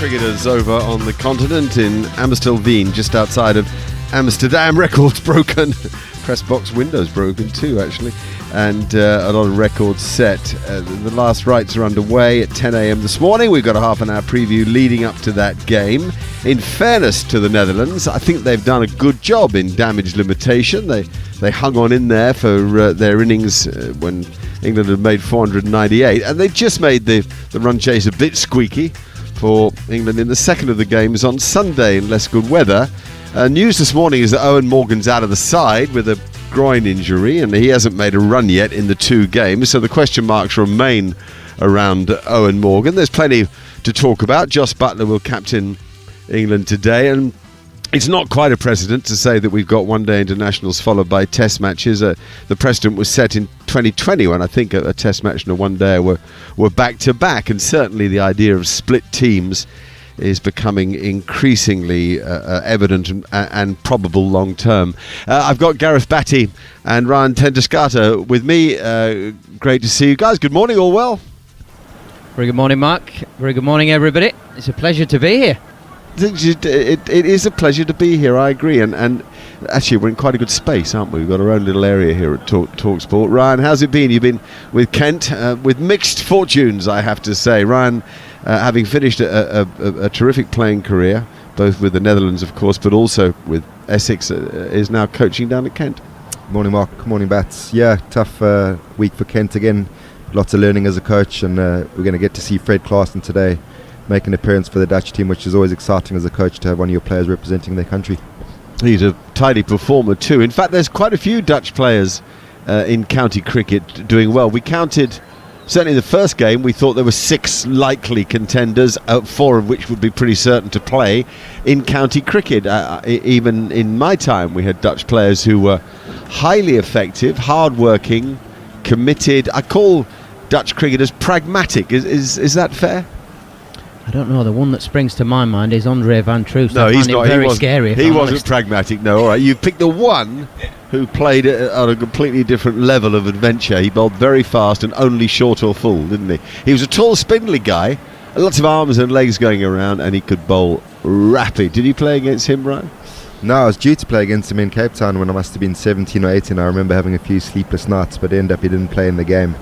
cricketers over on the continent in Amstelveen, just outside of Amsterdam. Records broken. Press box windows broken too, actually. And a lot of records set. The last rights are underway at 10 a.m. this morning. We've got a half an hour preview leading up to that game. In fairness to the Netherlands, I think they've done a good job in damage limitation. They hung on in there for their innings when England had made 498, and they just made the run chase a bit squeaky for England in the second of the games on Sunday in less good weather. News this morning is that Owen Morgan's out of the side with a groin injury, and he hasn't made a run yet in the two games, so the question marks remain around Owen Morgan. There's plenty to talk about. Jos Buttler will captain England today, and it's not quite a precedent to say that we've got one-day internationals followed by test matches. The precedent was set in 2020 when I think a test match and a one-day were back-to-back, and certainly the idea of split teams is becoming increasingly evident and probable long-term. I've got Gareth Batty and Ryan Tendescata with me. Great to see you guys. Good morning, all well? Very good morning, Mark. Very good morning, everybody. It's a pleasure to be here. It is a pleasure to be here, I agree, and actually we're in quite a good space, aren't we? We've got our own little area here at TalkSport. Ryan, how's it been? You've been with Kent with mixed fortunes, I have to say. Ryan, having finished a terrific playing career, both with the Netherlands, of course, but also with Essex, is now coaching down at Kent. Morning, Mark. Morning, Bats. Yeah, tough week for Kent again. Lots of learning as a coach, and we're going to get to see Fred Klaassen today make an appearance for the Dutch team, which is always exciting as a coach to have one of your players representing their country. He's a tidy performer too. In fact, there's quite a few Dutch players in county cricket doing well. We counted, certainly in the first game, we thought there were 6 likely contenders, 4 of which would be pretty certain to play in county cricket. Even in my time, we had Dutch players who were highly effective, hard-working, committed. I call Dutch cricketers pragmatic. Is that fair? I don't know. The one that springs to my mind is Andre van Troost. No, he's not. Very scary. He wasn't pragmatic. No, all right. You picked the one who played at a completely different level of adventure. He bowled very fast and only short or full, didn't he? He was a tall, spindly guy, lots of arms and legs going around, and he could bowl rapid. Did you play against him, Ryan? No, I was due to play against him in Cape Town when I must have been 17 or 18. I remember having a few sleepless nights, but ended up he didn't play in the game.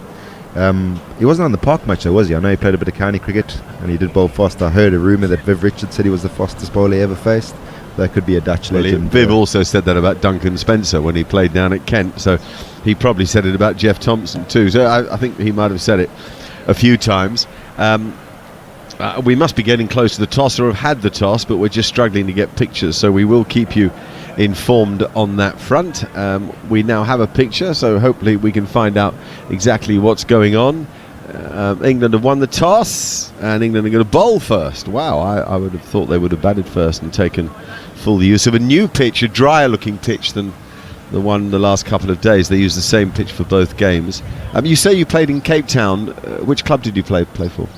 He wasn't on the park much though, was he? I know he played a bit of county cricket and he did bowl fast. I heard a rumour that Viv Richards said he was the fastest bowler he ever faced. That could be a Dutch legend. Viv also said that about Duncan Spencer when he played down at Kent, so he probably said it about Jeff Thompson too. So I think he might have said it a few times. We must be getting close to the toss or have had the toss, but we're just struggling to get pictures, so we will keep you informed on that front. We now have a picture, so hopefully we can find out exactly what's going on. England have won the toss and England are going to bowl first. Wow, I would have thought they would have batted first and taken full use of a new pitch, a drier looking pitch than the one the last couple of days. They used the same pitch for both games. You say you played in Cape Town. Which club did you play for?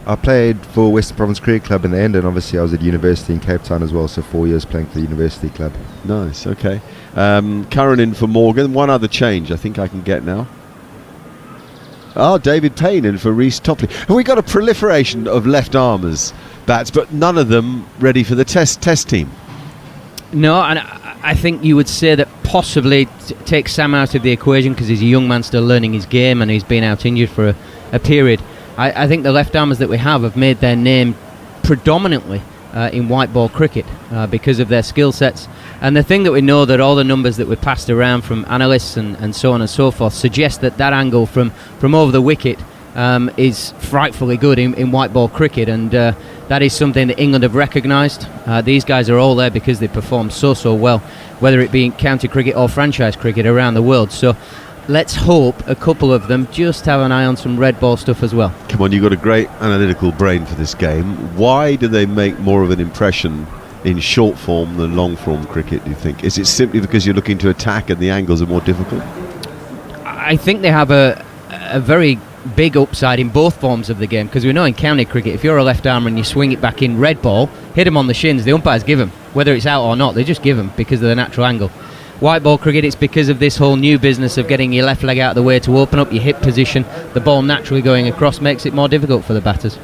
I played for Western Province Cricket Club in the end, and obviously I was at university in Cape Town as well, so 4 years playing for the university club. Nice, okay. Curran in for Morgan. One other change I think I can get now. Oh, David Payne in for Reece Topley. And we got a proliferation of left-armers bats, but none of them ready for the test team. No, and I think you would say that possibly take Sam out of the equation because he's a young man still learning his game and he's been out injured for a period. I think the left-armers that we have made their name predominantly in white ball cricket because of their skill sets. And the thing that we know that all the numbers that we passed around from analysts and so on and so forth suggest that angle from over the wicket is frightfully good in white ball cricket, and that is something that England have recognised. These guys are all there because they perform so well, whether it be in county cricket or franchise cricket around the world. So let's hope a couple of them just have an eye on some red ball stuff as well. Come on, you've got a great analytical brain for this game. Why do they make more of an impression in short form than long form cricket, do you think? Is it simply because you're looking to attack and the angles are more difficult? I think they have a very big upside in both forms of the game, because we know in county cricket, if you're a left armer and you swing it back in red ball, hit them on the shins, the umpires give them. Whether it's out or not, they just give them because of the natural angle. White ball cricket, it's because of this whole new business of getting your left leg out of the way to open up your hip position. The ball naturally going across makes it more difficult for the batters.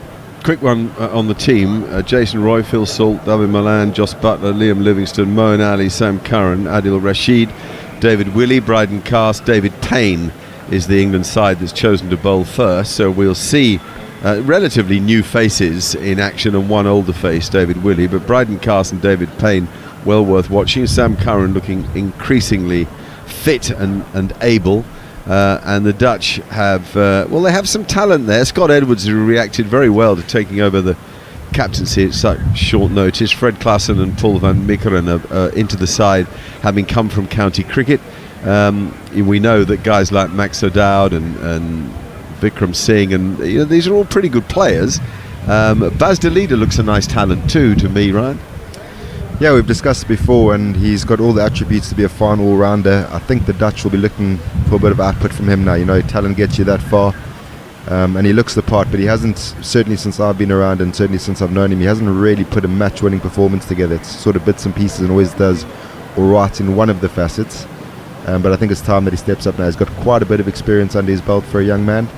quick one on the team. Jason Roy, Phil Salt, David Milan, Joss Butler, Liam Livingston, Moeen Ali, Sam Curran, Adil Rashid, David Willey, Bryden Cast, David Payne is the England side that's chosen to bowl first. So we'll see relatively new faces in action and one older face, David Willey. But Bryden Cast and David Payne, well worth watching. Sam Curran looking increasingly fit and able. And the Dutch have, they have some talent there. Scott Edwards, who reacted very well to taking over the captaincy at such short notice. Fred Klaassen and Paul van Mikkeren are into the side, having come from county cricket. We know that guys like Max O'Dowd and Vikram Singh, and these are all pretty good players. Baz de Leede looks a nice talent too, to me, Ryan. Yeah, we've discussed before, and he's got all the attributes to be a fine all-rounder. I think the Dutch will be looking for a bit of output from him now. Talent gets you that far, and he looks the part, but he hasn't, certainly since I've been around and certainly since I've known him, he hasn't really put a match-winning performance together. It's sort of bits and pieces and always does all right in one of the facets. But I think it's time that he steps up now. He's got quite a bit of experience under his belt for a young man,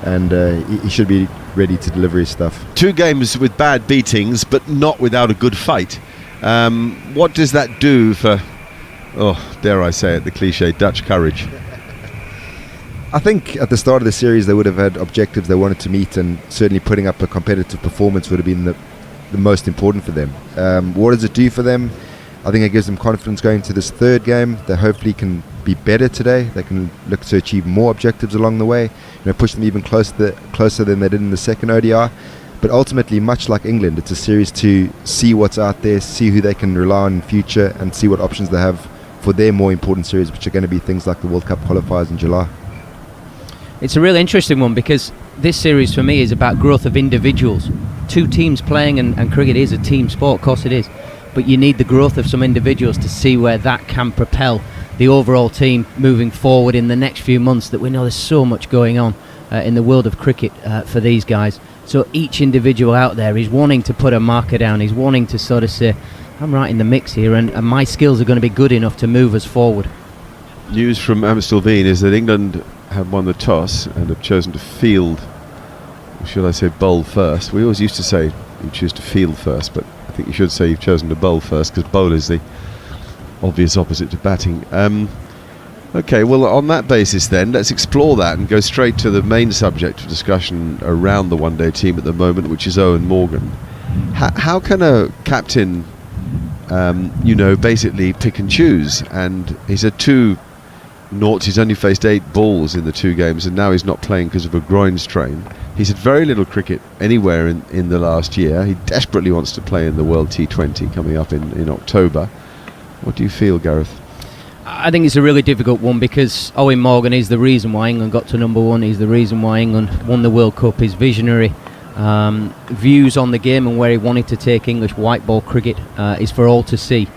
and he should be ready to deliver his stuff. 2 games with bad beatings, but not without a good fight. What does that do for, dare I say it, the cliche Dutch courage? I think at the start of the series they would have had objectives they wanted to meet, and certainly putting up a competitive performance would have been the most important for them. What does it do for them? I think it gives them confidence going to this 3rd game. They hopefully can be better today. They can look to achieve more objectives along the way, push them even closer than they did in the 2nd ODI. But ultimately, much like England, it's a series to see what's out there, see who they can rely on in future, and see what options they have for their more important series, which are going to be things like the World Cup qualifiers in July. It's a really interesting one because this series for me is about growth of individuals. 2 teams playing, and cricket is a team sport, of course it is. But you need the growth of some individuals to see where that can propel the overall team moving forward in the next few months, that we know there's so much going on in the world of cricket for these guys. So each individual out there is wanting to put a marker down. He's wanting to sort of say, I'm right in the mix here, and my skills are going to be good enough to move us forward. News from Amstelveen is that England have won the toss and have chosen to field, or should I say bowl first. We always used to say you choose to field first, but I think you should say you've chosen to bowl first, because bowl is the obvious opposite to batting. Okay, well, on that basis then, let's explore that and go straight to the main subject of discussion around the one-day team at the moment, which is Owen Morgan. How can a captain, basically pick and choose? And he's had 2 noughts, he's only faced 8 balls in the 2 games, and now he's not playing because of a groin strain. He's had very little cricket anywhere in the last year. He desperately wants to play in the World T20 coming up in October. What do you feel, Gareth? I think it's a really difficult one because Owen Morgan is the reason why England got to number 1. He's the reason why England won the World Cup. His visionary views on the game and where he wanted to take English white ball cricket is for all to see.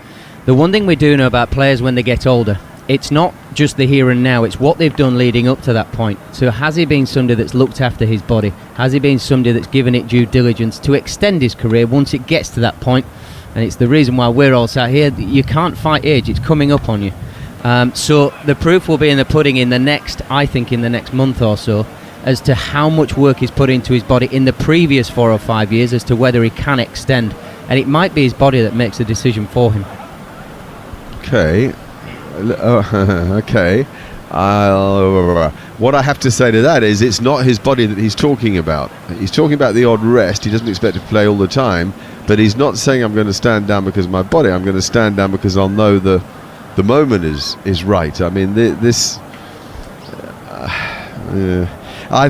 The one thing we do know about players when they get older, it's not just the here and now, it's what they've done leading up to that point. So has he been somebody that's looked after his body? Has he been somebody that's given it due diligence to extend his career once it gets to that point? And it's the reason why we're all sat here. You can't fight age, it's coming up on you. So the proof will be in the pudding in the next month or so, as to how much work he's put into his body in the previous 4 or 5 years, as to whether he can extend. And it might be his body that makes the decision for him. Okay. Okay. What I have to say to that is it's not his body that he's talking about. He's talking about the odd rest. He doesn't expect to play all the time, but he's not saying I'm going to stand down because of my body. I'm going to stand down because I'll know the moment is right. I mean, this. I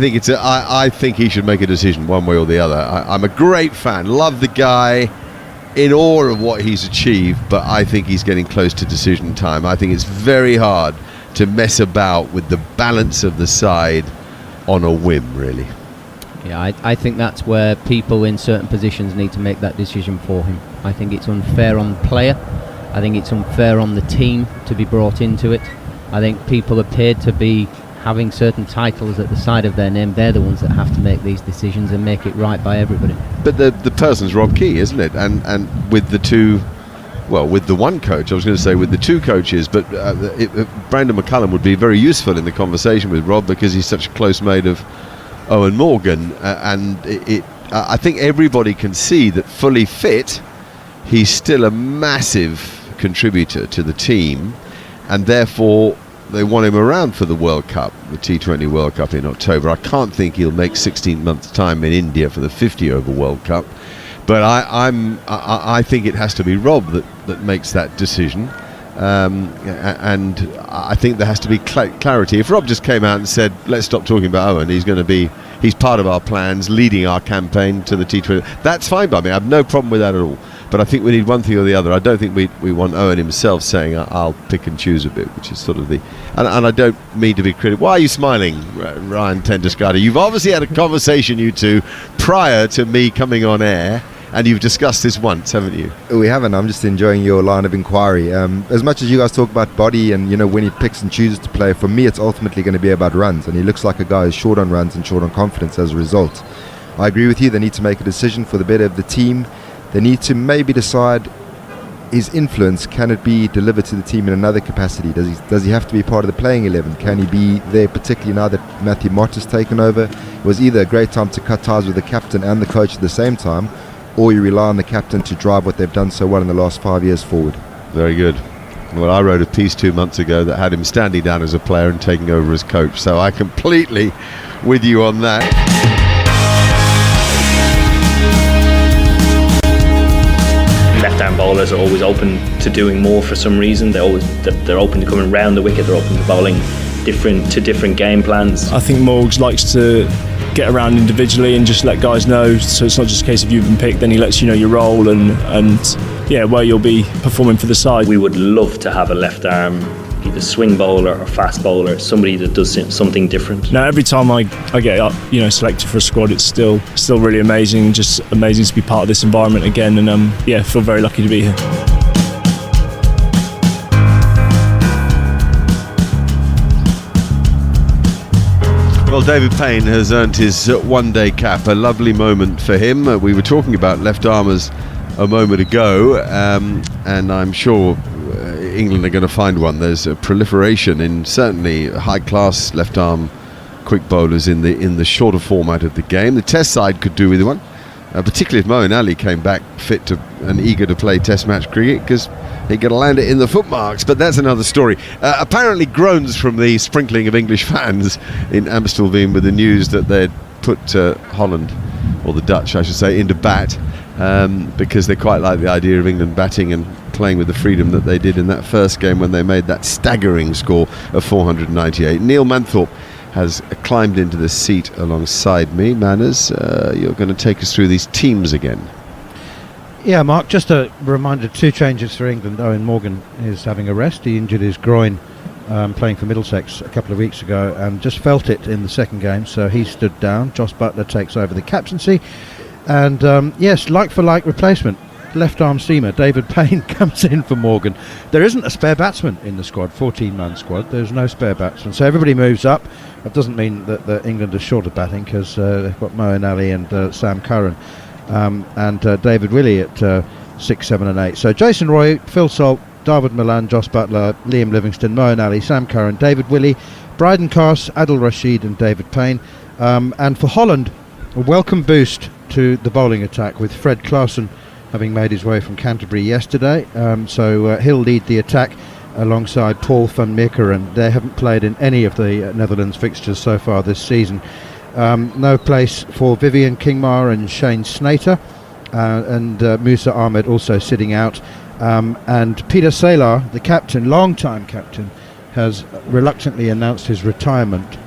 think he should make a decision one way or the other. I'm a great fan. Love the guy. In awe of what he's achieved, but I think he's getting close to decision time. I think it's very hard to mess about with the balance of the side on a whim, really. Yeah, I think that's where people in certain positions need to make that decision for him. I think it's unfair on the player. I think it's unfair on the team to be brought into it. I think people are paid to be having certain titles at the side of their name. They're the ones that have to make these decisions and make it right by everybody. But the person's Rob Key, isn't it? And with the 2, well, with the one coach, I was going to say with the 2 coaches, but Brandon McCullum would be very useful in the conversation with Rob, because he's such a close mate of Owen Morgan, and I think everybody can see that fully fit, he's still a massive contributor to the team, and therefore they want him around for the World Cup, the T20 World Cup in October. I can't think he'll make 16 months' time in India for the 50 over World Cup, but I think it has to be Rob that makes that decision, and I think there has to be clarity. If Rob just came out and said, let's stop talking about Owen, he's part of our plans, leading our campaign to the T20, that's fine by me. I have no problem with that at all. But I think we need one thing or the other. I don't think we want Owen himself saying, I'll pick and choose a bit, which is sort of the... And I don't mean to be critical. Why are you smiling, Ryan Tendescarter? You've obviously had a conversation, you two, prior to me coming on air, and you've discussed this once, haven't you? We haven't. I'm just enjoying your line of inquiry. As much as you guys talk about body and, when he picks and chooses to play, for me it's ultimately going to be about runs, and he looks like a guy who's short on runs and short on confidence as a result. I agree with you. They need to make a decision for the better of the team. They need to maybe decide his influence, can it be delivered to the team in another capacity? Does he have to be part of the playing 11? Can he be there, particularly now that Matthew Mott has taken over? It was either a great time to cut ties with the captain and the coach at the same time, or you rely on the captain to drive what they've done so well in the last 5 years forward. Very good. Well, I wrote a piece 2 months ago that had him standing down as a player and taking over as coach, so I completely with you on that. Left-arm bowlers are always open to doing more for some reason. They're open to coming round the wicket. They're open to bowling different game plans. I think Morgs likes to get around individually and just let guys know. So it's not just a case of you've been picked. Then he lets you know your role and where you'll be performing for the side. We would love to have a left-arm either swing bowler or fast bowler, somebody that does something different. Now, every time I get selected for a squad, it's still really amazing. Just amazing to be part of this environment again, and feel very lucky to be here. Well, David Payne has earned his one-day cap. A lovely moment for him. We were talking about left-armers a moment ago, and I'm sure England are going to find one. There's a proliferation in certainly high-class left-arm quick bowlers in the shorter format of the game. The Test side could do with one, particularly if Moeen Ali came back fit and eager to play Test match cricket, because he could land it in the footmarks. But that's another story. Apparently, groans from the sprinkling of English fans in Amstelveen with the news that they'd put Holland, or the Dutch, I should say, into bat. Because they quite like the idea of England batting and playing with the freedom that they did in that first game when they made that staggering score of 498. Neil Manthorpe has climbed into the seat alongside me. Manners, you're going to take us through these teams again. Yeah, Mark, just a reminder, 2 changes for England. Owen Morgan is having a rest. He injured his groin playing for Middlesex a couple of weeks ago and just felt it in the second game, so he stood down. Joss Buttler takes over the captaincy. And yes, like-for-like replacement. Left-arm seamer David Payne comes in for Morgan. There isn't a spare batsman in the squad, 14-man squad. There's no spare batsman. So everybody moves up. That doesn't mean that England is short of batting, because they've got Moeen Ali and Sam Curran and David Willey at 6, 7 and 8. So Jason Roy, Phil Salt, David Milan, Joss Buttler, Liam Livingstone, Moeen Ali, Sam Curran, David Willey, Bryden Carse, Adil Rashid and David Payne. And for Holland, a welcome boost to the bowling attack with Fred Klaassen having made his way from Canterbury yesterday. So he'll lead the attack alongside Paul van Meekeren. They haven't played in any of the Netherlands fixtures so far this season. No place for Vivian Kingma and Shane Snater, and Musa Ahmed also sitting out. And Peter Salar, the captain, long-time captain, has reluctantly announced his retirement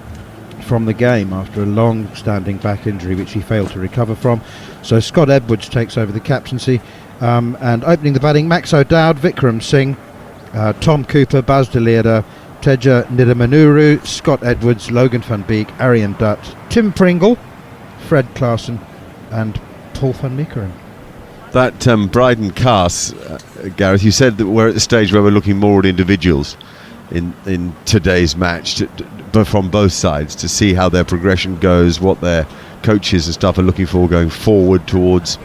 from the game after a long-standing back injury which he failed to recover from. So Scott Edwards takes over the captaincy, and opening the batting, Max O'Dowd, Vikram Singh, Tom Cooper, Baz de Leerde, Teja Nidamanuru, Scott Edwards, Logan van Beek, Aryan Dutt, Tim Pringle, Fred Klaassen and Paul van Meekeren. That Bryden Carse, Gareth, you said that we're at the stage where we're looking more at individuals in today's match, from both sides, to see how their progression goes, what their coaches and stuff are looking for going forward towards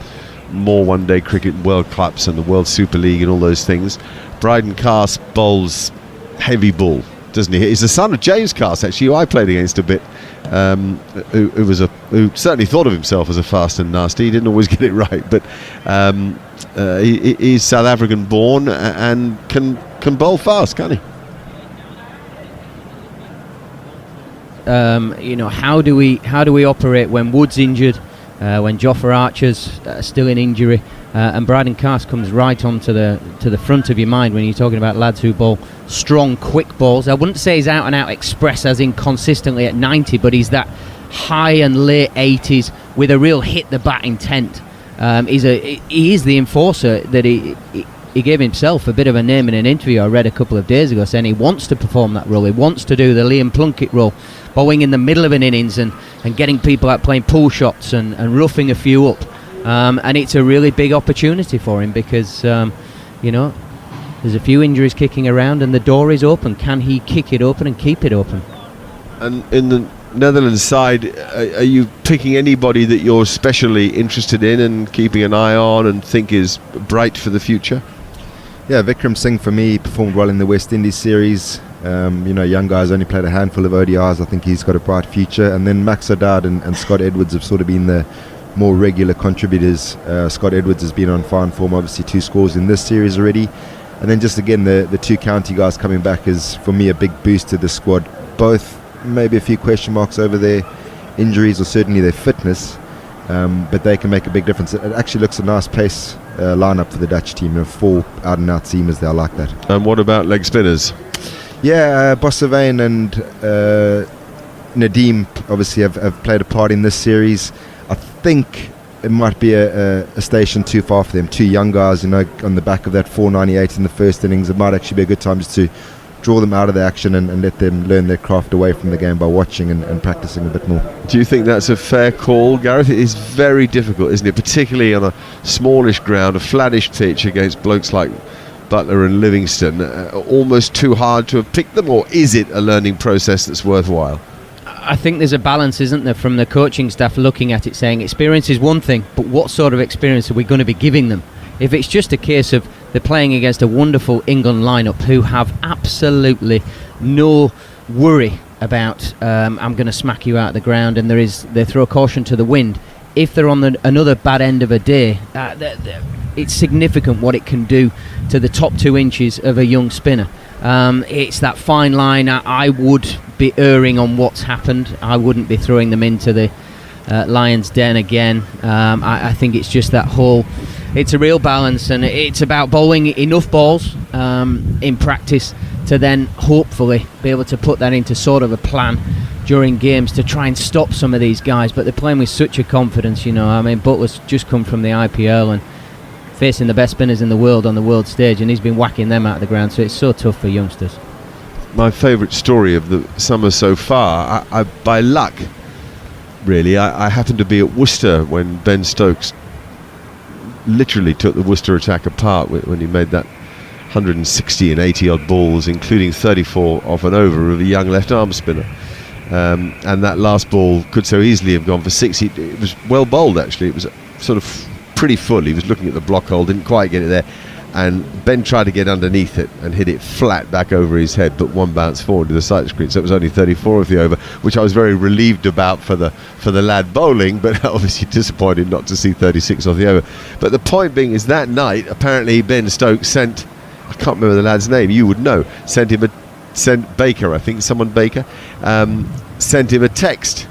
more one-day cricket, World Cups and the World Super League and all those things. Bryden Carse bowls heavy ball, doesn't he? He's the son of James Carse, actually, who I played against a bit who certainly thought of himself as a fast and nasty. He didn't always get it right, but he's South African born and can bowl fast, can't he? How do we operate when Wood's injured, when Jofra Archer's still in injury, and Bryden Cast comes right on to the front of your mind when you're talking about lads who bowl strong, quick balls. I wouldn't say he's out and out express as in consistently at 90, but he's that high and late 80s with a real hit the bat intent. He is the enforcer that he gave himself a bit of a name in an interview I read a couple of days ago, saying he wants to perform that role. He wants to do the Liam Plunkett role, bowling in the middle of an innings and getting people out playing pull shots and roughing a few up. And it's a really big opportunity for him because, there's a few injuries kicking around and the door is open. Can he kick it open and keep it open? And in the Netherlands side, are you picking anybody that you're especially interested in and keeping an eye on and think is bright for the future? Yeah, Vikram Singh for me performed well in the West Indies series. Young guys only played a handful of ODIs. I think he's got a bright future. And then Max Haddad and Scott Edwards have sort of been the more regular contributors. Scott Edwards has been on fine form, obviously 2 scores in this series already. And then just again, the 2 county guys coming back is, for me, a big boost to the squad. Both maybe a few question marks over their injuries or certainly their fitness, but they can make a big difference. It actually looks a nice pace lineup for the Dutch team. 4 out-and-out seamers there, I like that. And what about leg spinners? Yeah, Bossavane and Nadeem obviously have played a part in this series. I think it might be a station too far for them. 2 young guys, on the back of that 498 in the first innings. It might actually be a good time just to draw them out of the action and let them learn their craft away from the game by watching and practicing a bit more. Do you think that's a fair call, Gareth? It is very difficult, isn't it? Particularly on a smallish ground, a flattish pitch against blokes like Butler and Livingston. Almost too hard to have picked them, or is it a learning process that's worthwhile? I think there's a balance, isn't there, from the coaching staff looking at it saying experience is one thing, but what sort of experience are we going to be giving them? If it's just a case of they're playing against a wonderful England lineup who have absolutely no worry about I'm going to smack you out of the ground, and they throw caution to the wind. If they're on another bad end of a day, it's significant what it can do to the top 2 inches of a young spinner. It's that fine line. I would be erring on what's happened. I wouldn't be throwing them into the lion's den again. I think it's just that whole... It's a real balance, and it's about bowling enough balls in practice to then hopefully be able to put that into sort of a plan during games to try and stop some of these guys. But they're playing with such a confidence, Butler's just come from the IPL and facing the best spinners in the world on the world stage, and he's been whacking them out of the ground, so it's so tough for youngsters. My favourite story of the summer so far, I by luck, really, I happened to be at Worcester when Ben Stokes literally took the Worcester attack apart when he made that 160 and 80 odd balls, including 34 off and over of a young left arm spinner, and that last ball could so easily have gone for 6. It was well bowled, actually. It was sort of pretty full. He was looking at the block hole, didn't quite get it there, and Ben tried to get underneath it and hit it flat back over his head, but one bounce forward to the sight screen. So it was only 34 of the over, which I was very relieved about for the lad bowling, but obviously disappointed not to see 36 off the over. But the point being is that night apparently Ben Stokes sent, I can't remember the lad's name, you would know, sent Baker, I think, someone Baker, sent him a text,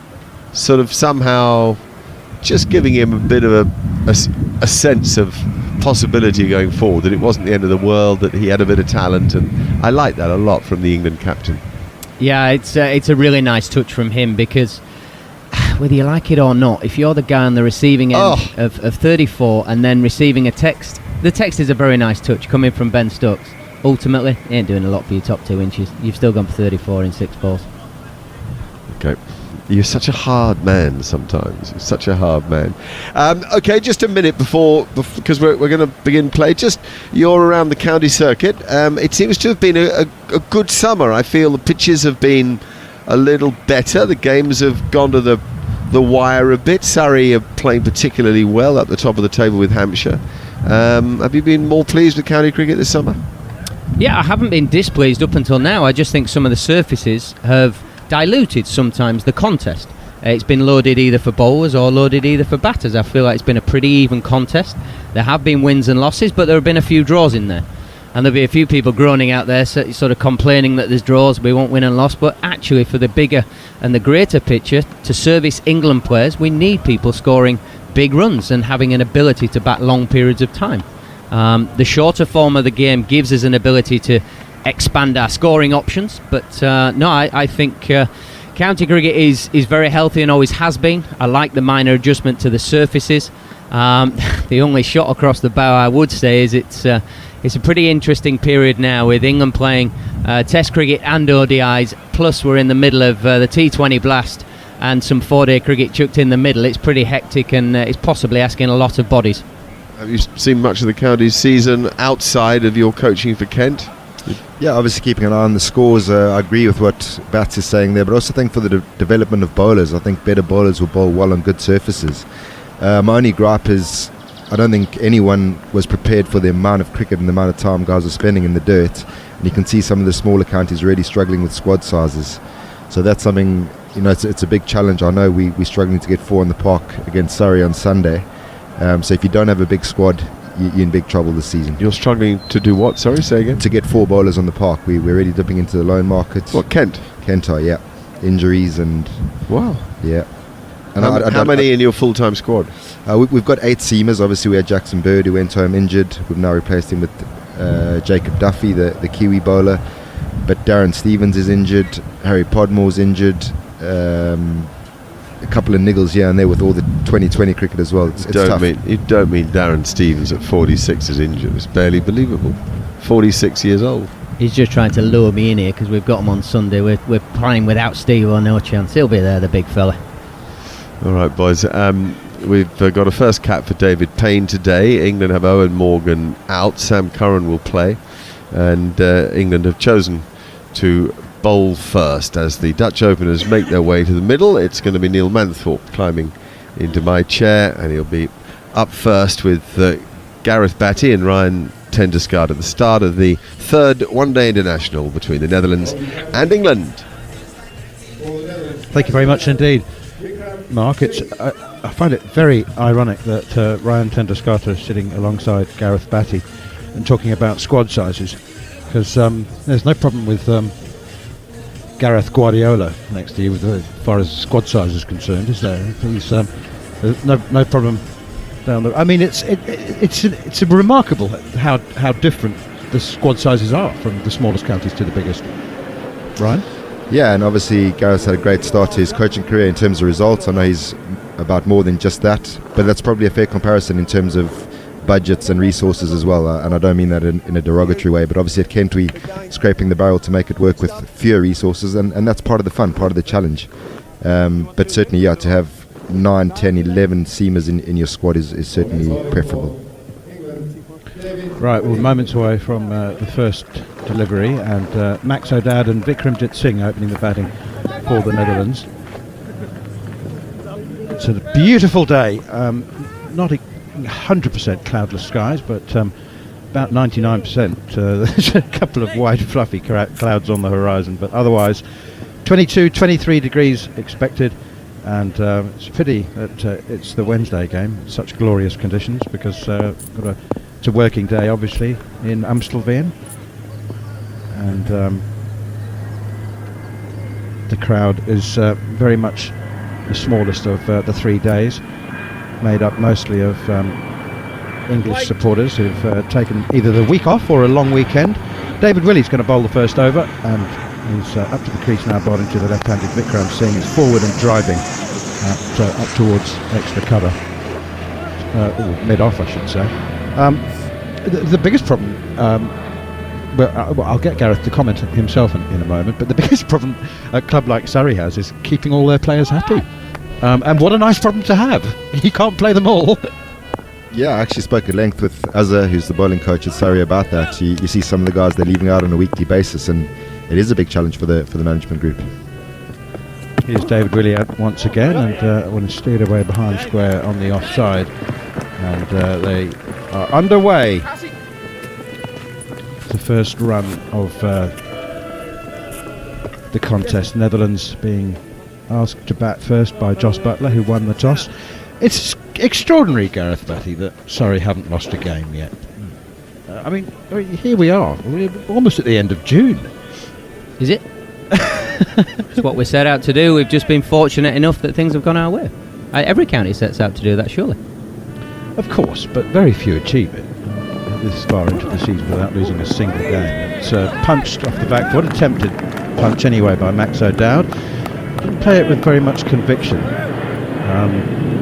sort of somehow just giving him a bit of a sense of possibility going forward, that it wasn't the end of the world, that he had a bit of talent, and I like that a lot from the England captain. Yeah, it's a really nice touch from him, because whether you like it or not, if you're the guy on the receiving end of 34 and then receiving a text, the text is a very nice touch coming from Ben Stokes. Ultimately, he ain't doing a lot for your top 2 inches. You've still gone for 34 in 6 balls. Okay. You're such a hard man sometimes. You're such a hard man. Okay, just a minute before because we're going to begin play. Just, you're around the county circuit. It seems to have been a good summer. I feel the pitches have been a little better. The games have gone to the wire a bit. Surrey are playing particularly well at the top of the table with Hampshire. Have you been more pleased with county cricket this summer? Yeah, I haven't been displeased up until now. I just think some of the surfaces have diluted sometimes the contest. It's been loaded either for bowlers or loaded either for batters. I feel like it's been a pretty even contest. There have been wins and losses, but there have been a few draws in there. And there'll be a few people groaning out there sort of complaining that there's draws, we won't win and loss. But actually, for the bigger and the greater picture, to service England players, we need people scoring big runs and having an ability to bat long periods of time. The shorter form of the game gives us an ability to expand our scoring options. But I think county cricket is very healthy and always has been. I like the minor adjustment to the surfaces. The only shot across the bow I would say is it's a pretty interesting period now with England playing Test cricket and ODIs, plus we're in the middle of the T20 blast and some 4-day cricket chucked in the middle. It's pretty hectic and it's possibly asking a lot of bodies. Have you seen much of the counties season outside of your coaching for Kent? Yeah, obviously keeping an eye on the scores. I agree with what Bats is saying there, but also think for the development of bowlers, I think better bowlers will bowl well on good surfaces. My only gripe is I don't think anyone was prepared for the amount of cricket and the amount of time guys are spending in the dirt, and you can see some of the smaller counties really struggling with squad sizes. So that's something, it's a big challenge. I know we're struggling to get 4 in the park against Surrey on Sunday. So if you don't have a big squad, you're in big trouble this season. You're struggling to do what? Sorry, say again? To get 4 bowlers on the park. We're already dipping into the loan market. What, Kent? Kent are, yeah. Injuries and... Wow. Yeah. And how many in your full-time squad? We've got 8 seamers. Obviously, we had Jackson Bird, who went home injured. We've now replaced him with Jacob Duffy, the Kiwi bowler. But Darren Stevens is injured. Harry Podmore's injured. A couple of niggles here and there with all the 2020 cricket as well. It's tough. You don't mean Darren Stevens at 46 is injured. It's barely believable. 46 years old. He's just trying to lure me in here because we've got him on Sunday. We're playing without Steve or no chance. He'll be there, the big fella. All right, boys. We've got a first cap for David Payne today. England have Owen Morgan out. Sam Curran will play. And England have chosen to bowl first as the Dutch openers make their way to the middle. It's going to be Neil Manthorpe climbing into my chair, and he'll be up first with Gareth Batty and Ryan Tenderskaart at the start of the third one-day international between the Netherlands and England. Thank you very much indeed, Mark. I find it very ironic that Ryan Tenderskaart is sitting alongside Gareth Batty and talking about squad sizes, because there's no problem with Gareth Guardiola next to you as far as squad size is concerned, is there? He's there's no problem down there. I mean, it's remarkable how different the squad sizes are from the smallest counties to the biggest. Ryan? Yeah, and obviously Gareth's had a great start to his coaching career in terms of results. I know he's about more than just that, but that's probably a fair comparison in terms of budgets and resources as well, and I don't mean that in a derogatory way, but obviously at Kent we scraping the barrel to make it work with fewer resources, and that's part of the fun, part of the challenge. But certainly, to have 9, 10, 11 seamers in your squad is certainly preferable. Right, we're moments away from the first delivery, and Max O'Dowd and Vikramjit Singh opening the batting for the Netherlands. It's a beautiful day, not 100% cloudless skies, but about 99%. There's a couple of wide fluffy clouds on the horizon, but otherwise 22, 23 degrees expected, and it's a pity that it's the Wednesday game, such glorious conditions, because it's a working day obviously in Amstelveen, and the crowd is very much the smallest of the 3 days, made up mostly of English supporters who've taken either the week off or a long weekend. David Willey's going to bowl the first over, and he's up to the crease now, bowling to the left-handed Vikram Singh. He's forward and driving up towards extra cover, mid-off I should say. The biggest problem, I'll get Gareth to comment himself in a moment, but the biggest problem a club like Surrey has is keeping all their players happy. And what a nice problem to have. You can't play them all. Yeah, I actually spoke at length with Azza, who's the bowling coach at Surrey, about that. You see some of the guys they're leaving out on a weekly basis, and it is a big challenge for the management group. Here's David Willey out once again, and when steered away behind square on the offside, and they are underway. The first run of the contest. Netherlands being asked to bat first by Jos Buttler, who won the toss. It's extraordinary, Gareth Batty, that Surrey haven't lost a game yet. I mean, here we are. We're almost at the end of June. Is it? It's what we set out to do. We've just been fortunate enough that things have gone our way. Every county sets out to do that, surely. Of course, but very few achieve it this far into the season without losing a single game. It's punched off the back foot, attempted punch anyway by Max O'Dowd. Didn't play it with very much conviction,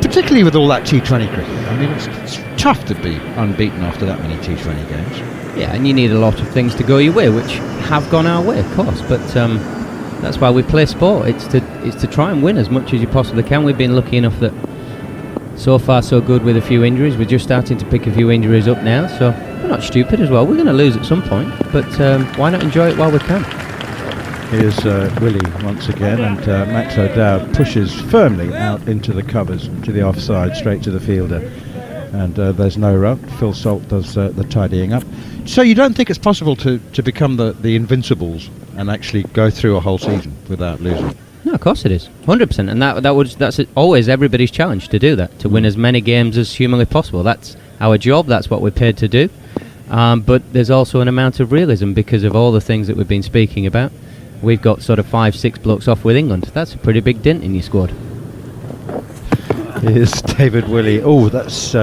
particularly with all that T20 cricket. I mean, it's tough to be unbeaten after that many T20 games. Yeah, and you need a lot of things to go your way, which have gone our way, of course. But that's why we play sport. It's to try and win as much as you possibly can. We've been lucky enough that so far so good with a few injuries. We're just starting to pick a few injuries up now, so we're not stupid as well. We're going to lose at some point, but why not enjoy it while we can? Here's Willie once again, and Max O'Dowd pushes firmly out into the covers, to the offside, straight to the fielder. And there's no run. Phil Salt does the tidying up. So you don't think it's possible to become the Invincibles and actually go through a whole season without losing? No, of course it is, 100%, and that's always everybody's challenge, to do that, to win as many games as humanly possible. That's our job. That's what we're paid to do. But there's also an amount of realism because of all the things that we've been speaking about. We've got sort of 5-6 blokes off with England. That's a pretty big dint in your squad. Here's David Willey. Oh, that's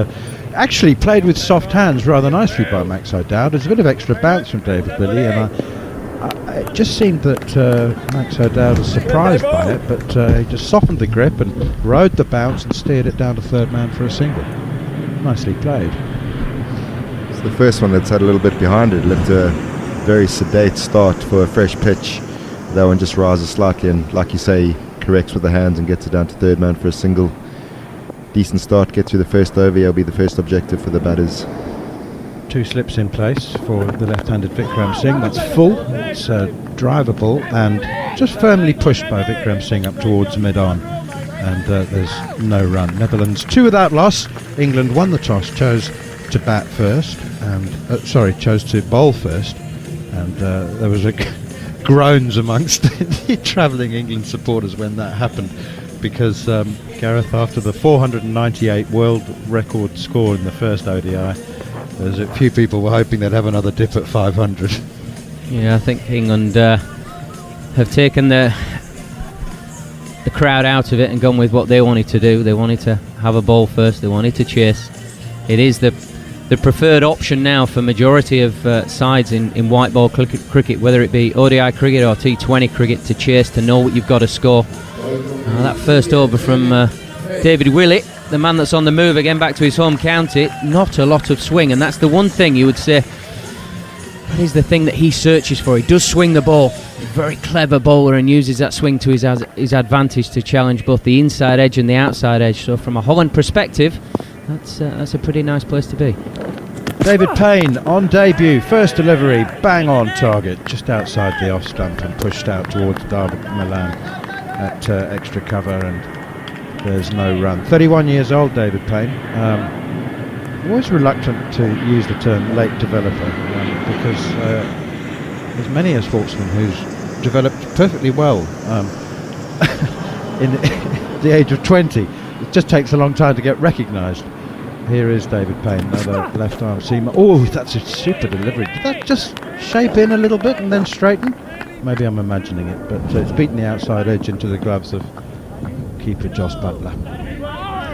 actually played with soft hands rather nicely by Max O'Dowd. There's a bit of extra bounce from David Willey, and it just seemed that Max O'Dowd was surprised by it, but he just softened the grip and rode the bounce and steered it down to third man for a single. Nicely played. It's the first one that's had a little bit behind it. It looked a very sedate start for a fresh pitch. That one just rises slightly and, like you say, corrects with the hands and gets it down to third man for a single. Decent start, get through the first over. He'll be the first objective for the batters. Two slips in place for the left-handed Vikram Singh. That's full. It's drivable and just firmly pushed by Vikram Singh up towards mid-on. And there's no run. Netherlands 2 without loss. England won the toss, chose to bat first, and chose to bowl first. And there was groans amongst the travelling England supporters when that happened, because Gareth, after the 498 world record score in the first ODI, there's a few people were hoping they'd have another dip at 500. Yeah, I think England have taken the crowd out of it and gone with what they wanted to do. They wanted to have a ball first. They wanted to chase. It is the preferred option now for majority of sides in white ball cricket, whether it be ODI cricket or T20 cricket, to chase, to know what you've got to score. That first over from David Willett, the man that's on the move again back to his home county, not a lot of swing, and that's the one thing you would say, that is the thing that he searches for. He does swing the ball. Very clever bowler, and uses that swing to his advantage to challenge both the inside edge and the outside edge. So from a Holland perspective, that's a pretty nice place to be. David Payne on debut, first delivery, bang on target, just outside the off stump and pushed out towards David Milan at extra cover, and there's no run. 31 years old, David Payne. Always reluctant to use the term late developer, because there's many a sportsman who's developed perfectly well in the age of 20. It just takes a long time to get recognised. Here is David Payne, another left arm seamer. Oh, that's a super delivery. Did that just shape in a little bit and then straighten? Maybe I'm imagining it, but it's beaten the outside edge into the gloves of keeper Jos Buttler.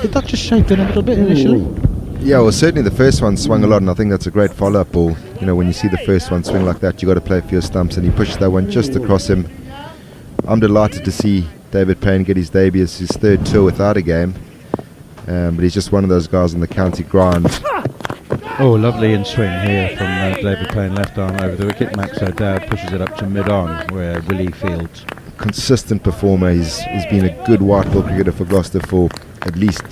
Did that just shape in a little bit initially? Yeah, well, certainly the first one swung a lot, and I think that's a great follow-up ball. You know, when you see the first one swing like that, you got to play for your stumps, and he pushed that one just across him. I'm delighted to see David Payne get his debut as his third tour without a game, but he's just one of those guys on the county grind. Oh, lovely in swing here from David Payne, left arm over the wicket. Max O'Dowd pushes it up to mid-on, where Willie fields. Consistent performer. He's been a good white ball cricketer for Gloucester for at least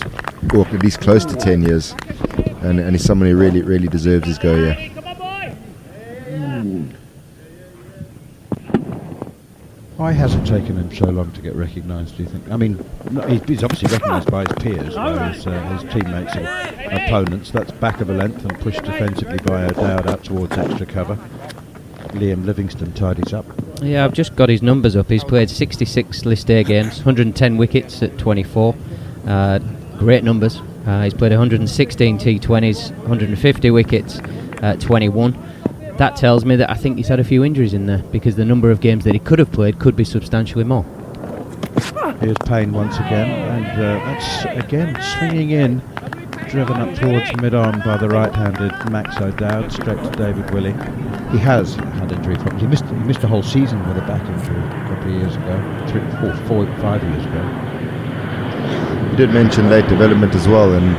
close to 10 years, and he's someone who really, really deserves his go here. Why has it taken him so long to get recognised, do you think? I mean, he's obviously recognised by his peers, his teammates and opponents. That's back of a length and pushed defensively by O'Dowd out towards extra cover. Liam Livingston tidies up. Yeah, I've just got his numbers up. He's played 66 List A games, 110 wickets at 24. Great numbers. He's played 116 T20s, 150 wickets at 21. That tells me that I think he's had a few injuries in there, because the number of games that he could have played could be substantially more. Here's Payne once again, and that's again swinging in, driven up towards mid-arm by the right-handed Max O'Dowd, straight to David Willey. He has had injury problems. He missed a whole season with a back injury a couple of years ago, 5 years ago. You did mention late development as well, and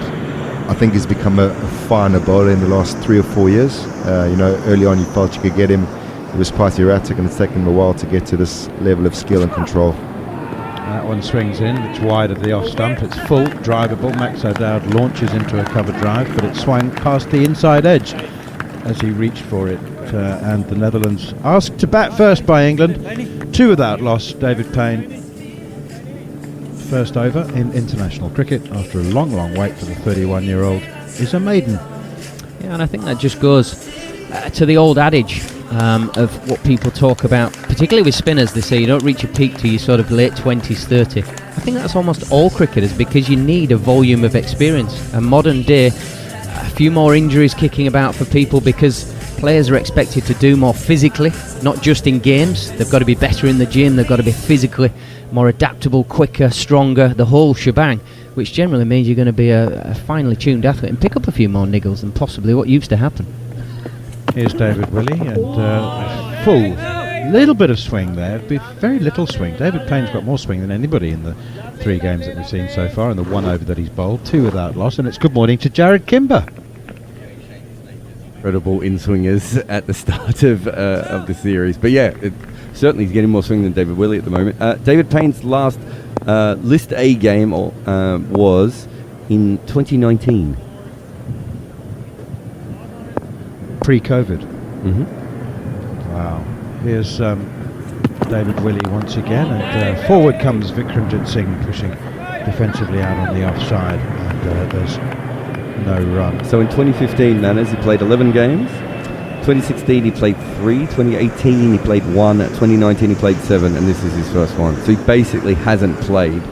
I think he's become a finer bowler in the last 3 or 4 years. Early on you felt you could get him. He was quite erratic, and it's taken him a while to get to this level of skill and control. That one swings in, it's wide of the off stump, it's full, drivable. Max O'Dowd launches into a cover drive, but it swung past the inside edge as he reached for it, and the Netherlands asked to bat first by England. 2 without loss. David Payne, first over in international cricket after a long wait for the 31-year-old, is a maiden. Yeah, and I think that just goes to the old adage of what people talk about, particularly with spinners. They say you don't reach a peak till you sort of late 20s, 30. I think that's almost all cricketers, because you need a volume of experience. A modern day, a few more injuries kicking about for people because players are expected to do more physically, not just in games. They've got to be better in the gym, they've got to be physically more adaptable, quicker, stronger, the whole shebang, which generally means you're going to be a finely tuned athlete and pick up a few more niggles than possibly what used to happen. Here's David Willey, and full, little bit of swing there, very little swing. David Payne's got more swing than anybody in the 3 games that we've seen so far, and the 1 over that he's bowled, 2 without loss, and it's good morning to Jared Kimber. Incredible in-swingers at the start of the series, but yeah, certainly he's getting more swing than David Willey at the moment. David Payne's last List A game was in 2019. Pre-COVID. Mm-hmm. Wow. Here's David Willey once again, and forward comes Vikramjit Singh, pushing defensively out on the offside, and there's no run. So in 2015, Manners, he played 11 games. 2016 he played 3, 2018 he played 1, 2019 he played 7, and this is his first one. So he basically hasn't played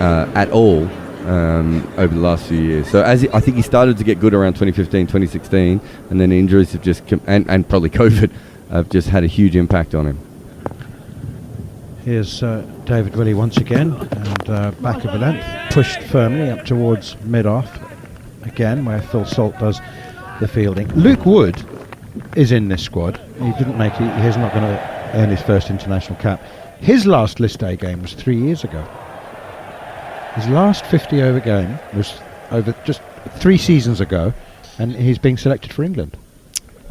at all over the last few years. So I think he started to get good around 2015, 2016, and then injuries have just and probably COVID have just had a huge impact on him. Here's David Willey once again, and back of the length, pushed firmly up towards mid-off again, where Phil Salt does the fielding. Luke Wood is in this squad. He's not going to earn his first international cap. His last List A game was 3 years ago. His last 50-over game was over just 3 seasons ago, and he's being selected for England.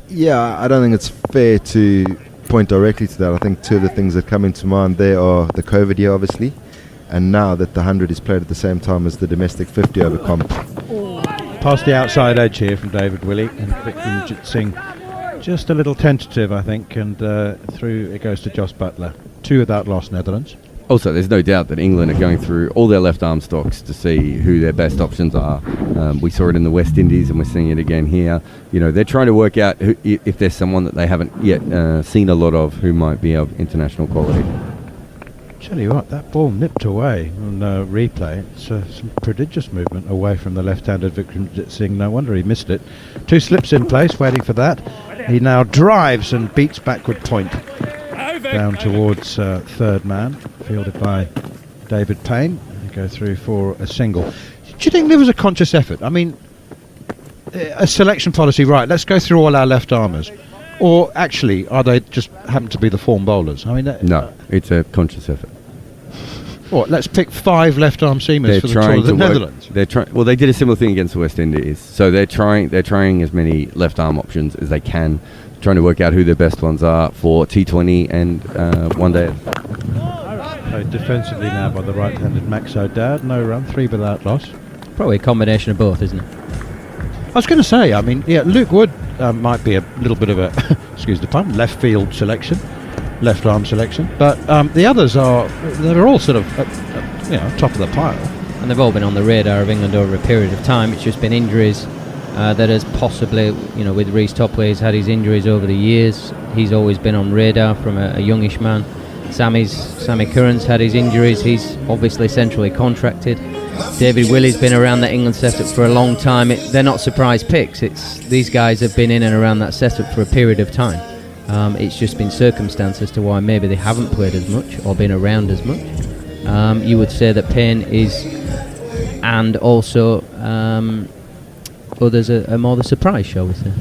Yeah, I don't think it's fair to point directly to that. I think 2 of the things that come into mind there are the COVID year, obviously, and now that the 100 is played at the same time as the domestic 50-over comp. Past the outside edge here from David Willey, and Vikramjit Singh just a little tentative, I think, and through it goes to Jos Buttler. 2 without loss, Netherlands. Also, there's no doubt that England are going through all their left arm stocks to see who their best options are. We saw it in the West Indies, and we're seeing it again here. They're trying to work out if there's someone that they haven't yet seen a lot of who might be of international quality. Tell you what, that ball nipped away on replay. It's some prodigious movement away from the left-handed Vikramjit Singh. No wonder he missed it. 2 slips in place, waiting for that. He now drives and beats backward point down towards third man, fielded by David Payne. They go through for a single. Do you think there was a conscious effort? I mean, a selection policy, right, let's go through all our left-armers. Or actually, are they just happen to be the form bowlers? I mean, no, it's a conscious effort. What? Let's pick 5 left-arm seamers for the tour of the Netherlands. Well, they did a similar thing against the West Indies. So they're trying as many left-arm options as they can, trying to work out who their best ones are for T20 and one day. Played defensively now by the right-handed Max O'Dowd. No run, 3 without loss. Probably a combination of both, isn't it? I was going to say, I mean, yeah, Luke Wood might be a little bit of a, excuse the pun, left field selection, left arm selection, but the others they're all sort of, top of the pile. And they've all been on the radar of England over a period of time. It's just been injuries that has possibly, with Reece Topley, he's had his injuries over the years. He's always been on radar from a youngish man. Sammy Curran's had his injuries. He's obviously centrally contracted. David Willey's been around that England setup for a long time. They're not surprise picks. These guys have been in and around that setup for a period of time. It's just been circumstance as to why maybe they haven't played as much or been around as much. You would say that Payne is, and also others are more the surprise, shall we say,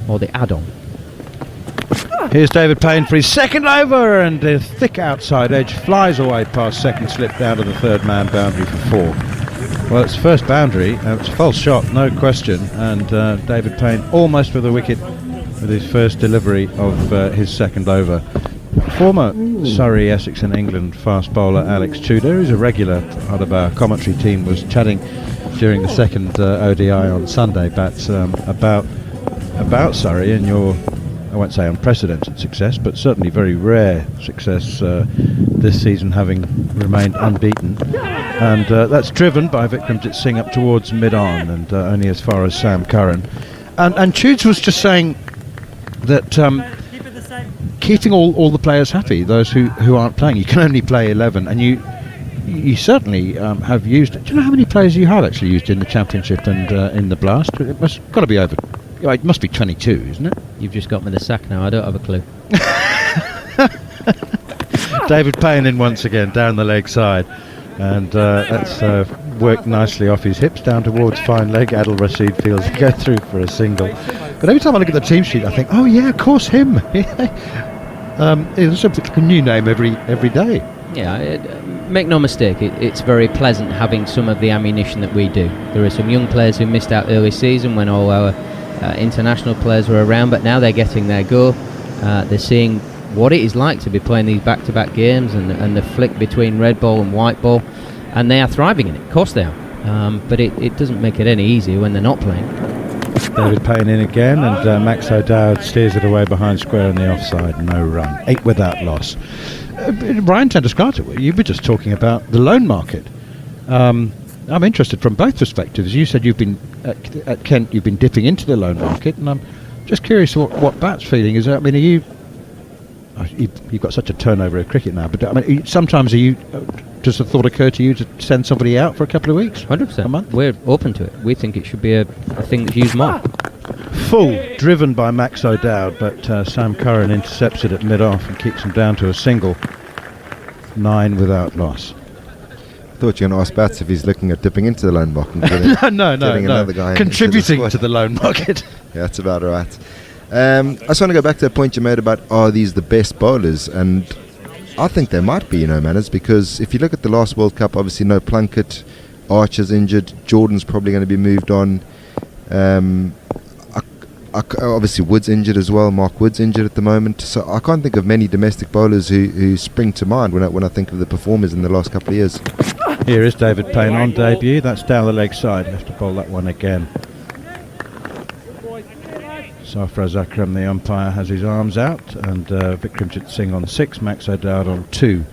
or the add-on. Here's David Payne for his second over, and the thick outside edge flies away past second slip down to the third man boundary for 4. Well, it's first boundary, it's a false shot, no question, and David Payne almost for the wicket with his first delivery of his second over. Former Surrey, Essex and England fast bowler Alex Tudor, who's a regular part of our commentary team, was chatting during the second ODI on Sunday about Surrey and your, I won't say unprecedented success, but certainly very rare success this season, having remained unbeaten. And that's driven by Vikramjit Singh up towards mid-on and only as far as Sam Curran. And Tudes was just saying that keeping all the players happy, those who aren't playing, you can only play 11, and you certainly have used it. Do you know how many players you have actually used in the Championship and in the Blast? It must got to be over. It must be 22, isn't it? You've just got me the sack now. I don't have a clue. David Payne in once again down the leg side, and that's worked nicely off his hips down towards fine leg. Adil Rashid feels to go through for a single. But every time I look at the team sheet, I think, oh yeah, of course him. It's a new name every day. Yeah, make no mistake, it's very pleasant having some of the ammunition that we do. There are some young players who missed out early season when all our international players were around, but now they're getting their go. They're seeing what it is like to be playing these back-to-back games and the flick between red ball and white ball, and they are thriving in it. Of course they are, but it doesn't make it any easier when they're not playing. David Payne in again, and Max O'Dowd steers it away behind square on the offside. No run, 8 without loss. Ryan Tenderscarter, you were just talking about the loan market. I'm interested from both perspectives. You said you've been at Kent, you've been dipping into the loan market, and I'm just curious what Bat's feeling is. I mean, you've got such a turnover of cricket now, but I mean, sometimes does the thought occur to you to send somebody out for a couple of weeks? 100%. A month? We're open to it. We think it should be a thing that's used more. Full, driven by Max O'Dowd, but Sam Curran intercepts it at mid-off and keeps him down to a single. 9 without loss. I thought you were going to ask Bats if he's looking at dipping into the loan market and getting, no. another guy contributing to the loan market. Yeah, that's about right. I just want to go back to a point you made about, are these the best bowlers? And I think they might be, Manners, because if you look at the last World Cup, obviously no Plunkett, Archer's injured, Jordan's probably going to be moved on. Obviously Wood's injured as well, Mark Wood's injured at the moment, so I can't think of many domestic bowlers who spring to mind when I think of the performers in the last couple of years. Here is David Payne on debut. That's down the leg side. Have to bowl that one again. Sarfraz Akram, the umpire, has his arms out, and Vikramjit Singh on 6, Max O'Dowd on 2.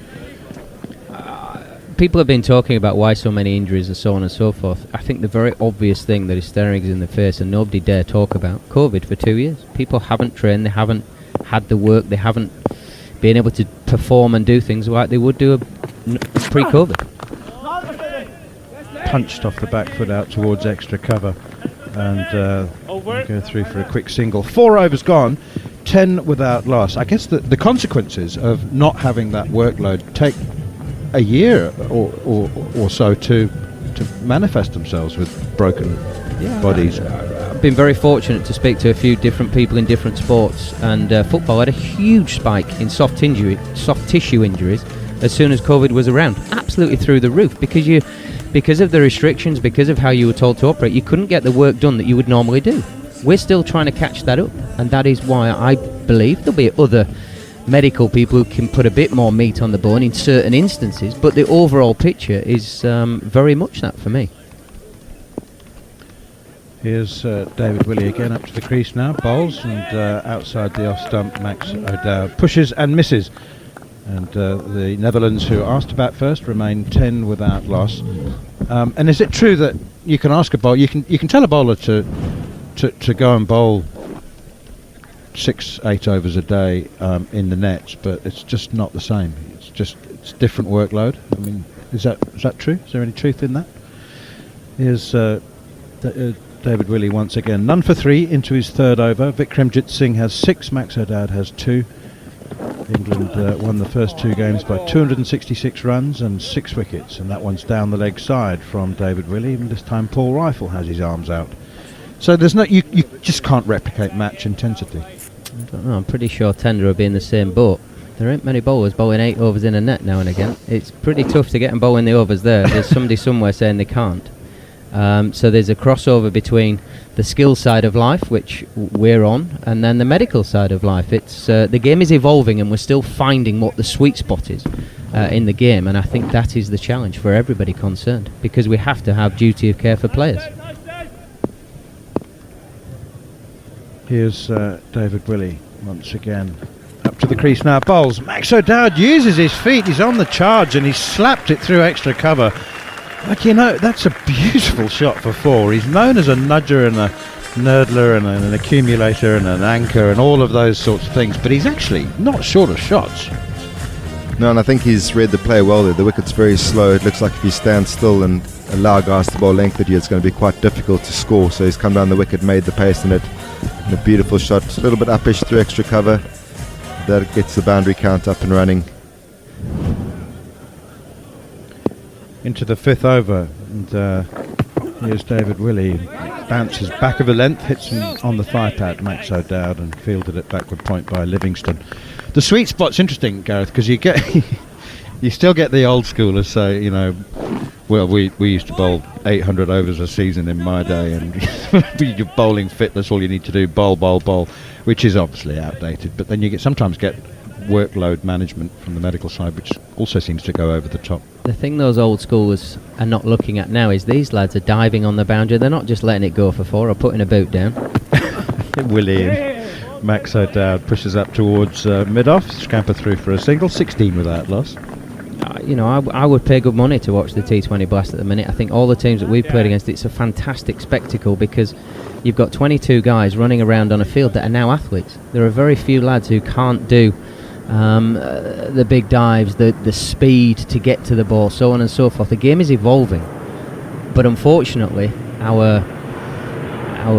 People have been talking about why so many injuries and so on and so forth. I think the very obvious thing that is staring us in the face and nobody dare talk about, COVID for 2 years. People haven't trained, they haven't had the work, they haven't been able to perform and do things like they would do pre-COVID. Punched off the back foot out towards extra cover, and go through for a quick single. 4 overs gone, 10 without loss. I guess the consequences of not having that workload take a year or so to manifest themselves with broken bodies. I've been very fortunate to speak to a few different people in different sports, and football had a huge spike in soft tissue injuries as soon as COVID was around, absolutely through the roof, because of the restrictions, because of how you were told to operate, you couldn't get the work done that you would normally do. We're still trying to catch that up, and that is why I believe there'll be other medical people who can put a bit more meat on the bone in certain instances, but the overall picture is very much that for me. Here's David Willey again up to the crease now, bowls, and outside the off stump, Max O'Dowd pushes and misses, and the Netherlands, who asked to bat first, remain 10 without loss. And is it true that you can ask a bowler, you can tell a bowler to to go and bowl 6-8 overs a day in the nets, but it's just not the same. It's different workload. I mean, is that true? Is there any truth in that? Here's David Willey once again. None for 3 into his third over. Vikramjit Singh has 6. Max O'Dowd has 2. England won the first 2 games by 266 runs and 6 wickets, and that one's down the leg side from David Willey. And this time Paul Rifle has his arms out. So there's you just can't replicate match intensity. I don't know, I'm pretty sure Tender will be in the same boat. There ain't many bowlers bowling 8 overs in a net now and again. It's pretty tough to get them bowling the overs there. There's somebody somewhere saying they can't. So there's a crossover between the skill side of life, which we're on, and then the medical side of life. It's the game is evolving, and we're still finding what the sweet spot is in the game, and I think that is the challenge for everybody concerned, because we have to have duty of care for players. Here's David Willey once again. Up to the crease now, bowls. Max O'Dowd uses his feet, he's on the charge, and he's slapped it through extra cover. Like, that's a beautiful shot for 4. He's known as a nudger and a nerdler and an accumulator and an anchor and all of those sorts of things, but he's actually not short of shots. No, and I think he's read the play well there. The wicket's very slow. It looks like if he stands still and allow guys to bowl length at you, it's going to be quite difficult to score. So he's come down the wicket, made the pace in it, and a beautiful shot. A little bit uppish through extra cover. That gets the boundary count up and running. Into the 5th over, and here's David Willey. Bounces back of a length, hits him on the thigh pad, Max O'Dowd, and fielded at backward point by Livingston. The sweet spot's interesting, Gareth, because you still get the old schoolers say, well, we used to bowl 800 overs a season in my day, and you're bowling fit, that's all you need to do, bowl, which is obviously outdated. But then you sometimes get workload management from the medical side, which also seems to go over the top. The thing those old schoolers are not looking at now is these lads are diving on the boundary. They're not just letting it go for 4 or putting a boot down. Willie and Max O'Dowd pushes up towards mid-off, scamper through for a single, 16 without loss. I would pay good money to watch the T20 Blast at the minute. I think all the teams that we've played against, it's a fantastic spectacle, because you've got 22 guys running around on a field that are now athletes. There are very few lads who can't do the big dives, the speed to get to the ball, so on and so forth. The game is evolving, but unfortunately our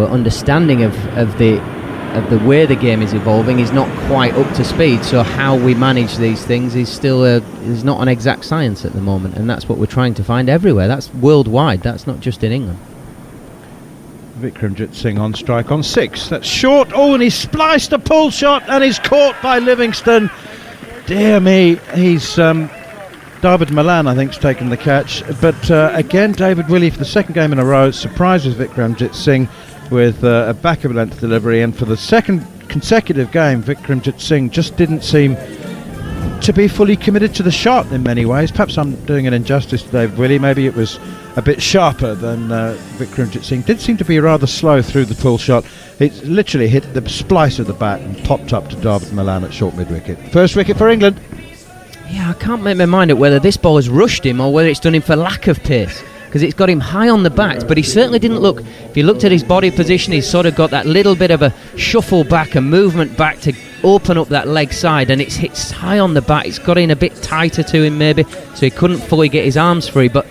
understanding of the way the game is evolving is not quite up to speed. So how we manage these things is still is not an exact science at the moment, and that's what we're trying to find everywhere. That's worldwide, that's not just in England. Vikramjit Singh on strike on 6. That's short. Oh, and he's spliced a pull shot, and he's caught by Livingston. Dear me, he's David Malan, I think, has taken the catch. But again, David Willey for the second game in a row surprises Vikramjit Singh with a back of length delivery, and for the second consecutive game, Vikramjit Singh just didn't seem to be fully committed to the shot in many ways. Perhaps I'm doing an injustice to David Willey. Maybe it was a bit sharper than Vikramjit Singh. Did seem to be rather slow through the pull shot. It literally hit the splice of the bat and popped up to David Malan at short mid-wicket. First wicket for England. Yeah, I can't make my mind up whether this ball has rushed him or whether it's done him for lack of pace, because it's got him high on the bat, but he certainly didn't look, if you looked at his body position, he's sort of got that little bit of a shuffle back, a movement back to open up that leg side, and it's hit high on the bat. It's got in a bit tighter to him maybe, so he couldn't fully get his arms free. But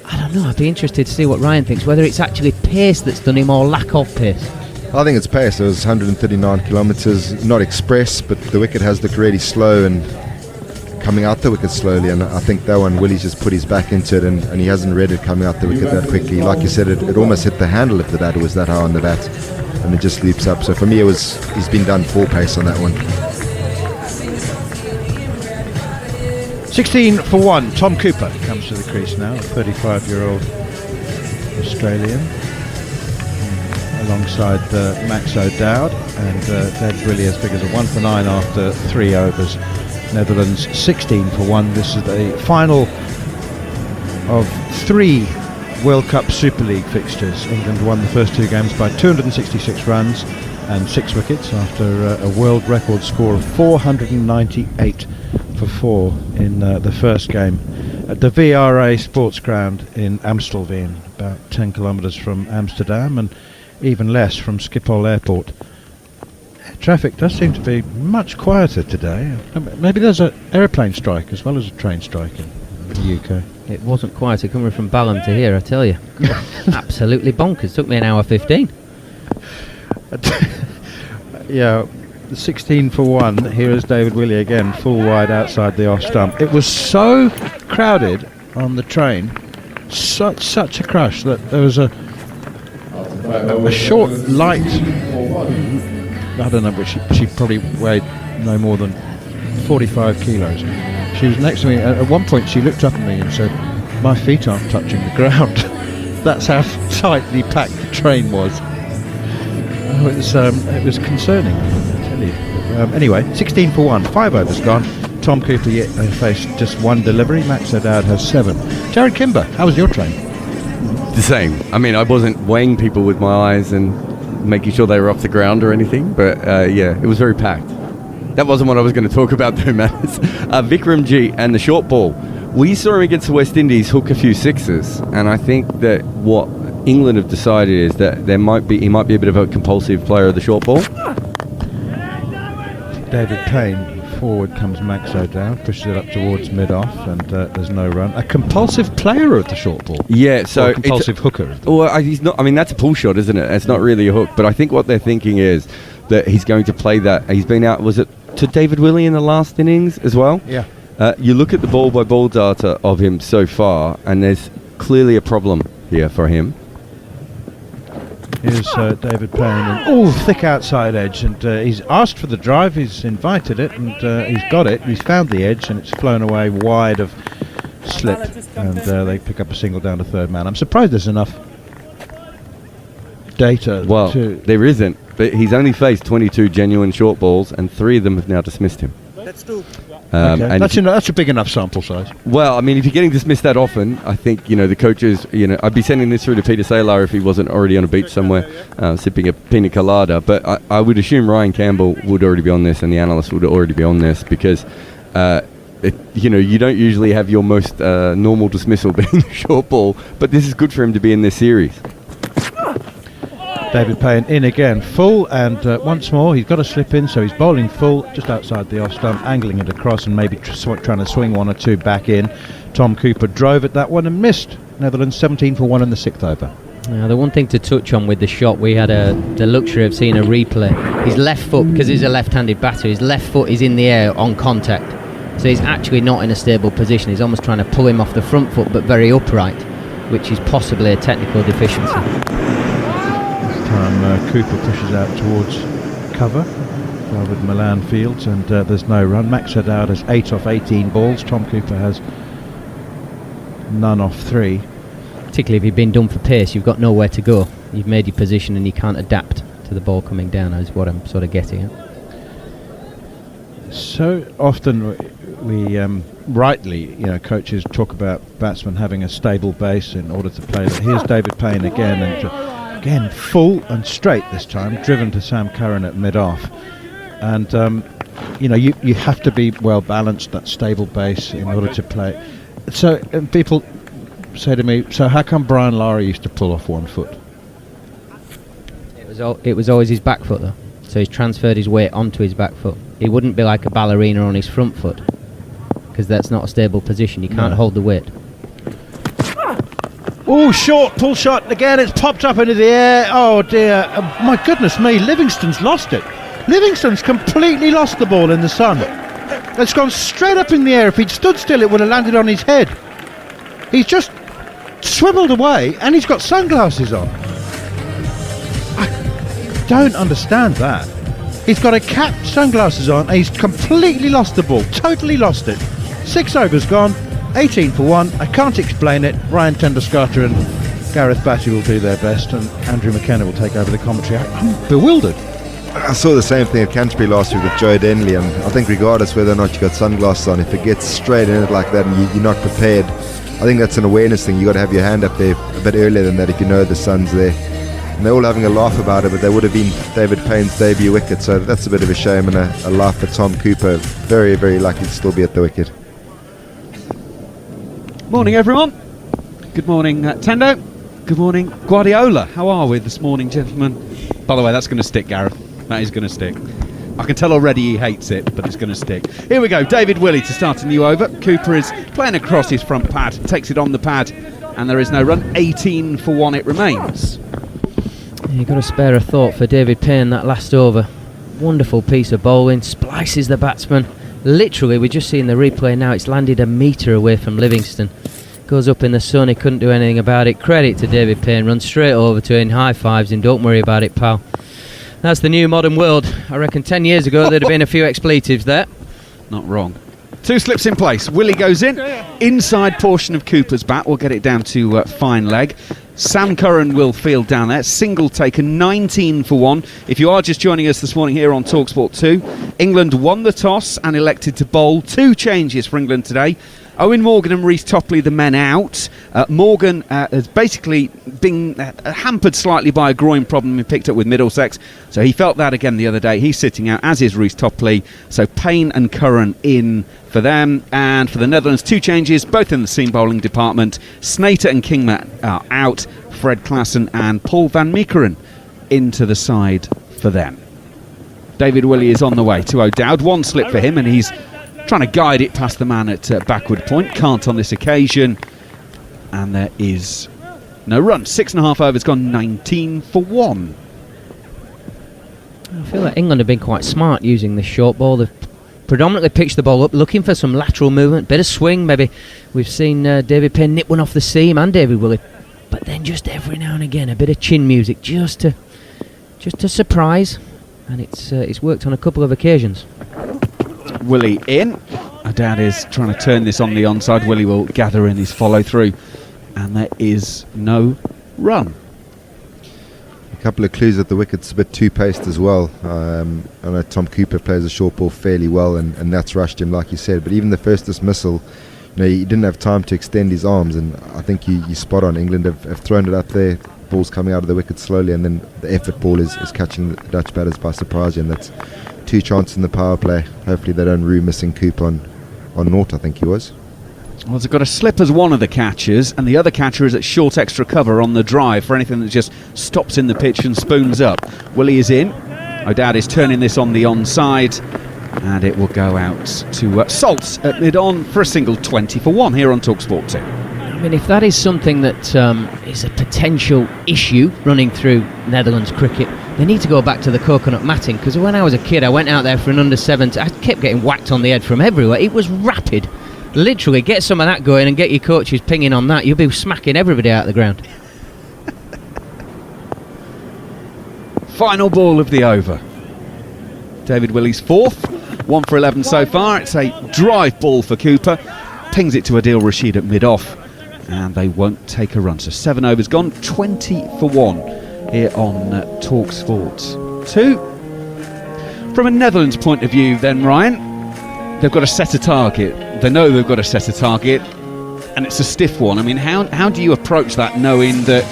I don't know, I'd be interested to see what Ryan thinks, whether it's actually pace that's done him or lack of pace. I think it's pace. It was 139 kilometres, not express, but the wicket has looked really slow and coming out the wicket slowly, and I think that one Willie's just put his back into it, and he hasn't read it coming out the wicket that quickly. Like you said, it almost hit the handle if the bat was that high on the bat, and it just leaps up. So for me, he's been done full pace on that one. 16 for 1. Tom Cooper comes to the crease now, a 35-year-old Australian, alongside Max O'Dowd, and David Willey has figures of 1 for 9 after 3 overs. Netherlands 16 for 1. This is the final of 3 World Cup Super League fixtures. England won the first 2 games by 266 runs and 6 wickets after a world record score of 498 for 4 in the first game at the VRA Sports Ground in Amstelveen, about 10 kilometres from Amsterdam. And even less from Schiphol Airport. Traffic does seem to be much quieter today. Maybe there's an aeroplane strike as well as a train strike in the UK. It wasn't quieter coming from Balham to here, I tell you. Absolutely bonkers. Took me an hour 15. Yeah, the 16 for 1. Here is David Willey again, full wide outside the off stump. It was so crowded on the train, such a crush that there was a short, light, I don't know, but she probably weighed no more than 45 kilos. She was next to me. At one point she looked up at me and said, "My feet aren't touching the ground." That's how tightly packed the train was. Oh, it was concerning, I tell you. Anyway, 16 for 1, 5 overs gone. Tom Cooper yet faced just 1 delivery. Max O'Dowd has 7. Jared Kimber, how was your train? The same. I mean, I wasn't weighing people with my eyes and making sure they were off the ground or anything, but yeah, it was very packed. That wasn't what I was going to talk about though, Matt. Vikramjit and the short ball. We saw him against the West Indies hook a few sixes, and I think that what England have decided is that he might be a bit of a compulsive player of the short ball. David Payne, forward comes Max O'Dowd, pushes it up towards mid-off, and there's no run. A compulsive player of the short ball. Yeah, so or a compulsive hooker. Well, he's not. I mean, that's a pull shot, isn't it? It's not really a hook. But I think what they're thinking is that he's going to play that. He's been out. Was it to David Willey in the last innings as well? Yeah. You look at the ball-by-ball data of him so far, and there's clearly a problem here for him. Here's David Payne, and thick outside edge, and he's asked for the drive, he's invited it, and he's got it. He's found the edge, and it's flown away wide of slip, and they pick up a single down to third man. I'm surprised there's enough data. Well, there isn't, but he's only faced 22 genuine short balls, and 3 of them have now dismissed him. Okay. And that's a big enough sample size. Well, I mean, if you're getting dismissed that often, I think, the coaches, I'd be sending this through to Peter Saylor if he wasn't already on a beach somewhere sipping a pina colada. But I would assume Ryan Campbell would already be on this, and the analysts would already be on this, because, you don't usually have your most normal dismissal being a short ball, but this is good for him to be in this series. David Payne in again, full, and once more he's got to slip in, so he's bowling full just outside the off stump, angling it across and maybe trying to swing 1 or 2 back in. Tom Cooper drove at that one and missed. Netherlands 17 for 1 in the 6th over. Now, the one thing to touch on with the shot, we had the luxury of seeing a replay. His left foot, because he's a left-handed batter, his left foot is in the air on contact, so he's actually not in a stable position. He's almost trying to pull him off the front foot, but very upright, which is possibly a technical deficiency. Cooper pushes out towards cover with Milan Fields, and there's no run. Max O'Dowd has 8 off 18 balls. Tom Cooper has none off 3. Particularly if you've been done for pace, you've got nowhere to go. You've made your position and you can't adapt to the ball coming down, is what I'm sort of getting at. So often we rightly, coaches talk about batsmen having a stable base in order to play that. Here's David Payne again, and again full and straight this time, driven to Sam Curran at mid-off. And you have to be well balanced, that stable base, in order to play. So people say to me, so how come Brian Lara used to pull off 1 foot? It was always his back foot though, so he's transferred his weight onto his back foot. He wouldn't be like a ballerina on his front foot, because that's not a stable position. You can't hold the weight. Oh, short pull shot again. It's popped up into the air. Oh dear, my goodness me, Livingston's lost it. Livingston's completely lost the ball in the sun. It's gone straight up in the air. If he'd stood still, it would have landed on his head. He's just swiveled away, and he's got sunglasses on. I don't understand that. He's got a cap, sunglasses on, and he's completely lost the ball. Totally lost it. 6 overs gone. 18 for 1. I can't explain it. Ryan Tenderskata and Gareth Batty will do their best, and Andrew McKenna will take over the commentary. I'm bewildered. I saw the same thing at Canterbury last week with Joe Denley, and I think regardless whether or not you got sunglasses on, if it gets straight in it like that and you're not prepared, I think that's an awareness thing. You got to have your hand up there a bit earlier than that if you know the sun's there. And they're all having a laugh about it, but they would have been David Payne's debut wicket, so that's a bit of a shame, and a laugh for Tom Cooper. Very, very lucky to still be at the wicket. Morning everyone. Good morning, Tendo. Good morning, Guardiola. How are we this morning, gentlemen? By the way, that's going to stick, Gareth. That is going to stick. I can tell already he hates it, but it's going to stick. Here we go, David Willey to start a new over. Cooper is playing across his front pad, takes it on the pad, and there is no run. 18 for 1 it remains. You've got to spare a thought for David Payne, that last over. Wonderful piece of bowling, splices the batsman. Literally, we're just seeing the replay now, it's landed a metre away from Livingston. Goes up in the sun, he couldn't do anything about it. Credit to David Payne, runs straight over to him, high fives him, don't worry about it, pal. That's the new modern world. I reckon 10 years ago there'd have been a few expletives there. Not wrong. 2 slips in place. Willie goes in. Inside portion of Cooper's bat. We'll get it down to fine leg. Sam Curran will field down there. Single taken, 19 for 1. If you are just joining us this morning here on TalkSport 2, England won the toss and elected to bowl. 2 changes for England today. Owen Morgan and Reece Topley, the men out. Morgan has basically been hampered slightly by a groin problem he picked up with Middlesex, so he felt that again the other day. He's sitting out, as is Reece Topley. So Payne and Curran in for them. And for the Netherlands, 2 changes, both in the seam bowling department. Snater and Kingma are out. Fred Klassen and Paul van Meekeren into the side for them. David Willey is on the way to O'Dowd. 1 slip for him, and he's trying to guide it past the man at backward point. Can't on this occasion. And there is no run. 6.5 overs gone, 19 for 1. I feel like England have been quite smart using this short ball. They've predominantly pitched the ball up, looking for some lateral movement, bit of swing maybe. We've seen David Payne nip one off the seam and David Willey. But then just every now and again a bit of chin music just to surprise. And it's worked on a couple of occasions. Willie in. O'Dowd is trying to turn this on the onside. Willie will gather in his follow through, and there is no run. A couple of clues at the wicket's a bit too paced as well. I know Tom Cooper plays a short ball fairly well, and that's rushed him, like you said. But even the first dismissal, he didn't have time to extend his arms, and I think you spot on. England have thrown it up there. Ball's coming out of the wicket slowly, and then the effort ball is catching the Dutch batters by surprise, and that's 2 chances in the power play. Hopefully they don't rue missing Cooper on naught, I think he was. Well, they've got a slip as one of the catchers, and the other catcher is at short extra cover on the drive for anything that just stops in the pitch and spoons up. Willie is in. O'Dowd is turning this on the onside, and it will go out to Salts at mid-on for a single. 20 for 1 here on TalkSport 2. I mean, if that is something that is a potential issue running through Netherlands cricket, they need to go back to the coconut matting, because when I was a kid I went out there for an under-7, I kept getting whacked on the head from everywhere. It was rapid. Literally, get some of that going and get your coaches pinging on that. You'll be smacking everybody out of the ground. Final ball of the over. David Willey's 4th. 1 for 11 so far. It's a drive ball for Cooper. Pings it to Adil Rashid at mid-off, and they won't take a run. So 7 overs gone, 20 for 1 here on TalkSport 2. From a Netherlands point of view then, Ryan, they've got to set a target. They know they've got to set a target, and it's a stiff one. I mean, how do you approach that, knowing that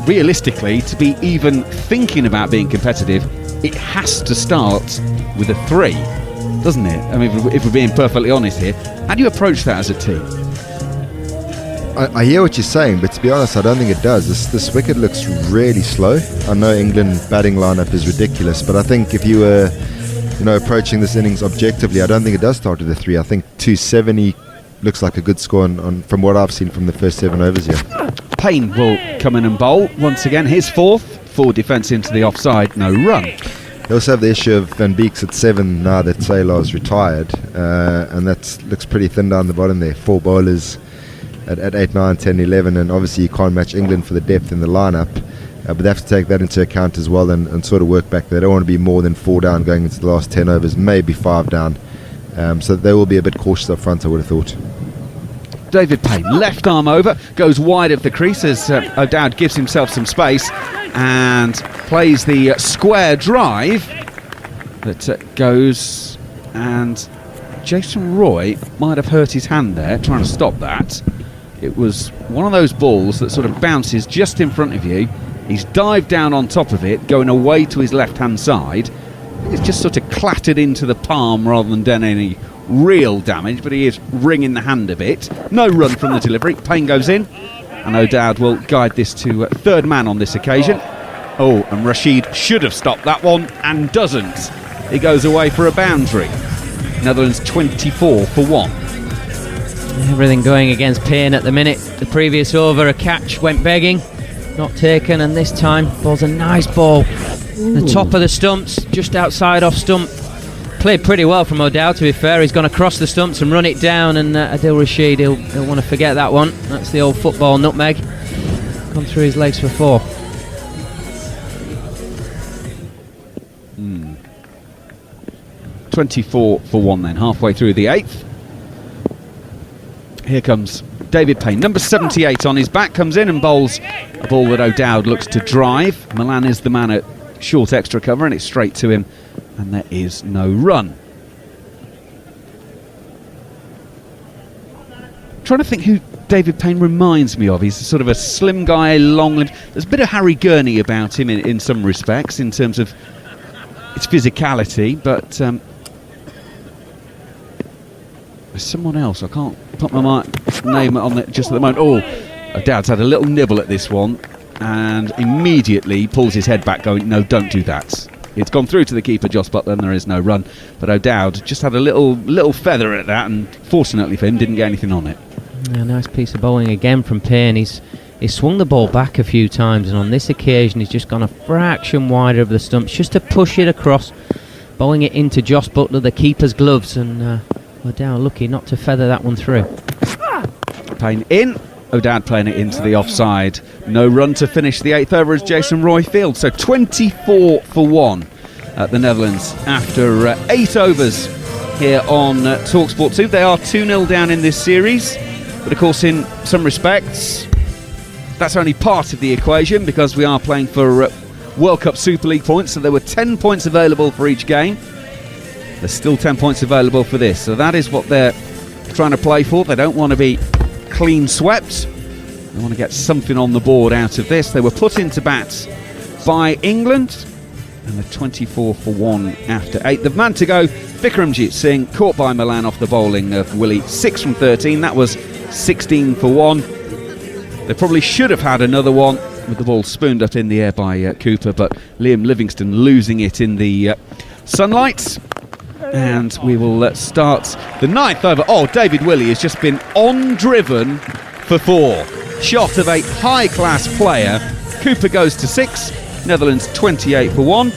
realistically, to be even thinking about being competitive, it has to start with a 3, doesn't it? I mean, if we're being perfectly honest here, how do you approach that as a team? I hear what you're saying, but to be honest, I don't think it does. This wicket looks really slow. I know England batting lineup is ridiculous, but I think if you were, approaching this innings objectively, I don't think it does start with a 3. I think 270 looks like a good score on from what I've seen from the first 7 overs here. Payne will come in and bowl once again. His 4th. Forward defence into the offside. No run. They also have the issue of Van Beek's at 7 now that Saylor's retired, and that looks pretty thin down the bottom there. 4 bowlers at 8, 9, 10, 11, and obviously you can't match England for the depth in the lineup, but they have to take that into account as well and sort of work back. They don't want to be more than 4 down going into the last 10 overs, maybe 5 down, so they will be a bit cautious up front, I would have thought. David Payne, left arm over, goes wide of the crease as O'Dowd gives himself some space and plays the square drive that goes, and Jason Roy might have hurt his hand there trying to stop that. It was one of those balls that sort of bounces just in front of you. He's dived down on top of it, going away to his left-hand side. It's just sort of clattered into the palm rather than done any real damage, but he is wringing the hand a bit. No run from the delivery. Payne goes in, and O'Dowd will guide this to third man on this occasion. Oh, and Rashid should have stopped that one and doesn't. He goes away for a boundary. Netherlands 24 for 1. Everything going against Payne at the minute. The previous over, a catch went begging, not taken, and this time ball's a nice ball. The top of the stumps, just outside off stump. Played pretty well from O'Dowd, to be fair. He's gone across the stumps and run it down, and Adil Rashid, he'll want to forget that one. That's the old football nutmeg. Gone through his legs for 4. 24 for 1 then, halfway through the 8th. Here comes David Payne, number 78 on his back, comes in and bowls a ball that O'Dowd looks to drive. Milan is the man at short extra cover, and it's straight to him, and there is no run. Trying to think who David Payne reminds me of. He's sort of a slim guy, long-limbed. There's a bit of Harry Gurney about him in some respects, in terms of its physicality, but there's someone else. I can't put my name on it just at the moment. Oh, O'Dowd's had a little nibble at this one and immediately pulls his head back going, no, don't do that. It's gone through to the keeper, Joss Butler, and there is no run. But O'Dowd just had a little feather at that, and fortunately for him, didn't get anything on it. Yeah, nice piece of bowling again from Payne. He's swung the ball back a few times, and on this occasion he's just gone a fraction wider of the stumps just to push it across, bowling it into Joss Butler, the keeper's gloves, and O'Dowd lucky not to feather that one through. Payne in, O'Dowd playing it into the offside. No run to finish the 8th over as Jason Roy fields. So 24 for 1 at the Netherlands after 8 overs here on TalkSport 2. They are 2-0 down in this series, but of course in some respects that's only part of the equation, because we are playing for World Cup Super League points, so there were 10 points available for each game. There's still 10 points available for this, so that is what they're trying to play for. They don't want to be clean swept. They want to get something on the board out of this. They were put into bat by England, and they're 24 for 1 after 8. The man to go, Vikramjit Singh, caught by Milan off the bowling of Willie. 6 from 13, that was 16 for 1. They probably should have had another one with the ball spooned up in the air by Cooper, but Liam Livingston losing it in the sunlight. And we will start the 9th over. Oh, David Willey has just been on-driven for 4. Shot of a high-class player. Cooper goes to 6. Netherlands 28 for 1.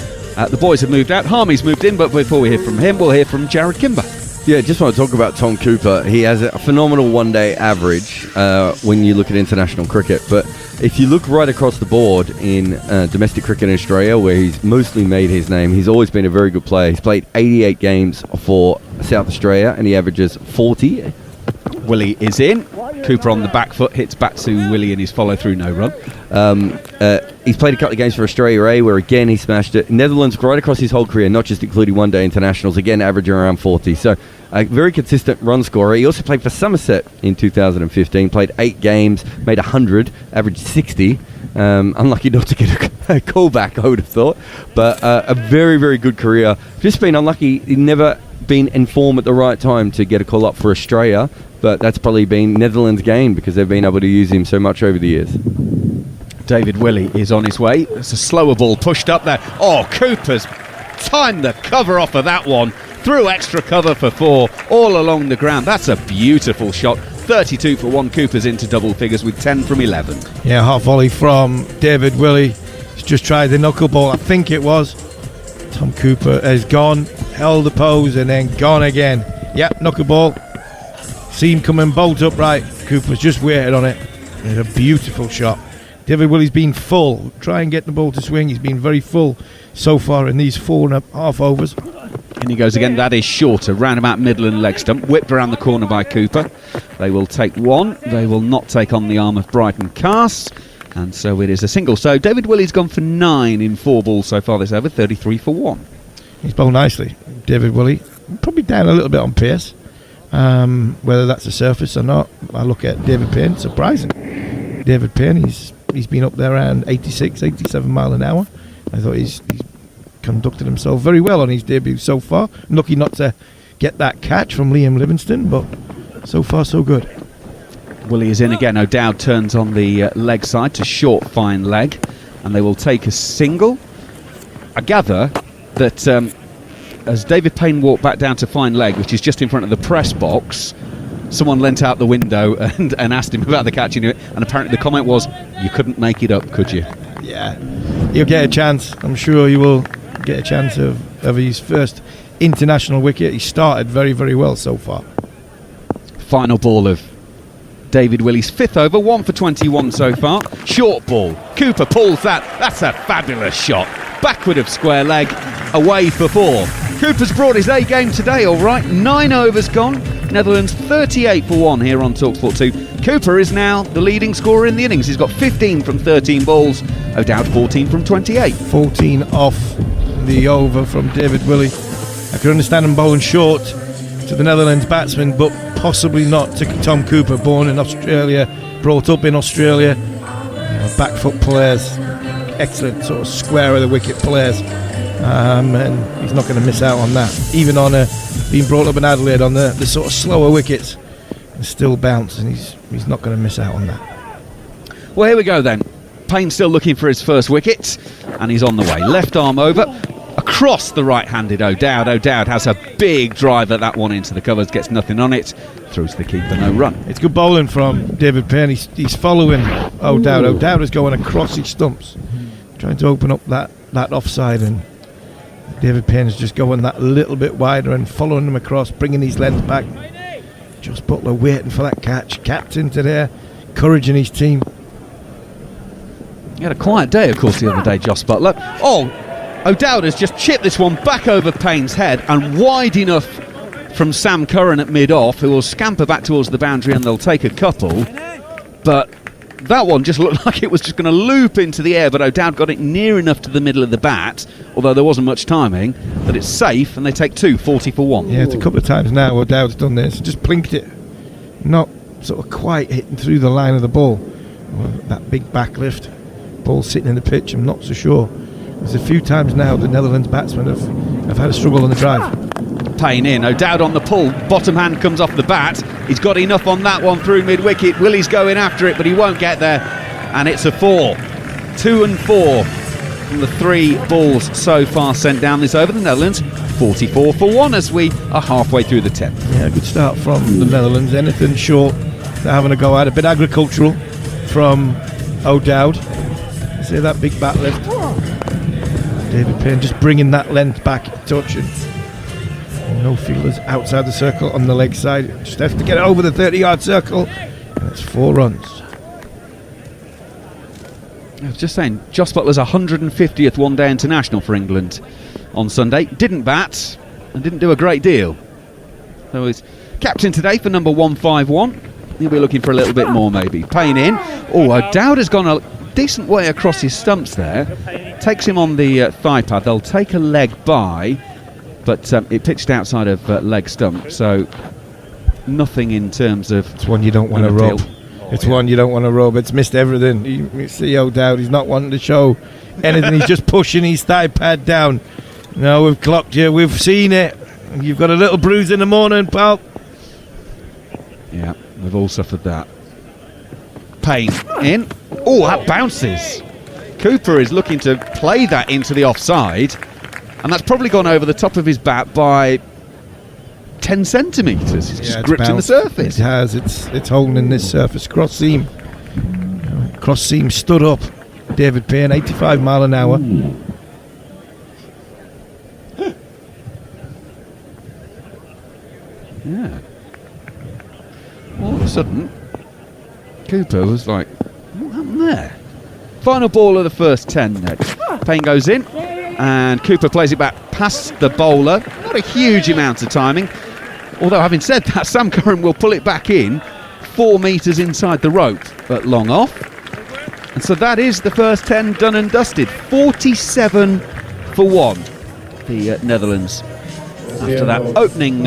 The boys have moved out. Harmy's moved in, but before we hear from him, we'll hear from Jared Kimber. Yeah, just want to talk about Tom Cooper. He has a phenomenal one-day average when you look at international cricket. But if you look right across the board in domestic cricket in Australia, where he's mostly made his name, he's always been a very good player. He's played 88 games for South Australia, and he averages 40. Willie is in. Cooper on the back foot, hits back to Willie in his follow-through no run. He's played a couple of games for Australia A, where again he smashed it. Netherlands right across his whole career, not just including one-day internationals, again averaging around 40. So a very consistent run scorer. He also played for Somerset in 2015, played 8 games, made 100, averaged 60. Unlucky not to get a call back, I would have thought. But a very, very good career. Just been unlucky. He'd never been in form at the right time to get a call up for Australia. But that's probably been Netherlands' game, because they've been able to use him so much over the years. David Willey is on his way. It's a slower ball pushed up there. Oh, Cooper's timed the cover off of that one. Through extra cover for 4 all along the ground. That's a beautiful shot. 32 for 1. Cooper's into double figures with 10 from 11. Yeah, half volley from David Willey. He's just tried the knuckleball, I think it was. Tom Cooper has gone, held the pose, and then gone again. Yep, knuckleball. See him coming bolt upright. Cooper's just waited on it. It's a beautiful shot. David Willey's been full. Try and get the ball to swing. He's been very full so far in these 4.5 overs. And he goes again. That is shorter. Round about middle and leg stump. Whipped around the corner by Cooper. They will take 1. They will not take on the arm of Brighton Cast. And so it is a single. So David Willey's gone for 9 in 4 balls so far this over. 33 for 1. He's bowled nicely. David Willey probably down a little bit on pace. Whether that's the surface or not, I look at David Payne, surprising. David Payne, he's been up there around 86, 87 mile an hour. I thought he's conducted himself very well on his debut so far. Lucky not to get that catch from Liam Livingston, but so far so good. Willie is in again. O'Dowd turns on the leg side to short fine leg, and they will take a single. I gather that as David Payne walked back down to fine leg, which is just in front of the press box, someone leant out the window and asked him about the catch, and apparently the comment was, "You couldn't make it up, could you?" Yeah, he'll get a chance. I'm sure he will get a chance of his first international wicket. He started very, very well so far. Final ball of David Willie's 5th over, 1 for 21 so far. Short ball. Cooper pulls that. That's a fabulous shot. Backward of square leg, away for 4. Cooper's brought his A game today, all right. 9 overs gone. Netherlands 38 for 1 here on TalkSport 2. Cooper is now the leading scorer in the innings. He's got 15 from 13 balls. O'Dowd 14 from 28. 14 off the over from David Willey. I can understand him bowling short to the Netherlands batsman, but possibly not to Tom Cooper, born in Australia, brought up in Australia. Back foot players, excellent sort of square of the wicket players, and he's not going to miss out on that. Even on being brought up in Adelaide on the sort of slower wickets, and still bounce, and he's not going to miss out on that. Well, here we go then. Payne still looking for his first wicket, and he's on the way. Left arm over, across the right-handed O'Dowd. O'Dowd has a big drive at that one into the covers, gets nothing on it, through to the keeper, no run. It's good bowling from David Payne. He's following O'Dowd. O'Dowd is going across his stumps, trying to open up that offside, and David Payne is just going that little bit wider and following him across, bringing his length back. Jos Buttler waiting for that catch. Captain today, encouraging his team. He had a quiet day, of course, the other day, Jos Buttler. Oh, O'Dowd has just chipped this one back over Payne's head and wide enough from Sam Curran at mid-off, who will scamper back towards the boundary and they'll take a couple. But that one just looked like it was just going to loop into the air, but O'Dowd got it near enough to the middle of the bat, although there wasn't much timing, that it's safe, and they take 2, 40 for 1. Yeah, it's a couple of times now O'Dowd's done this, just plinked it, not sort of quite hitting through the line of the ball. Well, that big backlift, ball sitting in the pitch, I'm not so sure. There's a few times now the Netherlands batsmen have had a struggle on the drive. Payne in, O'Dowd on the pull, bottom hand comes off the bat. He's got enough on that one through mid-wicket. Willie's going after it, but he won't get there, and it's a 4. 2 and 4 from the 3 balls so far sent down this over. The Netherlands 44 for 1 as we are halfway through the 10th. Yeah, good start from the Netherlands. Anything short, they're having a go at. A bit agricultural from O'Dowd. See that big bat lift. David Payne just bringing that length back a touch, and no fielders outside the circle on the leg side. Just has to get it over the 30-yard circle, and it's 4 runs. I was just saying, Jos Buttler's 150th one-day international for England on Sunday. Didn't bat and didn't do a great deal. So he's captain today for number 151. He'll be looking for a little bit more maybe. Payne in. Oh, O'Dowd has gone a decent way across his stumps there. Takes him on the thigh pad. They'll take a leg by, but it pitched outside of leg stump, so nothing in terms of... It's one you don't want to rob. It's one you don't want to rob. It's missed everything. You see O'Dowd, he's not wanting to show anything. He's just pushing his thigh pad down. No, we've clocked you. We've seen it. You've got a little bruise in the morning, pal. Yeah, we've all suffered that. Payne in. Oh, that bounces. Cooper is looking to play that into the offside, and that's probably gone over the top of his bat by 10 centimetres. It's just gripped in the surface. It has. It's holding in this surface. Cross seam. Cross seam stood up. David Payne, 85 mile an hour. Yeah. All of a sudden, Cooper was like, what happened there? Final ball of the first 10 next. Payne goes in, and Cooper plays it back past the bowler. Not a huge amount of timing. Although, having said that, Sam Curran will pull it back in 4 metres inside the rope, but long off. And so that is the first 10 done and dusted. 47 for 1, the Netherlands. After that opening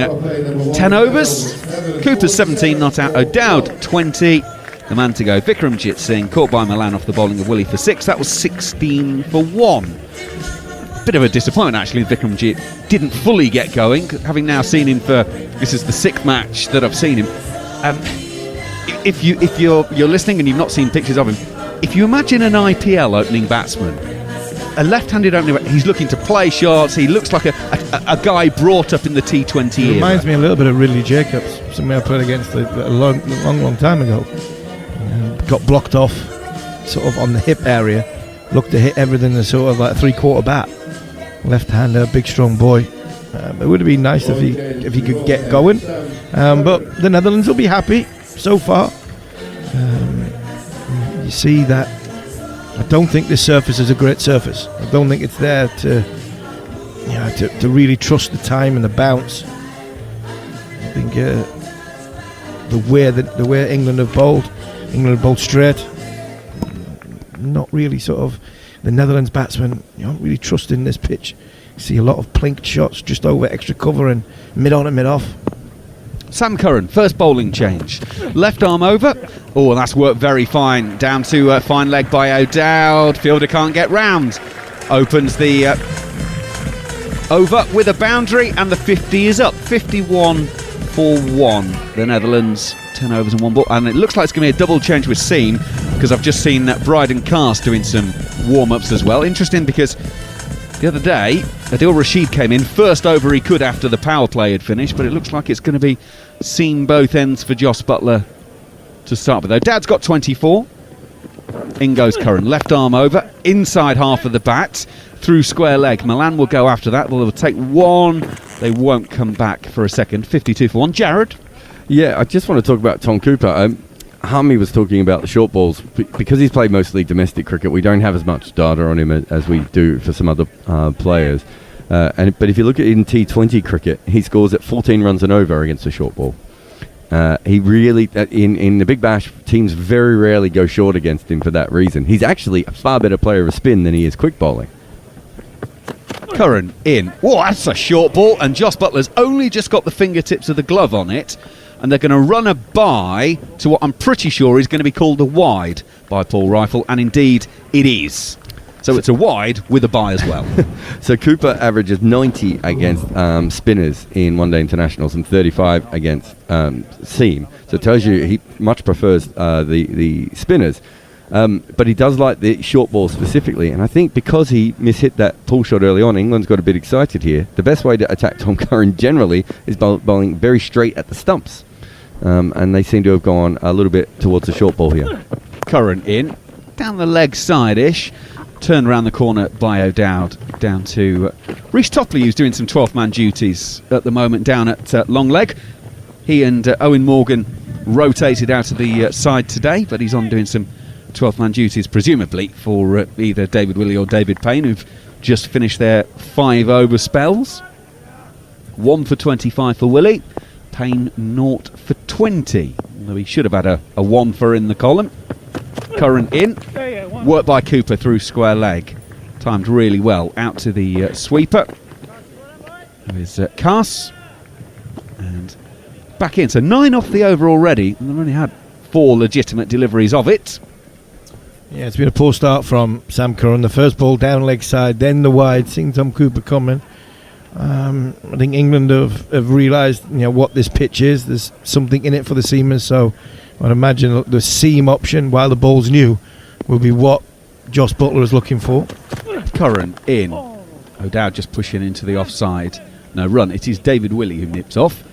10 overs, Cooper's 17 not out, O'Dowd 20. The man to go, Vikramjit Singh, caught by Milan off the bowling of Willie for 6. That was 16 for 1. Bit of a disappointment actually. Vikramjit didn't fully get going, having now seen him for, this is the 6th match that I've seen him. if you're listening and you've not seen pictures of him, if you imagine an IPL opening batsman, a left-handed opening, he's looking to play shots. He looks like a guy brought up in the T20 era. Reminds me a little bit of Ridley Jacobs, somebody I played against a long time ago. Got blocked off, sort of on the hip area. Looked to hit everything as sort of like a three-quarter bat. Left-hander, big strong boy. It would have been nice if he could get going. But the Netherlands will be happy so far. You see that. I don't think this surface is a great surface. I don't think it's there to really trust the time and the bounce. I think the way England have bowled straight. Not really sort of the Netherlands batsmen. You don't really trust in this pitch. You see a lot of plinked shots just over extra cover and mid on and mid off. Sam Curran, first bowling change. Left arm over. Oh, that's worked very fine. Down to fine leg by O'Dowd. Fielder can't get round. Opens the over with a boundary, and the 50 is up. 51 for 1. The Netherlands, 10 overs and 1 ball. And it looks like it's going to be a double change with Seam, because I've just seen Bryden Cast doing some warm-ups as well. Interesting, because the other day, Adil Rashid came in, first over he could after the power play had finished, but it looks like it's going to be seam both ends for Jos Buttler to start with. Dad's got 24. In goes Curran, left arm over, inside half of the bat, through square leg. Milan will go after that. They'll take one. They won't come back for a second. 52 for 1. Jared? Yeah, I just want to talk about Tom Cooper. Harmy was talking about the short balls. Because he's played mostly domestic cricket, we don't have as much data on him as we do for some other players. But if you look at in T20 cricket, he scores at 14 runs and over against a short ball. He really, in the Big Bash, teams very rarely go short against him for that reason. He's actually a far better player of spin than he is quick bowling. Curran in. Whoa, that's a short ball, and Jos Buttler's only just got the fingertips of the glove on it. And they're going to run a bye to what I'm pretty sure is going to be called a wide by Paul Rifle, and indeed it is. So it's a wide with a bye as well. So Cooper averages 90 against spinners in one-day internationals and 35 against seam. So it tells you he much prefers the spinners. But he does like the short ball specifically, and I think because he mishit that pull shot early on, England's got a bit excited here. The best way to attack Tom Curran generally is bowling very straight at the stumps. And they seem to have gone a little bit towards the short ball here. Curran in, down the leg side-ish, turned around the corner by O'Dowd, down to Reece Topley, who's doing some 12th-man duties at the moment down at long leg. He and Owen Morgan rotated out of the side today, but he's on doing some 12th-man duties, presumably for either David Willey or David Payne, who've just finished their 5-over spells. 1 for 25 for Willey. Payne 0 for 20, although he should have had a 1 for in the column. Curran in, worked by Cooper through square leg, timed really well out to the sweeper with Cass, and back in. So 9 off the over already, and they've only had 4 legitimate deliveries of it. Yeah, it's been a poor start from Sam Curran. The first ball down leg side, then the wide, seeing Tom Cooper coming. I think England have realised what this pitch is. There's something in it for the seamers, so I'd imagine the seam option, while the ball's new, will be what Jos Buttler is looking for. Curran in. O'Dowd just pushing into the offside. No run. It is David Willey who nips off,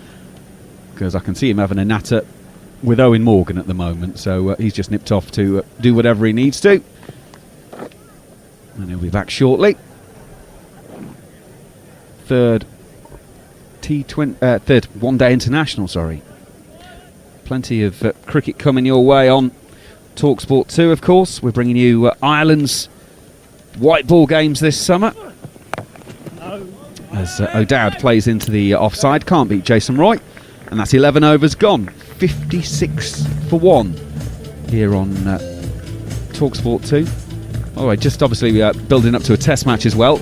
because I can see him having a natter with Owen Morgan at the moment, so he's just nipped off to do whatever he needs to, and he'll be back shortly. Third one-day international, Plenty of cricket coming your way on TalkSport 2, of course. We're bringing you Ireland's white ball games this summer. As O'Dowd plays into the offside, can't beat Jason Roy, and that's 11 overs gone. 56 for 1 here on TalkSport 2. Oh, just obviously building up to a test match as well.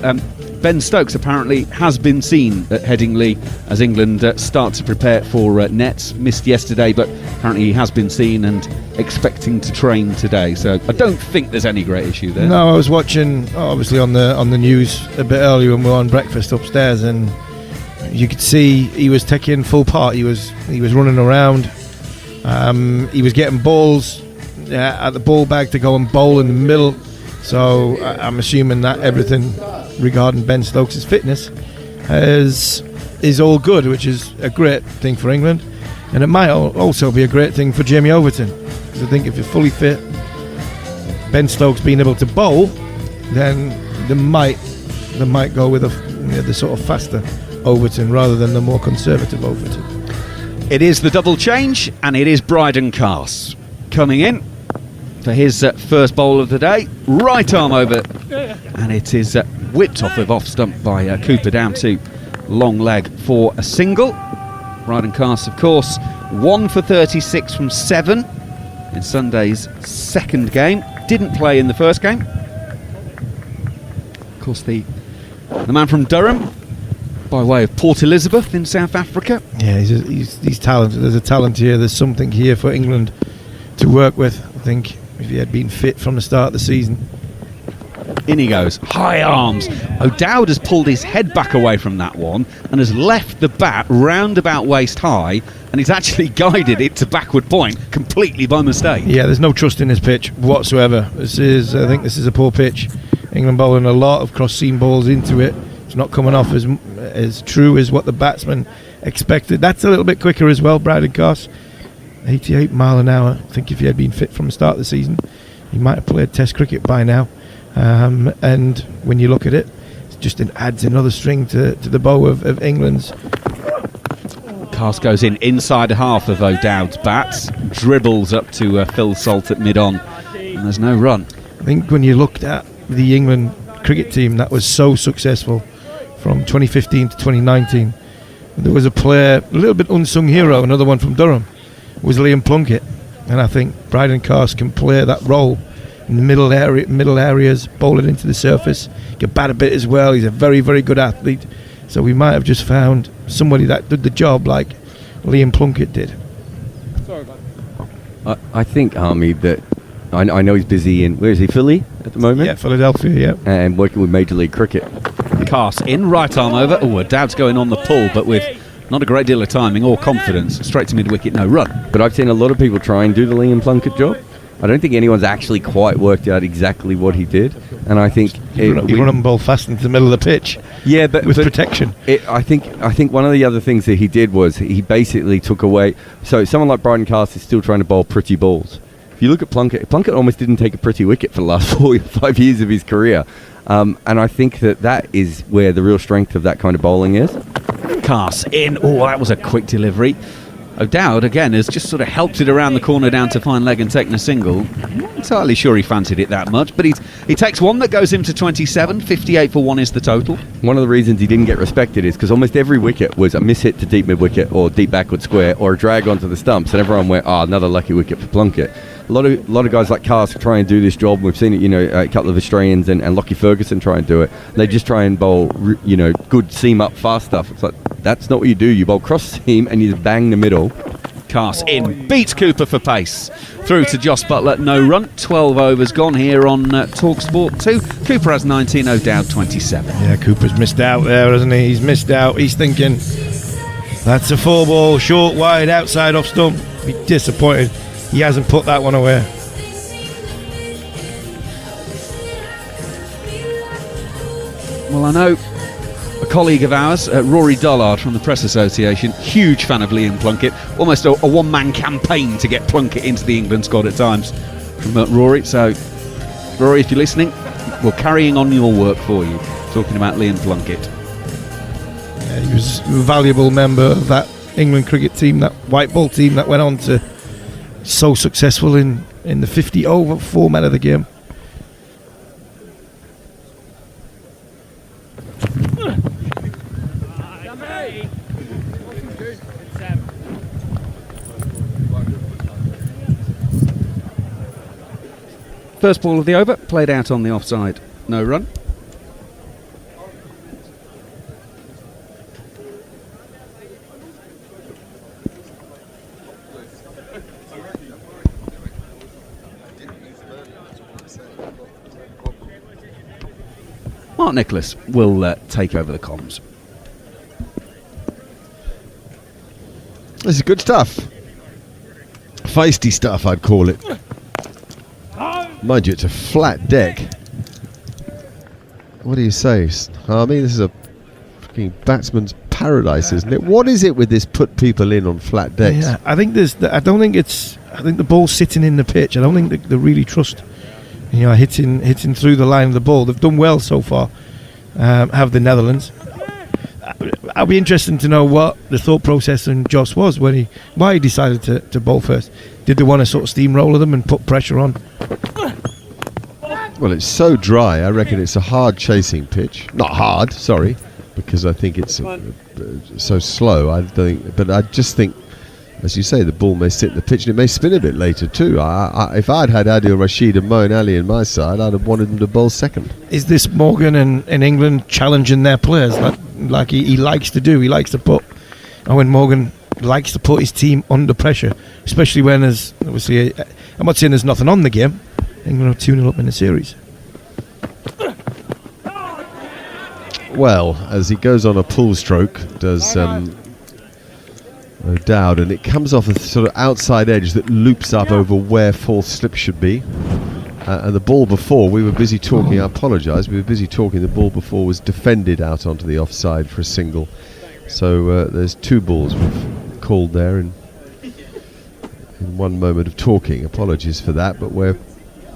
Ben Stokes apparently has been seen at Headingley as England start to prepare for nets. Missed yesterday, but apparently he has been seen and expecting to train today. So I don't think there's any great issue there. No, I was watching obviously on the news a bit earlier when we were on breakfast upstairs, and you could see he was taking full part. He was running around. He was getting balls at the ball bag to go and bowl in the middle. So I'm assuming that everything regarding Ben Stokes' fitness is all good, which is a great thing for England. And it might also be a great thing for Jamie Overton, because I think if you're fully fit, Ben Stokes being able to bowl, then they might go with the sort of faster Overton rather than the more conservative Overton. It is the double change, and it is Bryden Carse coming in for his first bowl of the day. Right arm over, and it is whipped off stump by Cooper down to long leg for a single. Bryden Carse, of course, 1 for 36 from 7 in Sunday's second game. Didn't play in the first game. Of course, the man from Durham, by way of Port Elizabeth in South Africa. Yeah, he's talented. There's a talent here. There's something here for England to work with. I think if he had been fit from the start of the season. In he goes, high arms. O'Dowd has pulled his head back away from that one and has left the bat round about waist high, and he's actually guided it to backward point completely by mistake. Yeah, there's no trust in this pitch whatsoever. I think this is a poor pitch. England bowling a lot of cross-seam balls into it. It's not coming off as true as what the batsman expected. That's a little bit quicker as well, Bryden Carse. 88 mile an hour. I think if he had been fit from the start of the season, he might have played Test cricket by now. And when you look at it, it adds another string to the bow of England's. Carse goes inside half of O'Dowd's bats, dribbles up to Phil Salt at mid-on, and there's no run. I think when you looked at the England cricket team that was so successful from 2015 to 2019, there was a player, a little bit unsung hero, another one from Durham, was Liam Plunkett, and I think Bryden Carse can play that role in the middle areas, bowl it into the surface, can bat a bit as well. He's a very, very good athlete, so we might have just found somebody that did the job like Liam Plunkett did. I think, Army, that I know he's busy in, where is he, Philly at the moment? Yeah, Philadelphia, yeah. And working with Major League Cricket. Carse in, right arm over. Oh, O'Dowd's going on the pull, but with not a great deal of timing or confidence. Straight to mid-wicket, no run. But I've seen a lot of people try and do the Liam Plunkett job. I don't think anyone's actually quite worked out exactly what he did, and I think he run and bowl fast into the middle of the pitch. Yeah, but with protection. I think one of the other things that he did was he basically took away. So someone like Bryden Carse is still trying to bowl pretty balls. If you look at Plunkett almost didn't take a pretty wicket for the last 4 or 5 years of his career, and I think that is where the real strength of that kind of bowling is. Carse in. Oh, that was a quick delivery. O'Dowd, again, has just sort of helped it around the corner down to fine leg and taken a single. Not entirely sure he fancied it that much, but he takes one that goes him to 27. 58 for 1 is the total. One of the reasons he didn't get respected is because almost every wicket was a miss-hit to deep mid-wicket or deep backward square or a drag onto the stumps, and everyone went, another lucky wicket for Plunkett. A lot of guys like Carse try and do this job. We've seen it, a couple of Australians and Lockie Ferguson try and do it. They just try and bowl, good seam-up fast stuff. It's like, that's not what you do. You bowl cross-seam and you bang the middle. Carse in, beats Cooper for pace. Through to Joss Buttler, no run. 12 overs gone here on TalkSport 2. Cooper has 19, O'Dowd 27. Yeah, Cooper's missed out there, hasn't he? He's missed out. He's thinking, that's a 4 ball, short, wide, outside, off stump. Be disappointed. He hasn't put that one away. Well, I know a colleague of ours, Rory Dollard from the Press Association, huge fan of Liam Plunkett, almost a one-man campaign to get Plunkett into the England squad at times from Rory. So, Rory, if you're listening, we're carrying on your work for you, talking about Liam Plunkett. Yeah, he was a valuable member of that England cricket team, that white ball team that went on to so successful in the 50 over format of the game. First ball of the over, played out on the offside, no run. Mark Nicholas will take over the comms. This is good stuff. Feisty stuff, I'd call it. Mind you, it's a flat deck. What do you say, Harmy? This is a fucking batsman's paradise, isn't it? What is it with this put people in on flat decks? Yeah, I think I think the ball's sitting in the pitch. I don't think they really trust, hitting through the line of the ball. They've done well so far. Have the Netherlands. I'll be interested to know what the thought process in Joss was why he decided to bowl first. Did they want to sort of steamroller them and put pressure on? Well, it's so dry. I reckon it's a hard chasing pitch. Not hard, sorry, because I think it's so slow. But I just think, as you say, the ball may sit in the pitch and it may spin a bit later too. If I'd had Adil Rashid and Moeen Ali in my side, I'd have wanted them to bowl second. Is this Morgan in England challenging their players like he likes to do? He likes to put. Owen Morgan likes to put his team under pressure, especially when there's obviously. I'm not saying there's nothing on the game. England are 2-0 up in the series. Well, as he goes on a pull stroke, does O'Dowd, and it comes off a sort of outside edge that loops up over where fourth slip should be. And the ball before, we were busy talking, I apologise, we were busy talking, the ball before was defended out onto the offside for a single. So there's 2 balls we've called there in one moment of talking. Apologies for that, but we're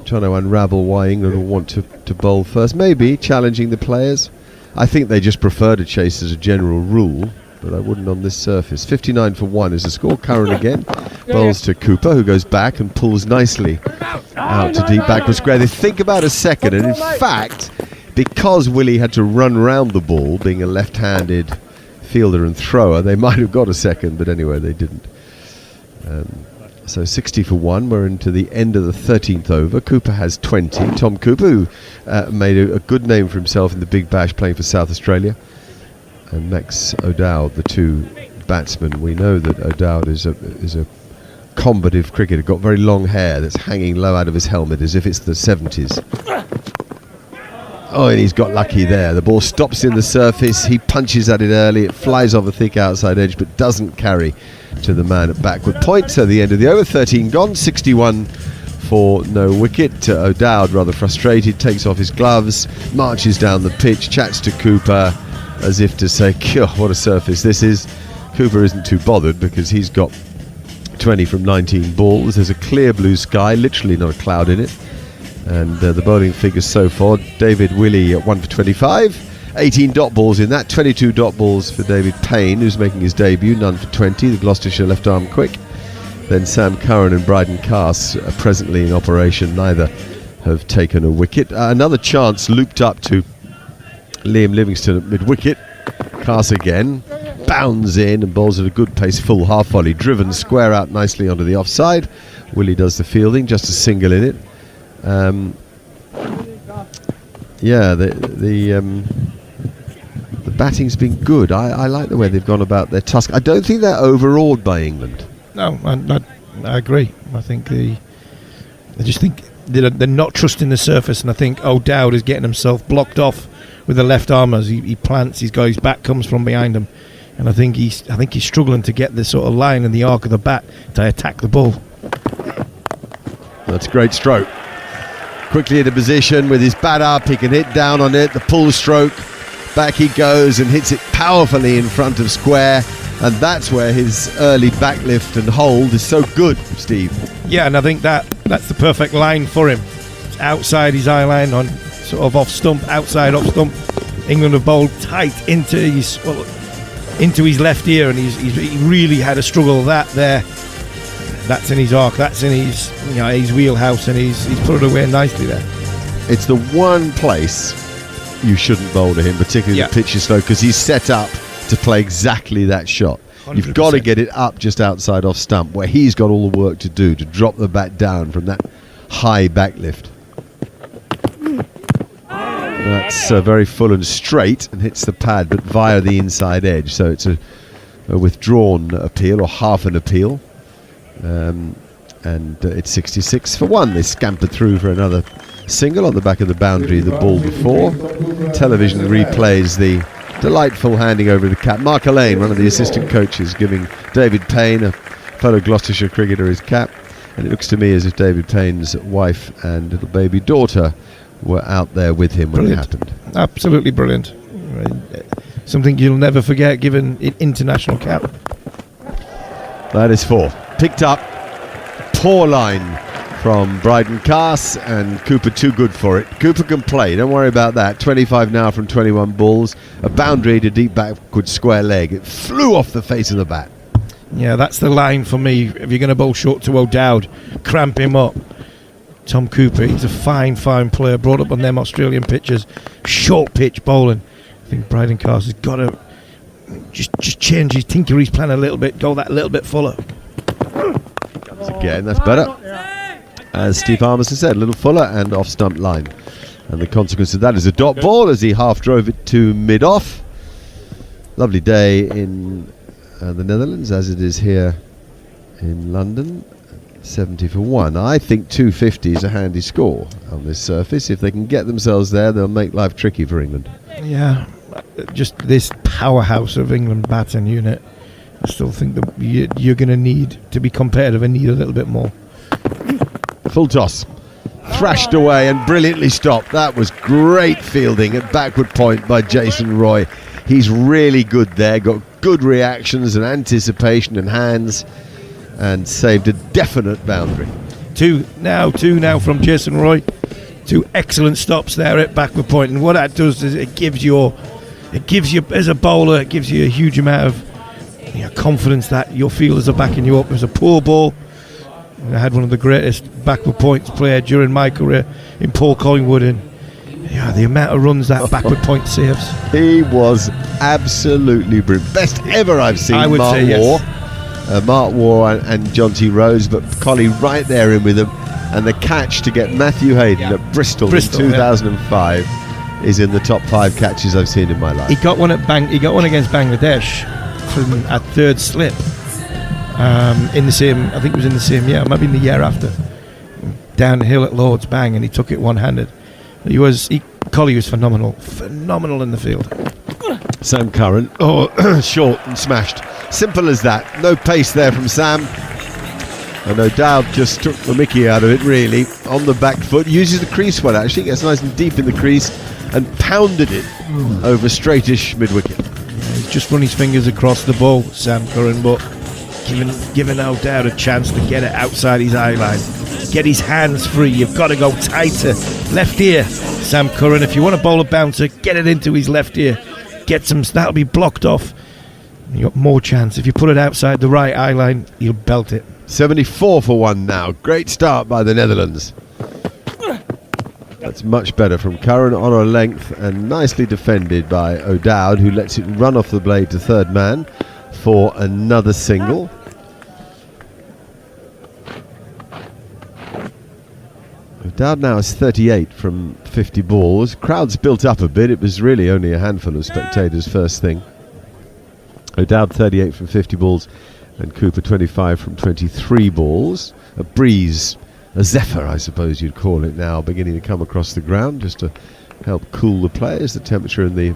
trying to unravel why England will want to bowl first. Maybe challenging the players. I think they just prefer to chase as a general rule, but I wouldn't on this surface. 59 for 1 is the score. Curran again bowls to Cooper, who goes back and pulls nicely out to deep backward square. They think about a second, and in fact, because Willie had to run round the ball, being a left-handed fielder and thrower, they might have got a second, but anyway, they didn't. So 60 for 1, we're into the end of the 13th over. Cooper has 20. Tom Cooper, who made a good name for himself in the Big Bash playing for South Australia. And Max O'Dowd, the 2 batsmen. We know that O'Dowd is a combative cricketer, got very long hair that's hanging low out of his helmet as if it's the 70s. Oh, and he's got lucky there. The ball stops in the surface, he punches at it early, it flies off a thick outside edge but doesn't carry to the man at backward point. So the end of the over, 13 gone, 61 for no wicket. O'Dowd, rather frustrated, takes off his gloves, marches down the pitch, chats to Cooper as if to say, what a surface this is. Cooper isn't too bothered because he's got 20 from 19 balls. There's a clear blue sky, literally not a cloud in it. And the bowling figures so far, David Willey at 1 for 25, 18 dot balls in that, 22 dot balls for David Payne, who's making his debut, none for 20, the Gloucestershire left arm quick. Then Sam Curran and Bryden Cass are presently in operation, neither have taken a wicket. Another chance looped up to Liam Livingstone at mid-wicket. Cass again, bounds in and bowls at a good pace, full half volley, driven square out nicely onto the offside. Willie does the fielding, just a single in it. The batting's been good. I like the way they've gone about their task. I don't think they're overawed by England. No, I agree. I think I just think they're not trusting the surface, and I think O'Dowd is getting himself blocked off with the left arm as he plants. His back comes from behind him, and I think he's struggling to get the sort of line and the arc of the bat to attack the ball. That's a great stroke. Quickly into position with his bat up, he can hit down on it, the pull stroke, back he goes and hits it powerfully in front of square, and that's where his early backlift and hold is so good, Steve. Yeah, and I think that's the perfect line for him. It's outside his eye line on sort of off stump, outside off stump. England have bowled tight into his left ear, and he really had a struggle there. That's in his arc, that's in his wheelhouse, and he's put it away nicely there. It's the one place you shouldn't bowl to him, particularly the pitch is slow, because he's set up to play exactly that shot. 100%. You've got to get it up just outside off stump, where he's got all the work to do to drop the bat down from that high backlift. That's very full and straight and hits the pad, but via the inside edge. So it's a withdrawn appeal, or half an appeal. And it's 66 for 1. They scampered through for another single on the back of the boundary the ball before. Television replays the delightful handing over to cap. Mark Alleyne, one of the assistant coaches, giving David Payne, a fellow Gloucestershire cricketer, his cap. And it looks to me as if David Payne's wife and little baby daughter were out there with him when it happened. Absolutely brilliant. Something you'll never forget, given international cap. That is 4. Picked up. Poor line from Bryden Cass, and Cooper too good for it. Cooper can play, don't worry about that. 25 now from 21 balls. A boundary to deep backward square leg. It flew off the face of the bat. Yeah, that's the line for me. If you're going to bowl short to O'Dowd, cramp him up. Tom Cooper, he's a fine player, brought up on them Australian pitches. Short pitch bowling. I think Bryden Cass has got to just change his tinker his plan a little bit, go that little bit fuller. Again, that's better. As Steve Armisen said, a little fuller and off stump line. And the consequence of that is a dot ball as he half drove it to mid-off. Lovely day in the Netherlands, as it is here in London. 70 for 1. I think 250 is a handy score on this surface. If they can get themselves there, they'll make life tricky for England. Yeah, just this powerhouse of England batting unit. I still think that you're going to need to be competitive and need a little bit more. Full toss. Thrashed away and brilliantly stopped. That was great fielding at backward point by Jason Roy. He's really good there. Got good reactions and anticipation and hands, and saved a definite boundary. Two now from Jason Roy. 2 excellent stops there at backward point. And what that does is it gives you as a bowler, it gives you a huge amount of confidence that your fielders are backing you up. It was a poor ball. I had one of the greatest backward points player during my career in Paul Collingwood, and the amount of runs that backward point saves. He was absolutely brilliant. Best ever I've seen. I would Mark say Waugh. yes. Mark Waugh and John T. Rose, but Collie right there in with him. And the catch to get Matthew Hayden at Bristol in 2005 is in the top 5 catches I've seen in my life. He got one against Bangladesh at third slip. In the same, I think it was in the same year, maybe in the year after. Down the hill at Lord's, bang, and he took it one-handed. Collie was phenomenal in the field. Sam Curran, short and smashed. Simple as that. No pace there from Sam. And O'Dowd just took the mickey out of it, really, on the back foot. Uses the crease well, actually. Gets nice and deep in the crease and pounded it over straightish mid-wicket. He's just run his fingers across the ball, Sam Curran, but giving O'Dowd a chance to get it outside his eye line. Get his hands free. You've got to go tighter. Left ear, Sam Curran. If you want to bowl a bouncer, get it into his left ear. That'll be blocked off. You got more chance. If you put it outside the right eye line, you'll belt it. 74 for 1 now. Great start by the Netherlands. That's much better from Curran on a length, and nicely defended by O'Dowd, who lets it run off the blade to third man for another single. O'Dowd now is 38 from 50 balls. Crowd's built up a bit. It was really only a handful of spectators first thing. O'Dowd 38 from 50 balls and Cooper 25 from 23 balls. A breeze, a zephyr I suppose you'd call it now, beginning to come across the ground just to help cool the players. The temperature in the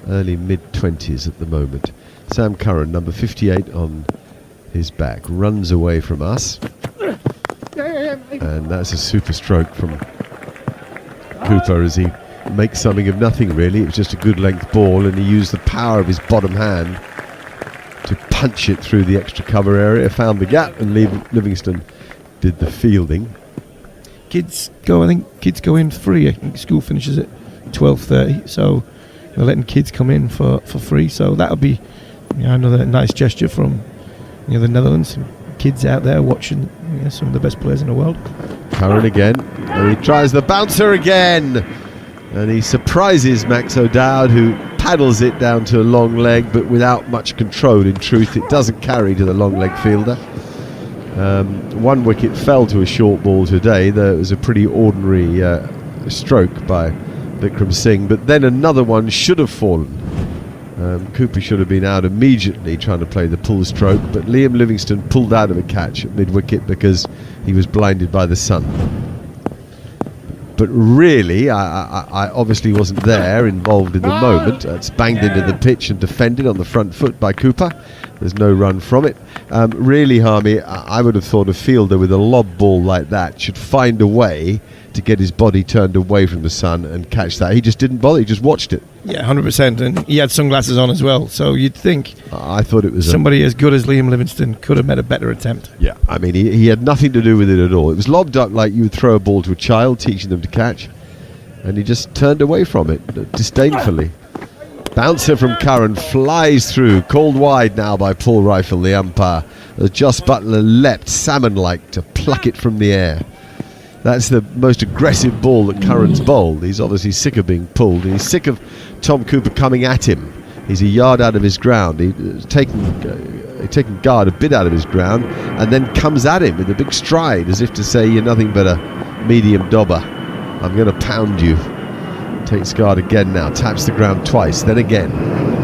early mid-20s at the moment. Sam Curran, number 58 on his back, runs away from us. And that's a super stroke from Cooper as he makes something of nothing really. It was just a good length ball, and he used the power of his bottom hand to punch it through the extra cover area, found the gap, and Livingston did the fielding. Kids go in free. I think school finishes at 12:30, so they're letting kids come in for free. So that'll be another nice gesture from the Netherlands. Kids out there watching some of the best players in the world. Curran again, and he tries the bouncer again, and he surprises Max O'Dowd, who paddles it down to a long leg, but without much control. In truth, it doesn't carry to the long leg fielder. One wicket fell to a short ball today. There was a pretty ordinary stroke by Vikram Singh, but then another one should have fallen. Cooper should have been out immediately trying to play the pull stroke, but Liam Livingstone pulled out of a catch at mid-wicket because he was blinded by the sun. But really, I obviously wasn't there, involved in the moment. It's banged into the pitch and defended on the front foot by Cooper. There's no run from it. Really, Harmy, I would have thought a fielder with a lob ball like that should find a way to get his body turned away from the sun and catch that. He just didn't bother. He just watched it. Yeah, 100%. And he had sunglasses on as well. So you'd think I thought it was somebody as good as Liam Livingston could have made a better attempt. Yeah, I mean, he had nothing to do with it at all. It was lobbed up like you would throw a ball to a child, teaching them to catch. And he just turned away from it, disdainfully. Bouncer from Curran flies through, called wide now by Paul Rifle, the umpire. As Joss Butler leapt salmon-like to pluck it from the air. That's the most aggressive ball that Curran's bowled. He's obviously sick of being pulled. He's sick of Tom Cooper coming at him. He's a yard out of his ground. He's taken guard a bit out of his ground and then comes at him with a big stride as if to say, you're nothing but a medium dobber. I'm going to pound you. Takes guard again now. Taps the ground twice. Then again.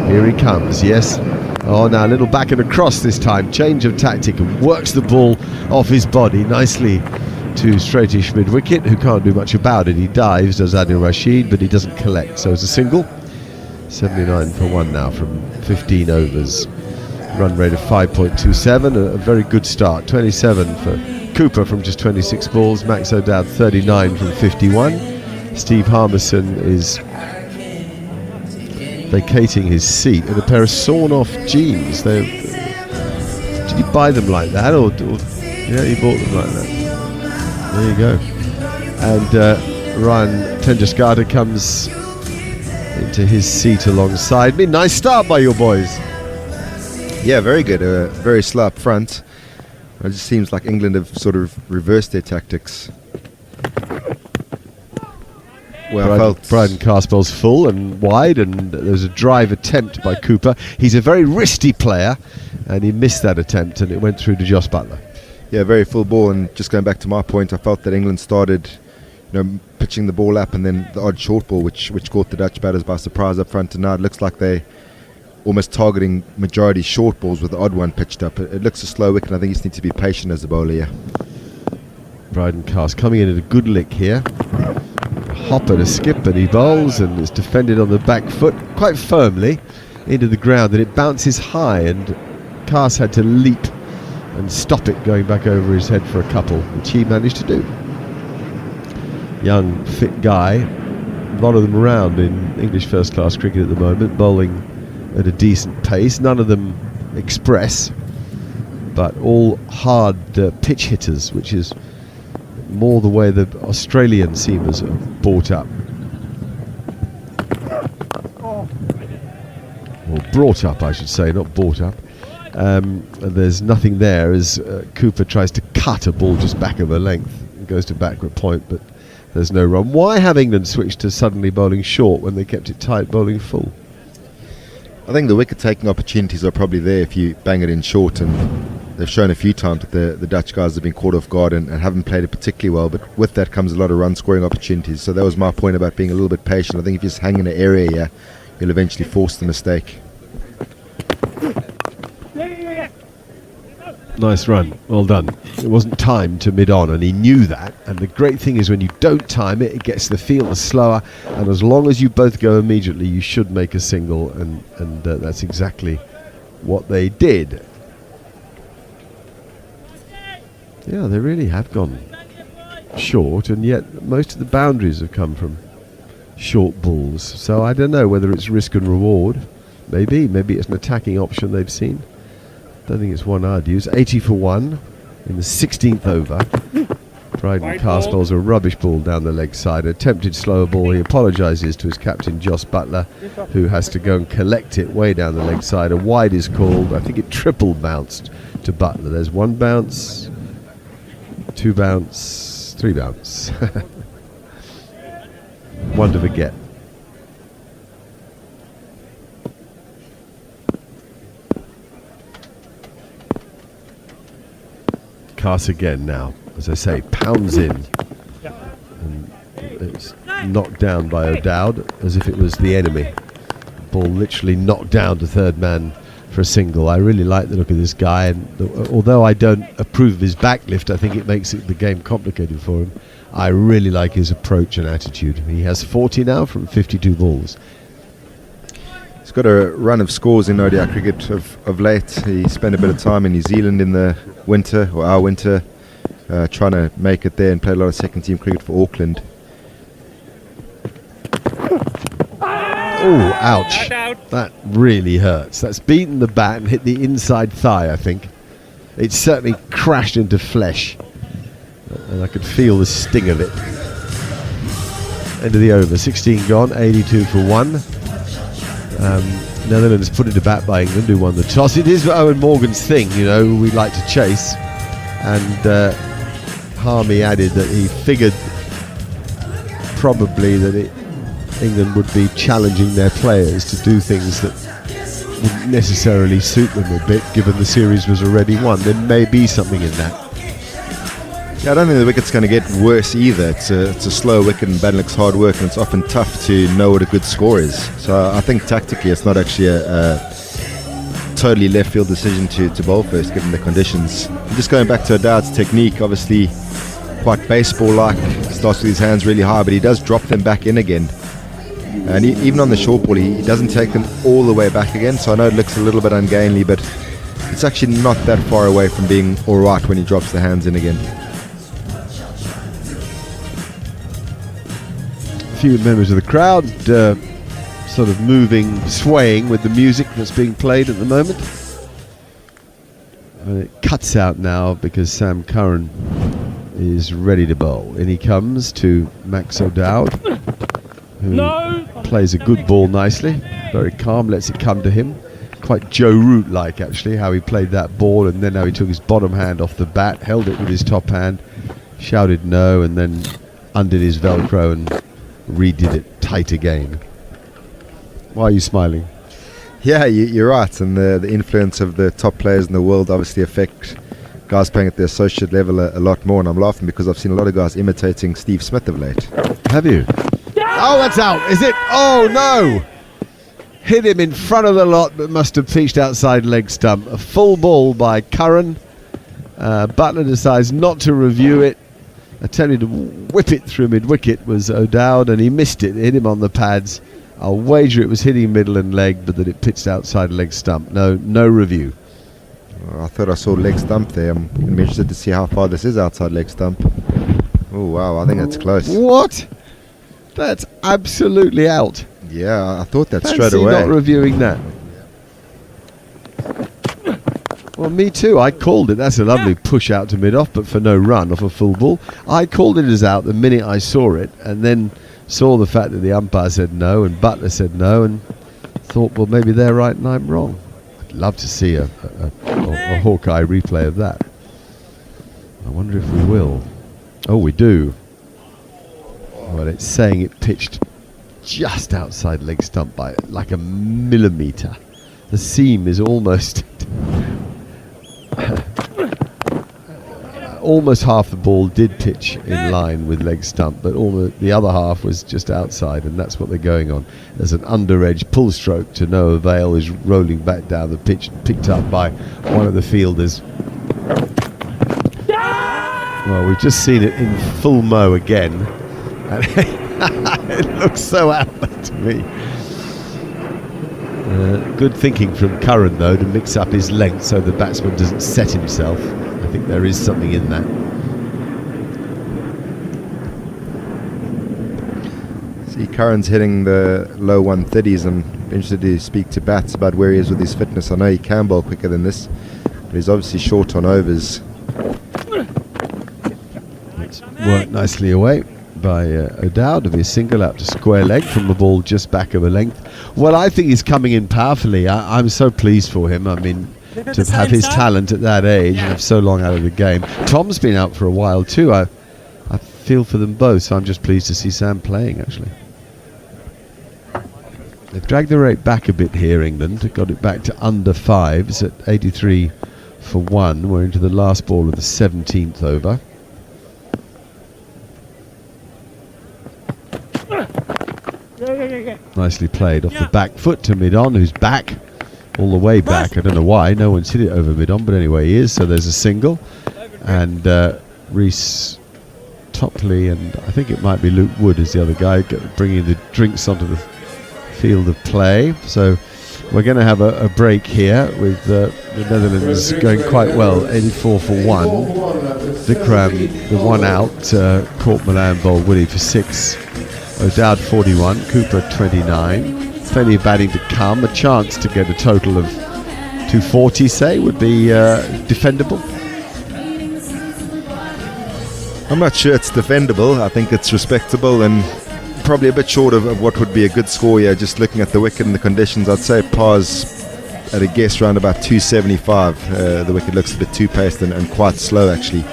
Here he comes. Yes. Oh, now a little back and across this time. Change of tactic and works the ball off his body nicely to straightish mid-wicket, who can't do much about it. He dives, does Adil Rashid, but he doesn't collect. So it's a single. 79 for 1 now from 15 overs. Run rate of 5.27. A very good start. 27 for Cooper from just 26 balls. Max O'Dowd 39 from 51. Steve Harmison is vacating his seat in a pair of sawn-off jeans. Did you buy them like that, or yeah, you bought them like that? There you go. And Ryan Tenjaskata comes into his seat alongside me. Nice start by your boys. Yeah, very good. Very slow up front. It just seems like England have sort of reversed their tactics. Well, Bryden Carspell's full and wide, and there's a drive attempt by Cooper. He's a very wristy player, and he missed that attempt, and it went through to Joss Butler. Yeah, very full ball. And just going back to my point, I felt that England started, pitching the ball up, and then the odd short ball, which caught the Dutch batters by surprise up front. And now it looks like they almost targeting majority short balls with the odd one pitched up. It looks a slow wicket, and I think you just need to be patient as a bowler. Yeah. Bryden Cast coming in at a good lick here. Hopper to skip, and he bowls, and it's defended on the back foot quite firmly into the ground, and it bounces high, and Cast had to leap and stop it going back over his head for a couple, which he managed to do. Young, fit guy, a lot of them around in English first-class cricket at the moment, bowling at a decent pace. None of them express, but all hard pitch hitters, which is more the way the Australian seamers are brought up. Or brought up, I should say, not bought up. And there's nothing there as Cooper tries to cut a ball just back of a length and goes to backward point, but there's no run. Why have England switched to suddenly bowling short when they kept it tight, bowling full? I think the wicket-taking opportunities are probably there if you bang it in short, and they've shown a few times that the Dutch guys have been caught off guard and haven't played it particularly well, but with that comes a lot of run-scoring opportunities. So that was my point about being a little bit patient. I think if you just hang in an area here, you'll eventually force the mistake. Nice run, well done. It wasn't timed to mid-on, and he knew that. And the great thing is when you don't time it, it gets the field slower, and as long as you both go immediately, you should make a single, and that's exactly what they did. Yeah, they really have gone short, and yet most of the boundaries have come from short balls. So I don't know whether it's risk and reward. Maybe it's an attacking option they've seen. Don't think it's one I'd use. 80 for 1 in the 16th over. Bryden Carspell's a rubbish ball down the leg side. Attempted slower ball. He apologises to his captain, Joss Butler, who has to go and collect it way down the leg side. A wide is called. I think it triple bounced to Butler. There's one bounce, two bounce, three bounce. One to forget. Cast again now, as I say, pounds in, and it's knocked down by O'Dowd as if it was the enemy. The ball literally knocked down to third man for a single. I really like the look of this guy, and although I don't approve of his backlift, I think it makes the game complicated for him. I really like his approach and attitude. He has 40 now from 52 balls. He's got a run of scores in ODI cricket of late. He spent a bit of time in New Zealand in the winter, or our winter, trying to make it there, and played a lot of second team cricket for Auckland. Oh, ouch. That really hurts. That's beaten the bat and hit the inside thigh, I think. It certainly crashed into flesh. And I could feel the sting of it. End of the over. 16 gone, 82 for 1. Netherlands put into bat by England, who won the toss. It is Owen Morgan's thing, you know, we like to chase. And Harmy added that he figured probably that England would be challenging their players to do things that wouldn't necessarily suit them a bit, given the series was already won. There may be something in that. Yeah, I don't think the wicket's going to get worse either. It's a slow wicket, and Badlick's hard work, and it's often tough to know what a good score is. So I think tactically it's not actually a totally left field decision to bowl first, given the conditions. And just going back to O'Dowd's technique, obviously quite baseball-like. Starts with his hands really high, but he does drop them back in again. And even on the short ball, he doesn't take them all the way back again. So I know it looks a little bit ungainly, but it's actually not that far away from being all right when he drops the hands in again. A few members of the crowd sort of moving, swaying with the music that's being played at the moment. And it cuts out now because Sam Curran is ready to bowl. In he comes to Max O'Dowd, who plays a good ball nicely, very calm, lets it come to him. Quite Joe Root-like, actually, how he played that ball, and then how he took his bottom hand off the bat, held it with his top hand, shouted no, and then undid his Velcro and redid it tight again. Why are you smiling? Yeah, you're right, and the influence of the top players in the world obviously affect guys playing at the associate level a lot more, and I'm laughing because I've seen a lot of guys imitating Steve Smith of late. Have you? Oh, that's out, is it? Oh, no! Hit him in front of the lot, but must have pitched outside leg stump. A full ball by Curran. Butler decides not to review it. Attempted to whip it through mid-wicket was O'Dowd, and he missed it. Hit him on the pads. I'll wager it was hitting middle and leg, but that it pitched outside leg stump. No review. I thought I saw leg stump there. I'm going to be interested to see how far this is outside leg stump. Oh, wow, I think that's close. What? That's absolutely out. Yeah, I thought that Fancy straight away. Not reviewing that. Well, me too. I called it. That's a lovely push out to mid-off, but for no run off a full ball. I called it as out the minute I saw it, and then saw the fact that the umpire said no and Butler said no, and thought, well, maybe they're right and I'm wrong. I'd love to see a Hawkeye replay of that. I wonder if we will. Oh, we do. Well, it's saying it pitched just outside leg stump by like a millimetre. The seam is almost almost half the ball did pitch in line with leg stump, but the other half was just outside, and that's what they're going on. There's an under-edge pull stroke to no avail, is rolling back down the pitch, picked up by one of the fielders. Well, we've just seen it in full mo again, and it looks so out to me. Good thinking from Curran, though, to mix up his length so the batsman doesn't set himself. I think there is something in that. See, Curran's hitting the low 130s. I'm interested to speak to Bats about where he is with his fitness. I know he can bowl quicker than this, but he's obviously short on overs. It's worked nicely away by O'Dowd of his single out to square leg from a ball just back of a length. Well, I think he's coming in powerfully. I'm so pleased for him. I mean, to have his talent at that age and have so long out of the game. Tom's been out for a while too. I feel for them both, so I'm just pleased to see Sam playing, actually. They've dragged the rate back a bit here, England. Got it back to under 5. It's at 83 for 1. We're into the last ball of the 17th over. Nicely played off the back foot to mid-on, who's back all the way back. I don't know why no one's hit it over mid-on, but anyway he is. So there's a single, and Reece Topley and I think it might be Luke Wood is the other guy bringing the drinks onto the field of play. So we're going to have a break here with the Netherlands going quite well, 84 for 1. Vikram, the one out, caught Milan Bowl Willie for 6. O'Dowd 41, Cooper 29. Plenty of batting to come. A chance to get a total of 240, say, would be defendable. I'm not sure it's defendable. I think it's respectable and probably a bit short of what would be a good score here. Just looking at the wicket and the conditions, I'd say Pars at a guess around about 275. The wicket looks a bit too paced and quite slow actually.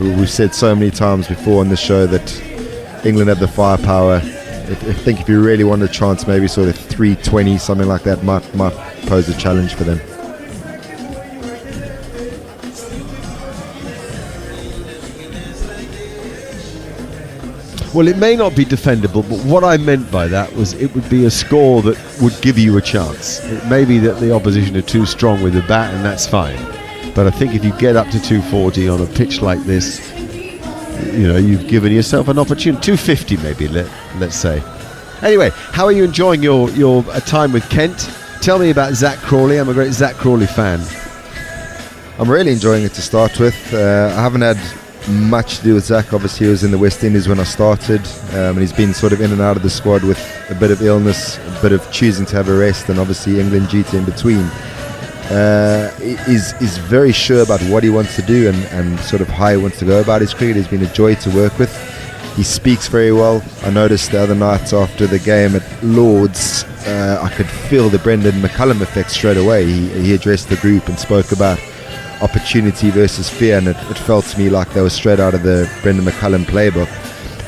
We've said so many times before on the show that England have the firepower. I think if you really want a chance, maybe sort of 320, something like that might pose a challenge for them. Well, it may not be defendable, but what I meant by that was it would be a score that would give you a chance. It may be that the opposition are too strong with the bat, and that's fine. But I think if you get up to 240 on a pitch like this, you know, you've given yourself an opportunity. 250 maybe, let's say. Anyway, how are you enjoying your time with Kent? Tell me about Zach Crawley. I'm a great Zach Crawley fan. I'm really enjoying it to start with. I haven't had much to do with Zach. Obviously he was in the West Indies when I started, and he's been sort of in and out of the squad with a bit of illness, a bit of choosing to have a rest, and obviously England duty in between. He's very sure about what he wants to do and sort of how he wants to go about his cricket. He's been a joy to work with. He speaks very well. I noticed the other night after the game at Lord's, I could feel the Brendan McCullum effect straight away. He addressed the group and spoke about opportunity versus fear, and it felt to me like they were straight out of the Brendan McCullum playbook,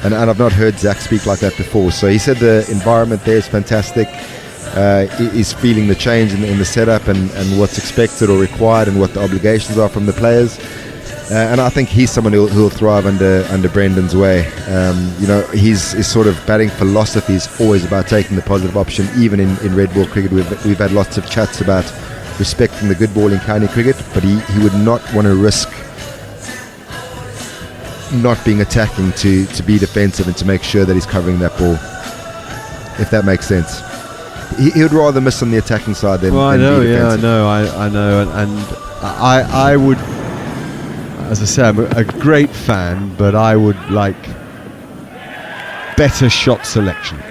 and I've not heard Zach speak like that before. So he said the environment there is fantastic. He's feeling the change in the setup and what's expected or required and what the obligations are from the players, and I think he's someone who'll thrive under Brendan's way. You know, his sort of batting philosophy is always about taking the positive option. Even in red ball cricket, we've had lots of chats about respecting the good ball in county cricket, but he would not want to risk not being attacking to be defensive and to make sure that he's covering that ball, if that makes sense. He would rather miss on the attacking side than I know, be defensive. I know, and I would, as I say, I'm a great fan, but I would like better shot selection.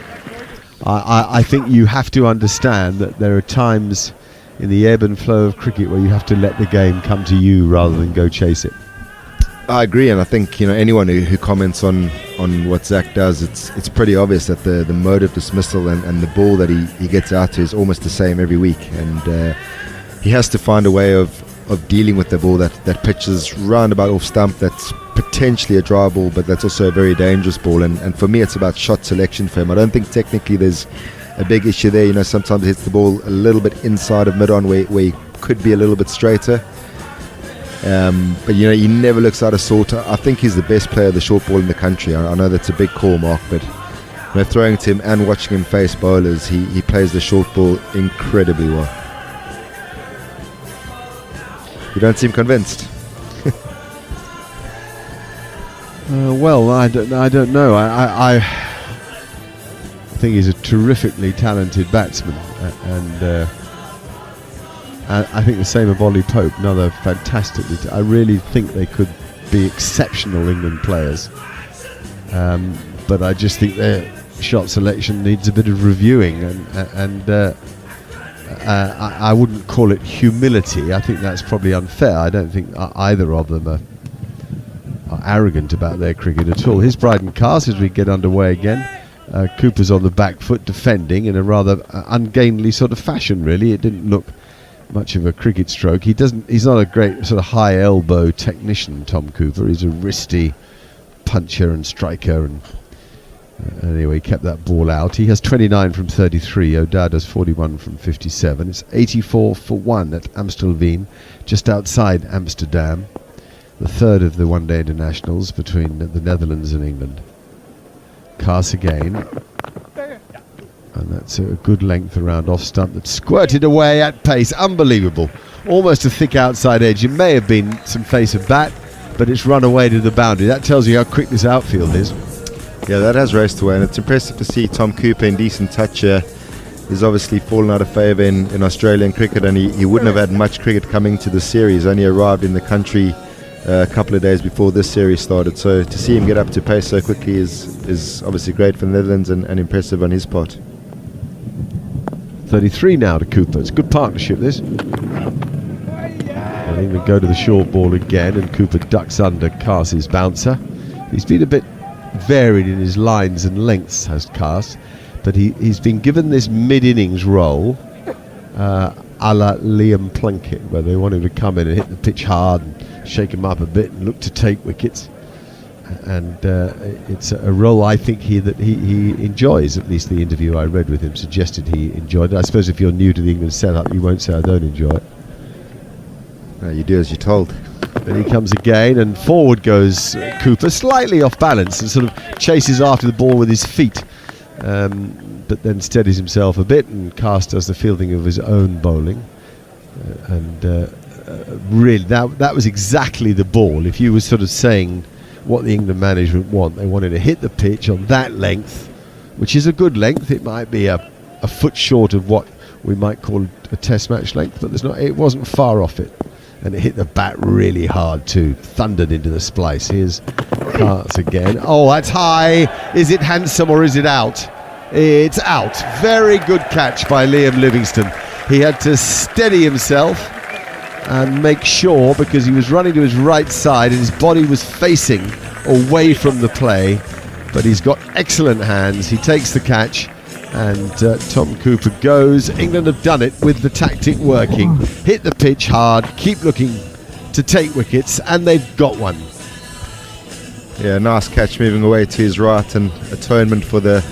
I think you have to understand that there are times in the ebb and flow of cricket where you have to let the game come to you rather than go chase it. I agree, and I think, you know, anyone who comments on what Zach does, it's pretty obvious that the mode of dismissal and the ball that he gets out to is almost the same every week, and he has to find a way of dealing with the ball that pitches roundabout off stump, that's potentially a dry ball, but that's also a very dangerous ball, and for me it's about shot selection for him. I don't think technically there's a big issue there. You know, sometimes he hits the ball a little bit inside of mid-on where he could be a little bit straighter. But, you know, he never looks out of sort. I think he's the best player of the short ball in the country. I know that's a big call, Mark, but you know, throwing to him and watching him face bowlers, he plays the short ball incredibly well. You don't seem convinced. Well, I don't know. I think he's a terrifically talented batsman, and I think the same of Ollie Pope, another fantastically. I really think they could be exceptional England players, but I just think their shot selection needs a bit of reviewing, and I wouldn't call it humility. I think that's probably unfair. I don't think either of them are arrogant about their cricket at all. His pride and cast as we get underway again. Cooper's on the back foot defending in a rather ungainly sort of fashion, really. It didn't look much of a cricket stroke. He's not a great sort of high elbow technician, Tom Cooper. He's a wristy puncher and striker, and anyway, he kept that ball out. He has 29 from 33. O'Dowd has 41 from 57. It's 84 for 1 at Amstelveen, just outside Amsterdam, the third of the one-day internationals between the Netherlands and England. Cast again, and that's a good length around off stump that squirted away at pace. Unbelievable. Almost a thick outside edge. It may have been some face of bat, but it's run away to the boundary. That tells you how quick this outfield is. Yeah, that has raced away, and it's impressive to see Tom Cooper in decent touch here. He's obviously fallen out of favour in Australian cricket, and he wouldn't have had much cricket coming to the series. Only arrived in the country a couple of days before this series started. So to see him get up to pace so quickly is obviously great for the Netherlands and impressive on his part. 33 now to Cooper. It's a good partnership, this. And England go to the short ball again, and Cooper ducks under Cars's bouncer. He's been a bit varied in his lines and lengths, has Cars, but he's been given this mid-innings role a la Liam Plunkett, where they want him to come in and hit the pitch hard and shake him up a bit and look to take wickets. And it's a role I think he enjoys. At least the interview I read with him suggested he enjoyed it. I suppose if you're new to the England setup, you won't say I don't enjoy it. No, you do as you're told. Then he comes again, and forward goes Cooper, slightly off balance, and sort of chases after the ball with his feet, but then steadies himself a bit, and Cast does the fielding of his own bowling. Really, that was exactly the ball. If you were sort of saying what the England management want, they wanted to hit the pitch on that length, which is a good length. It might be a foot short of what we might call a test match length, but it wasn't far off it. And it hit the bat really hard too, thundered into the splice. Here's Carts again. Oh, that's high. Is it handsome or is it out? It's out. Very good catch by Liam Livingstone. He had to steady himself and make sure, because he was running to his right side and his body was facing away from the play, but he's got excellent hands. He takes the catch, and Tom Cooper goes. England have done it with the tactic working. Hit the pitch hard, keep looking to take wickets, and they've got one. Yeah, nice catch moving away to his right, and atonement for the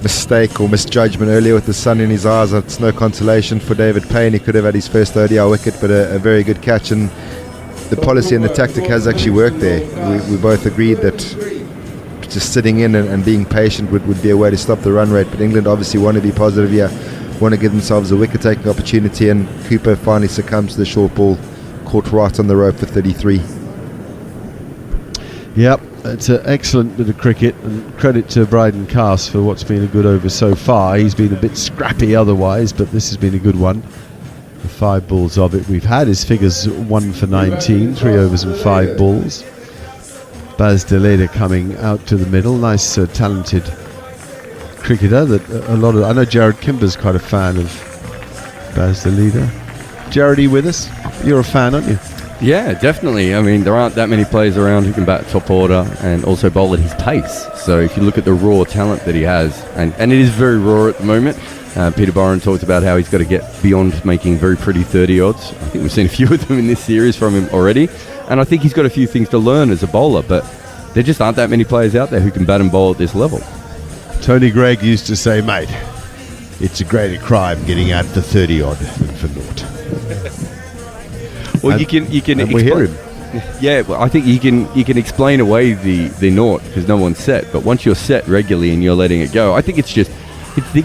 mistake or misjudgment earlier with the sun in his eyes. It's no consolation for David Payne. He could have had his first ODI wicket, but a very good catch, and the policy and the tactic has actually worked there. We both agreed that just sitting in and being patient would be a way to stop the run rate, but England obviously want to be positive here, want to give themselves a wicket taking opportunity, and Cooper finally succumbs to the short ball, caught right on the rope for 33. Yep, it's an excellent bit of cricket, and credit to Bryden Cast for what's been a good over so far. He's been a bit scrappy otherwise, but this has been a good one. The 5 balls of it we've had, his figures 1 for 19, 3 overs and 5 balls. Baz de Leede coming out to the middle, nice talented cricketer that I know Jared Kimber's quite a fan of Baz de Leede. Jared, are you with us? You're a fan, aren't you? Yeah, definitely. I mean, there aren't that many players around who can bat top order and also bowl at his pace. So if you look at the raw talent that he has, and it is very raw at the moment. Peter Byron talked about how he's got to get beyond making very pretty 30 odds. I think we've seen a few of them in this series from him already. And I think he's got a few things to learn as a bowler, but there just aren't that many players out there who can bat and bowl at this level. Tony Gregg used to say, mate, it's a greater crime getting out for 30 odd than for naught. Well, you can we hear him. Yeah, well, I think you can explain away the naught because no one's set. But once you're set regularly and you're letting it go, I think he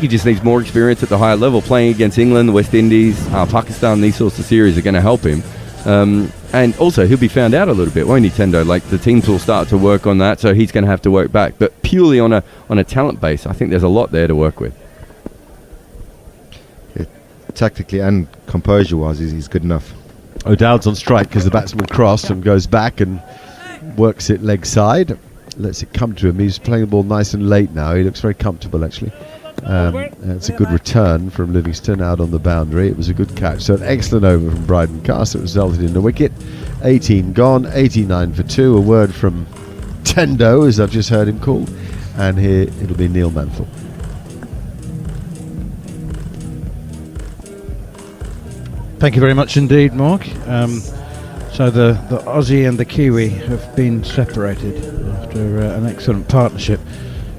just needs more experience at the higher level. Playing against England, the West Indies, Pakistan, these sorts of series are going to help him. And also he'll be found out a little bit, won't he, Tendo? Like the teams will start to work on that, so he's going to have to work back. But purely on a talent base, I think there's a lot there to work with. Yeah, tactically and composure-wise, he's good enough. O'Dowd's on strike because the batsman crossed and goes back and works it leg side, lets it come to him. He's playing the ball nice and late now. He looks very comfortable actually. It's a good return from Livingstone out on the boundary. It was a good catch. So an excellent over from Bryden Cast. It resulted in a wicket. 18 gone, 89 for 2. A word from Tendo, as I've just heard him called. And here it'll be Neil Manthorpe. Thank you very much indeed, Mark. So the Aussie and the Kiwi have been separated after an excellent partnership,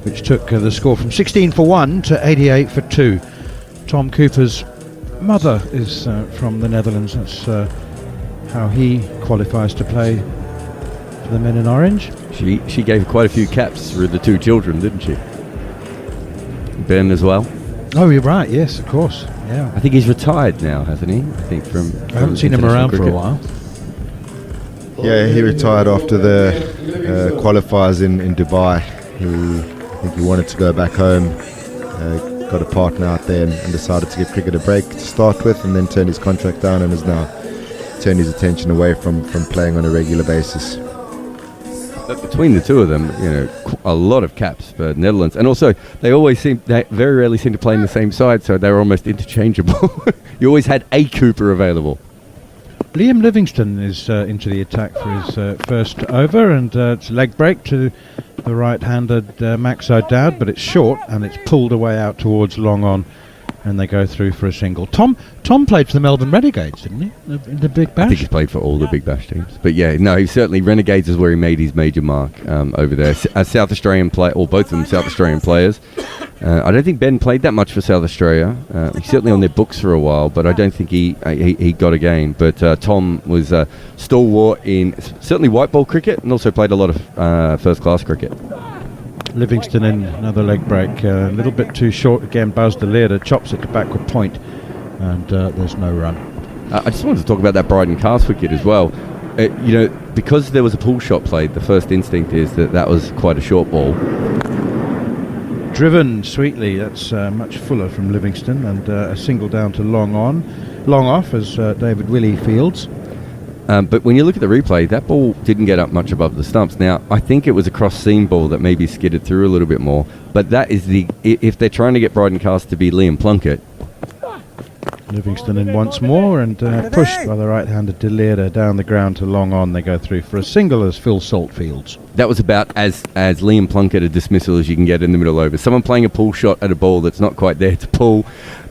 which took the score from 16 for 1 to 88 for 2. Tom Cooper's mother is from the Netherlands. That's how he qualifies to play for the Men in Orange. She gave quite a few caps through the 2 children, didn't she? Ben as well. Oh, you're right. Yes, of course. Yeah. I think he's retired now, hasn't he? I think from I haven't seen him around cricket. for a while. Yeah, he retired after the qualifiers in Dubai. I think he wanted to go back home, got a partner out there and decided to give cricket a break to start with, and then turned his contract down and has now turned his attention away from playing on a regular basis. But between the two of them, a lot of caps for Netherlands, and also they very rarely seem to play in the same side, so they're almost interchangeable. You always had a Cooper available. Liam Livingston is into the attack for his first over, and it's a leg break to the right-handed Max O'Dowd, but it's short and it's pulled away out towards long on, and they go through for a single. Tom played for the Melbourne Renegades, didn't he? In the Big Bash? I think he's played for all the Big Bash teams. But yeah, no, he certainly, Renegades is where he made his major mark over there. A South Australian player, or both of them South Australian players. I don't think Ben played that much for South Australia. He's certainly on their books for a while, but I don't think he got a game. But Tom was stalwart in certainly white ball cricket, and also played a lot of first-class cricket. Livingston in another leg break, a little bit too short again. Baz de Leerde chops it to backward point, and there's no run. I just wanted to talk about that Bryden Cast wicket as well. Because there was a pull shot played, the first instinct is that was quite a short ball. Driven sweetly, that's much fuller from Livingston, and a single down to long off as David Willey fields. But when you look at the replay, that ball didn't get up much above the stumps. Now, I think it was a cross-seam ball that maybe skidded through a little bit more. But that is if they're trying to get Bryden Cast to be Liam Plunkett. Livingston in once more, and pushed by the right-handed de Leerde down the ground to long on. They go through for a single as Phil Salt fields. That was about as Liam Plunkett a dismissal as you can get in the middle over. Someone playing a pull shot at a ball that's not quite there to pull,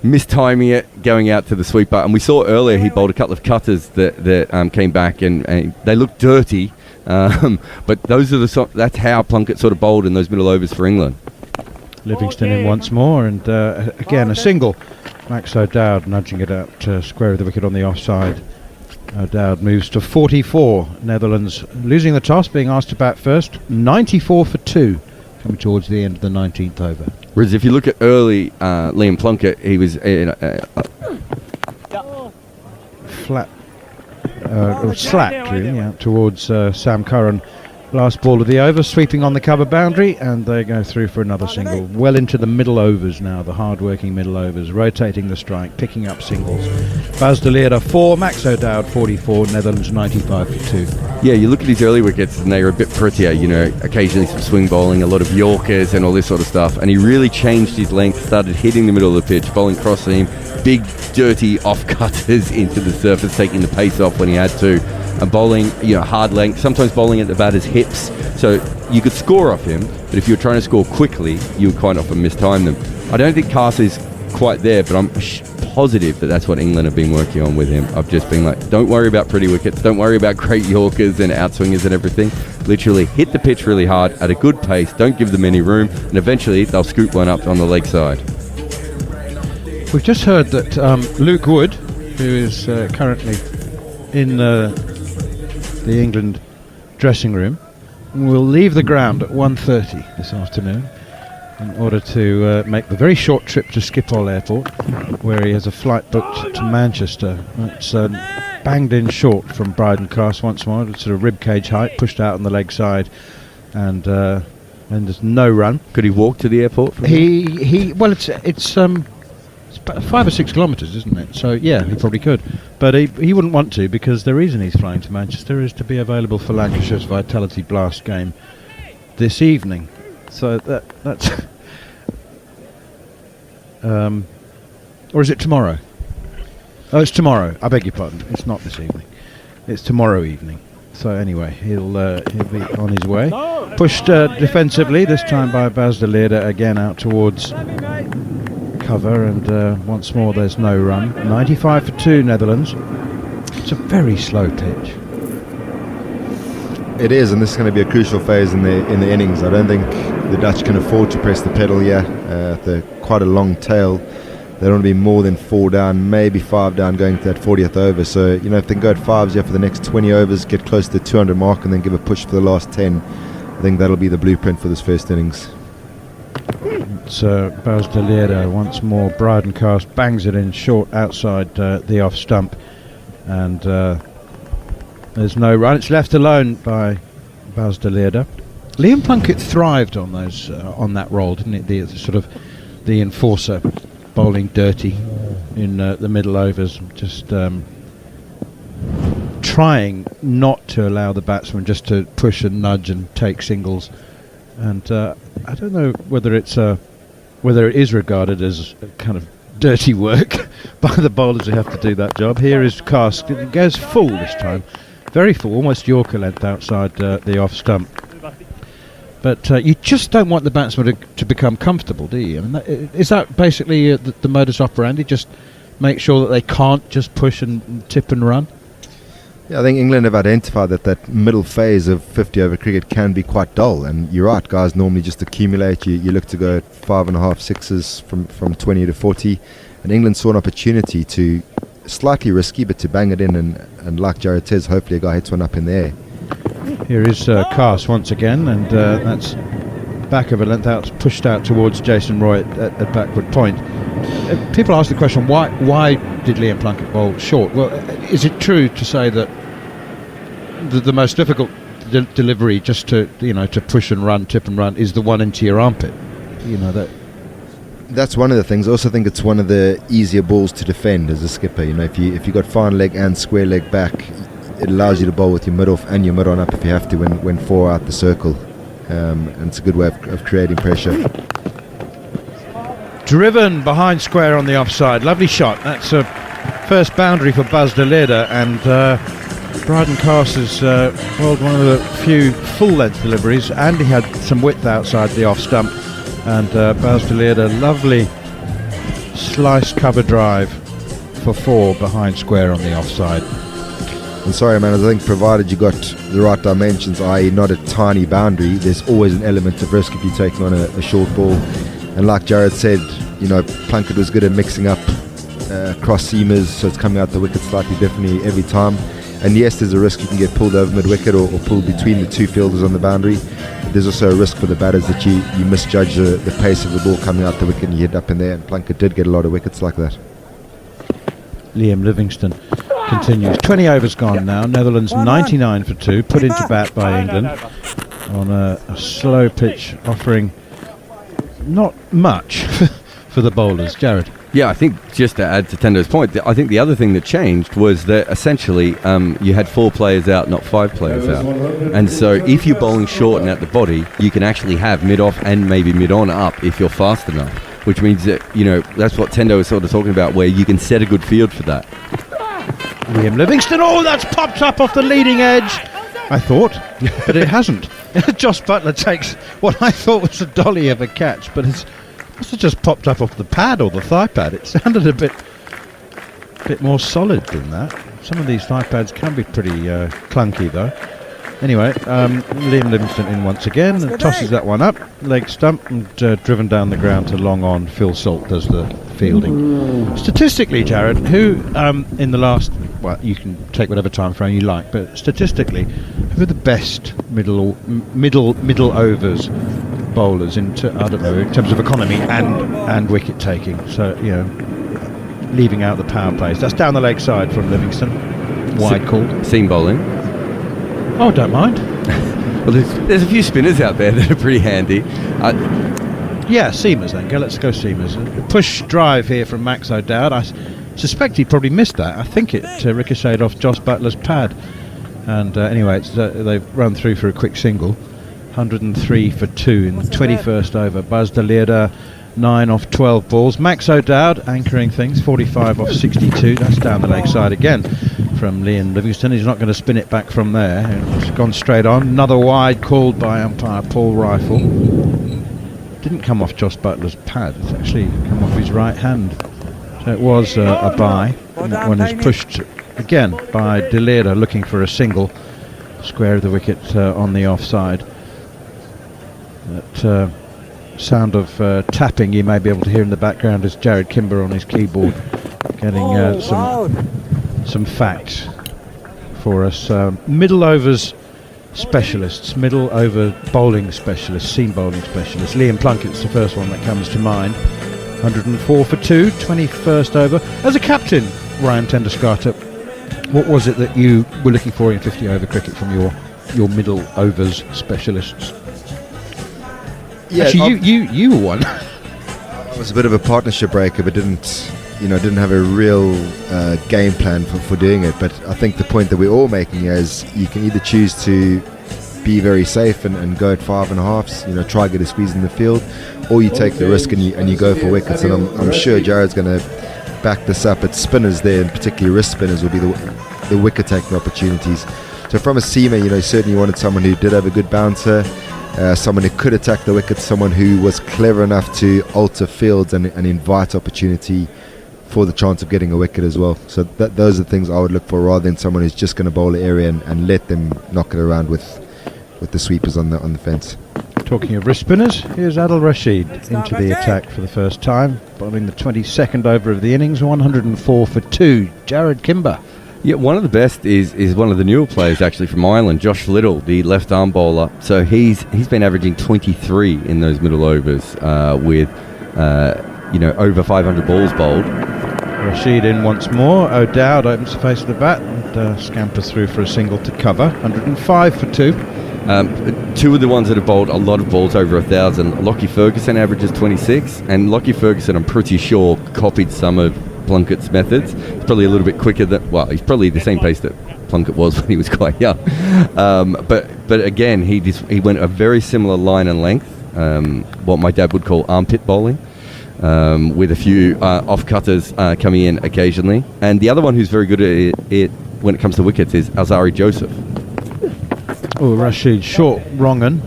mistiming it, going out to the sweeper. And we saw earlier he bowled a couple of cutters that came back and they looked dirty. But those are that's how Plunkett sort of bowled in those middle overs for England. Livingston in once more, and again a single. Max O'Dowd nudging it out square of the wicket on the offside. O'Dowd moves to 44. Netherlands losing the toss, being asked to bat first. 94 for 2, coming towards the end of the 19th over. Whereas if you look at early Liam Plunkett, he was flat, or slack really, out towards Sam Curran. Last ball of the over, sweeping on the cover boundary, and they go through for another single. Well into the middle overs now, the hard-working middle overs, rotating the strike, picking up singles. Baz de Leerde 4, Max O'Dowd 44, Netherlands 95 for 2. Yeah, you look at his early wickets and they were a bit prettier, occasionally some swing bowling, a lot of Yorkers and all this sort of stuff, and he really changed his length, started hitting the middle of the pitch, bowling cross-seam, big, dirty off-cutters into the surface, taking the pace off when he had to. And bowling, hard length, sometimes bowling at the batter's hips. So you could score off him, but if you were trying to score quickly, you would quite often mistime them. I don't think Cast is quite there, but I'm positive that that's what England have been working on with him. I've just been like, don't worry about pretty wickets, don't worry about great Yorkers and outswingers and everything. Literally hit the pitch really hard at a good pace, don't give them any room, and eventually they'll scoop one up on the leg side. We've just heard that Luke Wood, who is currently in the England dressing room, will leave the ground at 1:30 this afternoon in order to make the very short trip to Schiphol Airport, where he has a flight booked to Manchester. It's banged in short from Bryden Cast once more, sort of rib cage height, pushed out on the leg side, and there's no run. Could he walk to the airport from it's about 5 or 6 kilometres, isn't it? So yeah, he probably could, but he wouldn't want to, because the reason he's flying to Manchester is to be available for Lancashire's Vitality Blast game this evening. So that's or is it tomorrow? Oh, it's tomorrow. I beg your pardon. It's not this evening. It's tomorrow evening. So anyway, he'll be on his way. Pushed defensively this time by Baz de Leerde, again out towards cover, and once more there's no run. 95 for 2 Netherlands. It's a very slow pitch. It is, and this is going to be a crucial phase in the innings. I don't think the Dutch can afford to press the pedal here. They're quite a long tail. They don't want to be more than 4 down, maybe 5 down going to that 40th over. So, if they can go at 5s here for the next 20 overs, get close to the 200 mark, and then give a push for the last 10, I think that'll be the blueprint for this first innings. It's Baz de Leerde once more. Bryden Cast bangs it in short outside the off stump, and There's no run. It's left alone by Baz de Leerde. Liam Plunkett thrived on those on that role, didn't it? The sort of the enforcer, bowling dirty in the middle overs, just trying not to allow the batsman just to push and nudge and take singles. And I don't know whether it is regarded as a kind of dirty work by the bowlers who have to do that job. Here is Cask. It goes full this time, very full, almost Yorker length outside the off stump. But you just don't want the batsman to become comfortable, do you? I mean, is that basically the modus operandi? Just make sure that they can't just push and tip and run? Yeah, I think England have identified that middle phase of 50 over cricket can be quite dull, and you're right, guys normally just accumulate. You look to go at 5.5 sixes from 20 to 40, and England saw an opportunity to, slightly risky, but to bang it in, and like Jared says, hopefully a guy hits one up in the air. Here is Cass once again, and that's back of a length out, pushed out towards Jason Roy at backward point. People ask the question, why did Liam Plunkett bowl short? Well, is it true to say that the most difficult delivery, just to push and run, tip and run, is the one into your armpit? That's one of the things. I also think it's one of the easier balls to defend as a skipper. If you got fine leg and square leg back, it allows you to bowl with your mid off and your mid on up if you have to when 4 out the circle, and it's a good way of creating pressure. Driven behind square on the offside. Lovely shot. That's a first boundary for Baz de Leerde, and Bryden Cass has bowled one of the few full-length deliveries, and he had some width outside the off stump, and Baz de Leerde, lovely slice cover drive for 4 behind square on the offside. I'm sorry, man, I think provided you got the right dimensions, i.e. not a tiny boundary, there's always an element of risk if you're taking on a short ball. And like Jared said, Plunkett was good at mixing up cross seamers, so it's coming out the wicket slightly differently every time. And yes, there's a risk you can get pulled over mid-wicket or pulled between the two fielders on the boundary. But there's also a risk for the batters that you misjudge the pace of the ball coming out the wicket and you hit up in there. And Plunkett did get a lot of wickets like that. Liam Livingstone continues. 20 overs gone now. Netherlands 99 for 2, put into bat by England on a slow pitch, offering not much for the bowlers. Jared? Yeah, I think just to add to Tendo's point, I think the other thing that changed was that essentially you had 4 players out, not 5 players out. And so if you're bowling short and at the body, you can actually have mid-off and maybe mid-on up if you're fast enough, which means that, that's what Tendo is sort of talking about, where you can set a good field for that. Liam Livingstone, that's popped up off the leading edge, I thought, but it hasn't. Josh Buttler takes what I thought was a dolly of a catch, but it's must have just popped up off the pad or the thigh pad. It sounded a bit more solid than that. Some of these thigh pads can be pretty clunky though. Anyway, Liam Livingstone in once again and tosses that one up, leg stump, and driven down the ground to long on. Phil Salt does the fielding. Statistically, Jared, who in the last, well, you can take whatever time frame you like, but statistically, who are the best middle overs bowlers in terms of economy and wicket taking? So leaving out the power plays. That's down the leg side from Livingstone. Wide called. Seam bowling. Oh, don't mind. Well, there's a few spinners out there that are pretty handy. Yeah, seamers then. Let's go seamers. Push drive here from Max O'Dowd. I suspect he probably missed that. I think it ricocheted off Josh Buttler's pad. And anyway, they've run through for a quick single. 103 for 2 in the 21st over. Baz de Leerde, 9 off 12 balls. Max O'Dowd anchoring things, 45 off 62. That's down the leg side again from Liam Livingstone. He's not going to spin it back from there. It's gone straight on. Another wide called by umpire Paul Rifle. Didn't come off Josh Buttler's pad. It's actually come off his right hand. So it was a bye. And that one is pushed again by de Leerde, looking for a single. Square of the wicket on the offside. That sound of tapping you may be able to hear in the background is Jared Kimber on his keyboard getting some facts for us. Middle overs specialists, middle over bowling specialists, seam bowling specialists. Liam Plunkett's the first one that comes to mind. 104 for 2, 21st over. As a captain, Ryan Tenderskata What was it that you were looking for in 50-over cricket from your middle overs specialists? Yeah, actually, you were one. I was a bit of a partnership breaker, but didn't have a real game plan for doing it. But I think the point that we're all making is you can either choose to be very safe and go at 5.5s, try to get a squeeze in the field, or you take the risk and you go for wickets. And I'm sure Jared's going to back this up. It's spinners there, and particularly wrist spinners will be the wicket taking opportunities. So from a seamer, certainly wanted someone who did have a good bouncer, someone who could attack the wicket, someone who was clever enough to alter fields and invite opportunity for the chance of getting a wicket as well. So those are the things I would look for, rather than someone who's just going to bowl the area and let them knock it around with the sweepers on the fence. Talking of wrist spinners, here's Adil Rashid into the attack for the first time, bowling the 22nd over of the innings, 104 for 2. Jared Kimber. Yeah, one of the best is one of the newer players actually from Ireland, Josh Little, the left arm bowler. So he's been averaging 23 in those middle overs with over 500 balls bowled. Rashid in once more. O'Dowd opens the face of the bat and scampers through for a single to cover. 105 for 2. Two of the ones that have bowled a lot of balls over 1,000. Lockie Ferguson averages 26, and Lockie Ferguson, I'm pretty sure, copied some of Plunkett's methods. He's probably a little bit quicker he's probably the same pace that Plunkett was when he was quite young. But again, he went a very similar line and length, what my dad would call armpit bowling, with a few off-cutters coming in occasionally. And the other one who's very good at it when it comes to wickets is Alzari Joseph. Oh, Rashid short, wrong and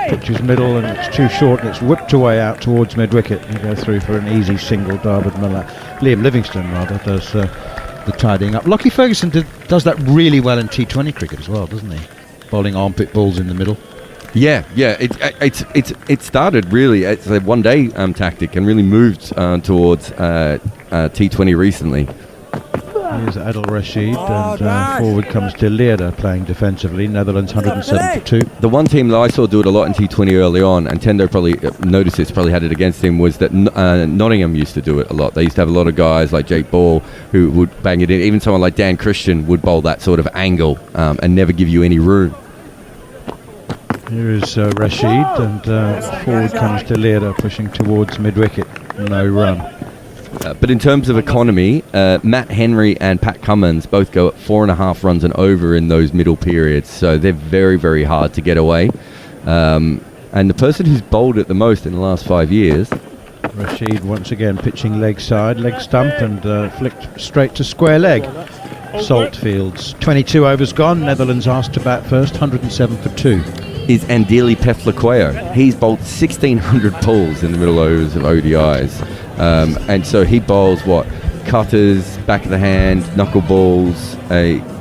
pitches middle, and it's too short, and it's whipped away out towards mid-wicket. You go through for an easy single. Liam Livingstone does the tidying up. Lockie Ferguson does that really well in T20 cricket as well, doesn't he? Bowling armpit balls in the middle. Yeah. It started really as a one-day tactic and really moved towards T20 recently. Here's Adil Rashid, and forward comes De Leerde playing defensively. Netherlands 107 for 2. The one team that I saw do it a lot in T20 early on, and Tendo probably noticed this, probably had it against him, was that Nottingham used to do it a lot. They used to have a lot of guys like Jake Ball who would bang it in. Even someone like Dan Christian would bowl that sort of angle and never give you any room. Here is Rashid, and forward comes De Leerde pushing towards mid-wicket. No run. But in terms of economy, Matt Henry and Pat Cummins both go at 4.5 runs and over in those middle periods, so they're very, very hard to get away. And the person who's bowled it the most in the last 5 years... Rashid once again pitching leg side, leg stump, and flicked straight to square leg. Saltfields, 22 overs gone, Netherlands asked to bat first, 107 for 2. Is Andili Peflaqueo. He's bowled 1,600 balls in the middle overs of ODIs. And so he bowls cutters, back of the hand, knuckleballs,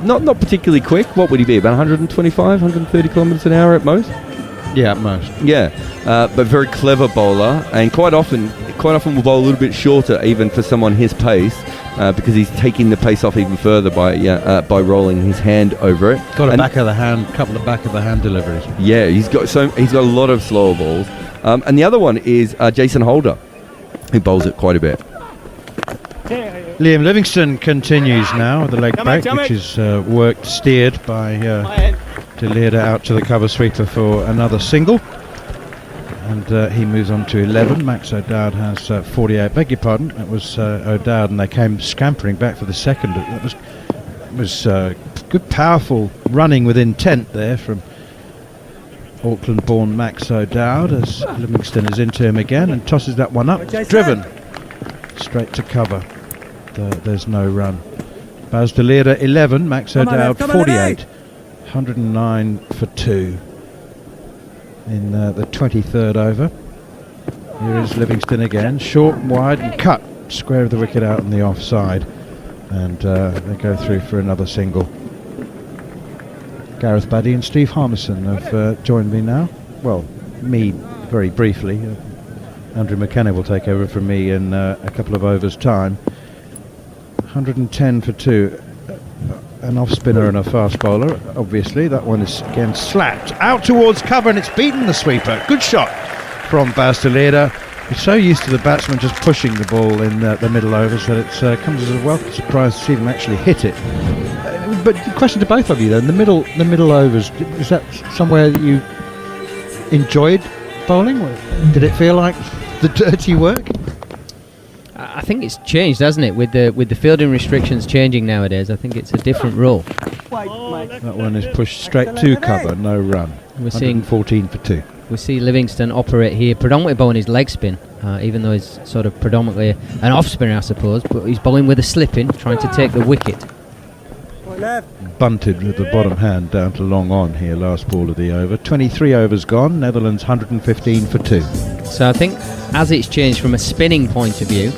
not particularly quick. What would he be, about 125, 130 kilometres an hour at most? Yeah, at most. Yeah, but very clever bowler, and quite often will bowl a little bit shorter even for someone his pace, because he's taking the pace off even further by rolling his hand over it. Got a couple of back of the hand deliveries. Yeah, he's got a lot of slower balls. And the other one is Jason Holder, who bowls it quite a bit. Liam Livingstone continues now with the leg break, which is steered by De Leerde out to the cover sweeper for another single. And he moves on to 11. Max O'Dowd has 48. Beg your pardon, that was O'Dowd, and they came scampering back for the second. It was good, powerful running with intent there from Auckland-born Max O'Dowd, as Livingstone is into him again and tosses that one up. It's driven straight to cover. There's no run. Baz De Leerde 11, Max O'Dowd 48. 109 for 2 in the 23rd over. Here is Livingstone again, short, wide and cut, square of the wicket out on the offside, and they go through for another single. Gareth Baddy and Steve Harmison have joined me now. Well, me very briefly. Andrew McKenna will take over from me in a couple of overs' time. 110 for 2. An off spinner and a fast bowler, obviously. That one is again slapped out towards cover, and it's beaten the sweeper. Good shot from Baz De Leerde, You're so used to the batsman just pushing the ball in the middle overs that it comes as a welcome surprise to see them actually hit it. But the question to both of you then, the middle overs, is that somewhere that you enjoyed bowling? Did it feel like the dirty work? I think it's changed, hasn't it? With the fielding restrictions changing nowadays, I think it's a different rule. That one is pushed straight to cover, no run. We're seeing 14 for 2. We see Livingston operate here, predominantly bowling his leg spin, even though he's sort of predominantly an off spinner, I suppose. But he's bowling with a slip in, trying to take the wicket. Bunted with the bottom hand down to long on here, last ball of the over. 23 overs gone, Netherlands 115 for 2. So I think as it's changed from a spinning point of view,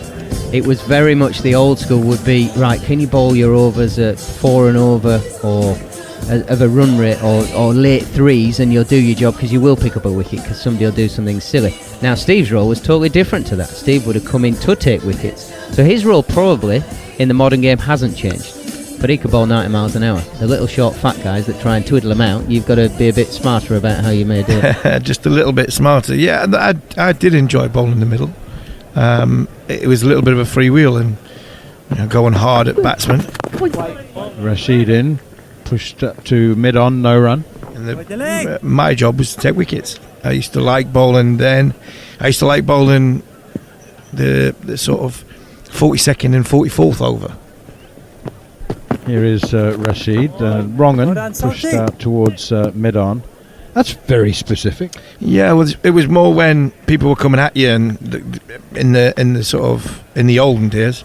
it was very much the old school would be, right, can you bowl your overs at 4 and over or of a run rate or late threes, and you'll do your job because you will pick up a wicket because somebody will do something silly. Now Steve's role was totally different to that. Steve would have come in to take wickets. So his role probably in the modern game hasn't changed. But he could bowl 90 miles an hour. The little short fat guys that try and twiddle them out, you've got to be a bit smarter about how you may do it. Just a little bit smarter. Yeah, I did enjoy bowling in the middle. It was a little bit of a free wheel and going hard at batsmen. Rashid in, pushed up to mid-on, no run. And my job was to take wickets. I used to like bowling then. I used to like bowling the sort of 42nd and 44th over. Here is Rashid. Wrongan pushed out towards mid-on. That's very specific. Yeah, it was more when people were coming at you, and in the olden days,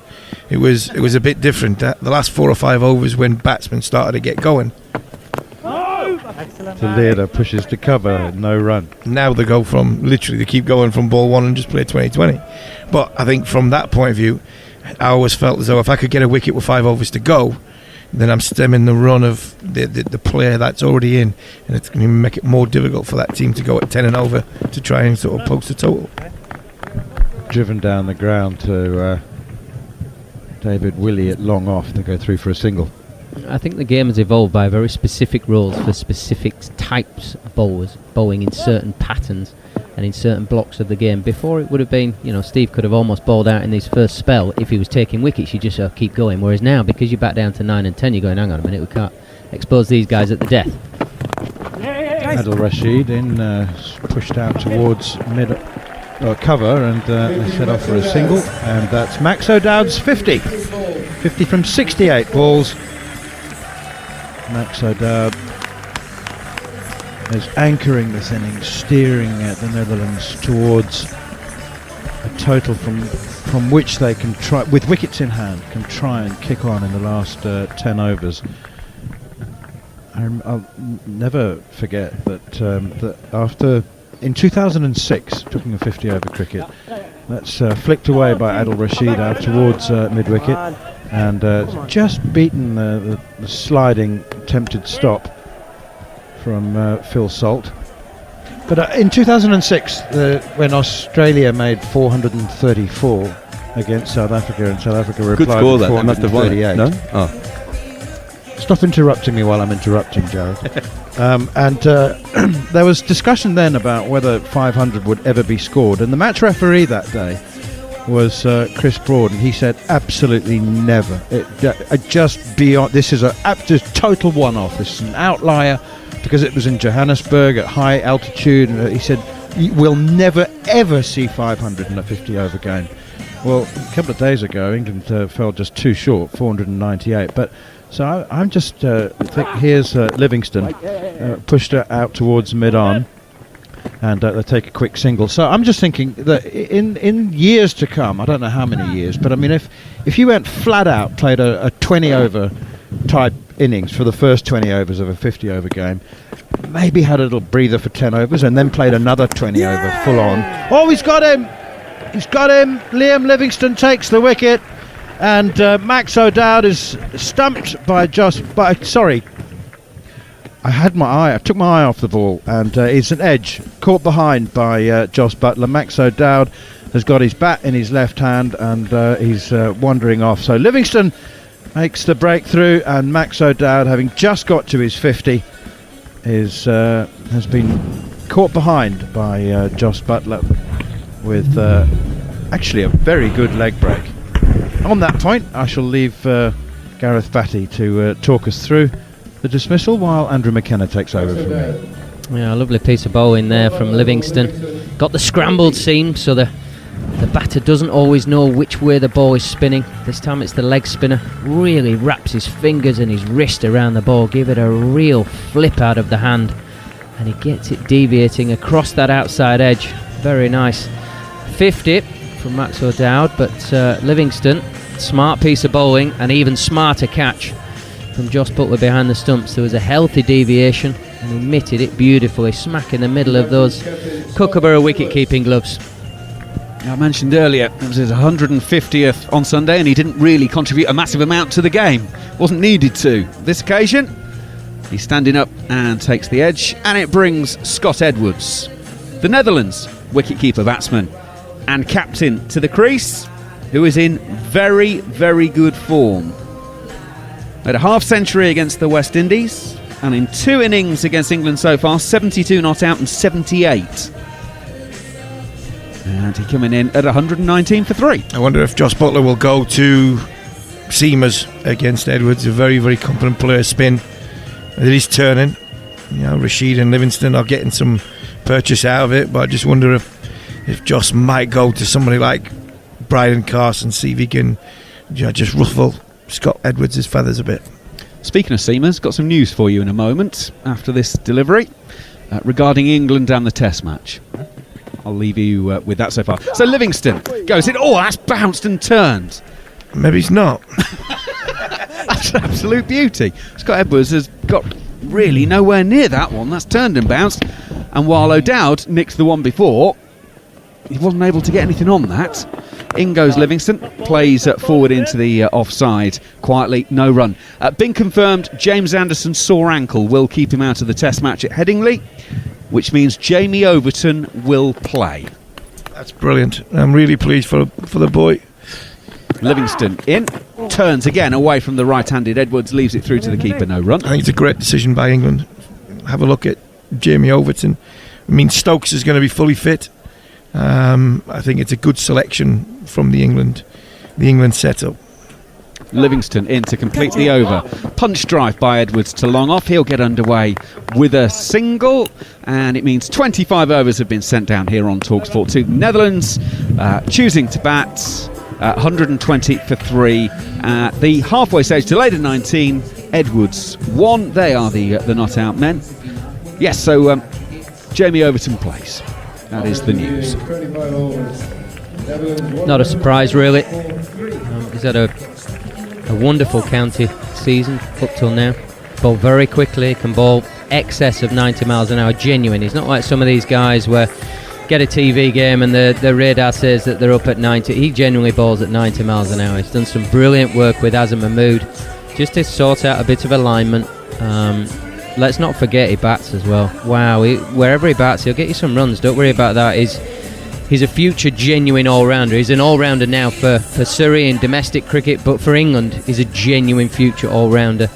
it was a bit different. The last 4 or 5 overs when batsmen started to get going. Leader pushes to cover, no run. Now they go they keep going from ball 1 and just play 20-20. But I think from that point of view, I always felt as though if I could get a wicket with 5 overs to go, then I'm stemming the run of the player that's already in, and it's going to make it more difficult for that team to go at 10 and over to try and sort of post a total. Driven down the ground to David Willey at long off. They go through for a single. I think the game has evolved by very specific rules for specific types of bowlers, bowling in certain patterns and in certain blocks of the game. Before it would have been, Steve could have almost bowled out in his first spell. If he was taking wickets, you just keep going. Whereas now, because you're back down to 9 and 10, you're going, hang on a minute, we can't expose these guys at the death. Adil Rashid in, pushed out towards cover, and they set off for a single. And that's Max O'Dowd's 50. 50 from 68 balls. Max O'Dowd is anchoring this innings, steering the Netherlands towards a total from which they can try, with wickets in hand, can try and kick on in the last 10 overs. I'll never forget that after, in 2006, talking of 50 over cricket, that's flicked away by Adil Rashid out towards mid-wicket, and just beaten the sliding attempted stop from Phil Salt. But in 2006, when Australia made 434 against South Africa, and South Africa replied good score, with that. They must have won it. 438. No? Oh. Stop interrupting me while I'm interrupting, Jared. There was discussion then about whether 500 would ever be scored, and the match referee that day was Chris Broad, and he said absolutely never. Just beyond, this is just total one-off. This is an outlier because it was in Johannesburg at high altitude. And he said we'll never ever see 500 in a 50 over game. Well, a couple of days ago, England fell just too short, 498. But so I'm just think here's Livingston pushed out towards mid-on. And they take a quick single. So I'm just thinking that in years to come, I don't know how many years, but I mean, if you went flat out, played a 20 over type innings for the first 20 overs of a 50 over game, maybe had a little breather for 10 overs, and then played another 20 over full on. Oh, he's got him! He's got him! Liam Livingstone takes the wicket, and Max O'Dowd is stumped by I took my eye off the ball, and it's an edge caught behind by Joss Butler. Max O'Dowd has got his bat in his left hand, and he's wandering off. So Livingstone makes the breakthrough, and Max O'Dowd, having just got to his 50, has been caught behind by Joss Butler. with actually a very good leg break. On that point, I shall leave Gareth Batty to talk us through the dismissal while Andrew McKenna takes over from me. Yeah, a lovely piece of bowling there from Livingston. Got the scrambled seam, so the batter doesn't always know which way the ball is spinning. This time it's the leg spinner. Really wraps his fingers and his wrist around the ball, give it a real flip out of the hand, and he gets it deviating across that outside edge. Very nice. 50 from Max O'Dowd, but Livingston, smart piece of bowling, and even smarter catch from Josh Butler behind the stumps. There was a healthy deviation, and he mitted it beautifully, smack in the middle of those Kookaburra wicket-keeping gloves. I mentioned earlier it was his 150th on Sunday, and he didn't really contribute a massive amount to the game. Wasn't needed to. This occasion, he's standing up and takes the edge, and it brings Scott Edwards, the Netherlands wicket-keeper batsman and captain, to the crease, who is in very, very good form. Had a half-century against the West Indies, and in 2 innings against England so far, 72 not out and 78. And he coming in at 119 for 3. I wonder if Josh Butler will go to seamers against Edwards, a very, very competent player. Spin. It is turning. You know, Rashid and Livingston are getting some purchase out of it, but I just wonder if Josh might go to somebody like Brydon Carson, see if he can just ruffle Scott Edwards' feathers a bit. Speaking of seamers, got some news for you in a moment after this delivery regarding England and the Test match. I'll leave you with that so far. So Livingston goes in. Oh, that's bounced and turned. Maybe he's not. That's an absolute beauty. Scott Edwards has got really nowhere near that one. That's turned and bounced. And while O'Dowd nicked the one before, he wasn't able to get anything on that. In goes Livingston, plays forward into the offside quietly, no run. Been confirmed, James Anderson's sore ankle will keep him out of the Test match at Headingley, which means Jamie Overton will play. That's brilliant. I'm really pleased for the boy. Livingston in, turns again away from the right-handed Edwards, leaves it through to the keeper, no run. I think it's a great decision by England. Have a look at Jamie Overton. I mean, Stokes is going to be fully fit. I think it's a good selection from the England setup. Livingston in to complete the over. Punch drive by Edwards to long off. He'll get underway with a single, and it means 25 overs have been sent down here on TalkSport 2. Netherlands choosing to bat 120 for 3. The halfway stage delayed at 19. Edwards 1. They are the not out men. Yes, so Jamie Overton plays. That is the news. Not a surprise, really. He's had a wonderful county season up till now. Ball very quickly, can bowl excess of 90 miles an hour, genuine. He's not like some of these guys where get a TV game and the radar says that they're up at 90. He genuinely bowls at 90 miles an hour. He's done some brilliant work with Azam Mahmood just to sort out a bit of alignment. Let's not forget he bats as well. Wow, wherever he bats, he'll get you some runs. Don't worry about that. He's a future genuine all-rounder. He's an all-rounder now for Surrey in domestic cricket, but for England, he's a genuine future all-rounder,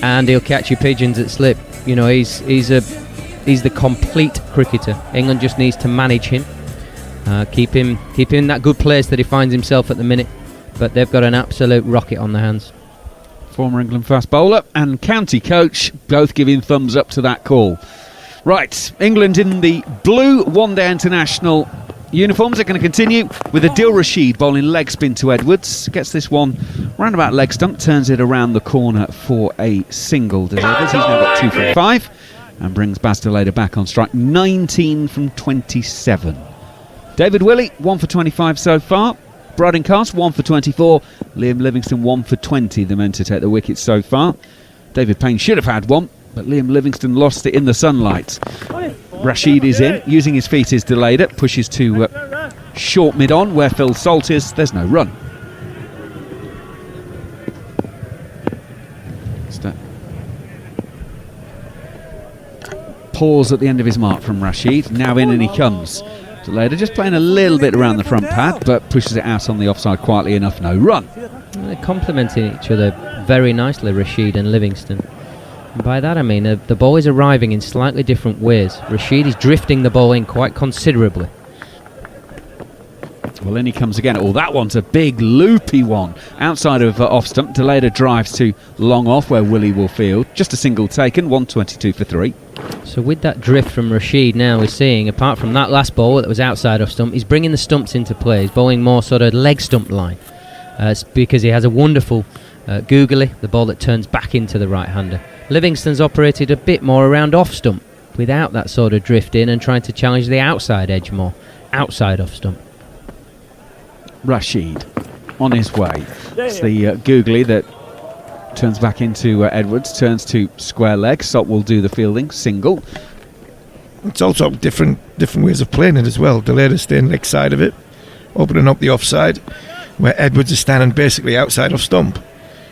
and he'll catch you pigeons at slip. You know, he's the complete cricketer. England just needs to manage him, keep him in that good place that he finds himself at the minute. But they've got an absolute rocket on their hands. Former England fast bowler and county coach both giving thumbs up to that call. Right, England in the blue one-day international uniforms are going to continue with Adil Rashid bowling leg spin to Edwards. Gets this one round about leg stump, turns it around the corner for a single. Delivers. He's now got 2 from 5 and brings Baz Deleda back on strike. 19 from 27. David Willey 1 for 25 so far. Brydon Cast 1 for 24. Liam Livingston 1 for 20. The men to take the wickets so far. David Payne should have had one, but Liam Livingston lost it in the sunlight. Rashid is in, using his feet is delayed it, pushes to short mid-on where Phil Salt is. There's no run. Pause at the end of his mark from Rashid. Now in and he comes. Deleda just playing a little bit around the front pad, but pushes it out on the offside quietly enough. No run. They're complementing each other very nicely, Rashid and Livingston. And by that I mean the ball is arriving in slightly different ways. Rashid is drifting the ball in quite considerably. Well, in he comes again. Oh, that one's a big loopy one. Outside of off stump, Deleda drives to long off where Willie will field. Just a single taken, 122 for 3. So with that drift from Rashid now we're seeing, apart from that last ball that was outside off stump, he's bringing the stumps into play. He's bowling more sort of leg stump line. It's because he has a wonderful googly, the ball that turns back into the right-hander. Livingston's operated a bit more around off stump without that sort of drift in and trying to challenge the outside edge more, outside off stump. Rashid on his way. It's the googly that turns back into Edwards, turns to square leg. Sop will do the fielding, single. It's also different ways of playing it as well. Deleda staying leg side of it, opening up the offside, where Edwards is standing basically outside of stump,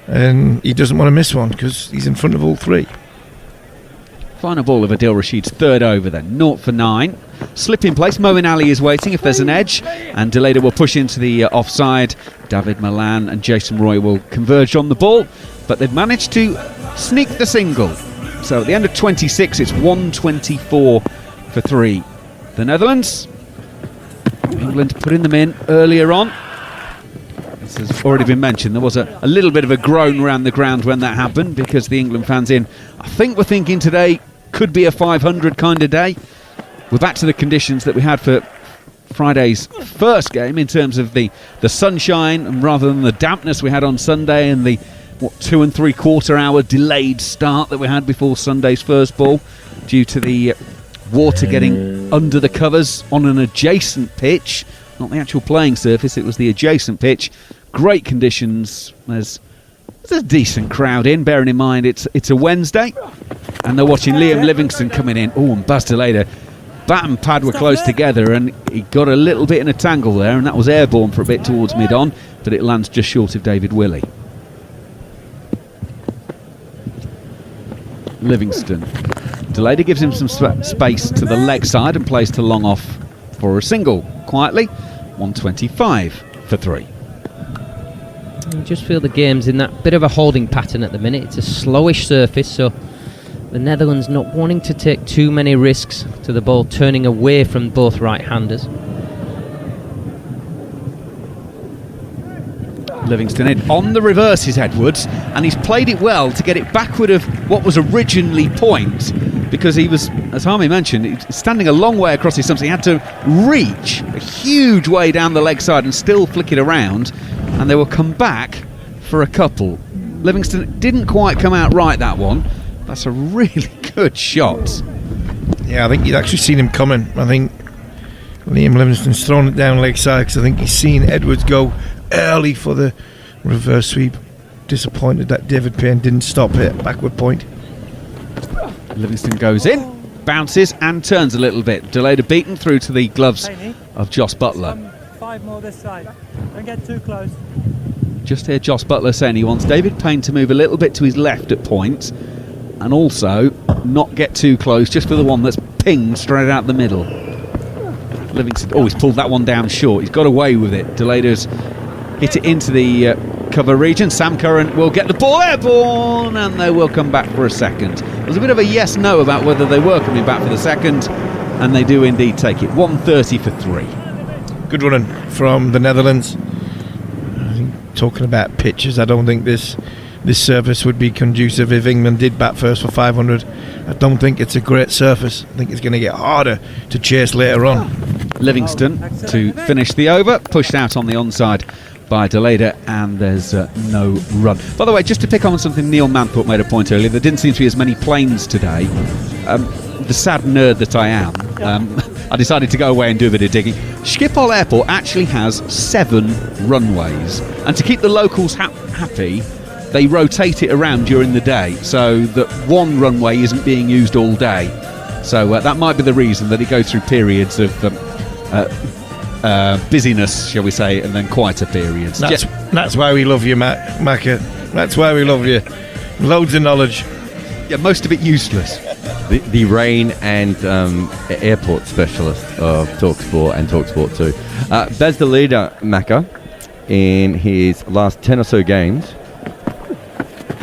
and he doesn't want to miss one because he's in front of all three. Final ball of Adil Rashid's third over then, 0 for 9. Slip in place, Moeen Ali is waiting if there's an edge, and Deleda will push into the offside. David Milan and Jason Roy will converge on the ball, but they've managed to sneak the single. So at the end of 26, it's 124 for 3. The Netherlands, England putting them in earlier on. This has already been mentioned. There was a little bit of a groan around the ground when that happened because the England fans in, I think we're thinking today could be a 500 kind of day. We're back to the conditions that we had for Friday's first game in terms of the sunshine, and rather than the dampness we had on Sunday and the 2 3/4 hour delayed start that we had before Sunday's first ball due to the water getting under the covers on an adjacent pitch, not the actual playing surface, it was the adjacent pitch. Great conditions. There's a decent crowd in, bearing in mind it's a Wednesday, and they're watching Liam Livingston coming in. Oh, and Baz Deleda, bat and pad were close together, and he got a little bit in a tangle there, and that was airborne for a bit towards mid-on, but it lands just short of David Willey. Livingston. Deleda gives him some space to the leg side and plays to long off for a single. Quietly, 125 for 3. You just feel the game's in that bit of a holding pattern at the minute. It's a slowish surface, so the Netherlands not wanting to take too many risks to the ball turning away from both right-handers. Livingston in. On the reverse is Edwards, and he's played it well to get it backward of what was originally point, because he was, as Harmy mentioned, standing a long way across his stumps. He had to reach a huge way down the leg side and still flick it around, and they will come back for a couple. Livingston didn't quite come out right, that one. That's a really good shot. Yeah, I think you'd actually seen him coming. I think Liam Livingston's thrown it down leg side because I think he's seen Edwards go early for the reverse sweep. Disappointed that David Payne didn't stop it, backward point. Livingston goes in, bounces and turns a little bit. Deleda beaten through to the gloves of Joss Butler. 5 more this side. Don't get too close. Just hear Joss Butler saying he wants David Payne to move a little bit to his left at point, and also not get too close, just for the one that's pinged straight out the middle. Livingston, he's pulled that one down short. He's got away with it. Deleda's hit it into the cover region. Sam Curran will get the ball airborne, and they will come back for a second. There's a bit of a yes-no about whether they were coming back for the second, and they do indeed take it. 130 for 3. Good running from the Netherlands. I think, talking about pitches, I don't think this surface would be conducive if England did bat first for 500. I don't think it's a great surface. I think it's going to get harder to chase later on. Livingston to finish the over, pushed out on the onside by Deleda, and there's no run. By the way, just to pick on something Neil Manthorpe made a point earlier, there didn't seem to be as many planes today. The sad nerd that I am, I decided to go away and do a bit of digging. Schiphol Airport actually has 7 runways, and to keep the locals happy, they rotate it around during the day so that one runway isn't being used all day. So that might be the reason that it goes through periods of busyness, shall we say, and then quieter periods. That's why we love you, Macca. That's why we love you. Loads of knowledge. Yeah, most of it useless. The rain and airport specialist of TalkSport and TalkSport 2. Baz Deleda, Macca, in his last 10 or so games.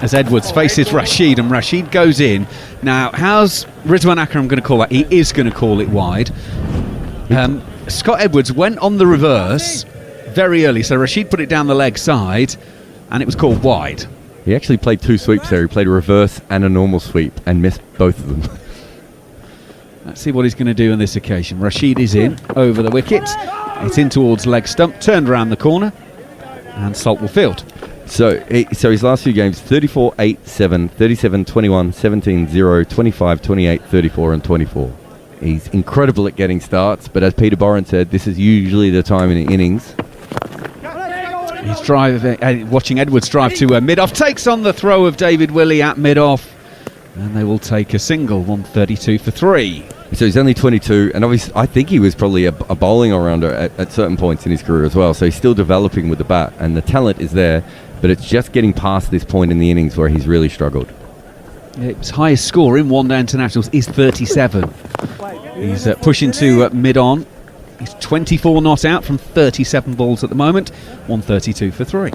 As Edwards faces Rashid, and Rashid goes in. Now, how's Rizwan Akram going to call that? He is going to call it wide. Scott Edwards went on the reverse, very early. So Rashid put it down the leg side, and it was called wide. He actually played 2 sweeps there. He played a reverse and a normal sweep and missed both of them. Let's see what he's going to do on this occasion. Rashid is in over the wicket. It's in towards leg stump, turned around the corner, and Salt will field. So his last few games, 34, 8, 7, 37, 21, 17, 0, 25, 28, 34 and 24. He's incredible at getting starts, but as Peter Boren said, this is usually the time in the innings. He's watching Edwards drive to mid-off, takes on the throw of David Willey at mid-off, and they will take a single, 132 for 3. So he's only 22, and obviously I think he was probably a bowling all-rounder at certain points in his career as well, so he's still developing with the bat, and the talent is there, but it's just getting past this point in the innings where he's really struggled. His highest score in one-day internationals is 37. He's pushing to mid-on. He's 24 not out from 37 balls at the moment, 132 for 3.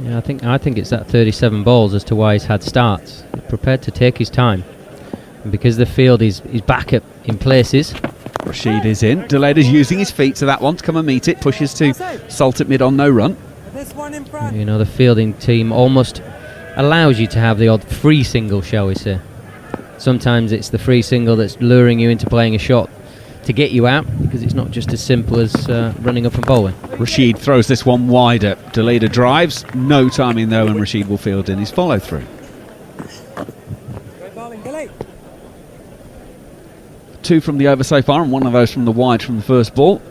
Yeah, I think it's that 37 balls as to why he's had starts. He's prepared to take his time. And because the field is back up in places. Rashid is in. Delader's using his feet to that one to come and meet it. Pushes to Salt at mid-on, no run. You know, the fielding team almost allows you to have the odd free single, shall we say. Sometimes it's the free single that's luring you into playing a shot to get you out, because it's not just as simple as running up and bowling. Rashid throws this one wider. Delader drives, no timing though, and Rashid will field in his follow-through. Two from the over so far, and one of those from the wide from the first ball.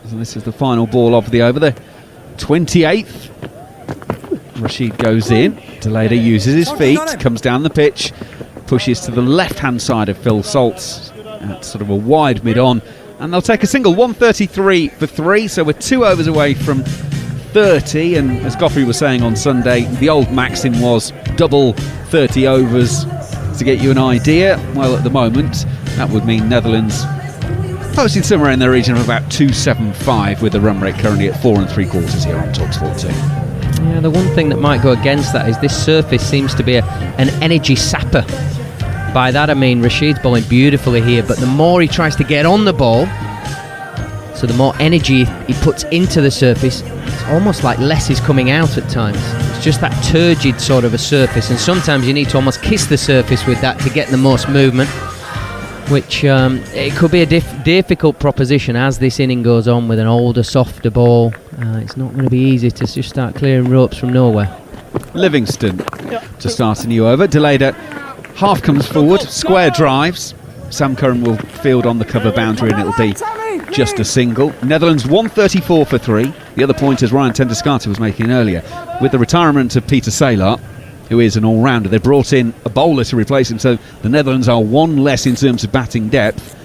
So this is the final ball of the over, the 28th. Rashid goes in. Delader uses his feet, comes down the pitch, pushes to the left-hand side of Phil Salt's at sort of a wide mid-on, and they'll take a single, 133 for 3, so we're 2 overs away from 30, and as Goffrey was saying on Sunday, the old maxim was double 30 overs to get you an idea. Well, at the moment, that would mean Netherlands posting somewhere in the region of about 275, with the run rate currently at 4 3/4 here on TalkSport 2. Yeah, the one thing that might go against that is this surface seems to be an energy sapper. By that I mean Rashid's bowling beautifully here, but the more he tries to get on the ball, so the more energy he puts into the surface, it's almost like less is coming out at times. It's just that turgid sort of a surface, and sometimes you need to almost kiss the surface with that to get the most movement, which it could be a difficult proposition as this inning goes on with an older, softer ball. It's not going to be easy to just start clearing ropes from nowhere. Livingston to start a new over. Delader half comes forward, square drives. Sam Curran will field on the cover boundary, and it'll be just a single. Netherlands 134 for 3. The other point, as Ryan Tendescata was making earlier, with the retirement of Peter Saylor, who is an all-rounder, they brought in a bowler to replace him, so the Netherlands are one less in terms of batting depth.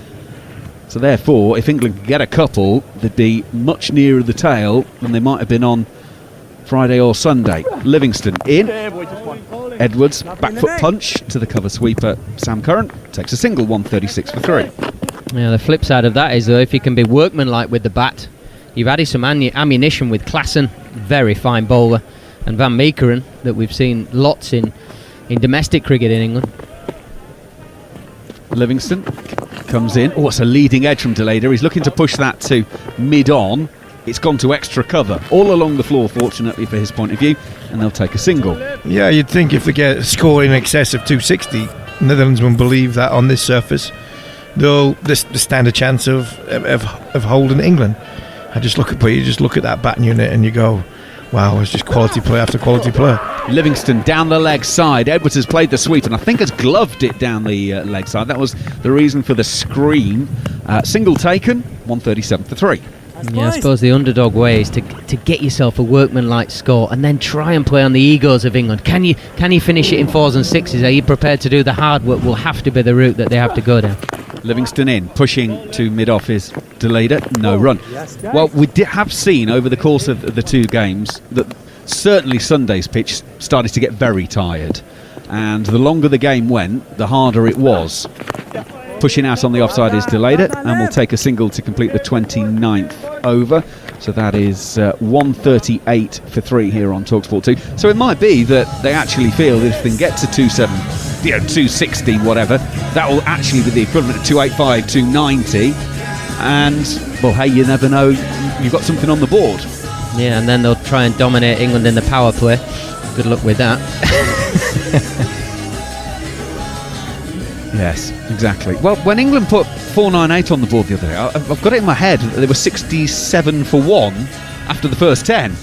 So therefore, if England could get a couple, they'd be much nearer the tail than they might have been on Friday or Sunday. Livingston in. Edwards, back foot punch to the cover sweeper. Sam Curran takes a single, 136 for 3. Yeah, the flip side of that is, though, if you can be workmanlike with the bat, you've added some ammunition with Klassen, very fine bowler, and Van Meekeren, that we've seen lots in domestic cricket in England. Livingston comes in. Oh, it's a leading edge from Delader. He's looking to push that to mid-on. It's gone to extra cover all along the floor, fortunately for his point of view, and they'll take a single. Yeah, you'd think if they get a score in excess of 260, Netherlands won't believe that on this surface, they'll stand a chance of holding England. You just look at that batting unit and you go, wow, it's just quality play after quality play. Livingston down the leg side. Edwards has played the sweep and I think has gloved it down the leg side. That was the reason for the screen. Single taken, 137 for 3. Yeah, I suppose the underdog way is to get yourself a workmanlike score and then try and play on the egos of England. Can you finish it in 4s and 6s? Are you prepared to do the hard work? Will have to be the route that they have to go down. Livingston in, pushing to mid-off is Delader, no run. Well, we have seen over the course of the 2 games that certainly Sunday's pitch started to get very tired, and the longer the game went, the harder it was. Pushing out on the offside is Delader, and will take a single to complete the 29th over. So that is 138 for 3 here on TalkSport 2. So it might be that they actually feel that if they can get to 260, whatever, that will actually be the equivalent of 285, 290. And, well, hey, you never know. You've got something on the board. Yeah, and then they'll try and dominate England in the power play. Good luck with that. Yes, exactly. Well, when England put 498 on the board the other day, I've got it in my head that they were 67 for 1 after the first 10.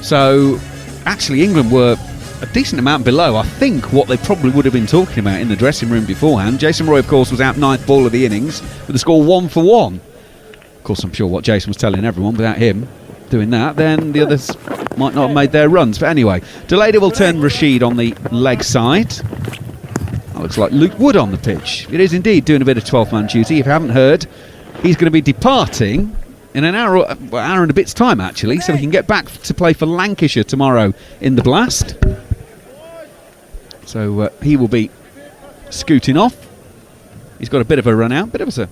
So, actually, England were a decent amount below, I think, what they probably would have been talking about in the dressing room beforehand. Jason Roy, of course, was out 9th ball of the innings with the score 1 for 1. Of course, I'm sure what Jason was telling everyone, without him doing that, then the others might not have made their runs. But anyway, Deleda will turn Rashid on the leg side. That looks like Luke Wood on the pitch. It is indeed doing a bit of 12-man duty. If you haven't heard, he's going to be departing in an hour and a bit's time, actually, so we can get back to play for Lancashire tomorrow in the Blast. So he will be scooting off. He's got a bit of a run out, bit of a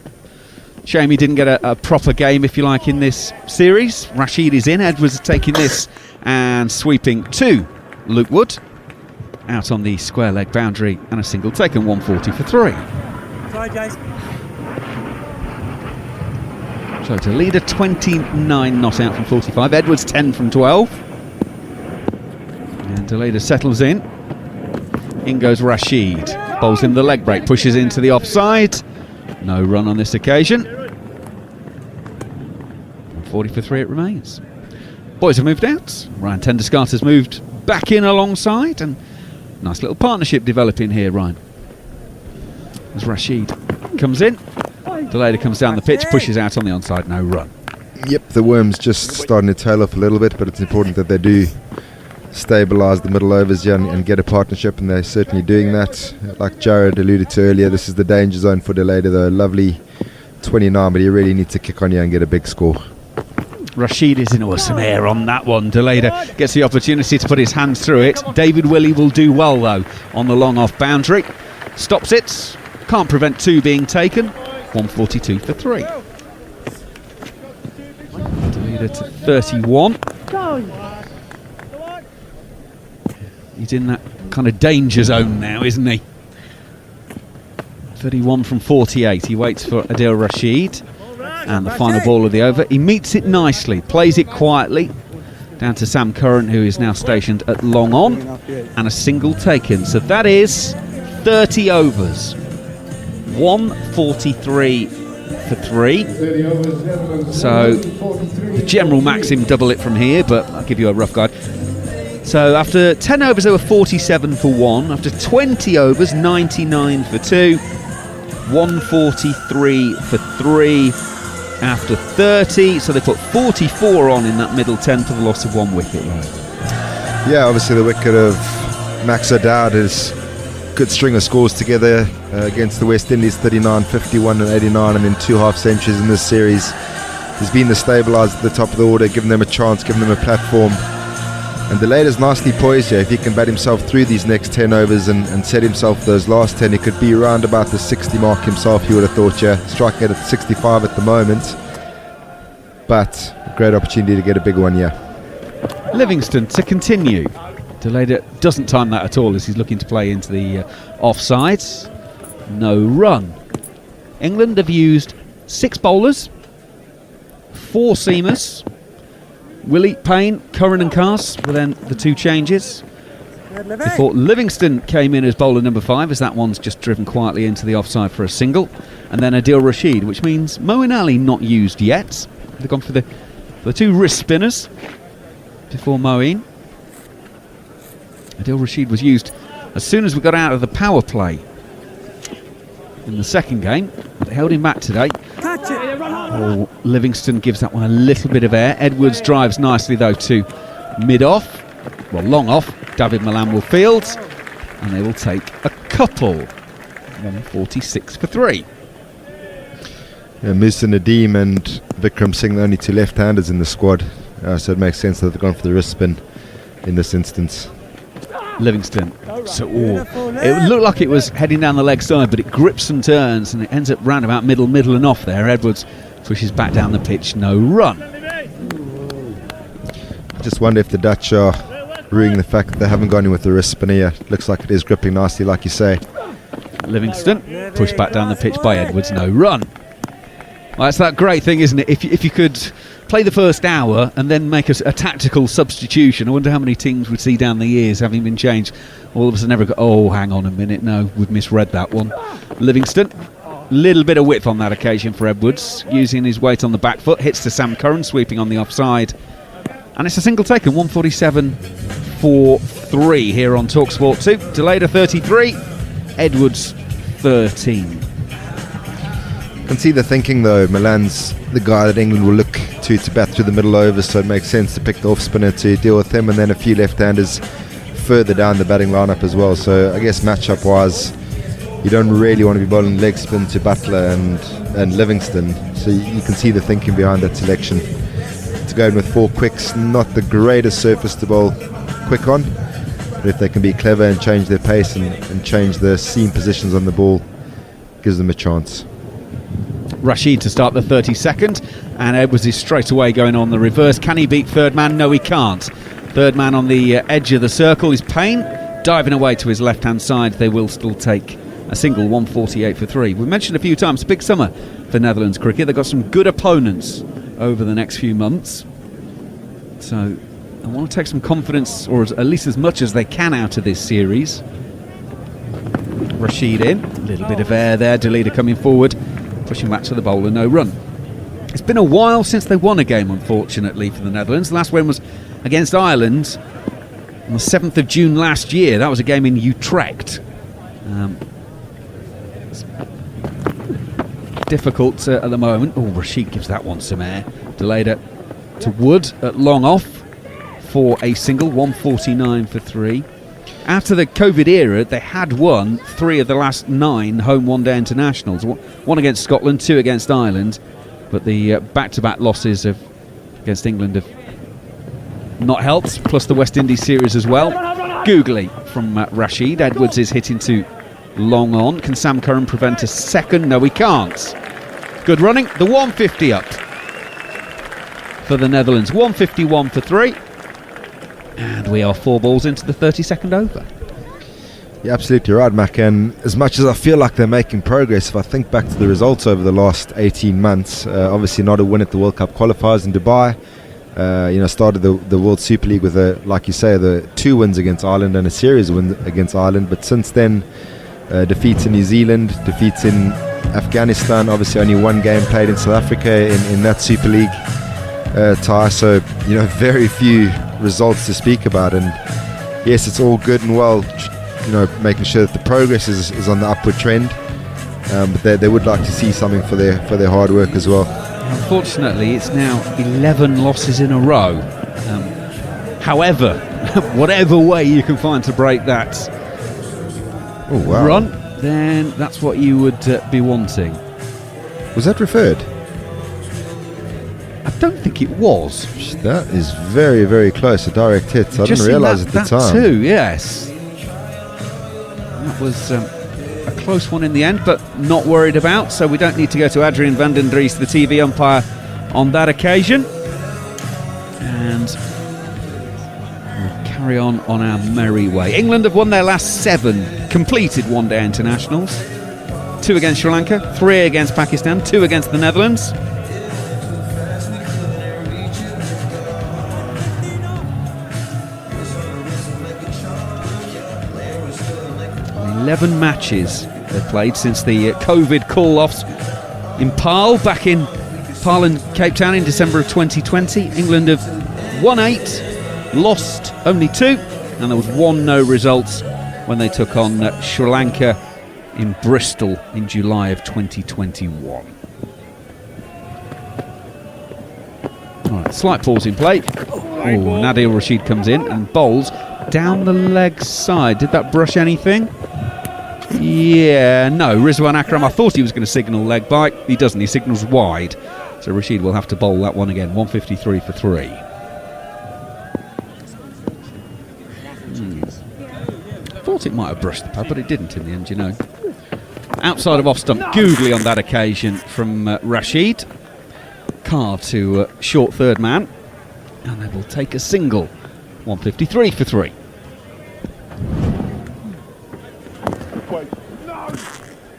shame he didn't get a proper game, if you like, in this series. Rashid is in. Edwards is taking this and sweeping to Luke Wood. Out on the square leg boundary and a single taken, 140 for 3. Try, Jace. So to leader 29 not out from 45. Edwards 10 from 12. And Deleda settles in. In goes Rashid. Bowls him the leg break, pushes into the offside. No run on this occasion. 40 for 3 it remains. Boys have moved out. Ryan Tenderscott has moved back in alongside, and nice little partnership developing here, Ryan. As Rashid comes in, Deleda comes down the pitch, pushes out on the onside, no run. Yep, the Worms just starting to tail off a little bit, but it's important that they do stabilise the middle overs here and get a partnership, and they're certainly doing that. Like Jared alluded to earlier, this is the danger zone for Deleda, though. Lovely 29, but he really needs to kick on here and get a big score. Rashid is in some air on that one. Deleda gets the opportunity to put his hands through it. David Willey will do well, though, on the long off boundary. Stops it. Can't prevent 2 being taken. 142 for 3. Deleda to 31. He's in that kind of danger zone now, isn't he? 31 from 48. He waits for Adil Rashid. And the final ball of the over. He meets it nicely, plays it quietly. Down to Sam Curran, who is now stationed at long on. And a single taken. So that is 30 overs. 143 for 3. So the general maxim, double it from here, but I'll give you a rough guide. So after 10 overs, there were 47 for 1. After 20 overs, 99 for 2. 143 for 3. After 30, so they put 44 on in that middle 10 for the loss of 1 wicket. Right? Yeah, obviously the wicket of Max O'Dowd is good string of scores together against the West Indies, 39, 51 and 89, and then 2 half centuries in this series. He's been the stabiliser at the top of the order, giving them a chance, giving them a platform. And Deleda's nicely poised here. If he can bat himself through these next 10 overs and set himself those last 10, he could be around about the 60 mark himself, you would have thought, yeah. Striking at 65 at the moment. But a great opportunity to get a big one, yeah. Livingston to continue. Deleda doesn't time that at all as he's looking to play into the offsides. No run. England have used 6 bowlers, 4 seamers. Willie, Payne, Curran and Cars were then the 2 changes. Before Livingston came in as bowler number 5, as that one's just driven quietly into the offside for a single. And then Adil Rashid, which means Moeen Ali not used yet. They've gone for the 2 wrist spinners before Moeen. Adil Rashid was used as soon as we got out of the power play in the second game. They held him back today. Oh, Livingston gives that one a little bit of air. Edwards drives nicely, though, to mid-off. Well, long off. David Malan will field. And they will take a couple. 146 for 3. Yeah, Musa Nadeem and Vikram Singh, the only 2 left-handers in the squad. So it makes sense that they've gone for the wrist spin in this instance. Livingston. So it looked like it was heading down the leg side, but it grips and turns, and it ends up round about middle and off there. Edwards pushes back down the pitch, no run. Just wonder if the Dutch are ruining the fact that they haven't gone in with the wrist spinner here. Looks like it is gripping nicely, like you say. Livingston pushed back down the pitch by Edwards, no run. Well, that's that great thing, isn't it? If you could play the first hour and then make a tactical substitution, I wonder how many teams would see down the years having been changed. All of us never go, oh, hang on a minute, no, we've misread that one. Livingston, little bit of width on that occasion for Edwards, using his weight on the back foot, hits to Sam Curran, sweeping on the offside. And it's a single taken, 147 for 3 here on TalkSport 2. Delayed 33, Edwards 13. Can see the thinking though. Milan's the guy that England will look to bat through the middle over, so it makes sense to pick the off spinner to deal with him, and then a few left-handers further down the batting lineup as well. So I guess matchup wise, you don't really want to be bowling leg spin to Butler and Livingston, so you can see the thinking behind that selection. To go in with 4 quicks, not the greatest surface to bowl quick on, but if they can be clever and change their pace and change the seam positions on the ball, gives them a chance. Rashid to start the 32nd, and Edwards is straight away going on the reverse. Can he beat third man? No, he can't. Third man on the edge of the circle is Payne, diving away to his left-hand side. They will still take a single, 148 for 3. We mentioned a few times, big summer for Netherlands cricket. They've got some good opponents over the next few months. So I want to take some confidence, or at least as much as they can, out of this series. Rashid in, a little bit of air there. Delida coming forward, pushing back to the bowler, no run. It's been a while since they won a game, unfortunately, for the Netherlands. The last one was against Ireland on the 7th of June last year. That was a game in Utrecht. It's difficult at the moment. Oh, Rashid gives that one some air. Delida to Wood at long off for a single, 149 for 3. After the COVID era, they had won 3 of the last 9 home one-day internationals. 1 against Scotland, 2 against Ireland. But the back-to-back losses against England have not helped, plus the West Indies series as well. Googly from Rashid. Edwards is hitting to long on. Can Sam Curran prevent a second? No, he can't. Good running. The 150 up for the Netherlands. 151 for 3. And we are 4 balls into the 32nd over. You're absolutely right, Mac. And as much as I feel like they're making progress, if I think back to the results over the last 18 months, obviously not a win at the World Cup qualifiers in Dubai. Started the World Super League with, like you say, the 2 wins against Ireland and a series win against Ireland. But since then, defeats in New Zealand, defeats in Afghanistan, obviously only 1 game played in South Africa in that Super League tie. So, very few results to speak about. And yes, it's all good and well, making sure that the progress is on the upward trend. But they would like to see something for their hard work as well. Unfortunately, it's now 11 losses in a row. However, whatever way you can find to break that run, then that's what you would be wanting. Was that referred? I don't think it was. That is very, very close. A direct hit. I didn't realise at the time. Too, yes. That was a close one in the end, but not worried about. So we don't need to go to Adrian van den Dries, the TV umpire, on that occasion. And we'll carry on our merry way. England have won their last 7 completed one-day internationals. 2 against Sri Lanka, 3 against Pakistan, 2 against the Netherlands. 11 matches they've played since the COVID call-offs in Paarl, back in Paarl and Cape Town in December of 2020. England have won 8, lost only 2, and there was 1 no results when they took on Sri Lanka in Bristol in July of 2021. All right, slight pause in play. Nadir Rashid comes in and bowls down the leg side. Did that brush anything? Yeah, no. Rizwan Akram, I thought he was going to signal leg bite. He doesn't. He signals wide. So Rashid will have to bowl that one again. 153 for 3. Thought it might have brushed the pad, but it didn't in the end, Outside of off stump, googly on that occasion from Rashid. Carr to short third man. And they will take a single. 153 for 3.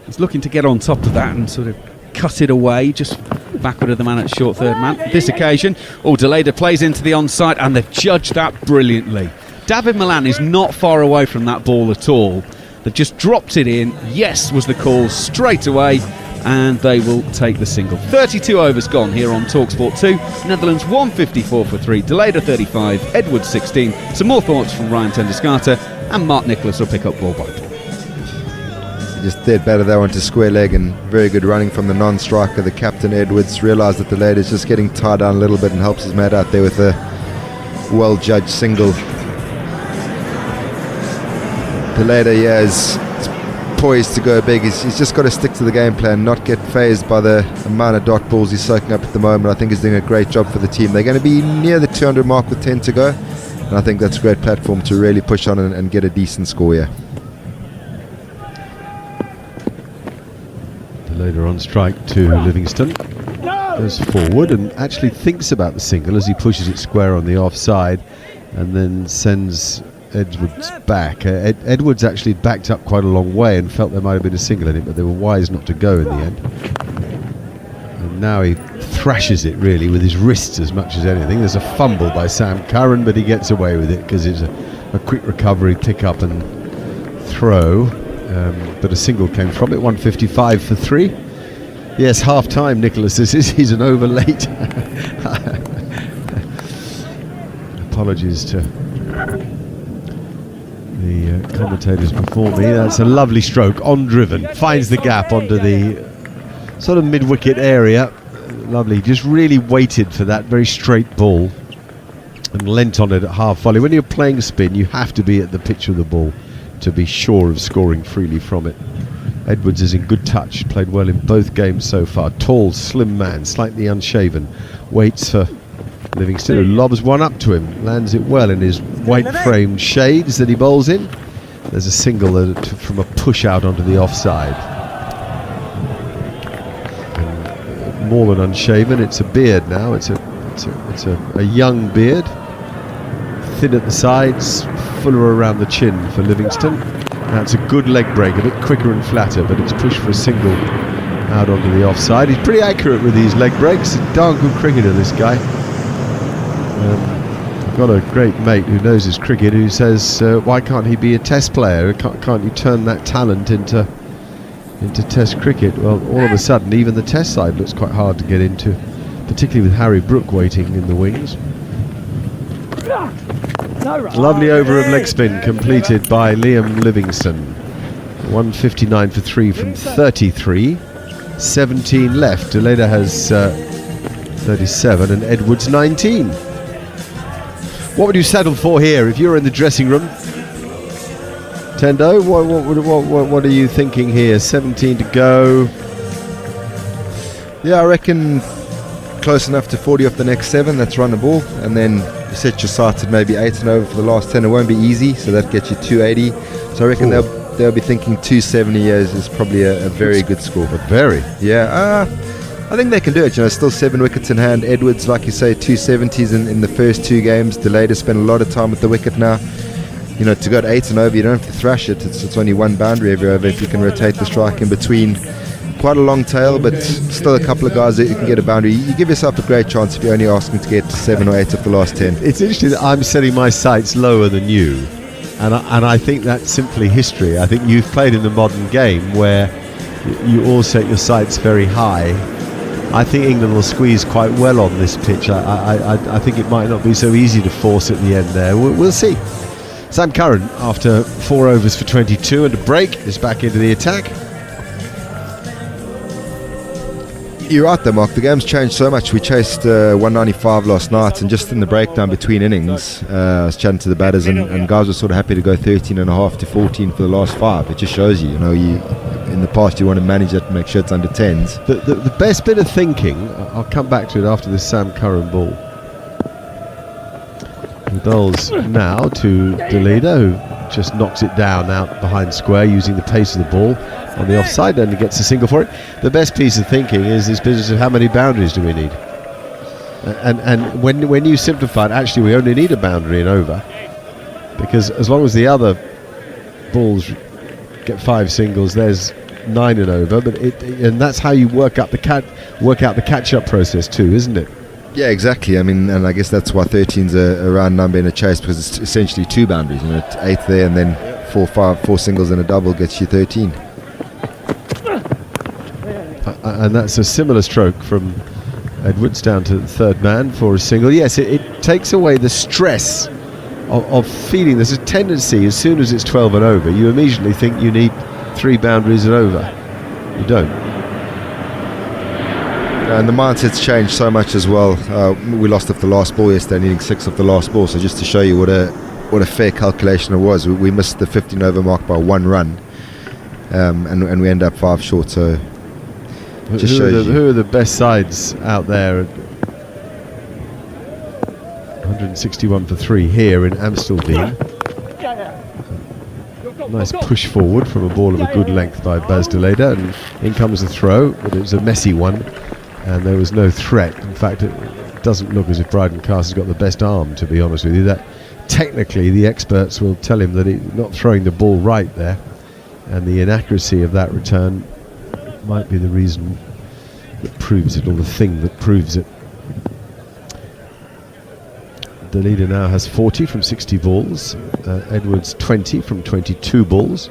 He's looking to get on top of that and sort of cut it away, just backward of the man at short third man. This occasion, Deleda plays into the onside, and they've judged that brilliantly. David Milan is not far away from that ball at all. They've just dropped it in. Yes was the call straight away, and they will take the single. 32 overs gone here on TalkSport 2. Netherlands 154 for 3, Deleda 35, Edwards 16. Some more thoughts from Ryan Tendescata, and Mark Nicholas will pick up ball by ball. Just dead better there onto square leg, and very good running from the non-striker, the captain Edwards. Realised that Deleda is just getting tied down a little bit and helps his mate out there with a well-judged single. Deleda, is poised to go big. He's just got to stick to the game plan, not get phased by the amount of dot balls he's soaking up at the moment. I think he's doing a great job for the team. They're going to be near the 200 mark with 10 to go, and I think that's a great platform to really push on and get a decent score here. Deleda on strike to Livingston. Goes forward and actually thinks about the single as he pushes it square on the offside, and then sends Edwards back. Edwards actually backed up quite a long way and felt there might have been a single in it, but they were wise not to go in the end. And now he thrashes it really with his wrists as much as anything. There's a fumble by Sam Curran, but he gets away with it because it's a quick recovery, pick up and throw. But a single came from it. 155 for 3. Yes, half time, Nicholas. He's an over late. Apologies to the commentators before me. That's a lovely stroke, on driven, finds the gap onto the sort of mid-wicket area. Lovely, just really waited for that very straight ball and leant on it at half volley. When you're playing spin, you have to be at the pitch of the ball to be sure of scoring freely from it. Edwards is in good touch, played well in both games so far. Tall, slim man, slightly unshaven, waits for Livingston, who lobs one up to him, lands it well in his white-framed shades that he bowls in. There's a single from a push out onto the offside. And more than unshaven, it's a beard now. It's a young beard, thin at the sides, fuller around the chin for Livingston. That's a good leg break, a bit quicker and flatter, but it's pushed for a single out onto the offside. He's pretty accurate with these leg breaks. A darn good cricketer, this guy. I've got a great mate who knows his cricket, who says, why can't he be a test player? Can't you turn that talent into test cricket? Well, all of a sudden, even the test side looks quite hard to get into, particularly with Harry Brook waiting in the wings. Lovely over of leg spin completed by Liam Livingston. 159 for 3 from 33. 17 left. Deleda has 37 and Edwards 19. What would you settle for here if you're in the dressing room? Tendo, what are you thinking here? 17 to go. Yeah, I reckon close enough to 40 off the next 7. That's run the ball, and then you set your sights at maybe 8 and over for the last 10. It won't be easy, so that gets you 280. So I reckon they'll be thinking 270 years is probably a very good score. But very. Yeah, I think they can do it. Still 7 wickets in hand. Edwards, like you say, 270s in the first 2 games. Deleda spent a lot of time with the wicket now. To go to 8 and over, you don't have to thrash it. It's only one boundary every over if you can rotate the strike in between. Quite a long tail, but still a couple of guys that you can get a boundary. You give yourself a great chance if you're only asking to get 7 or 8 of the last 10. It's interesting that I'm setting my sights lower than you, and I think that's simply history. I think you've played in the modern game where you all set your sights very high. I think England will squeeze quite well on this pitch. I think it might not be so easy to force at the end there. We'll see. Sam Curran, after 4 overs for 22 and a break, is back into the attack. You're right there, Mark. The game's changed so much. We chased 195 last night, and just in the breakdown between innings, I was chatting to the batters, and guys were sort of happy to go 13.5 to 14 for the last 5. It just shows you, in the past you want to manage it and make sure it's under 10s. The best bit of thinking, I'll come back to it after this Sam Curran ball. He bowls now to Deleda, who just knocks it down out behind square using the pace of the ball on the offside, and he gets a single for it. The best piece of thinking is this business of how many boundaries do we need, and when you simplify it, actually we only need a boundary and over, because as long as the other balls get 5 singles, there's 9 and over, but and that's how you work out the catch-up process too, isn't it? Yeah, exactly. I mean, and I guess that's why 13's a round number in a chase, because it's essentially 2 boundaries. 8 there, and then 4 singles and a double gets you 13. And that's a similar stroke from Edwards down to the third man for a single. Yes, it takes away the stress of feeling. There's a tendency, as soon as it's 12 and over, you immediately think you need 3 boundaries and over. You don't. And the mindset's changed so much as well. We lost off the last ball yesterday, needing 6 off the last ball. So just to show you what a fair calculation it was, we missed the 15 over mark by 1 run, and we end up 5 short. So just who are the best sides out there? 161 for 3 here in Amstelveen. Nice push forward from a ball of a good length by Bas de Leede, and in comes the throw, but it was a messy one, and there was no threat. In fact, it doesn't look as if Bryden Cast has got the best arm, to be honest with you. That technically, the experts will tell him that he's not throwing the ball right there, and the inaccuracy of that return might be the reason that proves it, or the thing that proves it. The leader now has 40 from 60 balls. Edwards 20 from 22 balls.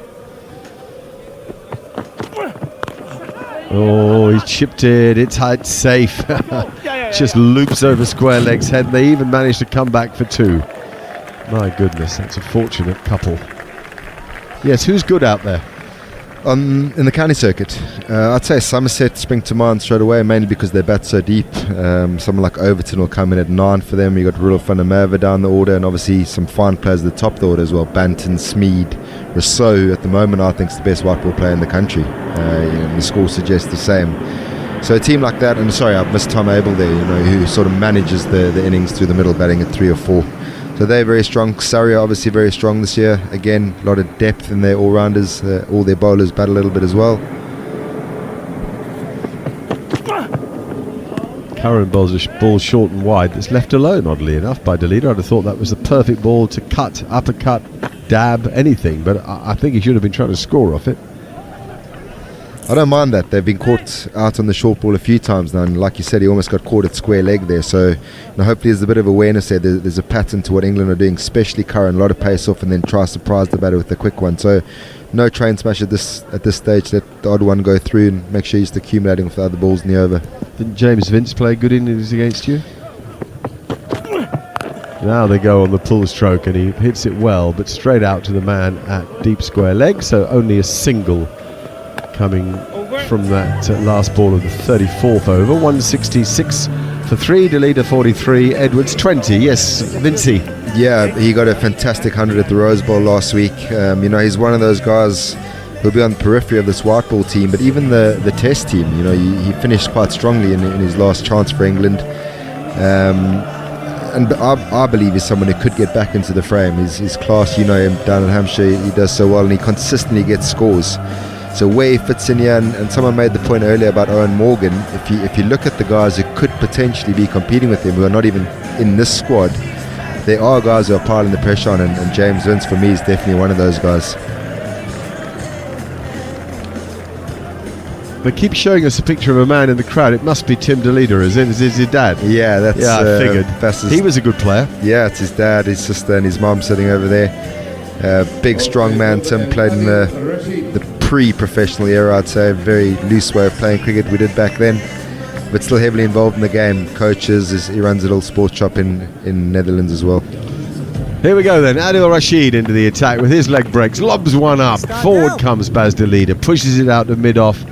Oh, he chipped it. It's safe. Just loops over square leg's head. They even managed to come back for 2. My goodness, that's a fortunate couple. Yes, who's good out there? In the county circuit, I'd say Somerset spring to mind straight away, mainly because they bat so deep. Someone like Overton will come in at 9 for them. You got Rudolf van der Merwe down the order, and obviously some fine players at the top of the order as well. Banton, Smeed, Rousseau, at the moment I think is the best white ball player in the country. The score suggests the same. So a team like that, and sorry, I've missed Tom Abel there, who sort of manages the innings through the middle, batting at 3 or 4. So they're very strong. Surrey are obviously very strong this year. Again, a lot of depth in their all-rounders. All their bowlers bat a little bit as well. Curran bowls a ball short and wide that's left alone, oddly enough, by de Leede. I'd have thought that was the perfect ball to cut, uppercut, dab, anything. But I think he should have been trying to score off it. I don't mind that. They've been caught out on the short ball a few times now, and like you said, he almost got caught at square leg there. So hopefully there's a bit of awareness there. There's a pattern to what England are doing, especially Curran, a lot of pace off and then try to surprise the batter with a quick one. So no train smash at this stage. Let the odd one go through and make sure he's accumulating with the other balls in the over. Didn't James Vince play good innings against you? Now they go on the pull stroke, and he hits it well, but straight out to the man at deep square leg. So only a single coming from that last ball of the 34th over. 166 for 3, de Leede 43, Edwards 20. Yes, Vincey. Yeah, he got a fantastic 100 at the Rose Bowl last week. He's one of those guys who'll be on the periphery of this white ball team, but even the test team, he finished quite strongly in his last chance for England. And I believe he's someone who could get back into the frame. His class, him down at Hampshire, he does so well, and he consistently gets scores. So where he fits in here, and someone made the point earlier about Owen Morgan, if you look at the guys who could potentially be competing with him, who are not even in this squad, there are guys who are piling the pressure on, and James Vince for me is definitely one of those guys. They keep showing us a picture of a man in the crowd. It must be Tim de Leede, is it? Is it his dad? Yeah, I figured. He was a good player. Yeah, it's his dad, his sister and his mum sitting over there. Big strong man. Tim played in the pre-professional era, I'd say. A very loose way of playing cricket we did back then, but still heavily involved in the game. Coaches, he runs a little sports shop in Netherlands as well. Here we go then. Adil Rashid into the attack with his leg breaks, lobs one up. Forward comes Bas de Leede, pushes it out to mid-off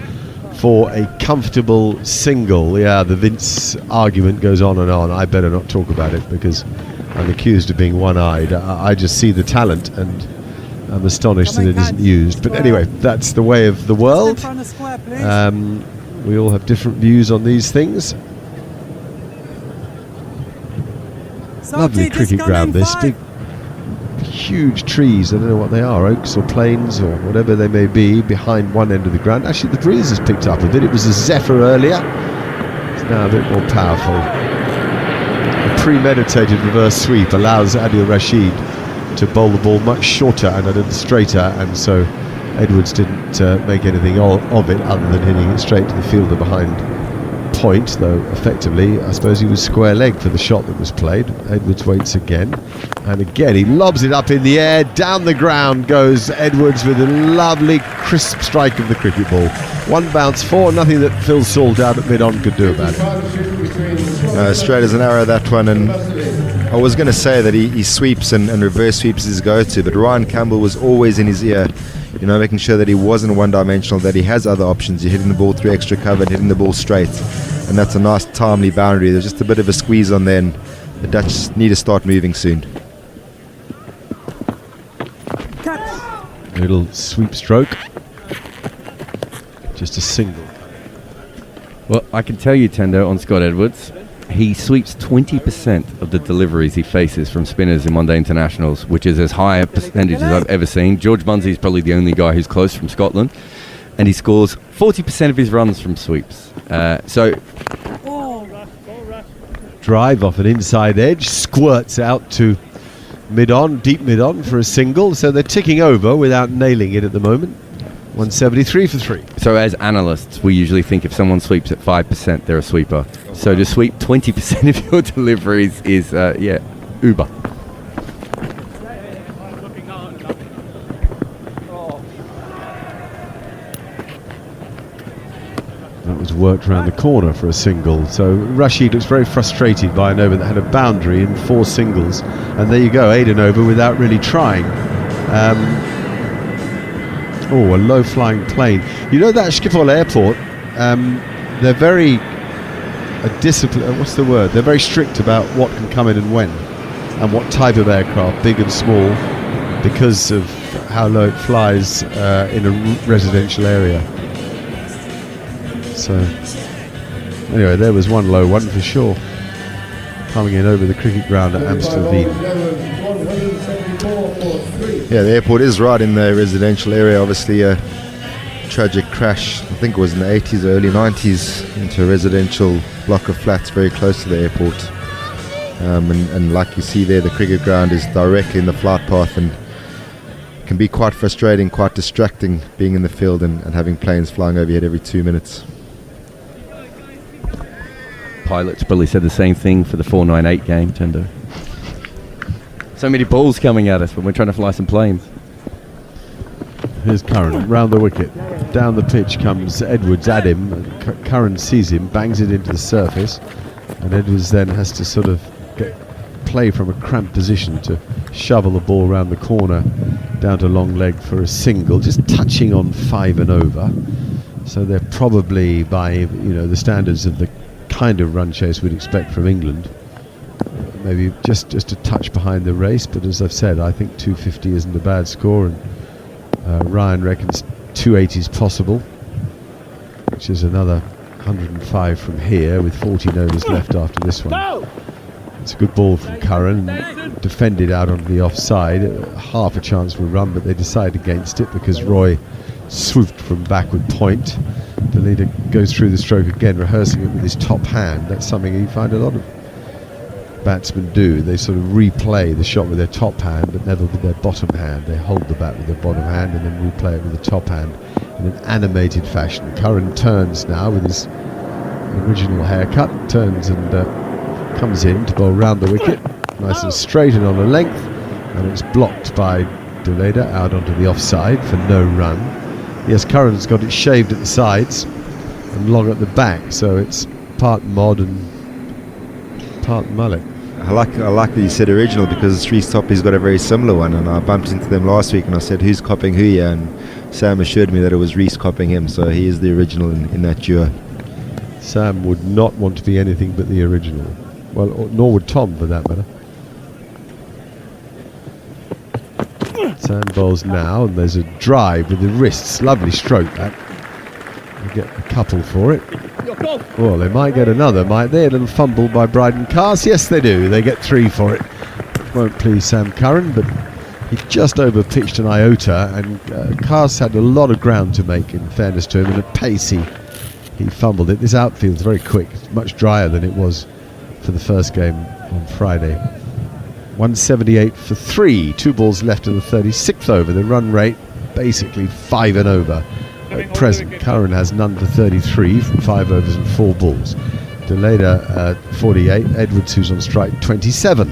for a comfortable single. Yeah, the Vince argument goes on and on. I better not talk about it because I'm accused of being one-eyed. I just see the talent and I'm astonished that it isn't used. But anyway, that's the way of the world. We all have different views on these things. Lovely cricket ground this. Big, huge trees. I don't know what they are, oaks or planes or whatever they may be, behind one end of the ground. Actually, the breeze has picked up a bit. It was a zephyr earlier. It's now a bit more powerful. A premeditated reverse sweep allows Adil Rashid to bowl the ball much shorter and a little straighter, and so Edwards didn't make anything of it other than hitting it straight to the fielder behind point, though effectively I suppose he was square leg for the shot that was played. Edwards waits again, and again he lobs it up in the air. Down the ground goes Edwards with a lovely crisp strike of the cricket ball. One bounce, 4, nothing that Phil Salt out at mid-on could do about it. Straight as an arrow, that one. And I was going to say that he sweeps and reverse sweeps his go-to, but Ryan Campbell was always in his ear, making sure that he wasn't one-dimensional, that he has other options. You're hitting the ball through extra cover and hitting the ball straight, and that's a nice timely boundary. There's just a bit of a squeeze on there, and the Dutch need to start moving soon. Little sweep stroke, just a single. Well, I can tell you, Tendo, on Scott Edwards, he sweeps 20% of the deliveries he faces from spinners in one-day internationals, which is as high a percentage as I've ever seen. George Munsey is probably the only guy who's close from Scotland, and he scores 40% of his runs from sweeps. Drive off an inside edge, squirts out to mid-on, deep mid-on for a single, so they're ticking over without nailing it at the moment. 173 for 3. So as analysts, we usually think if someone sweeps at 5%, they're a sweeper. So to sweep 20% of your deliveries is, uber. That was worked around the corner for a single. So Rashid looks very frustrated by an over that had a boundary in 4 singles. And there you go, Aiden over without really trying. A low-flying plane. You know that Schiphol Airport, they're very disciplined. What's the word? They're very strict about what can come in and when, and what type of aircraft, big and small, because of how low it flies in a residential area. So, anyway, there was one low one for sure, coming in over the cricket ground at Amstelveen. Yeah, the airport is right in the residential area. Obviously a tragic crash, I think it was in the 80s or early 90s, into a residential block of flats very close to the airport. And like you see there, the cricket ground is directly in the flight path, and can be quite frustrating, quite distracting being in the field and having planes flying overhead every 2 minutes. Pilots probably said the same thing for the 498 game, Tendo. So many balls coming at us when we're trying to fly some planes. Here's Curran, round the wicket. Down the pitch comes Edwards at him. Curran sees him, bangs it into the surface, and Edwards then has to sort of play from a cramped position to shovel the ball round the corner down to long leg for a single, just touching on 5 and over. So they're probably, by the standards of the kind of run chase we'd expect from England, maybe just a touch behind the race, but as I've said, I think 250 isn't a bad score, and Ryan reckons 280 is possible, which is another 105 from here with 14 overs left after this one. It's a good ball from Curran, defended out on the offside, half a chance for a run, but they decide against it because Roy swooped from backward point. The leader goes through the stroke again, rehearsing it with his top hand. That's something you find a lot of batsmen do. They sort of replay the shot with their top hand, but never with their bottom hand. They hold the bat with their bottom hand and then replay it with the top hand in an animated fashion. Curran turns now with his original haircut, turns and comes in to bowl round the wicket, nice and straight and on a length, and it's blocked by De Leda out onto the offside for no run. Yes, Curran's got it shaved at the sides and long at the back, so it's part mod and part mullet. I like that you said original, because Reece Topley's got a very similar one, and I bumped into them last week and I said, who's copying who here? And Sam assured me that it was Reece copying him, so he is the original in that duo. Sam would not want to be anything but the original. Well, nor would Tom, for that matter. Sam bowls now, and there's a drive with the wrists. Lovely stroke, that. They get a couple for it. Well, they might get another, might they? A little fumble by Bryden Cast. Yes, they do. They get 3 for it. Won't please Sam Curran, but he just over-pitched an iota, and Cast had a lot of ground to make, in fairness to him, and at pace he fumbled it. This outfield's very quick. It's much drier than it was for the first game on Friday. 178 for 3. 2 balls left in the 36th over. The run rate basically 5 and over at present. Curran has none for 33 from 5 overs and 4 balls. Deleda 48, Edwards, who's on strike, 27.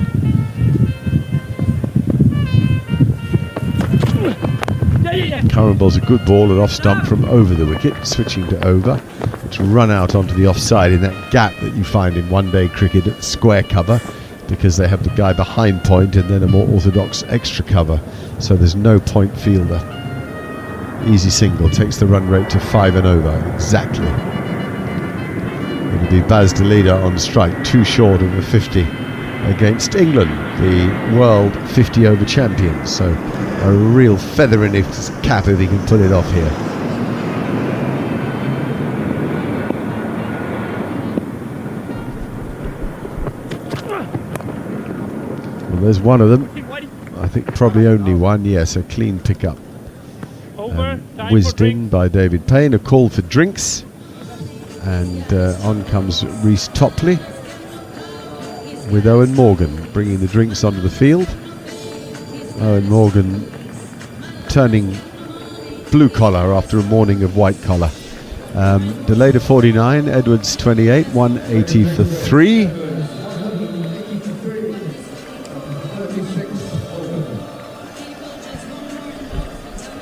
Curran bowls a good ball and off stump from over the wicket, switching to over. It's run out onto the offside in that gap that you find in one-day cricket at square cover, because they have the guy behind point and then a more orthodox extra cover, so there's no point fielder. Easy single, takes the run rate to 5 and over, exactly. It'll be Baz Deleda on strike, 2 short of the 50 against England, the world 50 over champions, so a real feather in his cap if he can pull it off here. Well, there's one of them. I think probably only one. Yes, a clean pickup. Whizzed in by David Payne. A call for drinks. And on comes Reece Topley with Owen Morgan bringing the drinks onto the field. Owen Morgan turning blue collar after a morning of white collar. Deleda 49, Edwards 28, 180 for 3.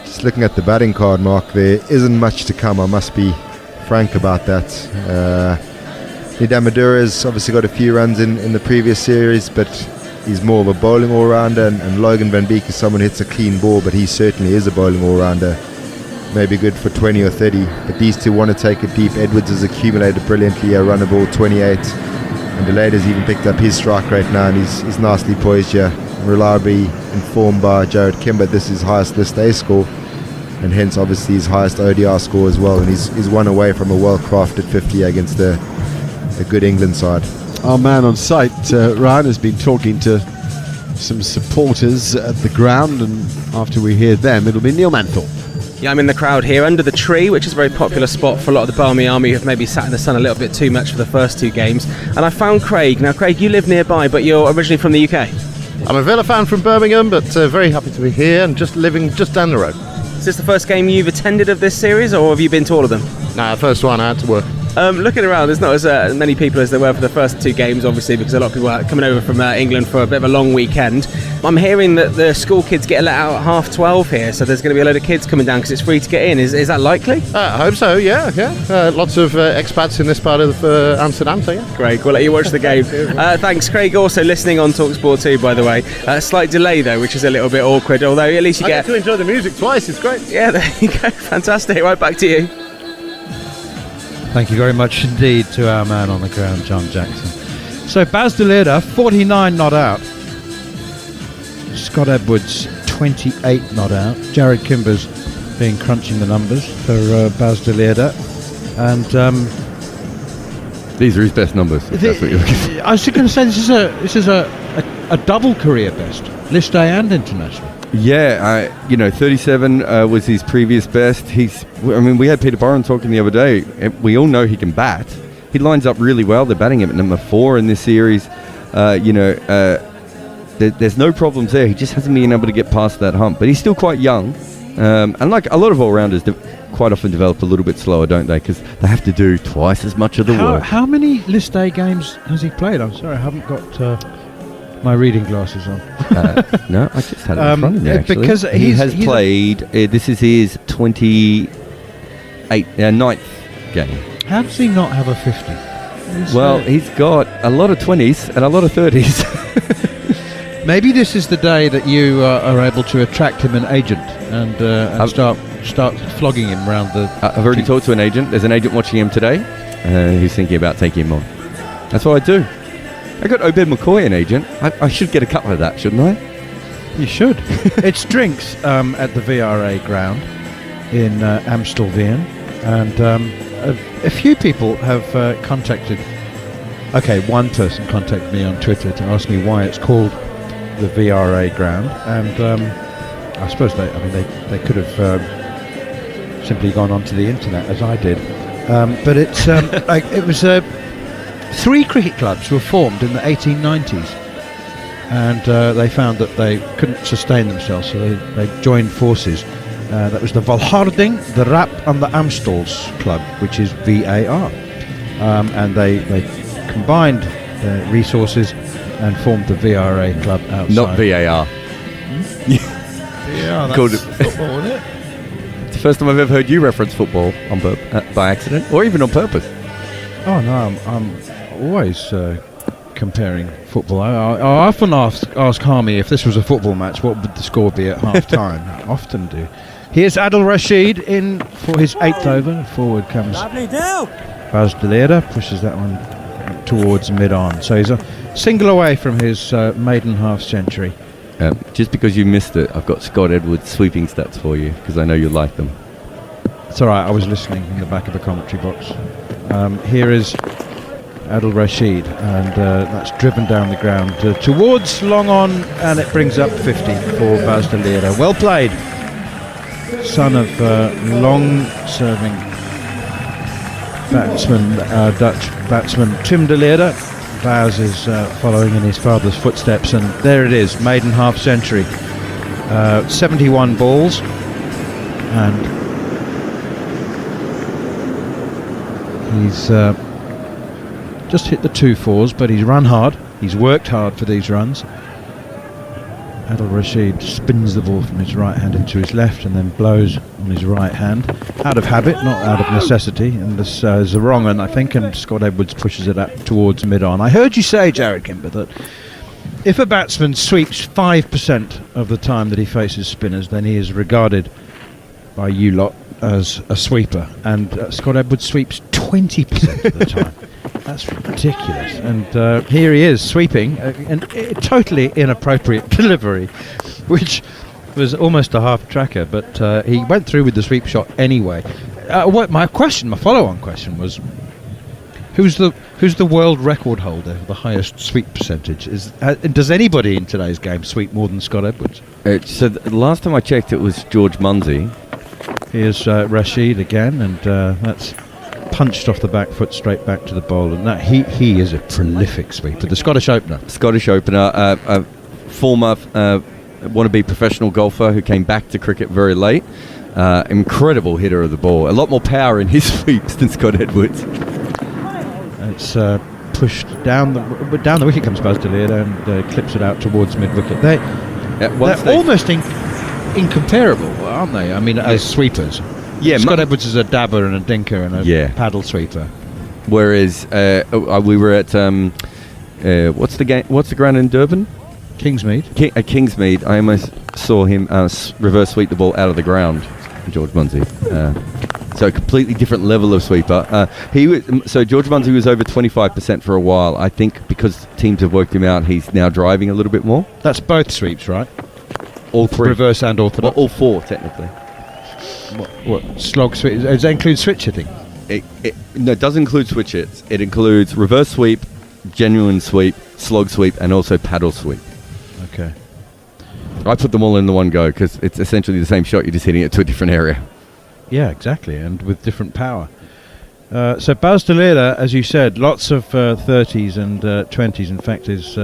Just looking at the batting card, Mark, there isn't much to come. I must be frank about that. Nida Madura's obviously got a few runs in the previous series, but he's more of a bowling all-rounder, and Logan Van Beek is someone who hits a clean ball, but he certainly is a bowling all-rounder. Maybe good for 20 or 30, but these two want to take it deep. Edwards has accumulated brilliantly a run of ball 28, and Deleda's even picked up his strike rate now, and he's nicely poised here. Reliably informed by Jared Kimber, this is his highest list A score, and hence obviously his highest ODI score as well, and he's one away from a well-crafted 50 against a good England side. Our man on site, Ryan, has been talking to some supporters at the ground, and after we hear them, it'll be Neil Manthorpe. Yeah, I'm in the crowd here under the tree, which is a very popular spot for a lot of the Barmy Army who've maybe sat in the sun a little bit too much for the first 2 games. And I found Craig. Now, Craig, you live nearby, but you're originally from the UK. I'm a Villa fan from Birmingham, but very happy to be here and just living just down the road. Is this the first game you've attended of this series, or have you been to all of them? Nah, first one, I had to work. Looking around, there's not as many people as there were for the first 2 games, obviously, because a lot of people are coming over from England for a bit of a long weekend. I'm hearing that the school kids get let out at 12:30 here, so there's going to be a load of kids coming down because it's free to get in. Is that likely? I hope so, yeah. Lots of expats in this part of Amsterdam, so yeah. Great, we'll let you watch the game. Thanks, Craig, also listening on TalkSport 2, by the way. Slight delay, though, which is a little bit awkward, although at least you get to enjoy the music twice, it's great. Yeah, there you go, fantastic. Right, back to you. Thank you very much indeed to our man on the ground, John Jackson. So Baz Deleda, 49 not out. Scott Edwards, 28 not out. Jared Kimber's been crunching the numbers for Baz Deleda. And these are his best numbers. If that's what you're looking for. I was going to say this is a double career best, List A and international. Yeah, 37 was his previous best. We had Peter Boren talking the other day. We all know he can bat. He lines up really well. They're batting him at number 4 in this series. There's no problems there. He just hasn't been able to get past that hump. But he's still quite young. And like a lot of all-rounders quite often develop a little bit slower, don't they? Because they have to do twice as much of the work. How many List A games has he played? I'm sorry, I haven't got my reading glasses on. No, I just had it in front of me, actually. Because he has played, this is his 9th game. How does he not have a 50? He's got a lot of 20s and a lot of 30s. Maybe this is the day that you are able to attract him an agent and start flogging him around the... I've already talked to an agent. There's an agent watching him today who's thinking about taking him on. That's what I do. I got Obed McCoy an agent. I should get a couple of that, shouldn't I? You should. It's drinks at the VRA ground in Amstelveen, and a few people have contacted... Okay, one person contacted me on Twitter to ask me why it's called the VRA ground, and I suppose they could have simply gone onto the internet as I did, but it's it was 3 cricket clubs were formed in the 1890s, and they found that they couldn't sustain themselves, so they joined forces That was the Volharding, the Rap and the Amstels club, which is VAR. And they combined their resources and formed the VRA club outside. Not VAR. Yeah, Called that's it- football, isn't it? It's the first time I've ever heard you reference football on by accident, or even on purpose. Oh no, I'm always comparing football. I often ask Harmy if this was a football match, what would the score be at half time? I often do. Here's Adil Rashid in for his 8th over. Forward comes Baz de Leerde, pushes that one towards mid-on. So he's a single away from his maiden half-century. Just because you missed it, I've got Scott Edwards sweeping stats for you, because I know you like them. It's all right, I was listening in the back of the commentary box. Here is Adil Rashid, and that's driven down the ground towards long on, and it brings up 50 for Baz de Leerde. Well played. Son of long-serving batsman, Dutch batsman Tim de Leerde. Baz is following in his father's footsteps, and there it is, maiden half-century. 71 balls, and he's just hit the 2-4s, but he's run hard. He's worked hard for these runs. Adil Rashid spins the ball from his right hand into his left and then blows on his right hand. Out of habit, not out of necessity. And this is the wrong one, I think, and Scott Edwards pushes it up towards mid-on. I heard you say, Jared Kimber, that if a batsman sweeps 5% of the time that he faces spinners, then he is regarded by you lot as a sweeper. And Scott Edwards sweeps 20% of the time. That's ridiculous. And here he is sweeping a totally inappropriate delivery, which was almost a half tracker, but he went through with the sweep shot anyway. My follow-on question was, who's the world record holder, the highest sweep percentage? Does anybody in today's game sweep more than Scott Edwards? So the last time I checked, it was George Munsey. Here's Rashid again, and that's punched off the back foot straight back to the bowl. And that he is a prolific sweeper. The Scottish opener, a former wannabe professional golfer who came back to cricket very late. Incredible hitter of the ball. A lot more power in his sweeps than Scott Edwards. It's pushed down the wicket comes Baz de Leerde and clips it out towards mid-wicket. They're almost incomparable, aren't they? I mean, as sweepers. Yeah, Scott Edwards is a dabber and a dinker and a paddle sweeper. Whereas we were at what's the ground in Durban? Kingsmead. At Kingsmead, I almost saw him reverse sweep the ball out of the ground, George Munsey. So a completely different level of sweeper. George Munsey was over 25% for a while. I think because teams have worked him out, he's now driving a little bit more. That's both sweeps, right? All three. Reverse and orthodox. Well, all four, technically. What slog sweep? Does that include switch hitting? No, it does include switch hits. It includes reverse sweep, genuine sweep, slog sweep, and also paddle sweep. Okay. I put them all in the one go because it's essentially the same shot. You're just hitting it to a different area. Yeah, exactly, and with different power. So Baz de Leerde, as you said, lots of 30s and 20s. In fact, his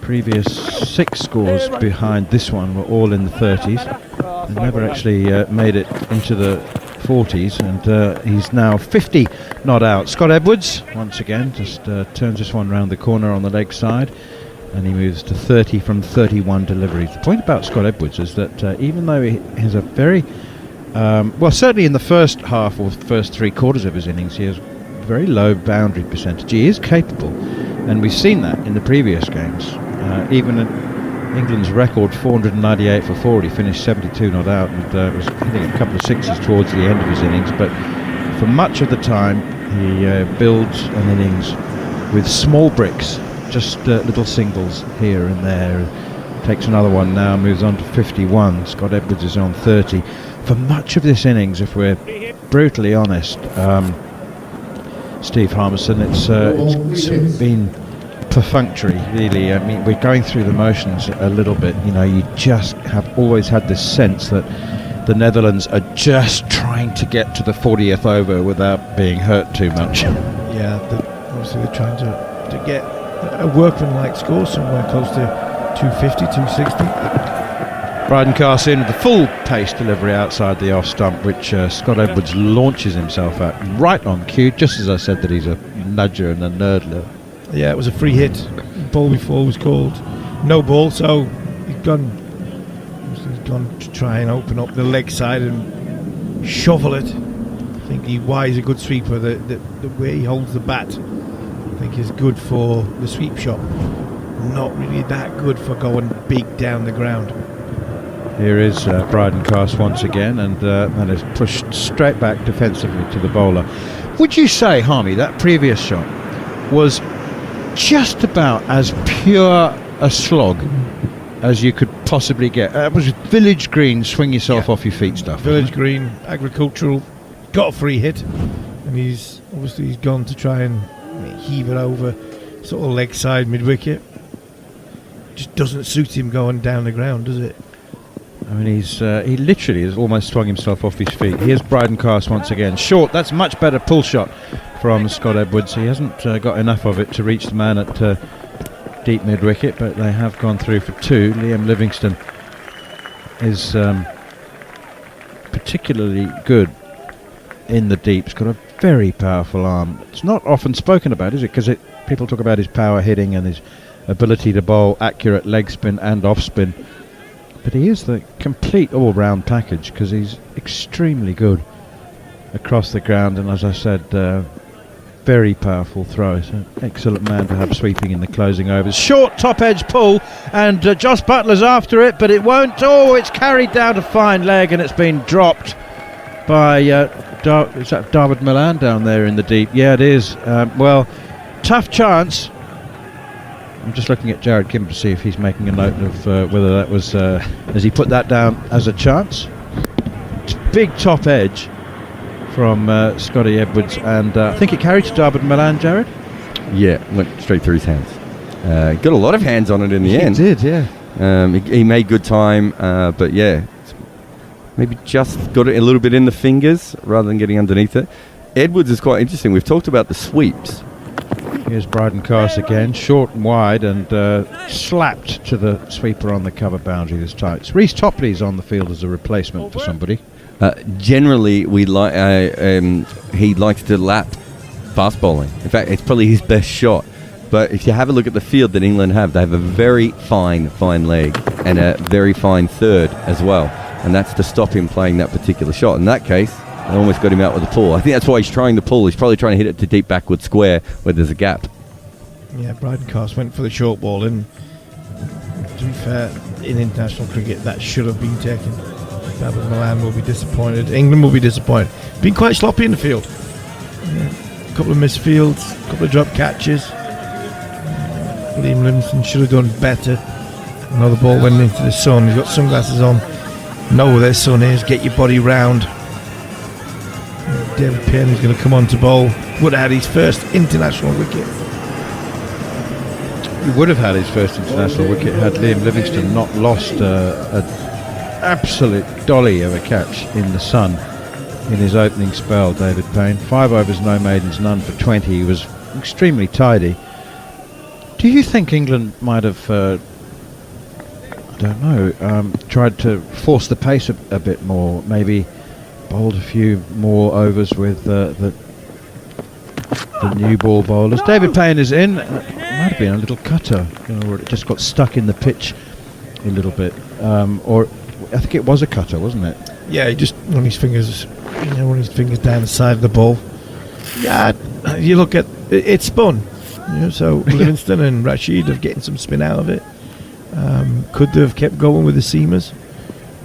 previous 6 scores behind this one were all in the 30s. He never actually made it into the 40s, and he's now 50 not out. Scott Edwards, once again, just turns this one round the corner on the leg side, and he moves to 30 from 31 deliveries. The point about Scott Edwards is that even though he has a very certainly in the first half or first 3 quarters of his innings, he has very low boundary percentage. He is capable, and we've seen that in the previous games. Even at England's record 498 for 4, he finished 72 not out, and was hitting a couple of sixes towards the end of his innings. But for much of the time, he builds an innings with small bricks, just little singles here and there. Takes another one now, moves on to 51. Scott Edwards is on 30. For much of this innings, if we're brutally honest, Steve Harmison, it's been perfunctory, really. I mean, we're going through the motions a little bit. You know, you just have always had this sense that the Netherlands are just trying to get to the 40th over without being hurt too much. Yeah, obviously they're trying to get a workmanlike score somewhere close to 250, 260. Bryden casts in with the full pace delivery outside the off stump, which Scott Edwards launches himself at right on cue, just as I said that he's a nudger and a nerdler. Yeah, it was a free hit. Ball before was called no ball, so he's gone to try and open up the leg side and shovel it. I think Wise a good sweeper. The way he holds the bat, I think, is good for the sweep shot. Not really that good for going big down the ground. Here is Bryden cast once again, and that is pushed straight back defensively to the bowler. Would you say, Harmy, that previous shot was just about as pure a slog as you could possibly get? It was village green, swing yourself off your feet stuff. Village green, agricultural, got a free hit, and he's gone to try and heave it over, sort of leg side mid wicket. Just doesn't suit him going down the ground, does it? I mean, he literally has almost swung himself off his feet. Here's Bryden cast once again. Short, that's much better pull shot from Scott Edwards. He hasn't got enough of it to reach the man at deep mid-wicket, but they have gone through for two. Liam Livingstone is particularly good in the deep. He's got a very powerful arm. It's not often spoken about, is it? Because people talk about his power hitting and his ability to bowl accurate leg spin and off spin. But he is the complete all-round package, because he's extremely good across the ground, and as I said, very powerful throw. So excellent man to have sweeping in the closing overs. Short top edge pull, and Joss Butler's after it, but it won't. Oh, it's carried down a fine leg, and it's been dropped by is that David Milan down there in the deep? Yeah, it is. Well, tough chance. I'm just looking at Jared Kimber to see if he's making a note of whether that was, has he put that down as a chance? It's big top edge from Scotty Edwards, and I think it carried to David Milan, Jared? Yeah, went straight through his hands. Got a lot of hands on it in the end. He did, yeah. He made good time, but yeah, maybe just got it a little bit in the fingers rather than getting underneath it. Edwards is quite interesting. We've talked about the sweeps. Here's Bryden cast again, short and wide, and slapped to the sweeper on the cover boundary this time. It's Reece Topley's on the field as a replacement for somebody. Generally, he likes to lap fast bowling. In fact, it's probably his best shot. But if you have a look at the field that England have, they have a very fine leg and a very fine third as well. And that's to stop him playing that particular shot. In that case, they almost got him out with a pull. I think that's why he's trying the pull. He's probably trying to hit it to deep backward square where there's a gap. Yeah, Bryden Cast went for the short ball, and to be fair, in international cricket, that should have been taken. David Milan will be disappointed. England will be disappointed. Been quite sloppy in the field. A couple of missed fields, a couple of drop catches. Liam Livingstone should have done better. Another ball went into the sun. He's got sunglasses on. Know where their sun is. Get your body round. David Payne is going to come on to bowl. Would have had his first international wicket. He would have had his first international wicket had Liam Livingstone not lost an absolute dolly of a catch in the sun in his opening spell. David Payne, 5 overs, no maidens, none for 20. He was extremely tidy. Do you think England might have, I don't know, tried to force the pace a bit more? Maybe bowled a few more overs with the new ball bowlers. David Payne is in. It might have been a little cutter, or it just got stuck in the pitch a little bit. Or I think it was a cutter, wasn't it? Yeah, he just run his fingers, down the side of the ball. Yeah, you look at it spun. So Livingstone and Rashid are getting some spin out of it. Could they have kept going with the seamers?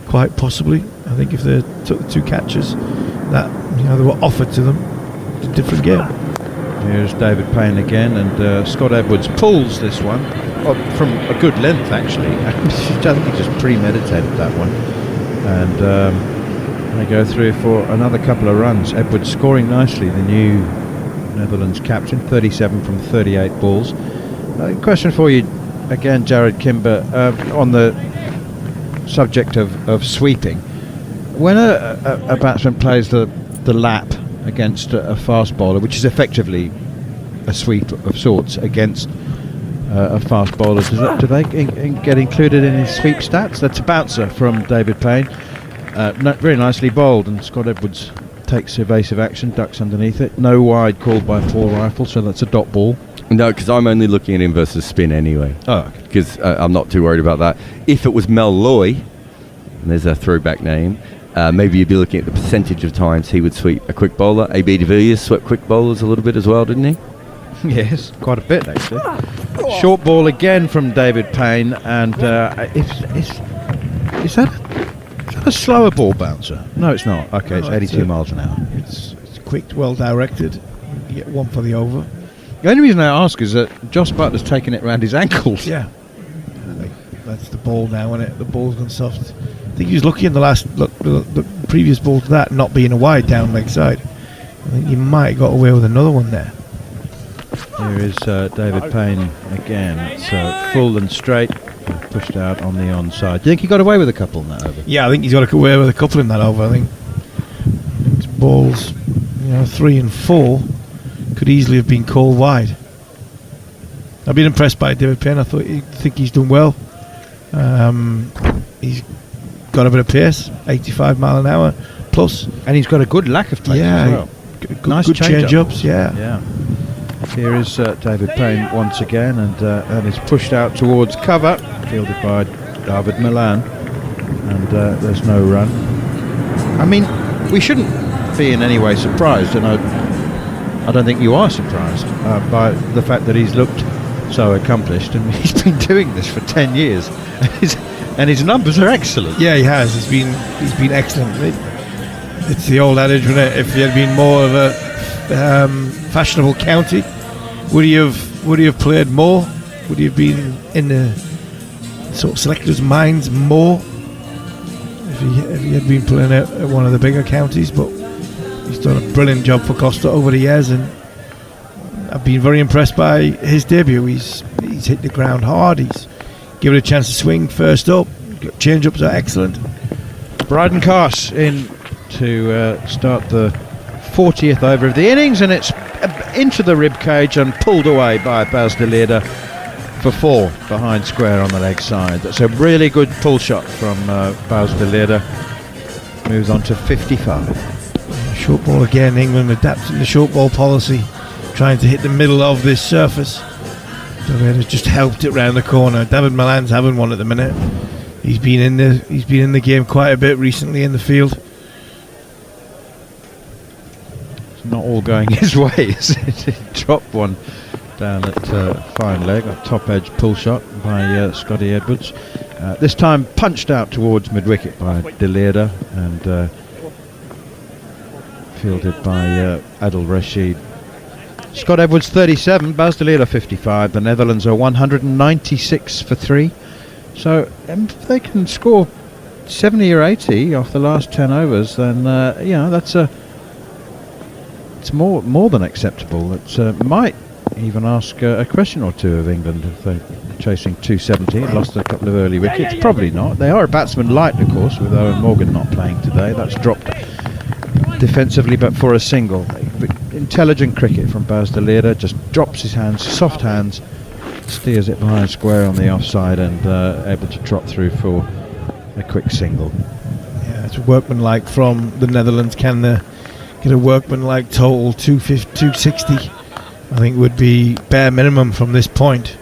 Quite possibly. I think if they took the two catches that they were offered to them, it's a different game. Here's David Payne again, and Scott Edwards pulls this one from a good length actually. I think he just premeditated that one, and they go through for another couple of runs. Edwards scoring nicely, the new Netherlands captain, 37 from 38 balls. Question for you again, Jared Kimber, on the subject of sweeping. When a batsman plays the lap against a fast bowler, which is effectively a sweep of sorts against of fast bowlers. Do they get included in his sweep stats? That's a bouncer from David Payne. Very nicely bowled, and Scott Edwards takes evasive action, ducks underneath it. No wide called by Paul Rifle, so that's a dot ball. No, because I'm only looking at him versus spin anyway. Oh, because I'm not too worried about that. If it was Mel Loy, and there's a throwback name, maybe you'd be looking at the percentage of times he would sweep a quick bowler. AB de Villiers swept quick bowlers a little bit as well, didn't he? Yes, quite a bit actually. Short ball again from David Payne, and is that a slower ball bouncer? No, it's not. Okay, it's 82 miles an hour. It's quick, well directed. You get one for the over. The only reason I ask is that Joss Butler's taken it round his ankles. Yeah, that's the ball now, isn't it? The ball's gone soft. I think he was lucky in the previous ball to that not being a wide down leg side. I think he might have got away with another one there. Here is David Payne again. It's full and straight, pushed out on the onside. Do you think he got away with a couple in that over? Yeah, I think he's got away with a couple in that over. I think his balls, 3 and 4, could easily have been called wide. I've been impressed by David Payne. I think he's done well. He's got a bit of pace, 85 mile an hour plus, and he's got a good lack of pace as well. Good change-ups. Yeah. Here is David Payne once again, and is pushed out towards cover, fielded by David Milan, and there's no run. I mean, we shouldn't be in any way surprised, and I don't think you are surprised by the fact that he's looked so accomplished, and he's been doing this for 10 years, and his numbers are excellent. Yeah, he has. He's been excellent. It's the old adage, isn't it? If he had been more of a fashionable county, would he have played more? Would he have been in the sort of selectors' minds more if he had been playing at one of the bigger counties? But he's done a brilliant job for Costa over the years, and I've been very impressed by his debut. He's hit the ground hard. He's given a chance to swing first up. Change-ups are excellent. Bryden Carse in to start the 40th over of the innings, and it's into the rib cage and pulled away by Baz de Leerde for 4 behind square on the leg side. That's a really good pull shot from Baz de Leerde. Moves on to 55. Short ball again. England adapting the short ball policy, trying to hit the middle of this surface. De Leerde just helped it round the corner. David Milan's having one at the minute. He's been in the game quite a bit recently in the field. Not all going his way. He dropped one down at fine leg, a top edge pull shot by Scotty Edwards. This time punched out towards mid wicket by de Leerde and fielded by Adil Rashid. Scott Edwards 37, Baz de Leerde 55. The Netherlands are 196 for 3. So if they can score 70 or 80 off the last 10 overs, then that's it's more than acceptable. It might even ask a question or two of England if they're chasing 270. Lost a couple of early wickets. Probably not. They are a batsman light, of course, with Owen Morgan not playing today. That's dropped defensively, but for a single. Intelligent cricket from Baz de Leerde. Just drops his hands, soft hands, steers it behind square on the offside, and able to trot through for a quick single. Yeah, it's workmanlike from the Netherlands. Can they get a workmanlike total? 260 I think would be bare minimum from this point.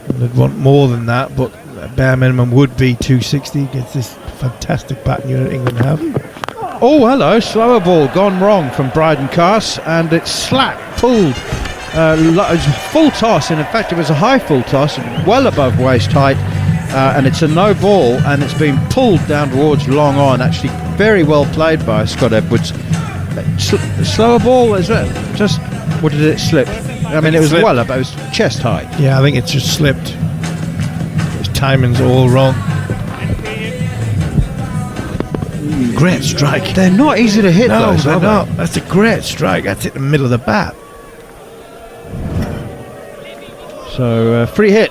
They'd want more than that, but bare minimum would be 260 against this fantastic batting unit England have. Oh, hello, slower ball gone wrong from Bryden Carse, and it's slack pulled. Full toss, and in fact it was a high full toss, well above waist height, and it's a no ball, and it's been pulled down towards long on. Actually very well played by Scott Edwards. Slower ball, is it just, or did it slip? I mean, it was well up, it was chest height. Yeah, I think it's just slipped. His timing's all wrong. Great strike. They're not easy to hit, no, those, they're are not. they? That's a great strike. That's hit the middle of the bat. So free hit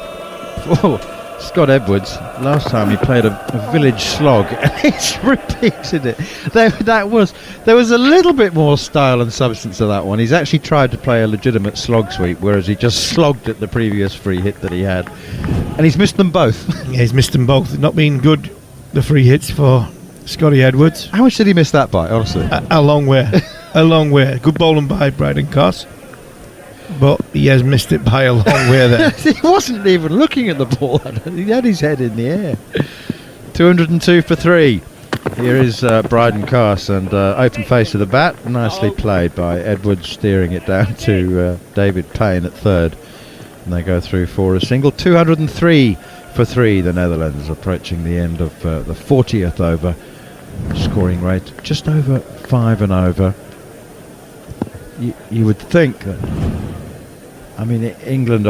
Scott Edwards, last time he played a village slog, and he's repeated it. There was a little bit more style and substance to that one. He's actually tried to play a legitimate slog sweep, whereas he just slogged at the previous free hit that he had. And he's missed them both. Yeah, he's missed them both. Not been good, the free hits for Scotty Edwards. How much did he miss that by, honestly? A long way. A long way. Good bowling by Bryden Coss. But he has missed it by a long way there. He wasn't even looking at the ball. He had his head in the air. 202 for 3. Here is Bryden Coss, and open face of the bat. Nicely played by Edwards, steering it down to David Payne at third. And they go through for a single. 203 for 3. The Netherlands approaching the end of the 40th over. Scoring rate just over 5 and over. You would think that, I mean, England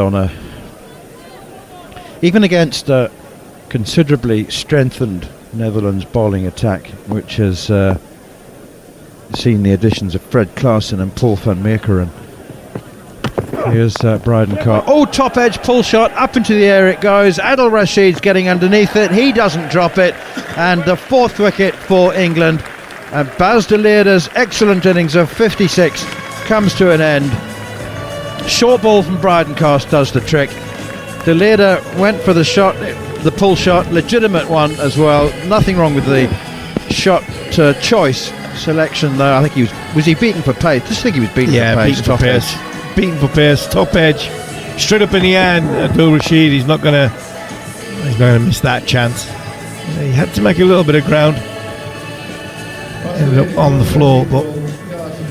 even against a considerably strengthened Netherlands bowling attack, which has seen the additions of Fred Klaassen and Paul van Meekeren. Here's Bryden Carr. Oh, top edge pull shot, up into the air it goes. Adil Rashid's getting underneath it. He doesn't drop it. And the 4th wicket for England. And Bas de Leerde's excellent innings of 56 comes to an end. Short ball from Bryden Coss does the trick. De Leerde went for the shot, the pull shot, legitimate one as well. Nothing wrong with the shot choice selection though. I think was he beaten for pace? Just think he was beaten for pace. Beaten for pace. Beaten for pace, top edge, straight up in the air. Adil Rashid, he's not gonna miss that chance. He had to make a little bit of ground. Ended up on the floor, but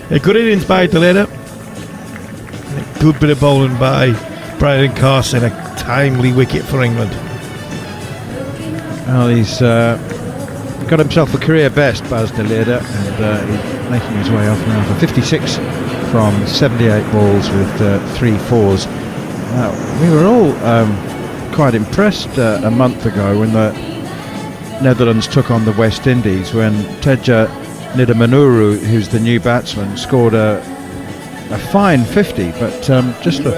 a good innings by De Leerde. A good bit of bowling by Bryden Coss and a timely wicket for England. Well, he's got himself a career best, Bas de Leerde, and he's making his way off now for 56 from 78 balls with 3 fours. We were all quite impressed a month ago when the Netherlands took on the West Indies, when Teja Nidamanuru, who's the new batsman, scored a fine 50, but just a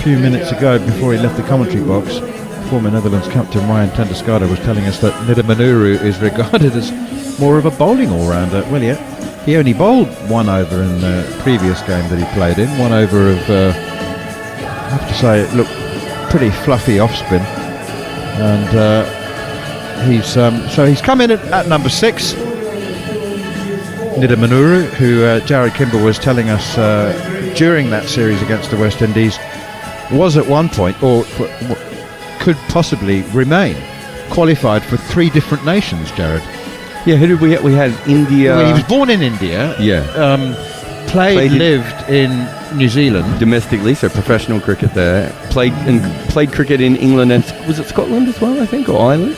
few minutes ago, before he left the commentary box, former Netherlands captain Ryan Tenderskade was telling us that Nidamanuru is regarded as more of a bowling all-rounder. Well, yeah, he only bowled 1 over in the previous game that he played in. 1 over of, I have to say, it looked pretty fluffy off-spin. And he's come in at number 6. Nidamanuru, who Jared Kimber was telling us during that series against the West Indies, was at one point, or could possibly remain, qualified for 3 different nations, Jared. Yeah, who did we have? We had India. Well, he was born in India. Yeah. Lived in New Zealand. Domestically, so professional cricket there. Played cricket in England and, was it Scotland as well, I think, or Ireland?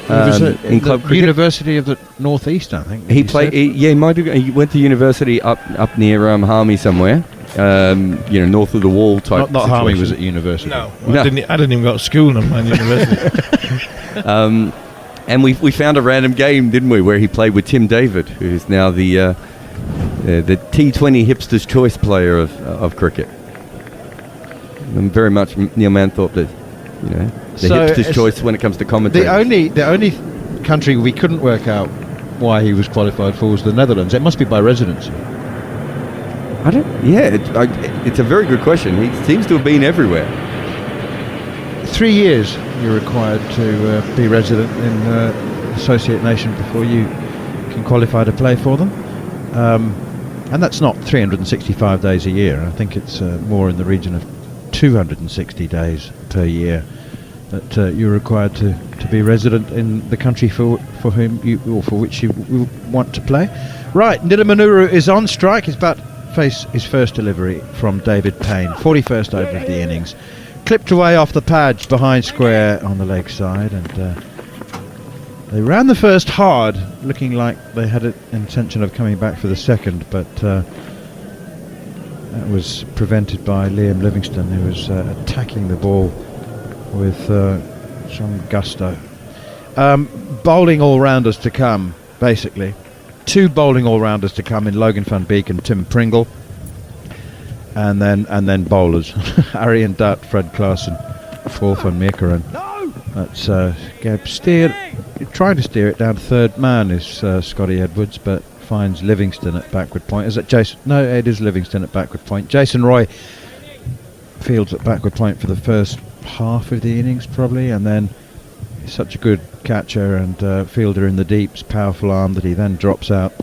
He was in club cricket. University of the North East, I think. He played. He went to university up near Harmy somewhere. North of the wall type. Not Harmy was at university. No. I didn't even go to school in Man University. And we found a random game, didn't we, where he played with Tim David, who's now the T20 Hipster's Choice player of cricket. And very much Neil Manthorpe, the hipster's choice when it comes to commentary. The only country we couldn't work out why he was qualified for was the Netherlands. It must be by residency. It's a very good question. He seems to have been everywhere. 3 years you're required to be resident in associate nation before you can qualify to play for them. And that's not 365 days a year. I think it's more in the region of 260 days per year that you're required to be resident in the country for whom you, or for which you want to play. Right, Nidamanuru is on strike. He's about to face his first delivery from David Payne. 41st over of the innings. Clipped away off the pads behind square on the leg side, and they ran the first hard, looking like they had an intention of coming back for the second, but that was prevented by Liam Livingstone, who was attacking the ball with some gusto. Bowling all-rounders to come, basically. 2 bowling all-rounders to come in Logan van Beek and Tim Pringle, and then bowlers. Arian Dutt, Fred Klaassen, Paul van Meekeren. That's trying to steer it down to third man is Scotty Edwards, but finds Livingston at backward point. Is it Jason? No, it is Livingston at backward point. Jason Roy fields at backward point for the first half of the innings probably, and then he's such a good catcher and fielder in the deeps, powerful arm, that he then drops out.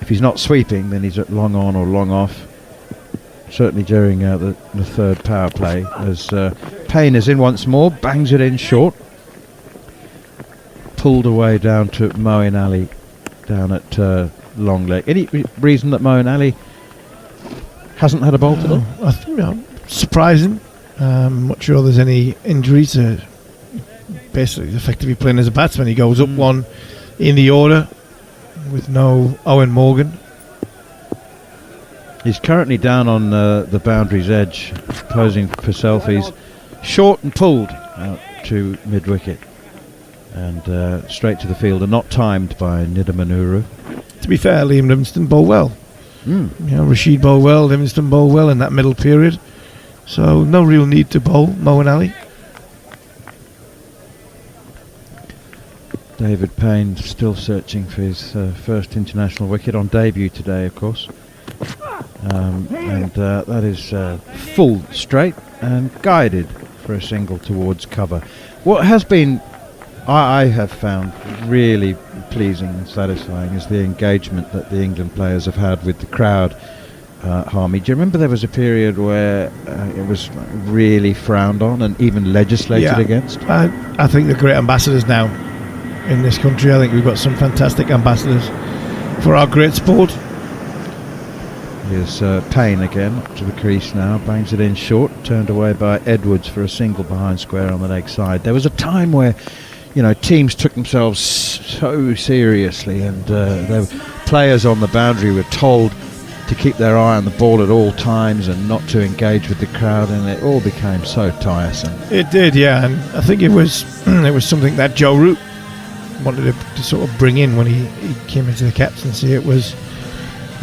If he's not sweeping, then he's at long on or long off. Certainly during the third power play, as Payne is in once more, bangs it in short. Pulled away down to Moeen Ali down at long leg. Any reason that Moeen Ali hasn't had a bolt at all? I think surprising. I'm not sure there's any injuries. Basically, he's effectively playing as a batsman. He goes up one in the order with no Owen Morgan. He's currently down on the boundary's edge, posing for selfies. Short and pulled out to mid-wicket. And straight to the field, and not timed by Nidamanuru. To be fair, Liam Livingston bowled well. Rashid bowled well, Livingston bowled well in that middle period. So no real need to bowl Moeen Ali. David Payne still searching for his first international wicket on debut today, of course. And that is full straight and guided for a single towards cover. What has been, I have found really pleasing and satisfying, is the engagement that the England players have had with the crowd. Harmy, do you remember there was a period where it was really frowned on and even legislated against? I think they're great ambassadors now in this country. I think we've got some fantastic ambassadors for our great sport. Here's Payne again, up to the crease now, bangs it in short, turned away by Edwards for a single behind square on the leg side. There was a time where, teams took themselves so seriously, and players on the boundary were told to keep their eye on the ball at all times and not to engage with the crowd, and it all became so tiresome. It did, yeah, and I think it was something that Joe Root wanted to sort of bring in when he came into the captaincy. It was,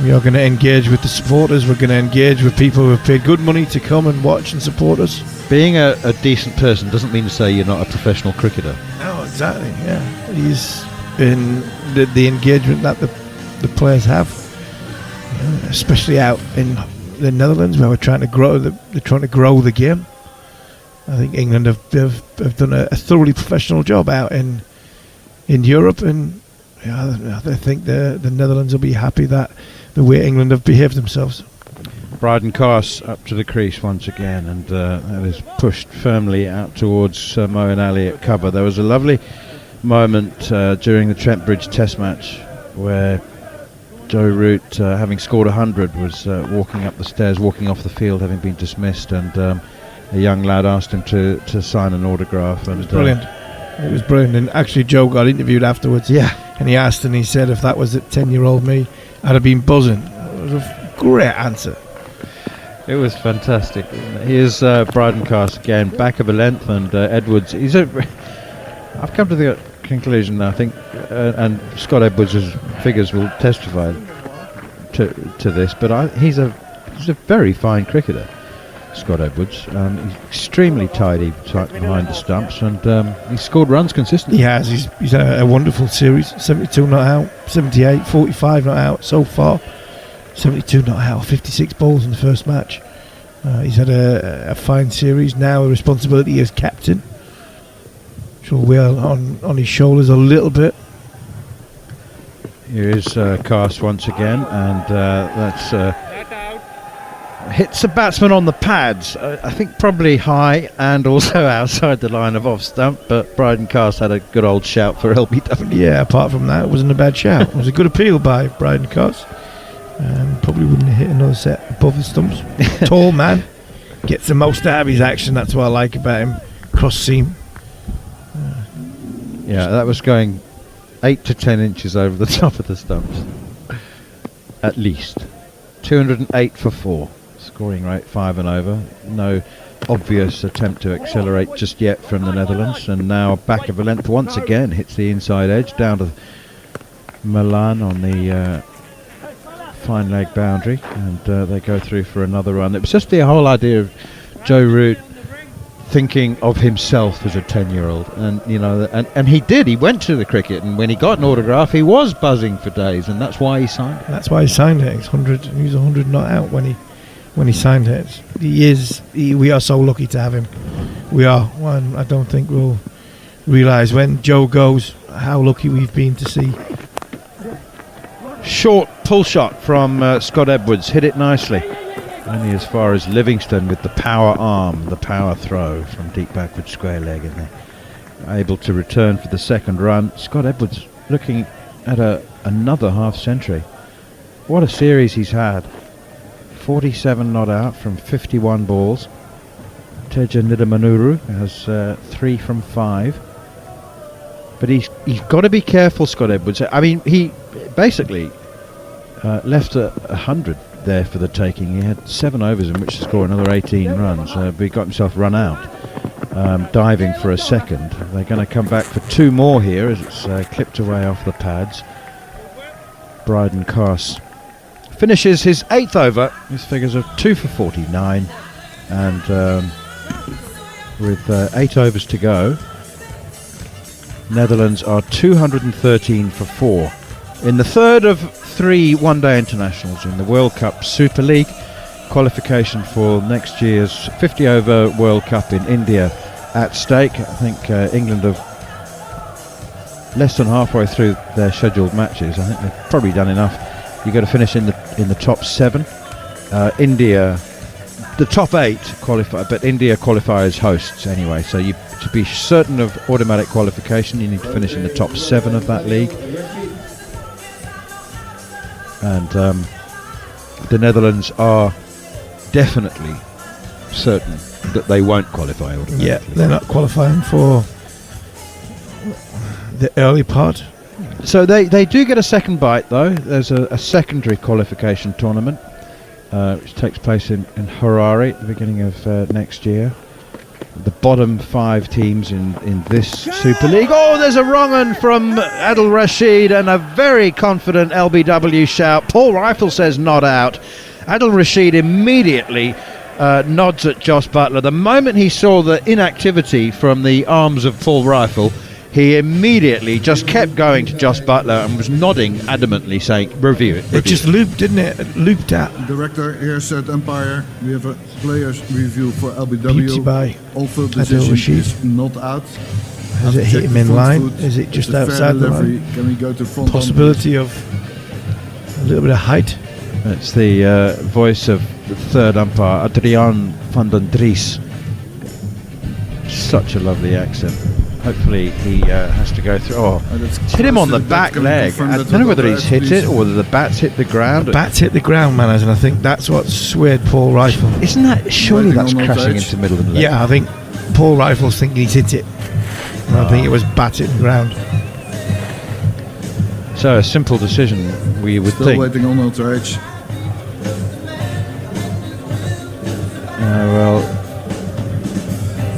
we are going to engage with the supporters, we're going to engage with people who have paid good money to come and watch and support us. Being a decent person doesn't mean to say you're not a professional cricketer. No, exactly, yeah. He's in the engagement that the players have, especially out in the Netherlands, where we're trying to grow the game. I think England have done a thoroughly professional job out in Europe, and I think the Netherlands will be happy that the way England have behaved themselves. Bryden Carse up to the crease once again, and that is pushed firmly out towards Moeen Ali at cover. There was a lovely moment during the Trent Bridge Test match where Joe Root, having scored 100, was walking up the stairs, walking off the field, having been dismissed, and a young lad asked him to sign an autograph. And, it was brilliant. It was brilliant, and actually Joe got interviewed afterwards. Yeah, and he asked, and he said, if that was at 10-year-old me, I'd have been buzzing. It was a great answer. It was fantastic. Here's Bryden Carse again, back of a length, and Edwards. I've come to the conclusion, I think, and Scott Edwards' figures will testify to this, but he's a very fine cricketer, Scott Edwards. He's extremely tidy behind the stumps, and he's scored runs consistently. He has. He's had a wonderful series. 72 not out, 78, 45 not out so far. 72 not out, 56 balls in the first match. He's had a fine series. Now a responsibility as captain, which will weigh on his shoulders a little bit. Here is Carse once again, and that's hits the batsman on the pads. I think probably high and also outside the line of off stump, but Bryden Carse had a good old shout for LBW. Yeah, apart from that, it wasn't a bad shout. It was a good appeal by Bryden Carse. Probably wouldn't have hit another set above the stumps. Tall man, gets the most out of his action. That's what I like about him. Cross seam. Yeah, that was going 8 to 10 inches over the top of the stumps. At least. 208 for 4. Scoring rate 5 and over. No obvious attempt to accelerate just yet from the Netherlands. And now back of a length once again. Hits the inside edge down to Milan on the fine leg boundary, and they go through for another run. It was just the whole idea of Joe Root thinking of himself as a 10-year-old, and and he did. He went to the cricket, and when he got an autograph, he was buzzing for days, and that's why he signed it. That's why he signed it. He was 100 not out when he signed it. We are so lucky to have him. We are. One, I don't think we'll realise when Joe goes how lucky we've been to see. Short pull shot from Scott Edwards, hit it nicely. Only as far as Livingston with the power arm, the power throw from deep backward square leg, and they're able to return for the second run. Scott Edwards looking at another half century. What a series he's had. 47 not out from 51 balls. Teja Nidamanuru has 3 from 5. But he's got to be careful, Scott Edwards. I mean, he basically left 100 there for the taking. He had 7 overs in which to score another 18 runs, but he got himself run out, diving for a second. They're going to come back for 2 more here as it's clipped away off the pads. Bryden Carse finishes his 8th over. His figures of 2 for 49, and with 8 overs to go, Netherlands are 213 for 4. In the third of 3 one-day internationals in the World Cup Super League, qualification for next year's 50-over World Cup in India at stake. I think England have less than halfway through their scheduled matches. I think they've probably done enough. You've got to finish in the top 7. India, the top 8 qualify, but India qualify as hosts anyway. So to be certain of automatic qualification, you need to finish in the top 7 of that league. And the Netherlands are definitely certain that they won't qualify automatically. Yeah, they're not qualifying for the early part. So they do get a second bite, though. There's a secondary qualification tournament which takes place in Harare at the beginning of next year. The bottom 5 teams in this Super League. Oh, there's a wrong one from Adil Rashid and a very confident LBW shout. Paul Rifle says not out. Adil Rashid immediately nods at Josh Butler. The moment he saw the inactivity from the arms of Paul Rifle, he immediately just kept going to Josh Butler and was nodding adamantly, saying, review it. It just looped, didn't it? It looped out. Director, here said umpire. We have a players review for LBW. By All-field decision is not out. Has it hit him in line? Is it just outside the line? Can we go to front? Possibility of a little bit of height. It's the voice of the third umpire, Adriaan van den Dries. Such a lovely accent. Hopefully he has to go through. Oh, hit him on the back leg. I don't know whether he's hit it or whether the bat's hit the ground. The bat's hit the ground, man, and I think that's what swayed Paul Rifle. Isn't that, surely that's crashing into middle of the leg? Yeah, I think Paul Rifle's thinking he's hit it. And I think it was bat hit the ground. So a simple decision, we would Still think. waiting on outrage. Well,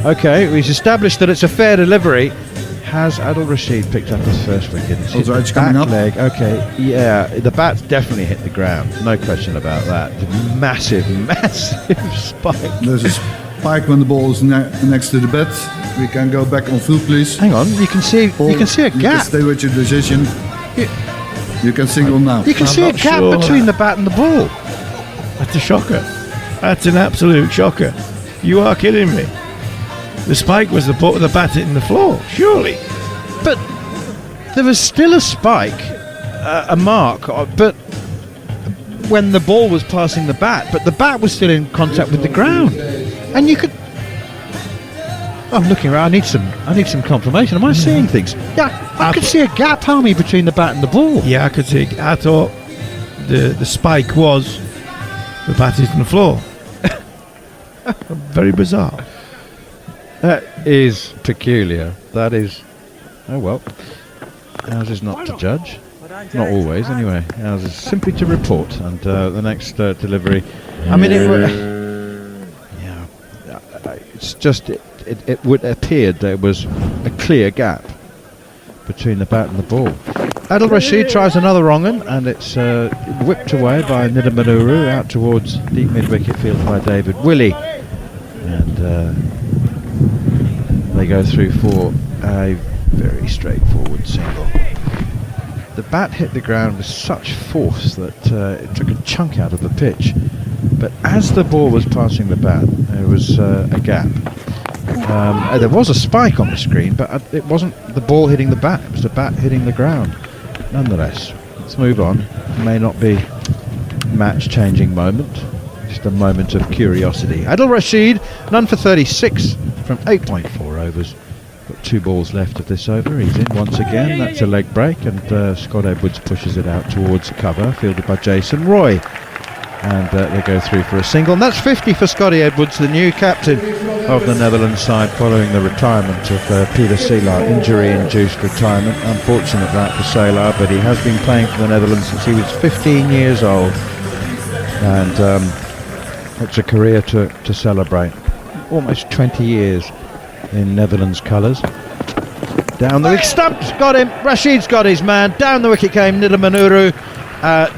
okay, we've established that it's a fair delivery. Has Adil Rashid picked up his first wicket? It's hit the back leg. Okay, yeah, the bat's definitely hit the ground. No question about that. Massive, massive spike. There's a spike when the ball is next to the bat. We can go back on field, please. Hang on, you can see Paul, a gap. You can stay with your decision. You can single now. You can see a gap between the bat and the ball. That's a shocker. That's an absolute shocker. You are kidding me. The spike was the bat hitting the floor, surely. But there was still a spike, a mark, but when the ball was passing the bat, but the bat was still in contact with the ground. And you could... I'm looking around, I need some confirmation. Am I seeing things? Yeah, I could see a gap, Harmy, between the bat and the ball. Yeah, I could see. I thought the spike was the bat hitting the floor. Very bizarre. That is peculiar. That is... Oh well. Ours is not to judge. Not always, anyway. Ours is simply to report. And the next delivery... I mean, yeah. It's just... It would appear there was a clear gap between the bat and the ball. Adil Rashid tries another wrong one, and it's whipped away by Nidamanuru out towards deep mid-wicket field by David Willey. And they go through for a very straightforward single. The bat hit the ground with such force that it took a chunk out of the pitch. But as the ball was passing the bat, there was a gap. There was a spike on the screen, but it wasn't the ball hitting the bat, it was the bat hitting the ground. Nonetheless, let's move on. It may not be a match-changing moment, just a moment of curiosity. Adil Rashid, none for 36 from 8.4 overs. Got 2 balls left of this over. He's in once again. That's a leg break, and Scott Edwards pushes it out towards cover, fielded by Jason Roy. And they go through for a single, and that's 50 for Scotty Edwards, the new captain of the Netherlands side, following the retirement of Peter Seelaar, injury-induced retirement. Unfortunate that for Seelaar, but he has been playing for the Netherlands since he was 15 years old, and it's a career to celebrate. Almost 20 years in Netherlands colours. Down the wicket, stumped, got him. Rashid's got his man. Down the wicket came Nidamanuru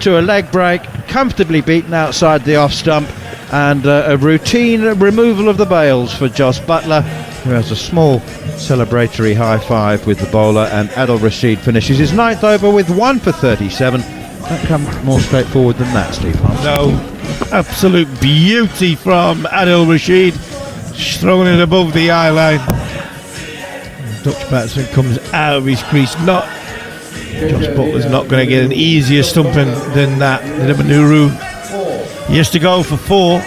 to a leg break, comfortably beaten outside the off stump, and a routine removal of the bails for Jos Buttler, who has a small celebratory high five with the bowler, and Adil Rashid finishes his 9th over with 1 for 37. That comes more straightforward than that, Steve Holmes. No, absolute beauty from Adil Rashid, throwing it above the eye line. Dutch batsman comes out of his crease. Jos Buttler's not going to get an easier stumping than that. Nidamanuru, he has to go for 4.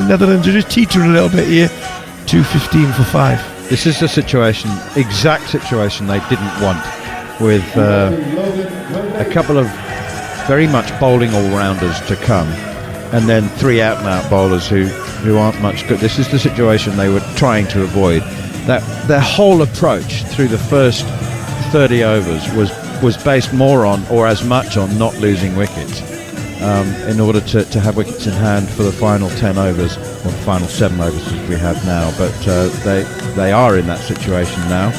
Netherlands are just teetering a little bit here. 215 for 5. This is the situation, exact situation they didn't want, with a couple of very much bowling all-rounders to come, and then 3 out-and-out bowlers who aren't much good. This is the situation they were trying to avoid. That their whole approach through the first 30 overs was based more on, or as much on, not losing wickets, in order to have wickets in hand for the final 10 overs, or the final 7 overs as we have now. But they are in that situation now,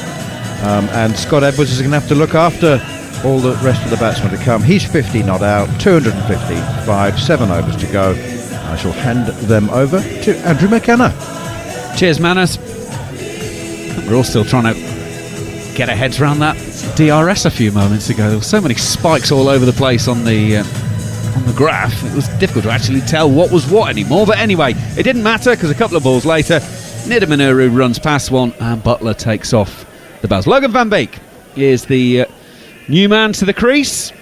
and Scott Edwards is going to have to look after all the rest of the batsmen to come. He's 50 not out, 250 5, 7 overs to go. I shall hand them over to Andrew McKenna. Cheers, Manners. We're all still trying to get our heads around that DRS a few moments ago. There were so many spikes all over the place on the graph. It was difficult to actually tell what was what anymore. But anyway, it didn't matter, because a couple of balls later, Nidamanuru runs past one and Buttler takes off the bounce. Logan van Beek is the new man to the crease,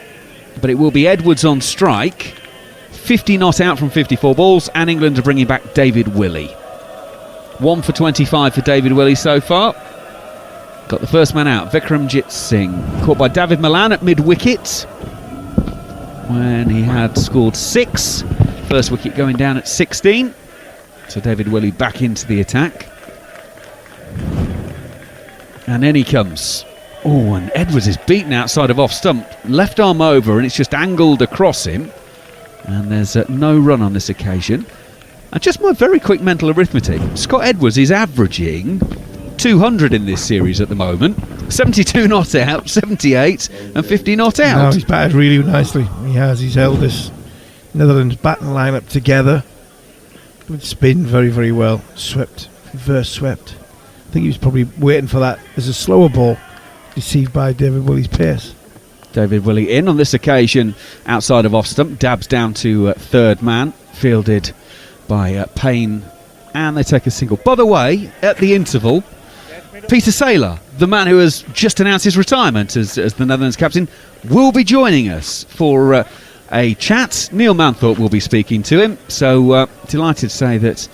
but it will be Edwards on strike. 50 not out from 54 balls, and England are bringing back David Willey. 1 for 25 for David Willey so far. Got the first man out, Vikramjit Singh, caught by David Malan at mid-wicket when he had scored 6. First wicket going down at 16. So David Willey back into the attack. And in he comes. Oh, and Edwards is beaten outside of off stump. Left arm over, and it's just angled across him. And there's no run on this occasion. And just my very quick mental arithmetic, Scott Edwards is averaging 200 in this series at the moment. 72 not out, 78 and 50 not out. No, he's batted really nicely. He has. He's held this Netherlands batting lineup together with spin very, very well. Swept, reverse swept. I think he was probably waiting for that as a slower ball, deceived by David Willey's pace. David Willey in on this occasion outside of off stump, dabs down to third man, fielded by Payne, and they take a single. By the way, at the interval, Peter Seelaar, the man who has just announced his retirement as the Netherlands captain, will be joining us for a chat. Neil Manthorpe will be speaking to him, so delighted to say that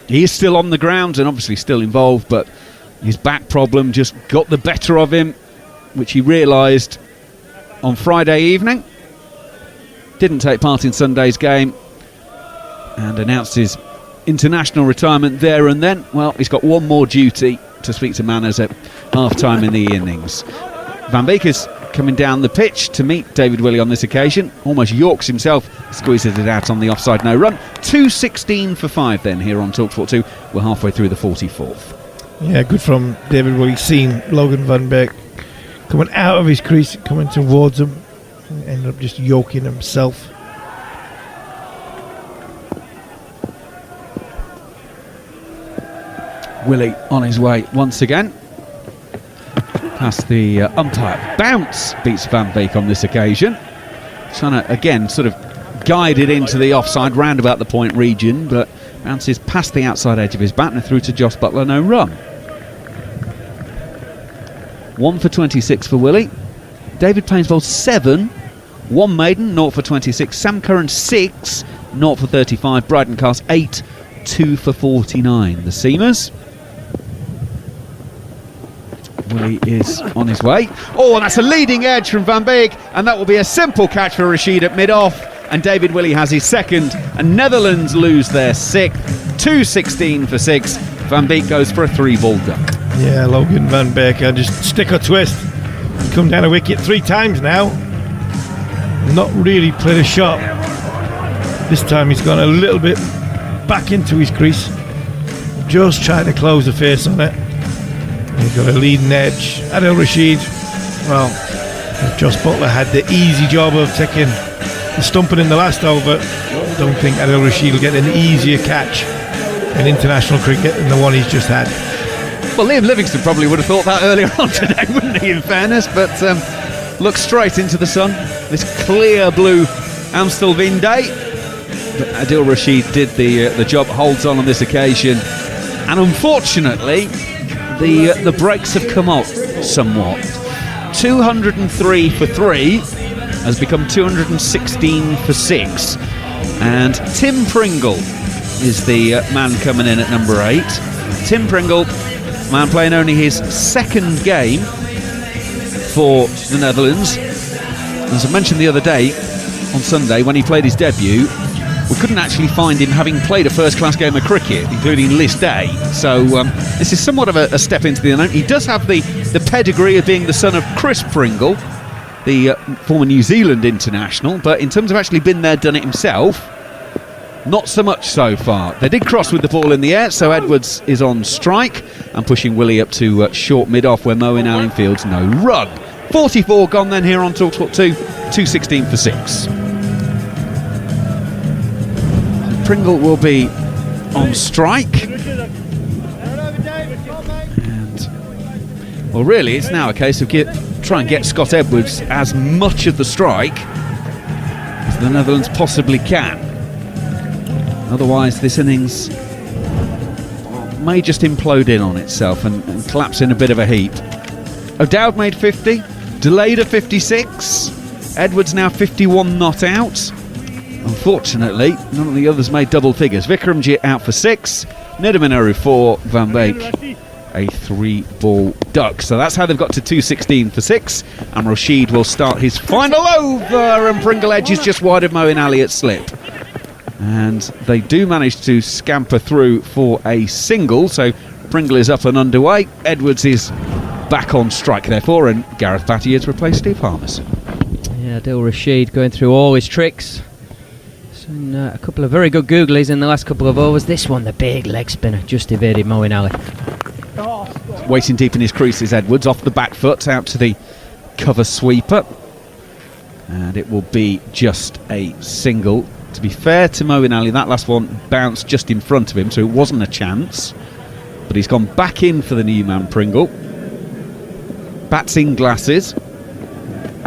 he is still on the ground and obviously still involved, but his back problem just got the better of him, which he realised on Friday evening. Didn't take part in Sunday's game and announced his international retirement there and then. Well, he's got one more duty to speak to Manners at half-time in the innings. Van Beek is coming down the pitch to meet David Willey on this occasion. Almost yorks himself, squeezes it out on the offside no run. 2:16 for 5 then here on TalkSport 2. We're halfway through the 44th. Yeah, good from David Willey, seeing Logan van Beek coming out of his crease, coming towards him, ended up just yoking himself. Willie on his way once again. Past the umpire. Bounce beats Van Beek on this occasion. Trying to, again, sort of guide it into the offside, round about the point region, but bounces past the outside edge of his bat and through to Josh Butler, no run. 1 for 26 for Willie. David Painsbowl 7, 1 maiden, 0 for 26. Sam Curran 6, 0 for 35. Bryden Cast 8, 2 for 49. The Seamers. Willie is on his way. Oh, and that's a leading edge from Van Beek, and that will be a simple catch for Rashid at mid-off. And David Willie has his second, and Netherlands lose their 6th. 2-16 for 6. Van Beek goes for a 3-ball duck. Yeah, Logan Van Beek, just stick or twist. Come down a wicket 3 times now. Not really played a shot. This time he's gone a little bit back into his crease. Just trying to close the face on it. He's got a leading edge. Adil Rashid, well, Josh Butler had the easy job of taking the stumping in the last over. Don't think Adil Rashid will get an easier catch in international cricket than the one he's just had. Well, Liam Livingston probably would have thought that earlier on today, wouldn't he, in fairness? But looks straight into the sun. This clear blue Amstelveen day. But Adil Rashid did the job, holds on this occasion. And unfortunately, the breaks have come up somewhat. 203 for 3 has become 216 for 6. And Tim Pringle is the man coming in at number 8. Tim Pringle, man playing only his second game for the Netherlands. As I mentioned the other day, on Sunday, when he played his debut, we couldn't actually find him having played a first-class game of cricket, including list A. So this is somewhat of a step into the unknown. He does have the pedigree of being the son of Chris Pringle, the former New Zealand international, but in terms of actually been there, done it himself, not so much so far. They did cross with the ball in the air, so Edwards is on strike and pushing Willie up to short mid-off where Moeen Allen fields no run. 44 gone then here on TalkSport 2, 216 for 6. Pringle will be on strike. And, well, really, it's now a case of try and get Scott Edwards as much of the strike as the Netherlands possibly can. Otherwise, this innings may just implode in on itself and collapse in a bit of a heap. O'Dowd made 50, delayed a 56. Edwards now 51 not out. Unfortunately, none of the others made double figures. Vikramjit out for 6, Nidamanuru 4, Van Beek a 3-ball duck. So that's how they've got to 216 for 6. And Rashid will start his final over, and Pringle edges just wide of Moeen Ali at slip. And they do manage to scamper through for a single, so Pringle is up and underway. Edwards is back on strike, therefore, and Gareth Batty has replaced Steve Harmison. Yeah, Adil Rashid going through all his tricks. And a couple of very good googlies in the last couple of overs. This one, the big leg spinner, just evaded Moeen Ali. Waiting deep in his crease is Edwards, off the back foot, out to the cover sweeper. And it will be just a single. To be fair to Moeen Ali, that last one bounced just in front of him, so it wasn't a chance. But he's gone back in for the new man, Pringle. Bats in glasses.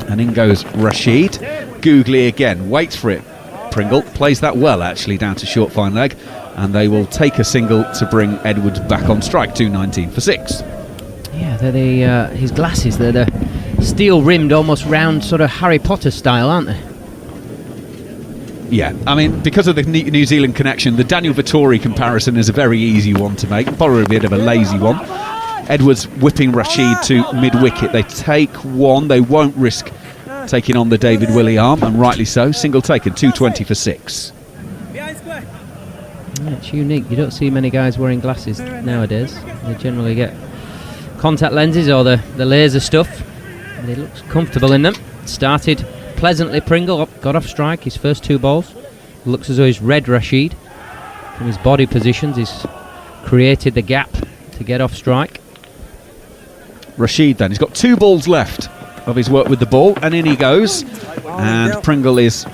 And in goes Rashid. Googly again, waits for it. Pringle plays that well, actually, down to short fine leg, and they will take a single to bring Edwards back on strike. 219 for 6. Yeah, they're his glasses. They're the steel rimmed, almost round, sort of Harry Potter style, aren't they? Yeah, I mean, because of the New Zealand connection, the Daniel Vittori comparison is a very easy one to make, probably a bit of a lazy one. Edwards whipping Rashid to mid-wicket. They take one. They won't risk taking on the David Willey arm, and rightly so. Single taken, 220 for 6. Yeah, it's unique. You don't see many guys wearing glasses nowadays. They generally get contact lenses or the laser stuff. And he looks comfortable in them. Started pleasantly. Pringle got off strike his first 2 balls. Looks as though he's read Rashid from his body positions. He's created the gap to get off strike. Rashid then, he's got 2 balls left of his work with the ball, and in he goes, and Pringle is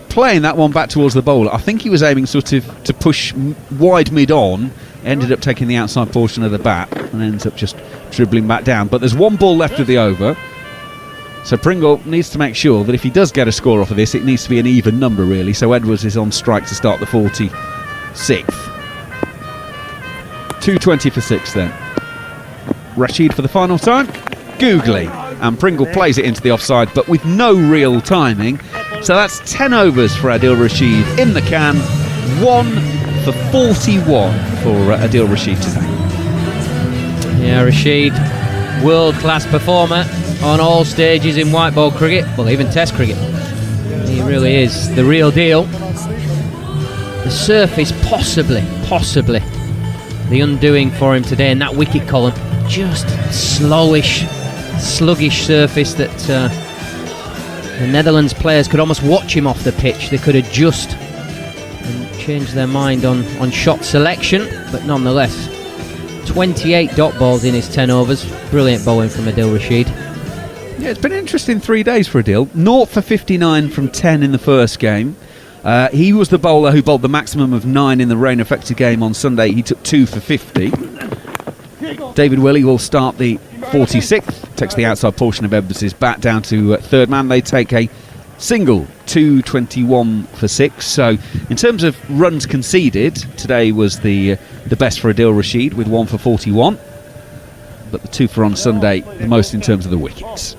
playing that one back towards the bowler. I think he was aiming sort of to push wide mid-on, ended up taking the outside portion of the bat and ends up just dribbling back down. But there's one ball left of the over, so Pringle needs to make sure that if he does get a score off of this, it needs to be an even number, really. So Edwards is on strike to start the 46th. 2:20 for 6 then. Rashid for the final time. Googly. And Pringle plays it into the offside, but with no real timing. So that's 10 overs for Adil Rashid in the can. 1 for 41 for Adil Rashid today. Yeah, Rashid, world-class performer on all stages in white ball cricket, well, even Test cricket. He really is the real deal. The surface possibly the undoing for him today in that wicket column. Just slowish, sluggish surface that the Netherlands players could almost watch him off the pitch. They could adjust and change their mind on shot selection, but nonetheless 28 dot balls in his 10 overs. Brilliant bowling from Adil Rashid. Yeah, it's been an interesting 3 days for Adil. 0 for 59 from 10 in the first game. He was the bowler who bowled the maximum of 9 in the rain-affected game on Sunday. He took 2 for 50. David Willey will start the 46th, takes the outside portion of Edwards' bat down to third man. They take a single, 221 for 6. So in terms of runs conceded, today was the best for Adil Rashid with 1 for 41. But the 2 for on Sunday, the most in terms of the wickets.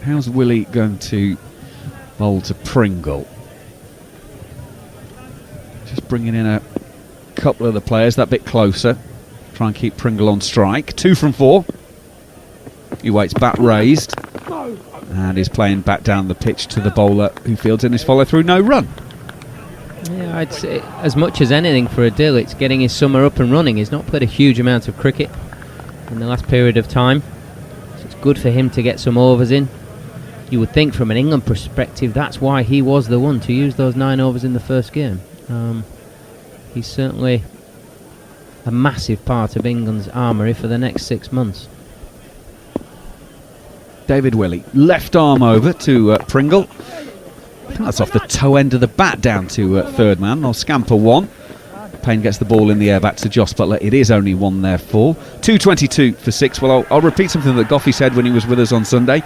How's Willey going to bowl to Pringle? Just bringing in a couple of the players that bit closer. Try and keep Pringle on strike. 2 from 4. He waits, bat raised, and is playing back down the pitch to the bowler who fields in his follow through, no run. Yeah, I'd say as much as anything for Adil, it's getting his summer up and running. He's not played a huge amount of cricket in the last period of time, so it's good for him to get some overs in. You would think from an England perspective that's why he was the one to use those 9 overs in the first game. He's certainly a massive part of England's armoury for the next 6 months. David Willey, left arm over to Pringle. I think that's off the toe end of the bat down to third man. I'll scamper 1. Payne gets the ball in the air back to Jos Buttler. It is only 1 there for 222 for 6. Well, I'll repeat something that Goffey said when he was with us on Sunday.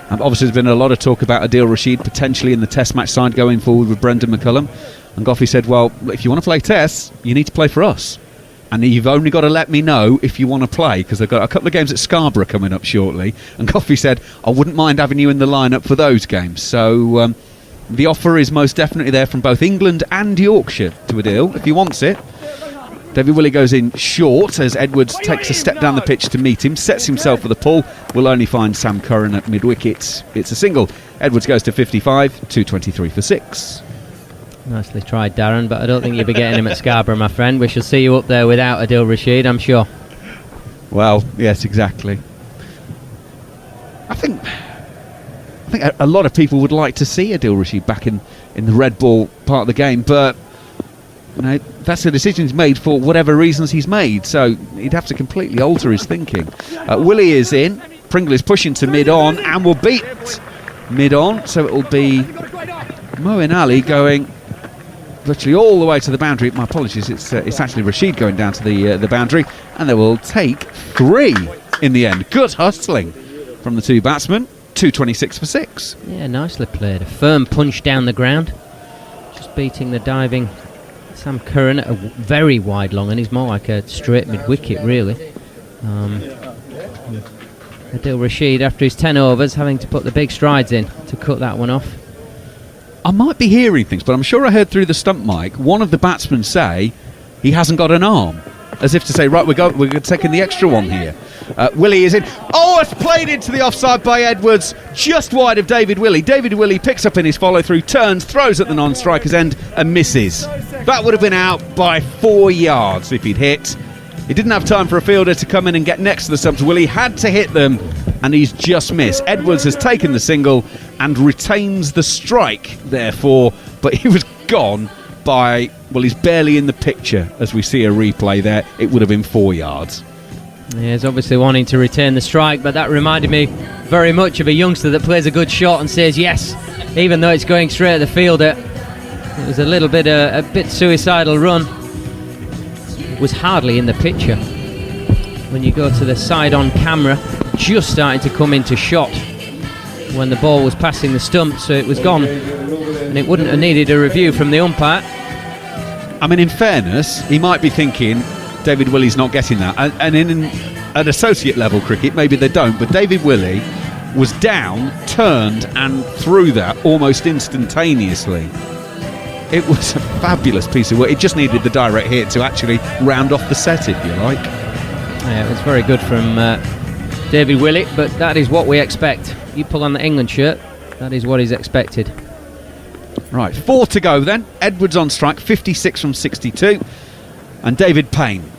Obviously, there's been a lot of talk about Adil Rashid potentially in the Test match side going forward with Brendan McCullum. And Goffey said, well, if you want to play Tests, you need to play for us. And you've only got to let me know if you want to play, because they've got a couple of games at Scarborough coming up shortly. And Goffey said, I wouldn't mind having you in the lineup for those games. So the offer is most definitely there from both England and Yorkshire to Adil, if he wants it. David Willey goes in short as Edwards takes a step down the pitch to meet him, sets himself for the pull, will only find Sam Curran at mid-wicket. It's a single. Edwards goes to 55, 223 for 6. Nicely tried, Darren, but I don't think you'll be getting him at Scarborough, my friend. We shall see you up there without Adil Rashid, I'm sure. Well, yes, exactly. I think a lot of people would like to see Adil Rashid back in the red ball part of the game, but you know, that's a decision he's made for whatever reasons he's made, so he'd have to completely alter his thinking. Willey is in, Pringle is pushing to mid-on and will beat mid-on, so it will be Moeen Ali going virtually all the way to the boundary. My apologies, it's actually Rashid going down to the boundary, and they will take 3 in the end. Good hustling from the 2 batsmen. 226 for 6. Yeah, nicely played. A firm punch down the ground, just beating the diving Sam Curran at a very wide long, and he's more like a straight mid-wicket really. Adil Rashid, after his 10 overs, having to put the big strides in to cut that one off. I might be hearing things, but I'm sure I heard through the stump mic one of the batsmen say he hasn't got an arm, as if to say, right, we're taking the extra one here. Willey is in. Oh, it's played into the offside by Edwards, just wide of David Willey. David Willey picks up in his follow-through, turns, throws at the non-striker's end and misses. That would have been out by 4 yards if he'd hit. He didn't have time for a fielder to come in and get next to the stumps. Willey had to hit them, and he's just missed. Edwards has taken the single and retains the strike, therefore, but he was gone by, well, he's barely in the picture as we see a replay there. It would have been 4 yards. Yeah, he's obviously wanting to retain the strike, but that reminded me very much of a youngster that plays a good shot and says yes, even though it's going straight at the fielder. It was a bit suicidal run. Was hardly in the picture. When you go to the side on camera, just starting to come into shot when the ball was passing the stump, so it was gone, and it wouldn't have needed a review from the umpire. I mean, in fairness, he might be thinking David Willey's not getting that, and in an associate level cricket maybe they don't, but David Willey was down, turned and threw that almost instantaneously. It was a fabulous piece of work. It just needed the direct hit to actually round off the set, if you like. Yeah, it was very good from David Willey, but that is what we expect. You pull on the England shirt, that is what is expected. Right, 4 to go then. Edwards on strike, 56 from 62. And David Payne,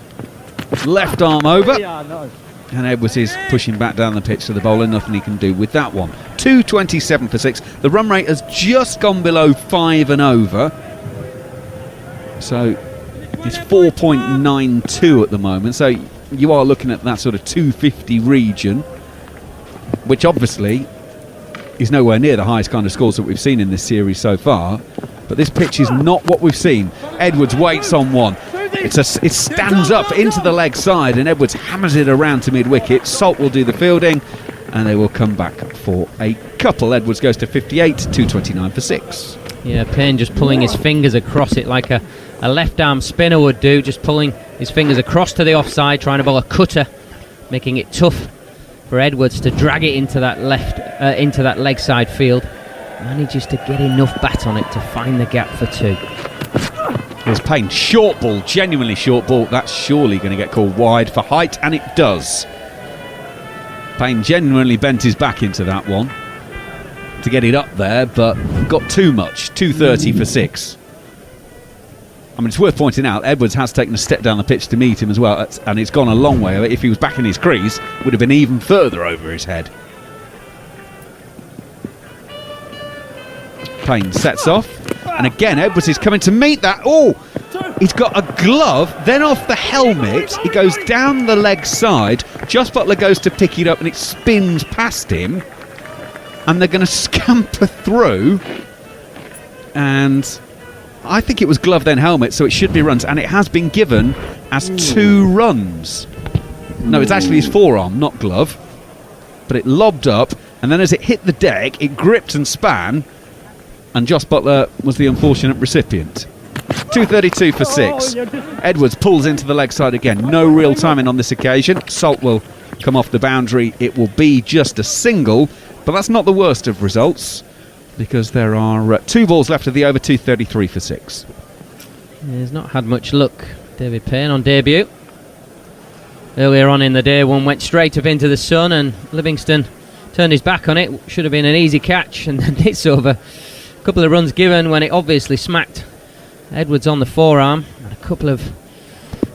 left arm over. And Edwards is pushing back down the pitch to the bowler. Nothing he can do with that one. 227 for 6. The run rate has just gone below 5 and over. So it's 4.92 at the moment. So you are looking at that sort of 250 region, which obviously is nowhere near the highest kind of scores that we've seen in this series so far. But this pitch is not what we've seen. Edwards waits on one. It stands up into the leg side, and Edwards hammers it around to mid-wicket. Salt will do the fielding, and they will come back for a couple. Edwards goes to 58, 229 for 6. Yeah, Payne just pulling his fingers across it like a left-arm spinner would do, just pulling his fingers across to the offside, trying to bowl a cutter, making it tough for Edwards to drag it into that into that leg side field. Manages to get enough bat on it to find the gap for 2. Here's Payne, short ball, genuinely short ball. That's surely going to get called wide for height, and it does. Payne genuinely bent his back into that one to get it up there, but got too much. 230 for 6. I mean, it's worth pointing out, Edwards has taken a step down the pitch to meet him as well, and it's gone a long way. If he was back in his crease, it would have been even further over his head. Payne sets off, and again Edwards is coming to meet that. Oh, he's got a glove, then off the helmet, he goes down the leg side. Joss Butler goes to pick it up, and it spins past him, and they're going to scamper through, and I think it was glove then helmet, so it should be runs, and it has been given as 2 runs. No, it's actually his forearm, not glove, but it lobbed up, and then as it hit the deck, it gripped and span, and Joss Butler was the unfortunate recipient. 232 for 6. Edwards pulls into the leg side again. No real timing on this occasion. Salt will come off the boundary. It will be just a single, but that's not the worst of results, because there are 2 balls left of the over. 233 for 6. He's not had much luck, David Payne, on debut. Earlier on in the day, one went straight up into the sun, and Livingston turned his back on it. Should have been an easy catch, and then it's over. A couple of runs given when it obviously smacked Edwards on the forearm, and a couple of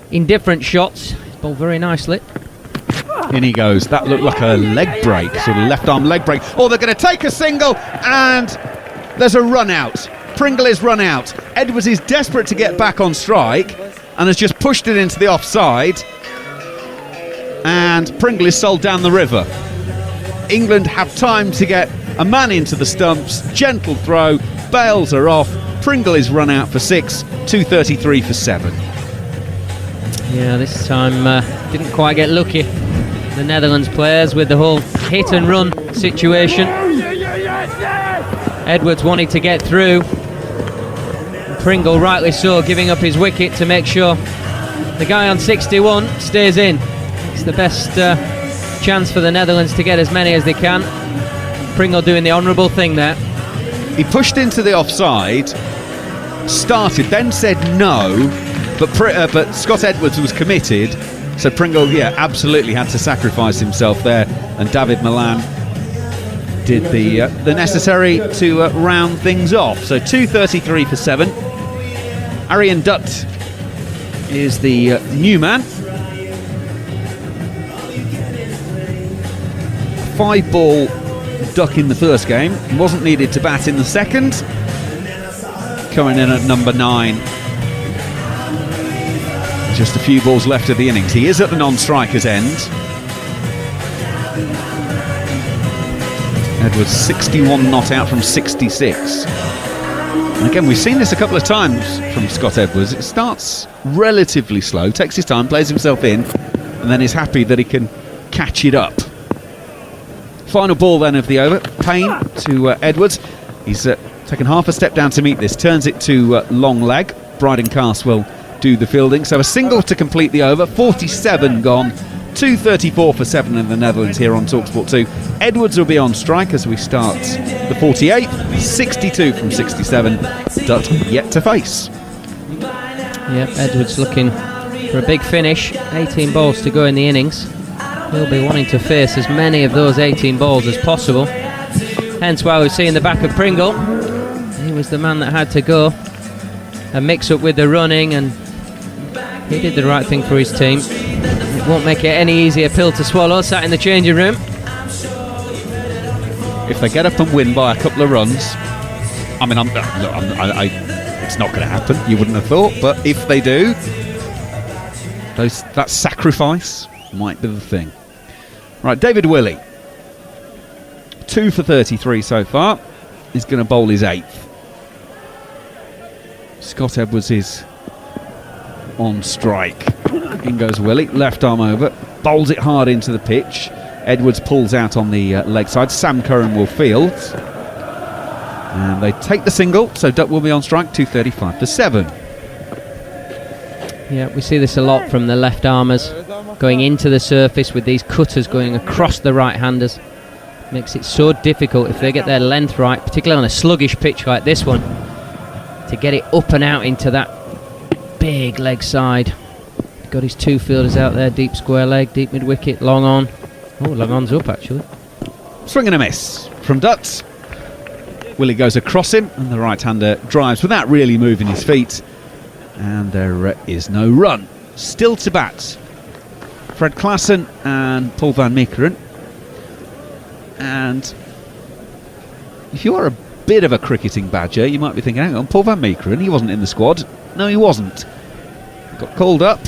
indifferent shots. It's bowled very nicely. In he goes. That looked like a leg break, sort of left arm leg break. Oh, they're going to take a single, and there's a run out. Pringle is run out. Edwards is desperate to get back on strike and has just pushed it into the offside, and Pringle is sold down the river. England have time to get a man into the stumps. Gentle throw. Bales are off. Pringle is run out for 6. 233 for 7. Yeah, this time didn't quite get lucky. The Netherlands players with the whole hit and run situation. Edwards wanted to get through. Pringle, rightly so, giving up his wicket to make sure the guy on 61 stays in. It's the best chance for the Netherlands to get as many as they can. Pringle doing the honourable thing there. He pushed into the offside, started, then said no, but Scott Edwards was committed, so Pringle, absolutely had to sacrifice himself there, and David Milan did the necessary to round things off. So 233 for 7. Arian Dutt is the new man. 5-ball duck in the first game, wasn't needed to bat in the second. Coming in at number 9. Just a few balls left of the innings. He is at the non-striker's end. Edwards 61 not out from 66. And again, we've seen this a couple of times from Scott Edwards. It starts relatively slow, takes his time, plays himself in, and then is happy that he can catch it up. Final ball then of the over. Payne to Edwards. He's taken half a step down to meet this, turns it to long leg. Bryden Cast will do the fielding. So a single to complete the over. 47 gone. 2:34 for 7 in the Netherlands here on TalkSport 2. Edwards will be on strike as we start the 48th. 62 from 67. Dutt yet to face. Yep, Edwards looking for a big finish. 18 balls to go in the innings. He'll be wanting to face as many of those 18 balls as possible. Hence why we've seen the back of Pringle. He was the man that had to go. A mix-up with the running, and he did the right thing for his team. It won't make it any easier pill to swallow, sat in the changing room. If they get up and win by a couple of runs, I mean, it's not going to happen, you wouldn't have thought, but if they do, that sacrifice might be the thing. Right, David Willey, 2 for 33 so far. He's going to bowl his 8th. Scott Edwards is on strike. In goes Willey, left arm over, bowls it hard into the pitch. Edwards pulls out on the leg side. Sam Curran will field. And they take the single, so Dutt will be on strike. 2:35 for 7. Yeah, we see this a lot from the left armers, going into the surface with these cutters going across the right-handers. Makes it so difficult if they get their length right, particularly on a sluggish pitch like this one, to get it up and out into that big leg side. Got his 2 fielders out there, deep square leg, deep mid-wicket, long on. Oh, long on's up actually. Swing and a miss from Dutt. Willey goes across him, and the right-hander drives without really moving his feet. And there is no run. Still to bat, Fred Klassen and Paul van Meekeren. And if you are a bit of a cricketing badger, you might be thinking, hang on, Paul van Meekeren, he wasn't in the squad. No, he wasn't. Got called up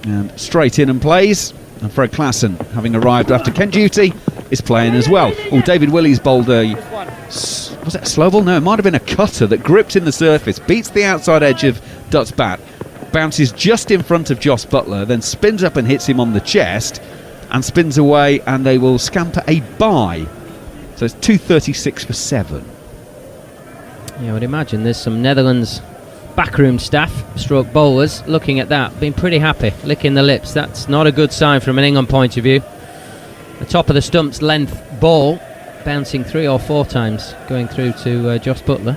and straight in and plays. And Fred Klassen, having arrived after Kent duty, is playing as well. Oh, David Willey's bowled a... Was it a slow ball? No, it might have been a cutter that gripped in the surface, beats the outside edge of Dutt's bat, bounces just in front of Jos Buttler, then spins up and hits him on the chest, and spins away, and they will scamper a bye. So it's 2:36 for 7. Yeah, I would imagine there's some Netherlands backroom staff, stroke bowlers, looking at that, being pretty happy, licking the lips. That's not a good sign from an England point of view. The top of the stump's length ball, bouncing 3 or 4 times, going through to Jos Buttler.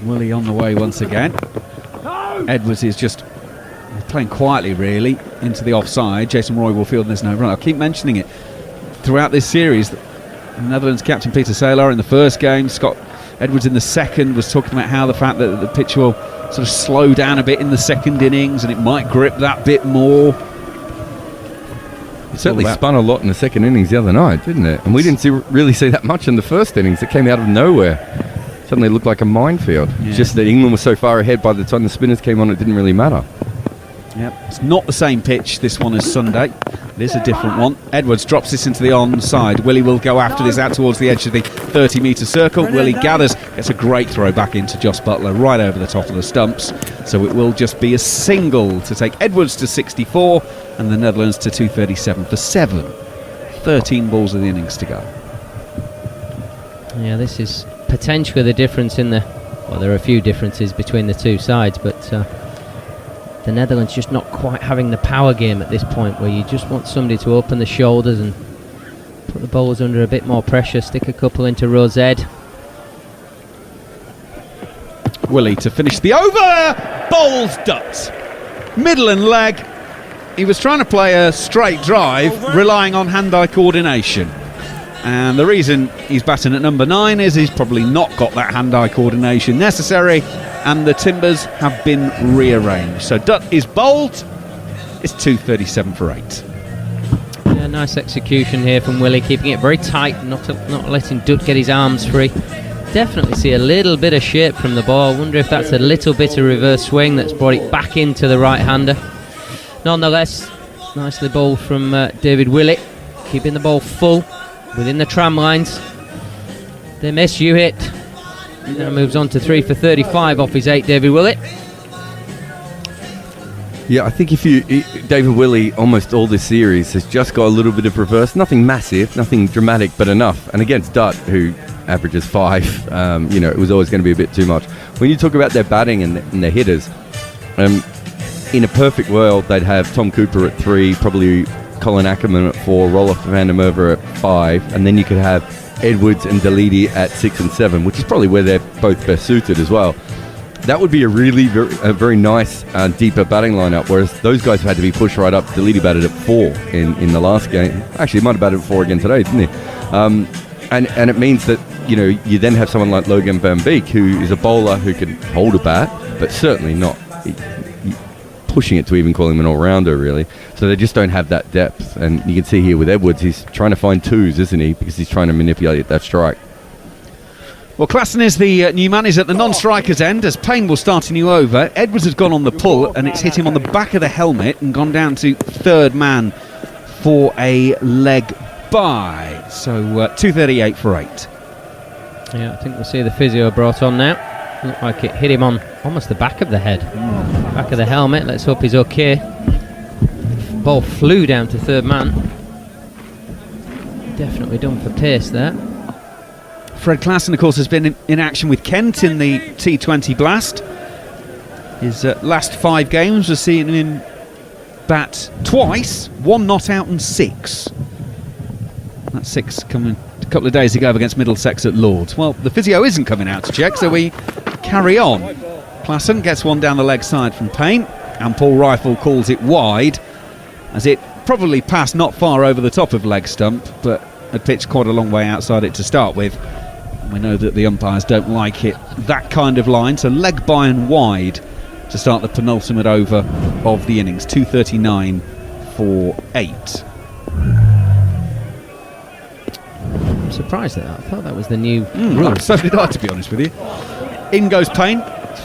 Willey on the way once again. Edwards is just playing quietly, really, into the offside. Jason Roy will field and there's no run. I'll keep mentioning it throughout this series. The Netherlands captain Peter Saylor in the first game, Scott Edwards in the second, was talking about how the fact that the pitch will sort of slow down a bit in the second innings and it might grip that bit more. It certainly spun a lot in the second innings the other night, didn't it? And we didn't really see that much in the first innings. It came out of nowhere. Suddenly it looked like a minefield. Yeah. Just that England was so far ahead by the time the spinners came on, it didn't really matter. Yep, it's not the same pitch, this one, as Sunday. It is a different one. Edwards drops this into the onside. Willey will go after this out towards the edge of the 30-metre circle. Willey gathers, gets a great throw back into Jos Buttler right over the top of the stumps. So it will just be a single to take Edwards to 64 and the Netherlands to 2:37 for 7. 13 balls of the innings to go. Yeah, this is potentially the difference in the... Well, there are a few differences between the two sides, but... the Netherlands just not quite having the power game at this point, where you just want somebody to open the shoulders and put the bowlers under a bit more pressure, stick a couple into row Z. Willey to finish the over, bowls Dutt. Middle and leg. He was trying to play a straight drive, relying on hand-eye coordination. And the reason he's batting at number 9 is he's probably not got that hand-eye coordination necessary, and the timbers have been rearranged. So Dutt is bowled. It's 2:37 for 8. Yeah, nice execution here from Willey, keeping it very tight, not letting Dutt get his arms free. Definitely see a little bit of shape from the ball. Wonder if that's a little bit of reverse swing that's brought it back into the right-hander. Nonetheless, nicely bowled from David Willey, keeping the ball full within the tram lines. They miss, you hit. Now moves on to 3 for 35 off his 8, David Willett. Yeah, I think David Willey, almost all this series has just got a little bit of reverse. Nothing massive, nothing dramatic, but enough. And against Dutt, who averages 5, it was always going to be a bit too much. When you talk about their batting and their hitters, in a perfect world, they'd have Tom Cooper at 3, probably Colin Ackerman at 4, Roloff van der Merwe at 5, and then you could have Edwards and Deleedy at 6 and 7, which is probably where they're both best suited as well. That would be a very nice deeper batting lineup, whereas those guys have had to be pushed right up. Deleedy batted at 4 in the last game. Actually, he might have batted at 4 again today, didn't he? And it means that you then have someone like Logan Van Beek, who is a bowler who can hold a bat, but certainly not pushing it to even call him an all-rounder, really. So they just don't have that depth. And you can see here with Edwards, he's trying to find 2s, isn't he? Because he's trying to manipulate that strike. Well, Klassen is the new man. He's at the non-striker's end as Payne will start a new over. Edwards has gone on the pull and it's hit him on the back of the helmet and gone down to third man for a leg bye. So 238 for 8. Yeah, I think we'll see the physio brought on now. Looked like it hit him on almost the back of the head. Back of the helmet. Let's hope he's okay. Ball flew down to third man. Definitely done for pace there. Fred Klassen, of course, has been in action with Kent in the T20 Blast. His last 5 games we've seen him bat twice, 1 not out and 6. That 6 coming a couple of days ago against Middlesex at Lords. Well, the physio isn't coming out to check, so we carry on. Klassen gets one down the leg side from Payne, and Paul Rifle calls it wide, as it probably passed not far over the top of leg stump, but had pitched quite a long way outside it to start with. We know that the umpires don't like it, that kind of line, so leg by and wide to start the penultimate over of the innings. 239 for 8. I'm surprised at that. I thought that was the new rule. So did I, to be honest with you. In goes Payne,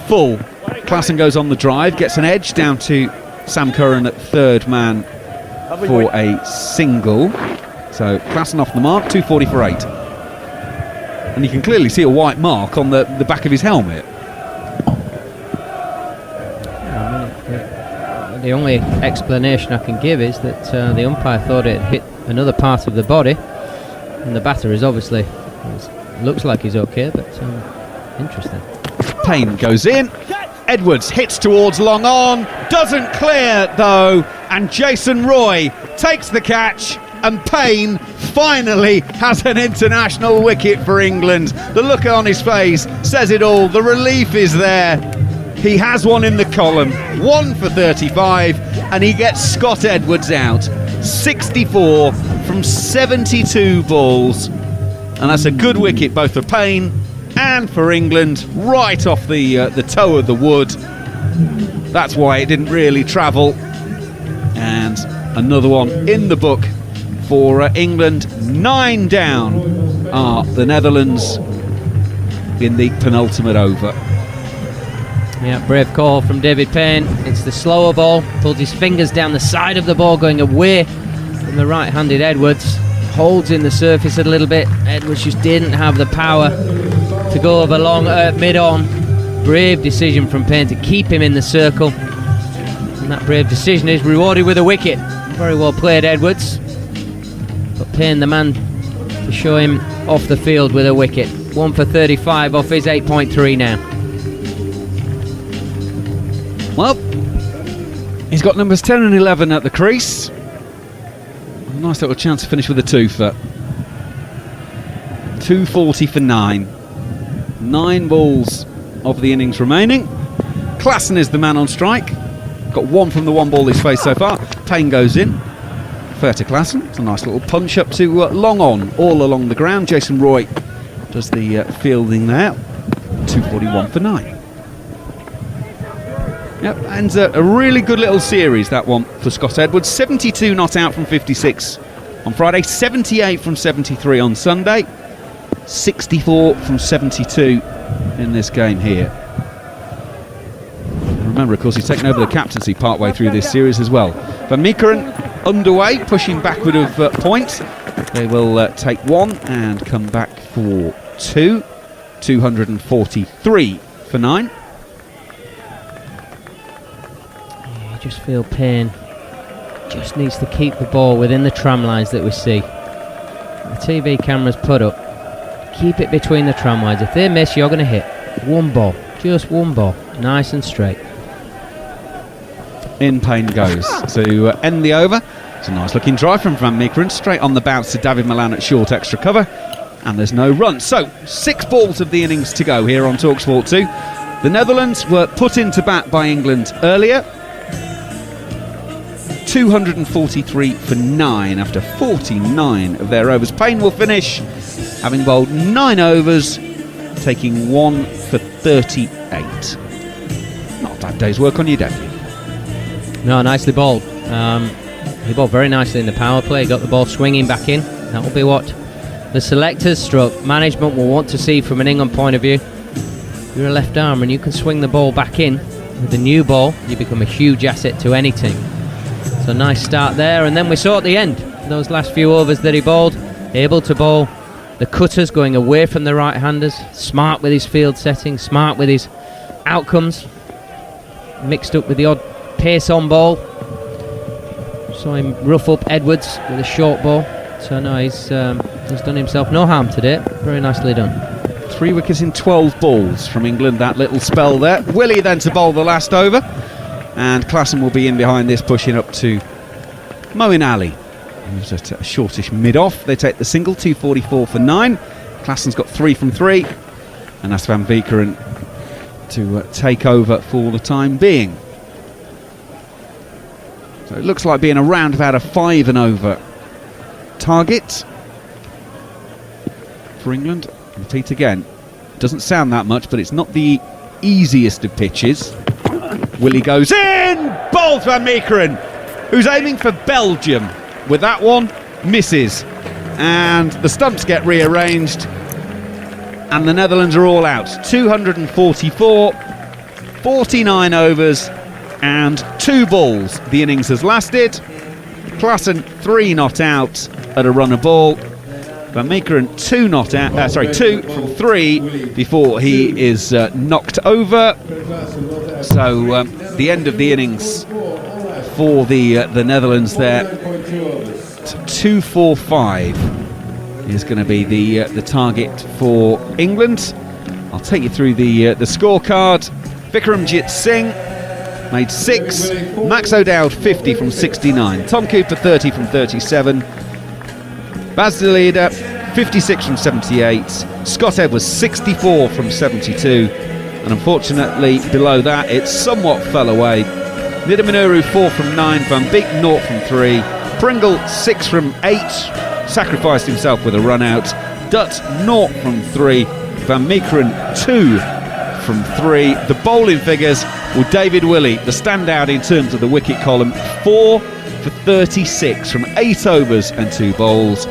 full. Klassen goes on the drive, gets an edge down to Sam Curran at third man for a single. So Klassen off the mark, 240 for 8. And you can clearly see a white mark on the back of his helmet. The only explanation I can give is that the umpire thought it hit another part of the body, and the batter is obviously looks like he's okay, but interesting. Payne goes in. Edwards hits towards long on, doesn't clear though, and Jason Roy takes the catch, and Payne finally has an international wicket for England. The look on his face says it all. The relief is there. He has one in the column, 1 for 35, and he gets Scott Edwards out. 64 from 72 balls, and that's a good wicket both for Payne and for England, right off the toe of the wood. That's why it didn't really travel. And another one in the book for England. 9 down are the Netherlands in the penultimate over. Yeah, brave call from David Payne. It's the slower ball. Pulls his fingers down the side of the ball, going away from the right-handed Edwards. Holds in the surface a little bit. Edwards just didn't have the power to go over long mid-on. Brave decision from Payne to keep him in the circle. And that brave decision is rewarded with a wicket. Very well played, Edwards. But Payne, the man to show him off the field with a wicket. 1 for 35 off his 8.3 now. Well, he's got numbers 10 and 11 at the crease. A nice little chance to finish with a 2 for 240 for 9. 9 balls of the innings remaining. Klassen is the man on strike. Got 1 from the 1 ball he's faced so far. Payne goes in. Fair to Klassen. It's a nice little punch up to long on, all along the ground. Jason Roy does the fielding there. 241 for 9. Yep, and a really good little series, that one, for Scott Edwards. 72 not out from 56 on Friday, 78 from 73 on Sunday, 64 from 72 in this game here. Remember, of course, he's taken over the captaincy partway through this series as well. Van Meekeren underway, pushing backward of points. They will take 1 and come back for 2. 243 for 9. You just feel pain. Just needs to keep the ball within the tram lines that we see. The TV cameras put up. Keep it between the tram lines. If they miss, you're going to hit. One ball. Just one ball. Nice and straight. In Payne goes to end the over. It's a nice looking drive from Van Meekeren, straight on the bounce to David Milan at short extra cover, and there's no run. So 6 balls of the innings to go here on TalkSport 2. The Netherlands were put into bat by England earlier. 243 for 9 after 49 of their overs. Payne will finish having bowled 9 overs, taking 1 for 38. Not a bad day's work on your debut. No, nicely bowled. He bowled very nicely in the power play, got the ball swinging back in. That will be what the selectors stroke management will want to see from an England point of view. You're a left arm and you can swing the ball back in. With the new ball, you become a huge asset to any team. So nice start there, and then we saw at the end, those last few overs that he bowled, able to bowl the cutters going away from the right-handers, smart with his field setting, smart with his outcomes, mixed up with the odd pace on ball. Saw him rough up Edwards with a short ball. So no, he's done himself no harm today. Very nicely done. 3 wickets in 12 balls from England, that little spell there. Willie then to bowl the last over, and Klassen will be in behind this, pushing up to Moeen Ali, who's at a shortish mid-off. They take the single, 244 for 9. Klassen's got 3 from 3, and that's Van Meekeren to take over for the time being. So it looks like being around about a 5 and over target for England. Repeat again, doesn't sound that much, but it's not the easiest of pitches. Willie goes in, bowls Van Meekeren, who's aiming for Belgium. With that one, misses, and the stumps get rearranged, and the Netherlands are all out. 244, 49 overs, and 2 balls the innings has lasted. Klassen 3 not out at a run a ball. Van Meekeren 2 from 3 before he is knocked over. So the end of the innings for the Netherlands there. 245 is going to be the target for England. I'll take you through the scorecard. Vikramjit Singh made 6, Max O'Dowd 50 from 69, Tom Cooper 30 from 37, Baz de Leede 56 from 78, Scott Edwards 64 from 72, and unfortunately below that it somewhat fell away. Nidamanuru 4 from 9, Van Beek 0 from 3, Pringle 6 from 8, sacrificed himself with a run out, Dutt 0 from 3, Van Meekeren 2 from 3. The bowling figures, well, David Willey, the standout in terms of the wicket column, 4 for 36 from 8 overs and 2 bowls.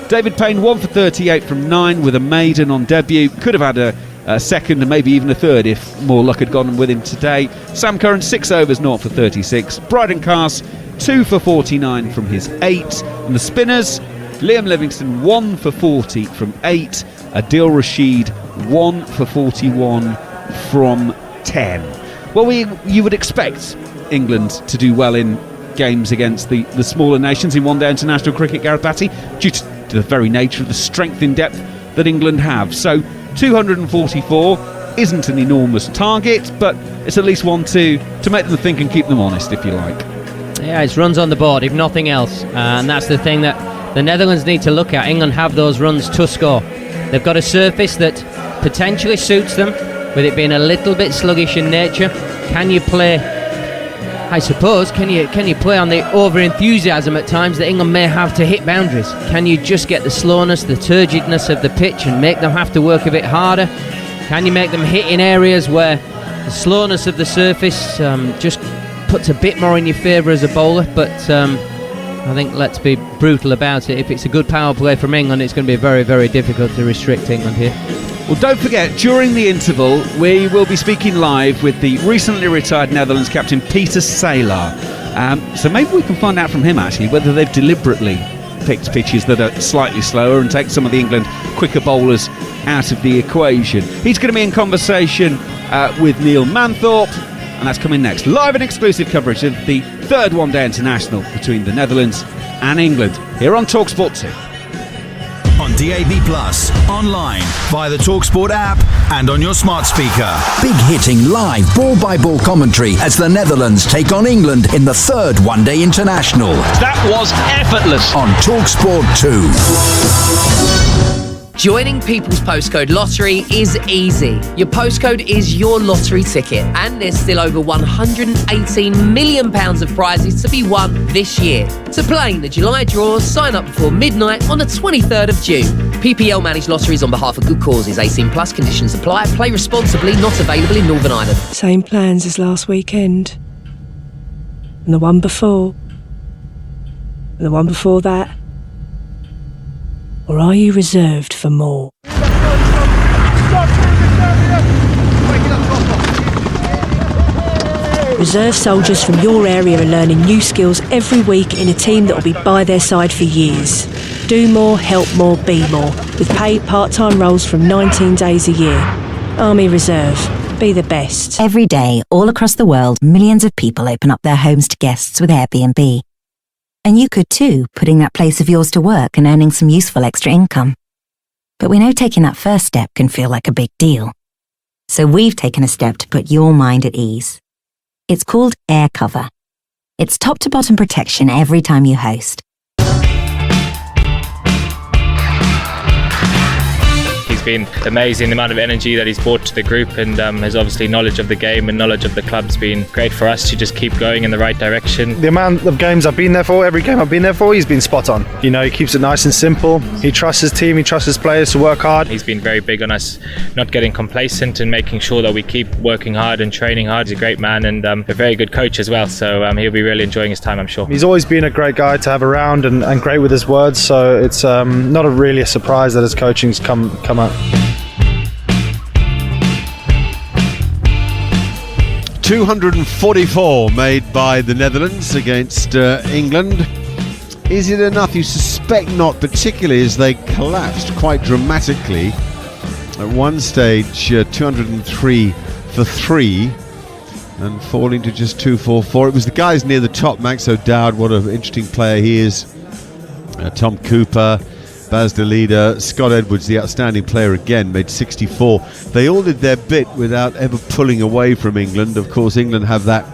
David Payne 1 for 38 from 9 with a maiden on debut. Could have had a second and maybe even a third if more luck had gone with him today. Sam Curran 6 overs, 0 for 36. Bryden Cars 2 for 49 from his 8. And the spinners, Liam Livingston 1 for 40 from 8. Adil Rashid 1 for 41 from 10. Well, you would expect England to do well in games against the smaller nations in one-day international cricket, Gareth Batty, due to the very nature of the strength in depth that England have. So 244 isn't an enormous target, but it's at least one to make them think and keep them honest, if you like. Yeah, it's runs on the board, if nothing else. And that's the thing that the Netherlands need to look at. England have those runs to score. They've got a surface that potentially suits them, with it being a little bit sluggish in nature. Can you play, I suppose, can you play on the over-enthusiasm at times that England may have to hit boundaries? Can you just get the slowness, the turgidness of the pitch and make them have to work a bit harder? Can you make them hit in areas where the slowness of the surface just puts a bit more in your favour as a bowler? But I think, let's be brutal about it, if it's a good power play from England, it's going to be very, very difficult to restrict England here. Well, don't forget, during the interval, we will be speaking live with the recently retired Netherlands captain, Peter Saylor. So maybe we can find out from him, actually, whether they've deliberately picked pitches that are slightly slower and take some of the England quicker bowlers out of the equation. He's going to be in conversation with Neil Manthorpe, and that's coming next. Live and exclusive coverage of the third one-day international between the Netherlands and England here on TalkSport 2. On DAB+, online, via the TalkSport app and on your smart speaker. Big hitting live ball-by-ball commentary as the Netherlands take on England in the third one-day international. That was effortless. On TalkSport 2. Joining People's Postcode Lottery is easy. Your postcode is your lottery ticket, and there's still over £118 million of prizes to be won this year. To play in the July draws, sign up before midnight on the 23rd of June. PPL managed lotteries on behalf of good causes. 18 plus conditions apply. Play responsibly. Not available in Northern Ireland. Same plans as last weekend. And the one before. And the one before that. Or are you reserved for more? Reserve soldiers from your area are learning new skills every week in a team that will be by their side for years. Do more, help more, be more. With paid part-time roles from 19 days a year. Army Reserve. Be the best. Every day, all across the world, millions of people open up their homes to guests with Airbnb. And you could too, putting that place of yours to work and earning some useful extra income. But we know taking that first step can feel like a big deal. So we've taken a step to put your mind at ease. It's called Air Cover. It's top-to-bottom protection every time you host. He's been amazing, the amount of energy that he's brought to the group, and his obviously knowledge of the game and knowledge of the club's been great for us to just keep going in the right direction. The amount of games I've been there for, every game I've been there for, he's been spot on. You know, he keeps it nice and simple. He trusts his team, he trusts his players to work hard. He's been very big on us not getting complacent and making sure that we keep working hard and training hard. He's a great man and a very good coach as well, so he'll be really enjoying his time, I'm sure. He's always been a great guy to have around and great with his words, so it's not really a surprise that his coaching's come up. 244 made by the Netherlands against England. Is it enough? You suspect not, particularly as they collapsed quite dramatically. At one stage, 203 for 3 and falling to just 244. It was the guys near the top, Max O'Dowd, what an interesting player he is. Tom Cooper, Baz de Leader, Scott Edwards, the outstanding player again, made 64. They all did their bit without ever pulling away from England. Of course, England have that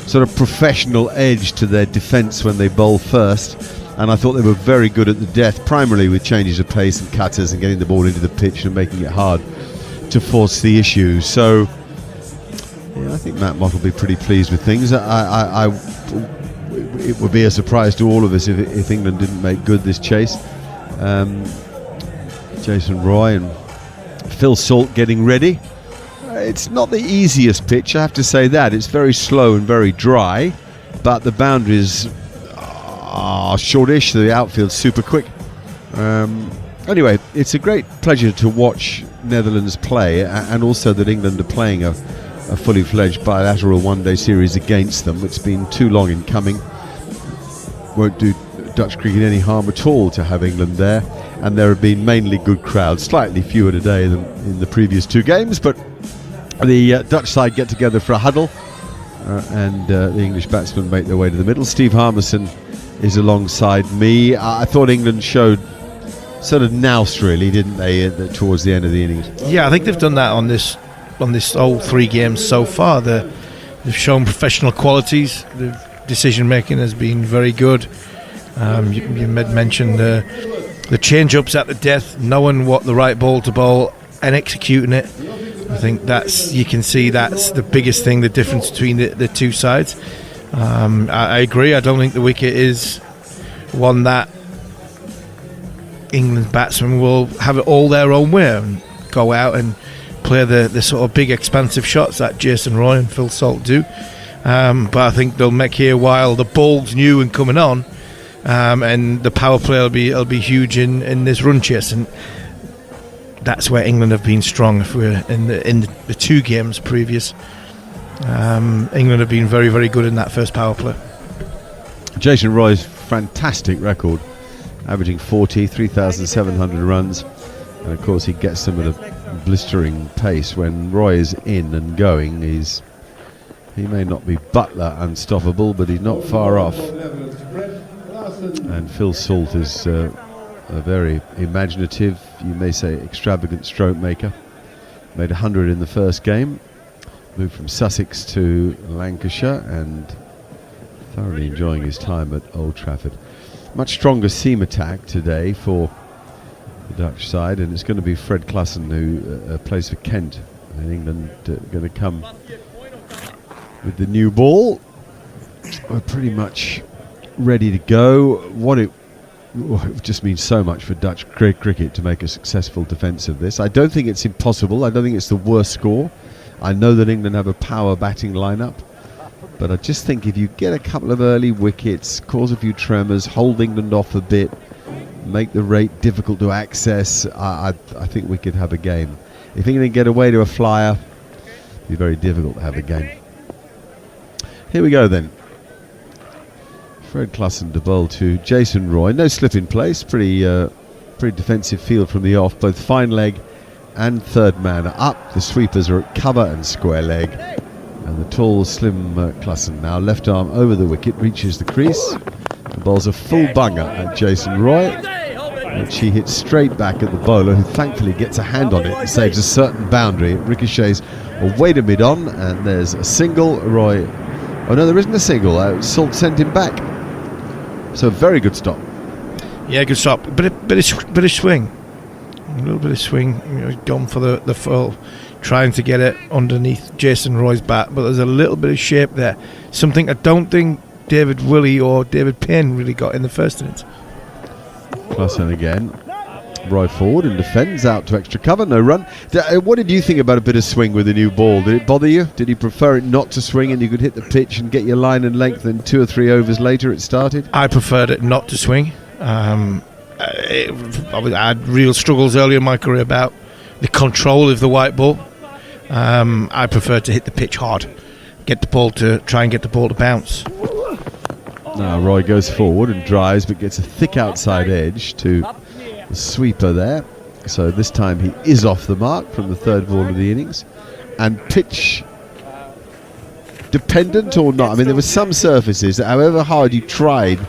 sort of professional edge to their defence when they bowl first, and I thought they were very good at the death, primarily with changes of pace and cutters and getting the ball into the pitch and making it hard to force the issue. So, yeah, I think Matt Mott will be pretty pleased with things. It would be a surprise to all of us if England didn't make good this chase. Jason Roy and Phil Salt getting ready. It's not the easiest pitch, I have to say that. It's very slow and very dry, but the boundaries are shortish, the outfield's super quick. Anyway, it's a great pleasure to watch Netherlands play, and also that England are playing a fully fledged bilateral one-day series against them. It's been too long in coming. Won't do Dutch cricket any harm at all to have England there, and there have been mainly good crowds, slightly fewer today than in the previous two games, but the Dutch side get together for a huddle, and the English batsmen make their way to the middle. Steve Harmison is alongside me. I thought England showed sort of nous, really, didn't they, towards the end of the innings? Yeah, I think they've done that on this whole 3 games so far. They've shown professional qualities. The decision making has been very good. You mentioned the change-ups at the death, knowing what the right ball to bowl and executing it. I think you can see that's the biggest thing, the difference between the two sides. I agree. I don't think the wicket is one that England's batsmen will have it all their own way and go out and play the sort of big expansive shots that Jason Roy and Phil Salt do. But I think they'll make here while the ball's new and coming on. And the power play will be huge in this run chase, and that's where England have been strong. If we're in the 2 games previous, England have been very, very good in that first power play. Jason Roy's fantastic record, averaging 3,700 runs, And of course he gets some of the blistering pace when Roy is in and going. He may not be Butler unstoppable, but he's not far off. And Phil Salt is a very imaginative, you may say extravagant stroke maker. Made 100 in the first game, moved from Sussex to Lancashire, and thoroughly enjoying his time at Old Trafford. Much stronger seam attack today for the Dutch side, and it's going to be Fred Klassen who plays for Kent in England, going to come with the new ball. We're pretty much ready to go. It just means so much for Dutch cricket to make a successful defence of this. I don't think it's impossible. I don't think it's the worst score. I know that England have a power batting lineup, but I just think if you get a couple of early wickets, cause a few tremors, hold England off a bit, make the rate difficult to access, I think we could have a game. If England get away to a flyer, it'd be very difficult to have a game. Here we go then. Fred Klassen to bowl to Jason Roy. No slip in place. Pretty defensive field from the off. Both fine leg and third man are up. The sweepers are at cover and square leg. And the tall, slim Klassen now left arm over the wicket, reaches the crease. And bowls a full bunger at Jason Roy, which he hits straight back at the bowler, who thankfully gets a hand on it and saves a certain boundary. It ricochets away to mid-on, and there's a single. Roy... Oh no, there isn't a single. Salt sent him back. So very good stop. Yeah, good stop. Bit of swing. A little bit of swing. Gone for the full, trying to get it underneath Jason Roy's bat, but there's a little bit of shape there. Something I don't think David Willey or David Payne really got in the first innings. Klassen again. Roy forward and defends out to extra cover, no run. What did you think about a bit of swing with the new ball? Did it bother you? Did you prefer it not to swing and you could hit the pitch and get your line and length, and 2 or 3 overs later it started? I preferred it not to swing. I had real struggles earlier in my career about the control of the white ball. I preferred to hit the pitch hard, try and get the ball to bounce. Now Roy goes forward and drives, but gets a thick outside edge to the sweeper there. So this time he is off the mark from the third ball of the innings. And pitch dependent or not, I mean, there were some surfaces that however hard you tried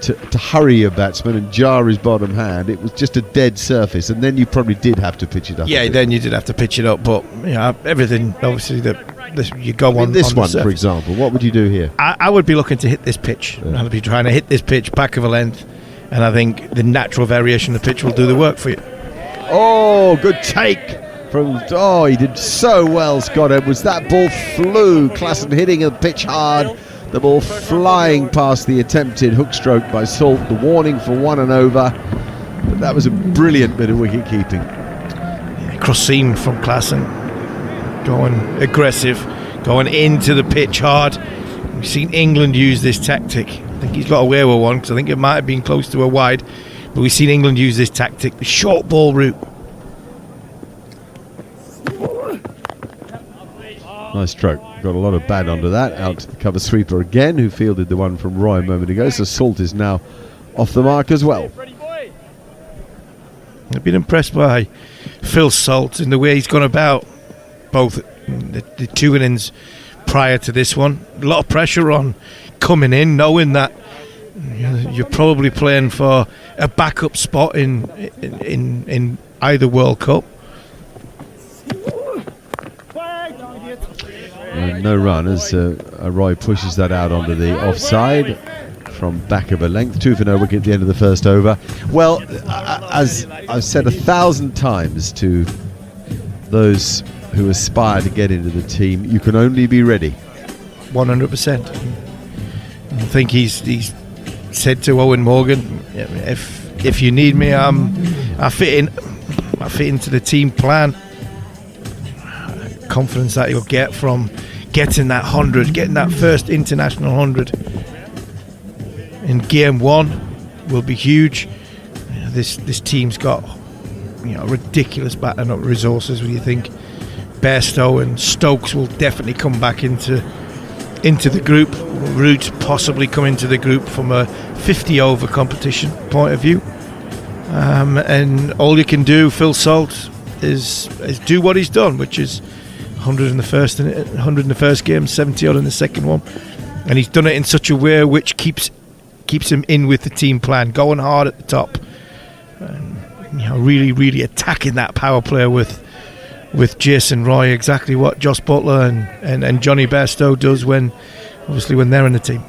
to hurry your batsman and jar his bottom hand, it was just a dead surface, and then you probably did have to pitch it up. Yeah, then you did have to pitch it up, but everything obviously you go on this on one, for example, what would you do here? I would be looking to hit this pitch. Yeah. I'd be trying to hit this pitch back of a length, and I think the natural variation of the pitch will do the work for you. Oh, good take from... Oh, he did so well, Scott Edwards. That ball flew. Klassen hitting the pitch hard. The ball flying past the attempted hook stroke by Salt. The warning for 1 and over. But that was a brilliant bit of wicket keeping. Cross seam from Klassen. Going aggressive. Going into the pitch hard. We've seen England use this tactic. I think he's got away with one because I think it might have been close to a wide. But we've seen England use this tactic, the short ball route. Nice stroke. Got a lot of bat under that. Out to the cover sweeper again, who fielded the one from Roy a moment ago. So Salt is now off the mark as well. I've been impressed by Phil Salt in the way he's gone about both the 2 innings prior to this one. A lot of pressure on coming in, knowing that you're probably playing for a backup spot in either World Cup. No run as Roy pushes that out onto the offside from back of a length. 2 for no wicket at the end of the first over. Well, as I've said 1,000 times to those who aspire to get into the team, you can only be ready. 100%. I think he's said to Owen Morgan, if you need me, I fit into the team plan. Confidence that he'll get from getting that 100, getting that first international 100 in game 1 will be huge. This team's got ridiculous batting up resources. When you think Bairstow and Stokes will definitely come back into the group, Root possibly come into the group from a 50 over competition point of view. And all you can do, Phil Salt, is do what he's done, which is 100 in the first game, 70 odd in the second one, and he's done it in such a way which keeps him in with the team plan, going hard at the top, and, really attacking that power play with Jason Roy, exactly what Josh Butler and Johnny Bairstow does when they're in the team.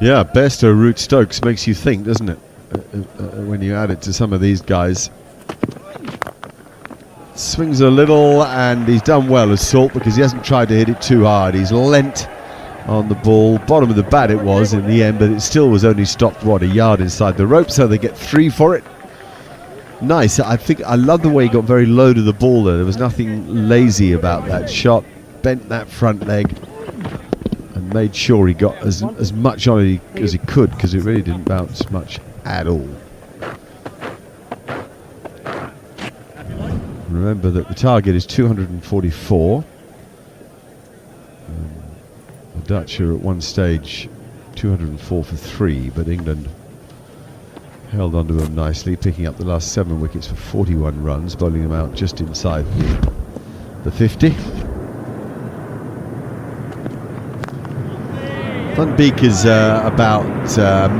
Yeah, Bairstow, Root, Stokes makes you think, doesn't it? When you add it to some of these guys. Swings a little, and he's done well as Salt because he hasn't tried to hit it too hard. He's lent on the ball, bottom of the bat it was in the end, but it still was only stopped a yard inside the rope, so they get 3 for it. Nice. I love the way he got very low to the ball there. There was nothing lazy about that shot. Bent that front leg and made sure he got as much on it as he could, because it really didn't bounce much at all. Remember that the target is 244. The Dutch are at one stage 204 for 3, but England held onto them nicely, picking up the last 7 wickets for 41 runs, bowling them out just inside the 50. Van Beek is about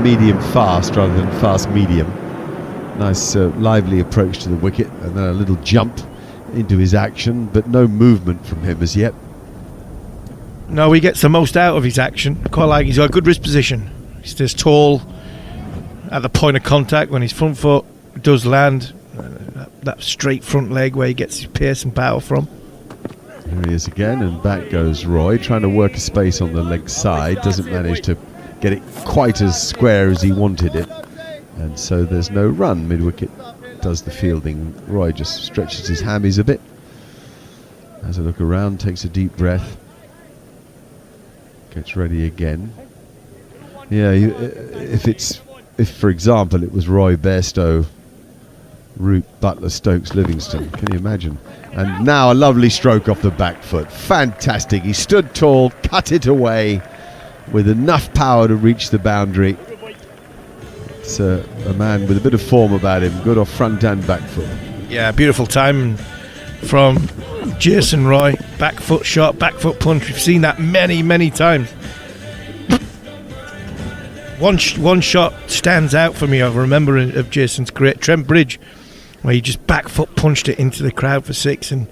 medium fast rather than fast medium. Nice lively approach to the wicket, and then a little jump into his action, but no movement from him as yet. No, he gets the most out of his action. Quite like he's got a good wrist position. He stays tall at the point of contact when his front foot does land. That straight front leg where he gets his pace and power from. Here he is again, and back goes Roy, trying to work a space on the leg side. Doesn't manage to get it quite as square as he wanted it, and so there's no run. Mid-wicket does the fielding. Roy just stretches his hammies a bit, has a look around, takes a deep breath, gets ready again. Yeah, if for example it was Roy, Bairstow, Root, Butler, Stokes, Livingston, can you imagine? And now a lovely stroke off the back foot. Fantastic. He stood tall, cut it away with enough power to reach the boundary. It's a man with a bit of form about him, good off front and back foot. Yeah, beautiful time from Jason Roy. Back foot shot, back foot punch. We've seen that many times. One shot stands out for me. I remember of Jason's career, Trent Bridge, where he just back foot punched it into the crowd for 6, and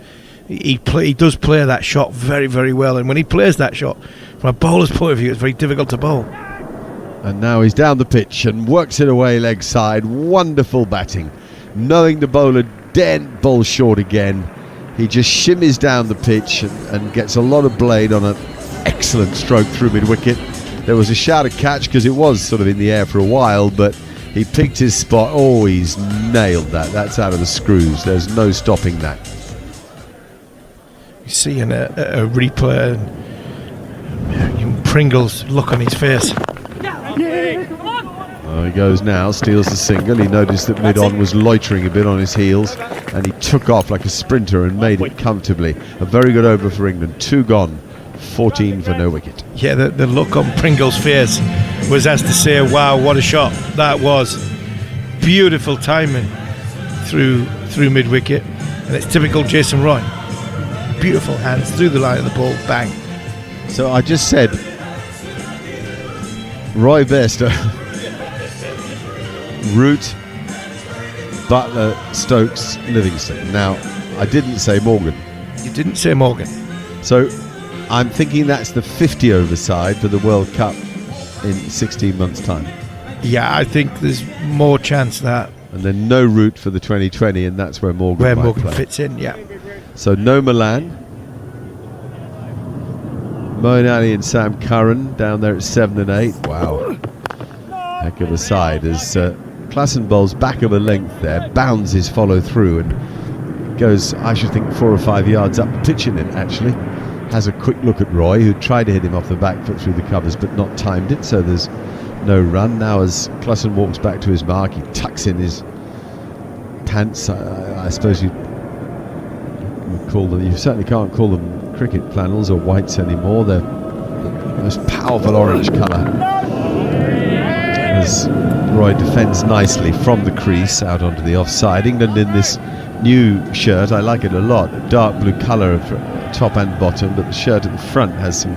he does play that shot very well. And when he plays that shot, from a bowler's point of view, it's very difficult to bowl. And now he's down the pitch and works it away leg side. Wonderful batting. Knowing the bowler daren't bowl short again, he just shimmies down the pitch and gets a lot of blade on an excellent stroke through mid-wicket. There was a shout of catch because it was sort of in the air for a while, but he picked his spot. Oh, he's nailed that. That's out of the screws. There's no stopping that. You see in a replay, Pringle's look on his face. Oh, he goes now, steals the single. He noticed that mid-on was loitering a bit on his heels, and he took off like a sprinter and made it comfortably. A very good over for England. 2 gone, 14 for no wicket. Yeah, the look on Pringle's face was as to say, wow, what a shot that was. Beautiful timing through mid-wicket, and it's typical Jason Roy. Beautiful hands through the line of the ball, bang. So I just said Roy Bairstow, Root, Butler, Stokes, Livingston. Now, I didn't say Morgan. You didn't say Morgan. So I'm thinking that's the 50 over side for the World Cup in 16 months' time. Yeah, I think there's more chance that. And then no Root for the 2020, and that's where Morgan might play. Fits in, yeah. So no Milan. Moeen Ali and Sam Curran down there at 7 and 8. Wow. Heck of a side as Klassen bowls back of a length there, bounds his follow through and goes, I should think, 4 or 5 yards up the pitch in it actually. Has a quick look at Roy, who tried to hit him off the back foot through the covers but not timed it, so there's no run. Now as Klassen walks back to his mark, he tucks in his pants. I suppose you would call them, you certainly can't call them cricket flannels or whites anymore. They're the most powerful orange colour. As Roy defends nicely from the crease out onto the offside. England in this new shirt, I like it a lot, a dark blue colour of top and bottom, but the shirt at the front has some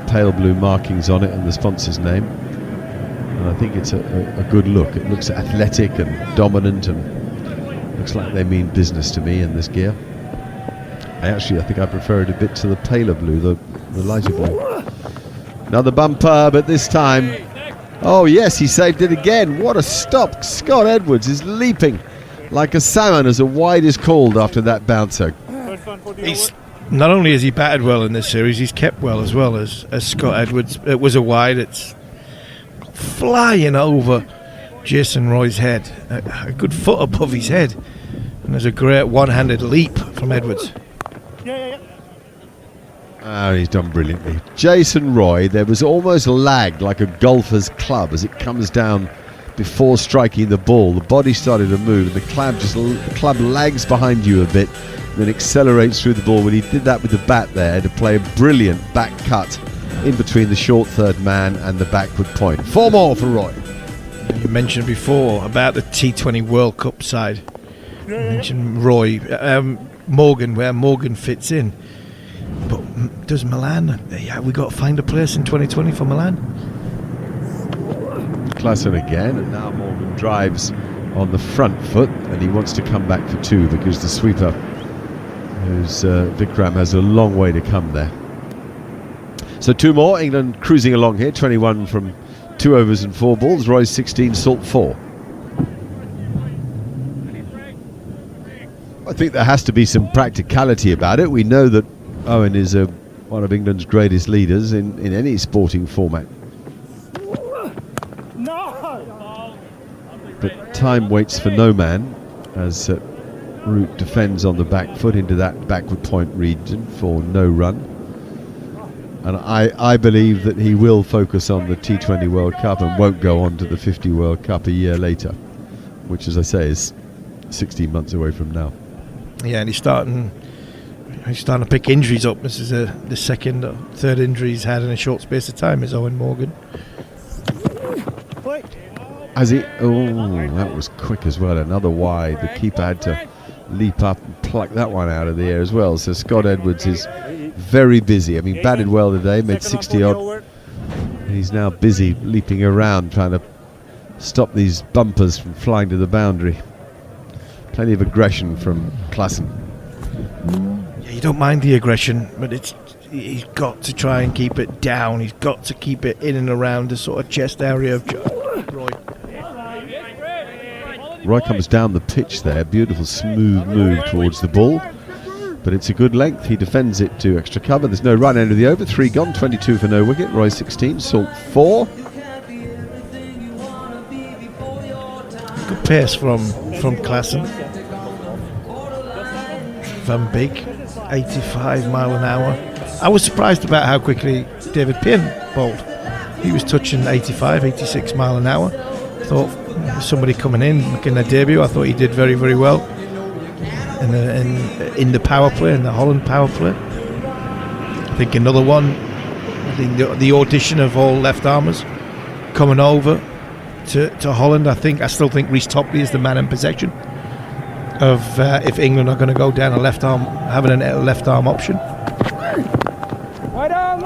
pale blue markings on it and the sponsor's name, and I think it's a good look. It looks athletic and dominant and looks like they mean business to me in this gear. I think I prefer it a bit to the paler blue, the lighter blue. Another bumper, but this time, oh yes, he saved it again. What a stop. Scott Edwards is leaping like a salmon as a wide is called after that bouncer. He's not only has he batted well in this series, he's kept well as Scott Edwards. It was a wide. It's flying over Jason Roy's head, a good foot above his head, and there's a great one-handed leap from Edwards. Oh, he's done brilliantly. Jason Roy, there was almost lag like a golfer's club as it comes down before striking the ball. The body started to move and the club lags behind you a bit, then accelerates through the ball. When he did that with the bat there to play a brilliant back cut in between the short third man and the backward point. 4 more for Roy. You mentioned before about the T20 World Cup side. You mentioned Roy, Morgan, where Morgan fits in. But does Milan? Yeah, we got to find a place in 2020 for Milan. Klassen again, and now Morgan drives on the front foot, and he wants to come back for 2 because the sweeper, who's Vikram, has a long way to come there. So 2 more. England cruising along here. 21 from 2 overs and 4 balls. Roy's 16, Salt 4. I think there has to be some practicality about it. We know that Owen is one of England's greatest leaders in any sporting format. But time waits for no man as Root defends on the back foot into that backward point region for no run. And I believe that he will focus on the T20 World Cup and won't go on to the 50 World Cup a year later, which, as I say, is 16 months away from now. Yeah, and he's starting to pick injuries up. This is the second or third injury he's had in a short space of time, is Owen Morgan. Has he? Oh, that was quick as well. Another wide. The keeper had to leap up and pluck that one out of the air as well. So Scott Edwards is very busy. I mean, batted well today, made 60 odd. And he's now busy leaping around trying to stop these bumpers from flying to the boundary. Plenty of aggression from Klassen. Yeah, you don't mind the aggression, but he's got to try and keep it down. He's got to keep it in and around the sort of chest area of Roy. Roy comes down the pitch there, beautiful smooth move towards the ball, but it's a good length. He defends it to extra cover. There's no run end of the over. 3 gone, 22 for no wicket. Roy 16, Salt 4. Good pace from Klassen. Van Beek, 85 mile an hour. I was surprised about how quickly David Payne bowled. He was touching 85, 86 mile an hour. Thought somebody coming in making their debut. I thought he did very, very well in the power play, in the Holland power play. I think another one. I think the audition of all left armers coming over to Holland. I still think Reece Topley is the man in possession of if England are going to go down a left arm, having a left arm option.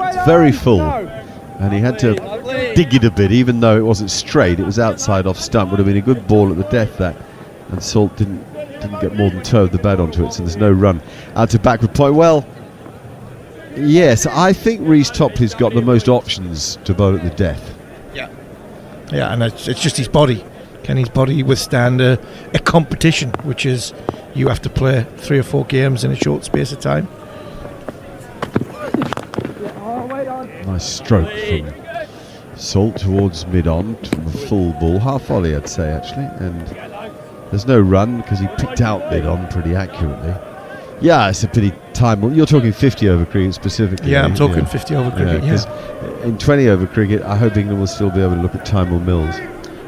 It's very full, and he had to dig it a bit, even though it wasn't straight. It was outside off stump. Would have been a good ball at the death, that, and Salt didn't get more than toe of the bat onto it, so there's no run out to backward point. Well, yes, I think Reece Topley's got the most options to bowl at the death. Yeah, and it's just his body. Can his body withstand a competition, which is you have to play 3 or 4 games in a short space of time? Nice stroke from Salt towards mid-on from a full ball, half volley I'd say actually, and there's no run because he picked out mid-on pretty accurately. Yeah, it's a pity time. You're talking 50 over cricket specifically. Yeah, I'm talking 50 over cricket. Because in 20 over cricket, I hope England will still be able to look at Tymel Mills.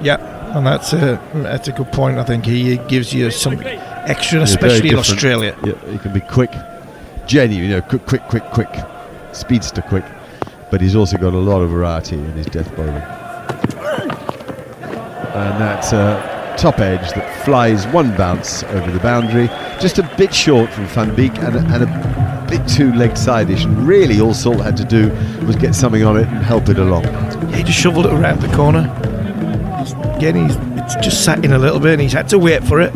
Yeah, and that's a good point. I think he gives you something extra, especially in Australia. Yeah, he can be quick, genuine, quick, speedster quick. But he's also got a lot of variety in his death bowling. And that's a top edge that flies one bounce over the boundary, just a bit short from Van Beek and a bit too leg side-ish. And really all Salt had to do was get something on it and help it along. He just shoveled it around the corner. Again, it's just sat in a little bit and he's had to wait for it.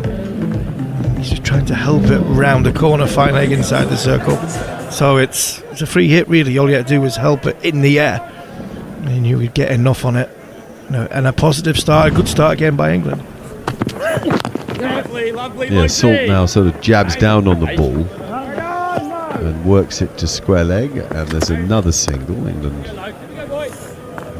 He's just trying to help it round the corner, fine leg inside the circle. So it's a free hit really. All you had to do was help it in the air. And he knew he'd get enough on it. And a positive start, a good start again by England. Yeah, Salt now sort of jabs down on the ball and works it to square leg, and there's another single. England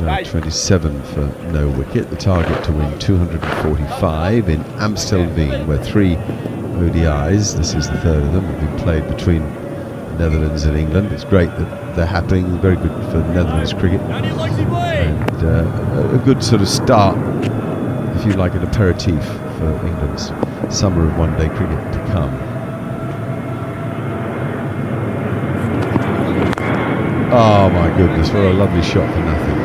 now 27 for no wicket. The target to win 245 in Amstelveen, where 3 ODIs, this is the third of them, have been played between the Netherlands and England. It's great that they're happening, very good for Netherlands cricket, and a good sort of start, if you like, an aperitif for England's summer of one-day cricket to come. Oh my goodness, what a lovely shot for nothing.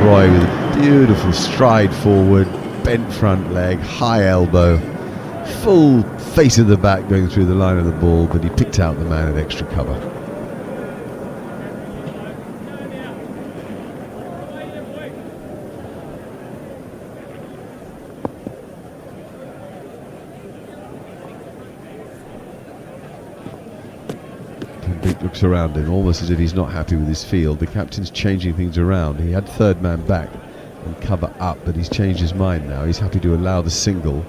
Roy with a beautiful stride forward, bent front leg, high elbow, full face of the bat going through the line of the ball, but he picked out the man at extra cover. Looks around him almost as if he's not happy with his field. The captain's changing things around. He had third man back and cover up, but he's changed his mind now. He's happy to allow the single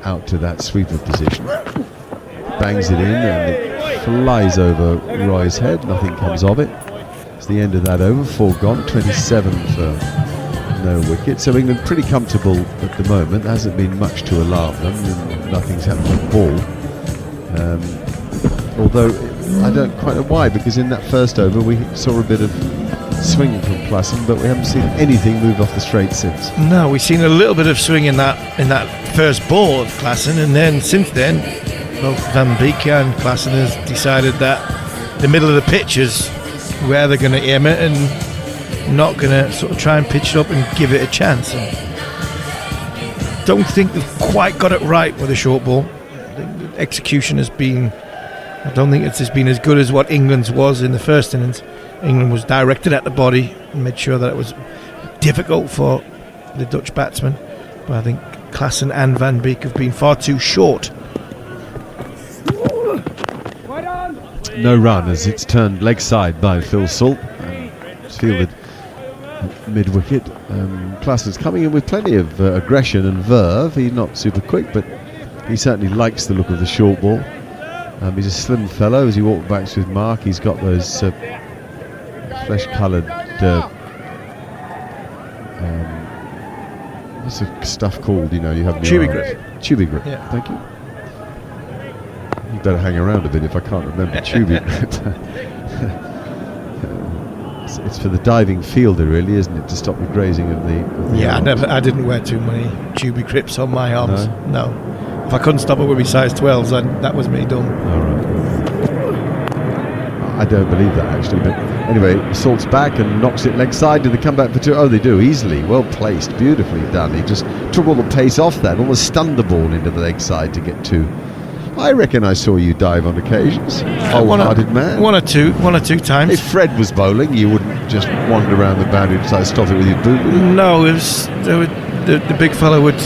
out to that sweeper position. Bangs it in and it flies over Roy's head. Nothing comes of it. It's the end of that over. 4 gone, 27 for no wicket. So England pretty comfortable at the moment. There hasn't been much to alarm them, and nothing's happened with the ball. Although I don't quite know why, because in that first over we saw a bit of swing from Klassen, but we haven't seen anything move off the straight since. No, we've seen a little bit of swing in that first ball of Klassen, and then since then, both Van Beek and Klassen has decided that the middle of the pitch is where they're going to aim it and not going to sort of try and pitch it up and give it a chance. And don't think they've quite got it right with the short ball. The execution has been, I don't think it's been as good as what England's was in the first innings. England was directed at the body and made sure that it was difficult for the Dutch batsmen. But I think Klassen and Van Beek have been far too short. No run as it's turned leg side by Phil Salt. It's fielded mid-wicket. Klassen's coming in with plenty of aggression and verve. He's not super quick, but he certainly likes the look of the short ball. He's a slim fellow. As he walks back with Mark, he's got those flesh-coloured what's the stuff called, you have in Tubey grip. Tubey grip, yeah. Thank you. You better hang around a bit if I can't remember Tubey grip. It's for the diving fielder, really, isn't it, to stop the grazing of the Yeah, arms. I didn't wear too many Tubey grips on my arms. No. If I couldn't stop it with my size 12s, then that was me done. All right. I don't believe that, actually, but anyway, Salt's back and knocks it leg side. Do they come back for 2? Oh, they do, easily. Well placed, beautifully done. He just took all the pace off that, almost stunned the ball into the leg side to get 2. I reckon I saw you dive on occasions. Wholehearted man. One or two times. If Fred was bowling, you wouldn't just wander around the boundary and try to stop it with your boot, would you? No, it was the big fella would.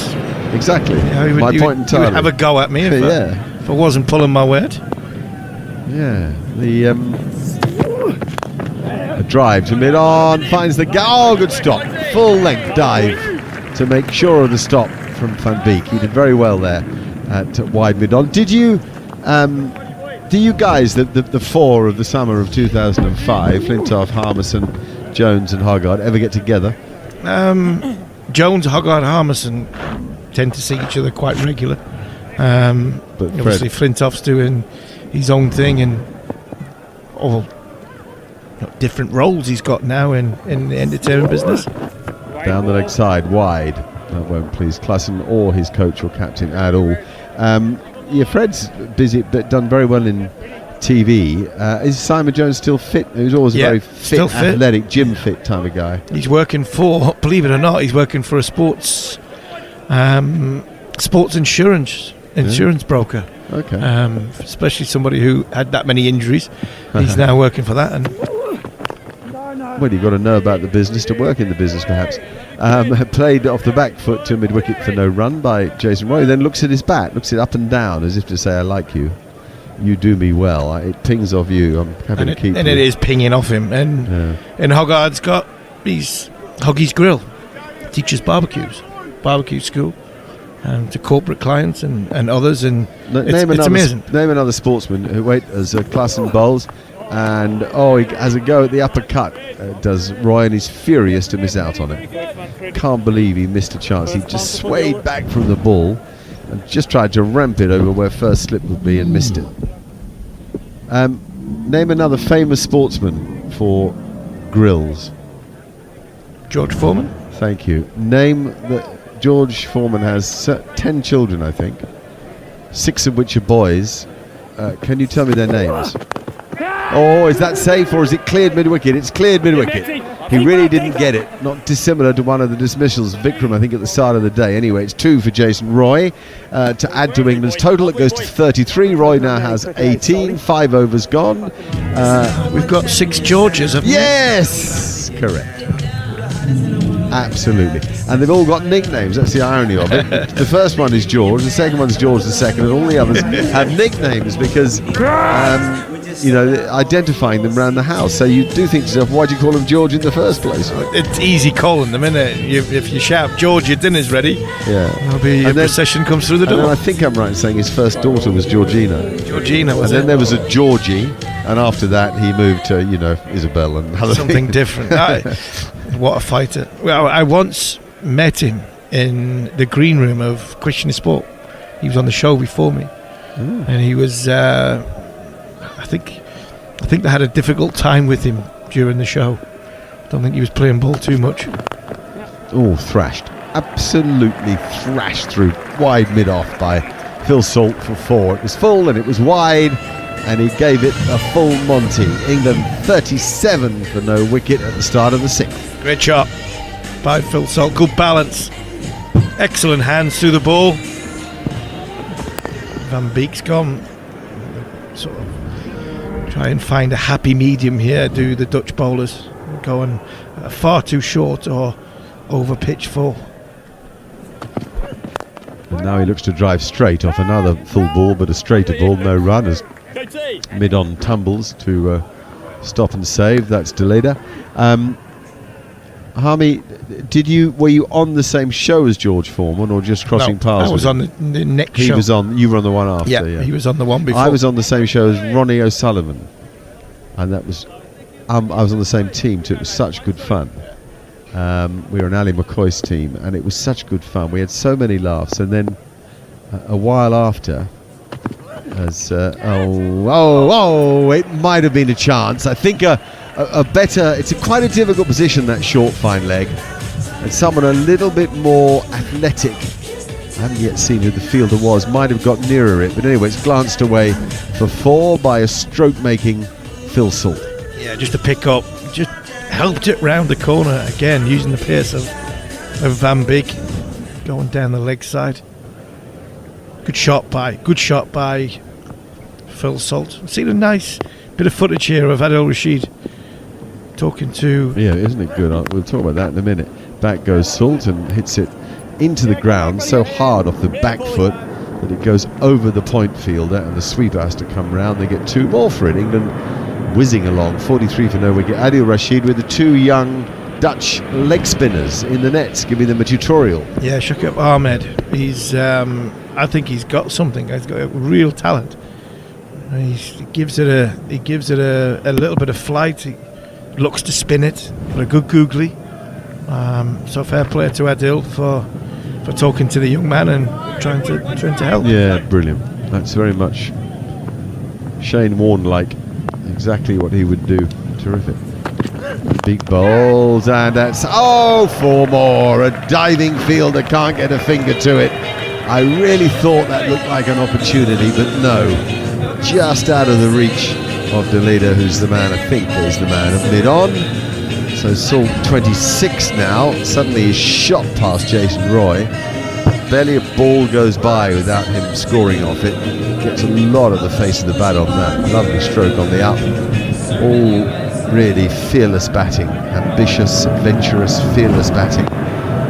Exactly. My point entirely. He would have a go at me if I wasn't pulling my weight. Yeah. A drive to mid-on, finds the good stop. Full length dive to make sure of the stop from Van Beek. He did very well there at wide mid-on. Did you guys, the 4 of the summer of 2005, Flintoff, Harmison, Jones and Hoggard, ever get together? Jones, Hoggard, Harmison tend to see each other quite regular. But obviously Flintoff's doing his own thing and all different roles he's got now in the entertainment business. Down the leg side, wide. That won't please Klassen or his coach or captain at all. Fred's busy, but done very well in TV. Is Simon Jones still fit? He was always a very fit, athletic, gym fit type of guy. He's working for, believe it or not, he's working for a sports sports insurance broker. Okay. Especially somebody who had that many injuries. He's now working for that. And well, you've got to know about the business to work in the business, perhaps. Played off the back foot to mid-wicket for no run by Jason Roy. Then looks at his bat, looks it up and down as if to say, I like you. You do me well. It pings off you. I'm happy to keep you. And it is pinging off him. And Hoggard's got Hoggy's Grill. Teaches barbecue school. To corporate clients and others, and it's amazing. Name another sportsman who as Klassen bowls, and he has a go at the uppercut. Does Roy, and he's furious to miss out on it. Can't believe he missed a chance. He just swayed back from the ball and just tried to ramp it over where first slip would be and missed it. Name another famous sportsman for grills. George Foreman. Thank you. Name the. George Foreman has 10 children, I think, 6 of which are boys. Can you tell me their names? Oh, is that safe or is it cleared mid-wicket? It's cleared mid-wicket. He really didn't get it. Not dissimilar to one of the dismissals, Vikram, I think, at the start of the day. Anyway, it's 2 for Jason Roy. To add to England's total, it goes to 33. Roy now has 18. 5 overs gone. We've got 6 Georges, haven't we? Yes! Correct. Absolutely. And they've all got nicknames. That's the irony of it. The first one is George, the second one's George the second, and all the others have nicknames because, identifying them around the house. So you do think to yourself, why do you call them George in the first place? It's easy calling them, isn't it? If you shout, George, your dinner's ready, yeah, a procession comes through the door. And I think I'm right in saying his first daughter was Georgina. Georgina was And then there was a Georgie, and after that he moved to, Isabel and other something different. What a fighter. Well, I once met him in the green room of Christian Sport. He was on the show before me. And he was I think they had a difficult time with him during the show. I don't think he was playing ball too much. Oh, thrashed. Absolutely thrashed through wide mid-off by Phil Salt for 4. It was full and it was wide, and he gave it a full Monty. England 37 for no wicket at the start of the 6th. Great shot by Phil Salt. Good balance. Excellent hands through the ball. Van Beek's gone. Sort of try and find a happy medium here, do the Dutch bowlers. Going far too short or over pitch full. And now he looks to drive straight off another full ball, but a straighter ball, no run, as mid-on tumbles to stop and save. That's Deleda. Harmy, were you on the same show as George Foreman, or just crossing paths? I was on the next show. You were on the one after. Yeah, he was on the one before. I was on the same show as Ronnie O'Sullivan, and that was I was on the same team too. It was such good fun. We were an Ali McCoy's team, and it was such good fun. We had so many laughs, and then a while after, as it might have been a chance. I think a better. It's quite a difficult position, that short fine leg, and someone a little bit more athletic. I haven't yet seen who the fielder was. Might have got nearer it, but anyway, it's glanced away for 4 by a stroke-making Phil Salt. Yeah, just a pick up. Just helped it round the corner again, using the pace of Van Beek, going down the leg side. Good shot by Phil Salt. I've seen a nice bit of footage here of Adil Rashid talking to. Yeah, isn't it good? We'll talk about that in a minute. Back goes Salt and hits it into the ground so hard off the back foot that it goes over the point fielder, and the sweeper has to come round. They get 2 more for it. England whizzing along, 43 for no wicket. Adil Rashid with the 2 young Dutch leg spinners in the nets, giving them a tutorial. Yeah, Shakib Ahmed. He's, I think he's got something. He's got a real talent. He gives it a little bit of flight. He looks to spin it, but a good googly. So fair play to Adil for talking to the young man and trying to help. Yeah, brilliant. That's very much Shane Warne like. Exactly what he would do. Terrific. Big bowls, and that's 4 more. A diving fielder can't get a finger to it. I really thought that looked like an opportunity, but no, just out of the reach of Deleda, who's the man. I think is the man of mid-on. So Salt 26 now. Suddenly he's shot past Jason Roy. barely a ball goes by without him scoring off it. Gets a lot of the face of the bat on that. Lovely stroke on the up. All really fearless batting. Ambitious, adventurous, fearless batting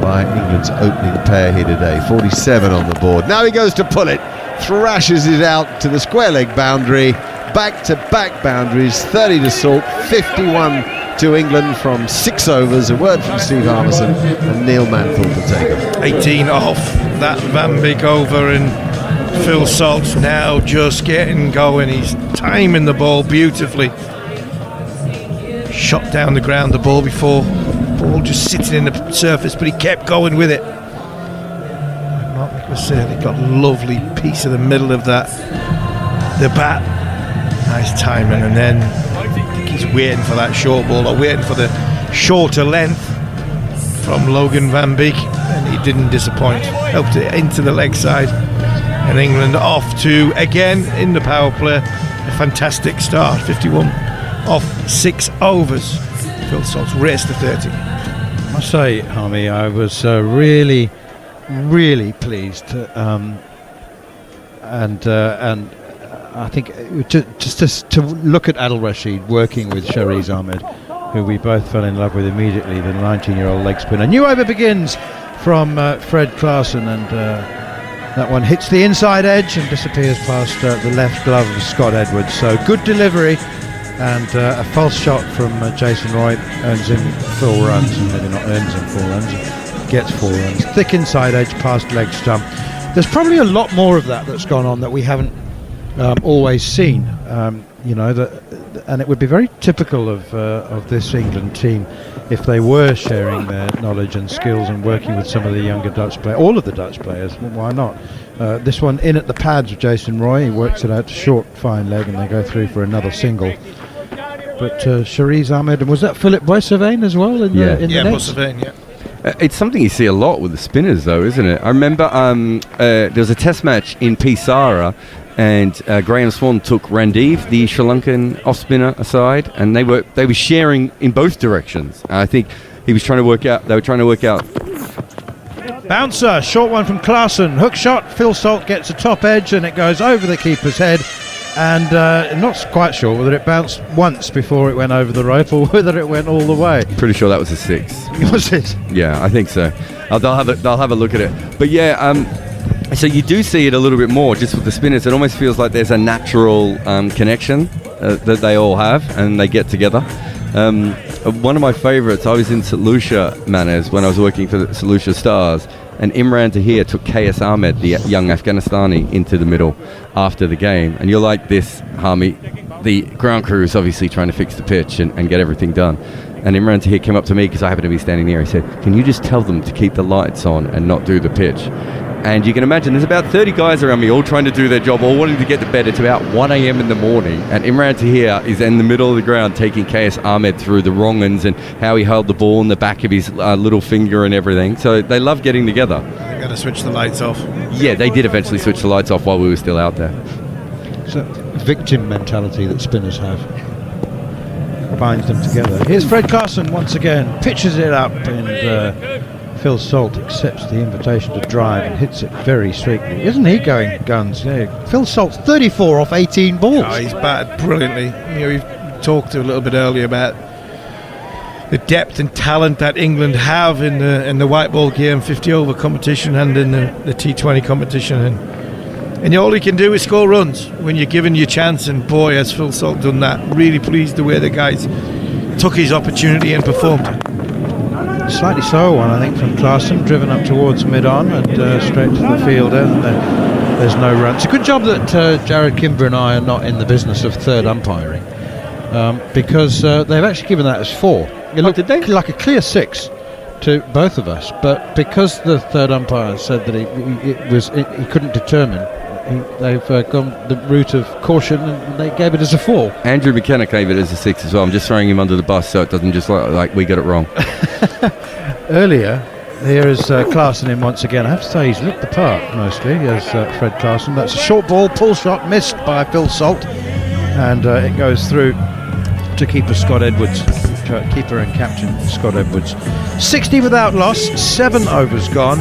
by England's opening pair here today. 47 on the board. Now he goes to pull it. Thrashes it out to the square leg boundary. Back-to-back boundaries. 30 to Salt. 51 to England from 6 overs. A word from Steve Harmison and Neil Manthorpe to take him. 18 off that Van Beek over, and Phil Salt's now just getting going. He's timing the ball beautifully. Shot down the ground the ball before. Ball just sitting in the surface, but he kept going with it. Mark Nicholas said he got a lovely piece of the middle of that. The bat. Nice timing, and then he's waiting for that short ball, or waiting for the shorter length from Logan Van Beek, and he didn't disappoint. Helped it into the leg side, and England off to, again in the power play, a fantastic start. 51 off 6 overs. Phil Salt's raced to 30. I must say, Harmy, I was really pleased, and I think just to look at Adil Rashid working with Shariz Ahmed, who we both fell in love with immediately, the 19-year-old leg spinner. New over begins from Fred Clarkson, and that one hits the inside edge and disappears past the left glove of Scott Edwards. So good delivery, and a false shot from Jason Roy earns him 4 runs, and maybe not earns him 4 runs, gets 4 runs. Thick inside edge past leg stump. There's probably a lot more of that's gone on that we haven't always seen, and it would be very typical of this England team if they were sharing their knowledge and skills and working with some of the younger Dutch players, all of the Dutch players. Why not? This one in at the pads with Jason Roy. He works it out to short, fine leg, and they go through for another single. But Shariz Ahmed, and was that Philip Boissevin as well in the nets? Boissevin, yeah. It's something you see a lot with the spinners, though, isn't it? I remember there was a test match in Pisara, and Graham Swan took Randeep, the Sri Lankan off spinner, aside, and they were sharing in both directions. I think he was trying to work out. They were trying to work out. Bouncer, short one from Clarkson. Hook shot. Phil Salt gets a top edge, and it goes over the keeper's head. And not quite sure whether it bounced once before it went over the rope or whether it went all the way. Pretty sure that was a 6. Was it? Yeah, I think so. They'll have a look at it. But yeah, so you do see it a little bit more just with the spinners. It almost feels like there's a natural connection that they all have, and they get together. One of my favourites, I was in St Lucia, Manas, when I was working for the St Lucia Stars, and Imran Tahir took KS Ahmed, the young Afghanistani, into the middle after the game. And you're like this, Harmy, the ground crew is obviously trying to fix the pitch and get everything done. And Imran Tahir came up to me because I happened to be standing near. He said, "Can you just tell them to keep the lights on and not do the pitch?" And you can imagine there's about 30 guys around me all trying to do their job, all wanting to get to bed. It's about 1 a.m. in the morning, and Imran Tahir is in the middle of the ground taking KS Ahmed through the wrong ends and how he held the ball in the back of his little finger and everything. So they love getting together. They're going to switch the lights off. Yeah, they did eventually switch the lights off while we were still out there. It's a victim mentality that spinners have. Binds them together. Here's Fred Clarkson once again, pitches it up, and Phil Salt accepts the invitation to drive and hits it very sweetly. Isn't he going guns? Yeah. Phil Salt's 34 off 18 balls. Oh, he's batted brilliantly. We've talked a little bit earlier about the depth and talent that England have in the white ball game, 50 over competition, and in the T20 competition, and all he can do is score runs when you're given your chance. And boy, has Phil Salt done that. Really pleased the way the guys took his opportunity and performed. Slightly slow one, I think, from Clarkson, driven up towards mid-on and straight to the fielder, and there's no run. It's a good job that Jared Kimber and I are not in the business of third umpiring, because they've actually given that as 4. It looked like a clear 6 to both of us, but because the third umpire said that he couldn't determine, they've gone the route of caution, and they gave it as a 4. Andrew McKenna gave it as a 6 as well. I'm just throwing him under the bus so it doesn't just like we got it wrong. Earlier, here is Clarkson in once again. I have to say he's looked the part mostly as Fred Clarkson. That's a short ball, pull shot, missed by Phil Salt, and it goes through to keeper Scott Edwards. Keeper and captain Scott Edwards. 60 without loss, 7 overs gone.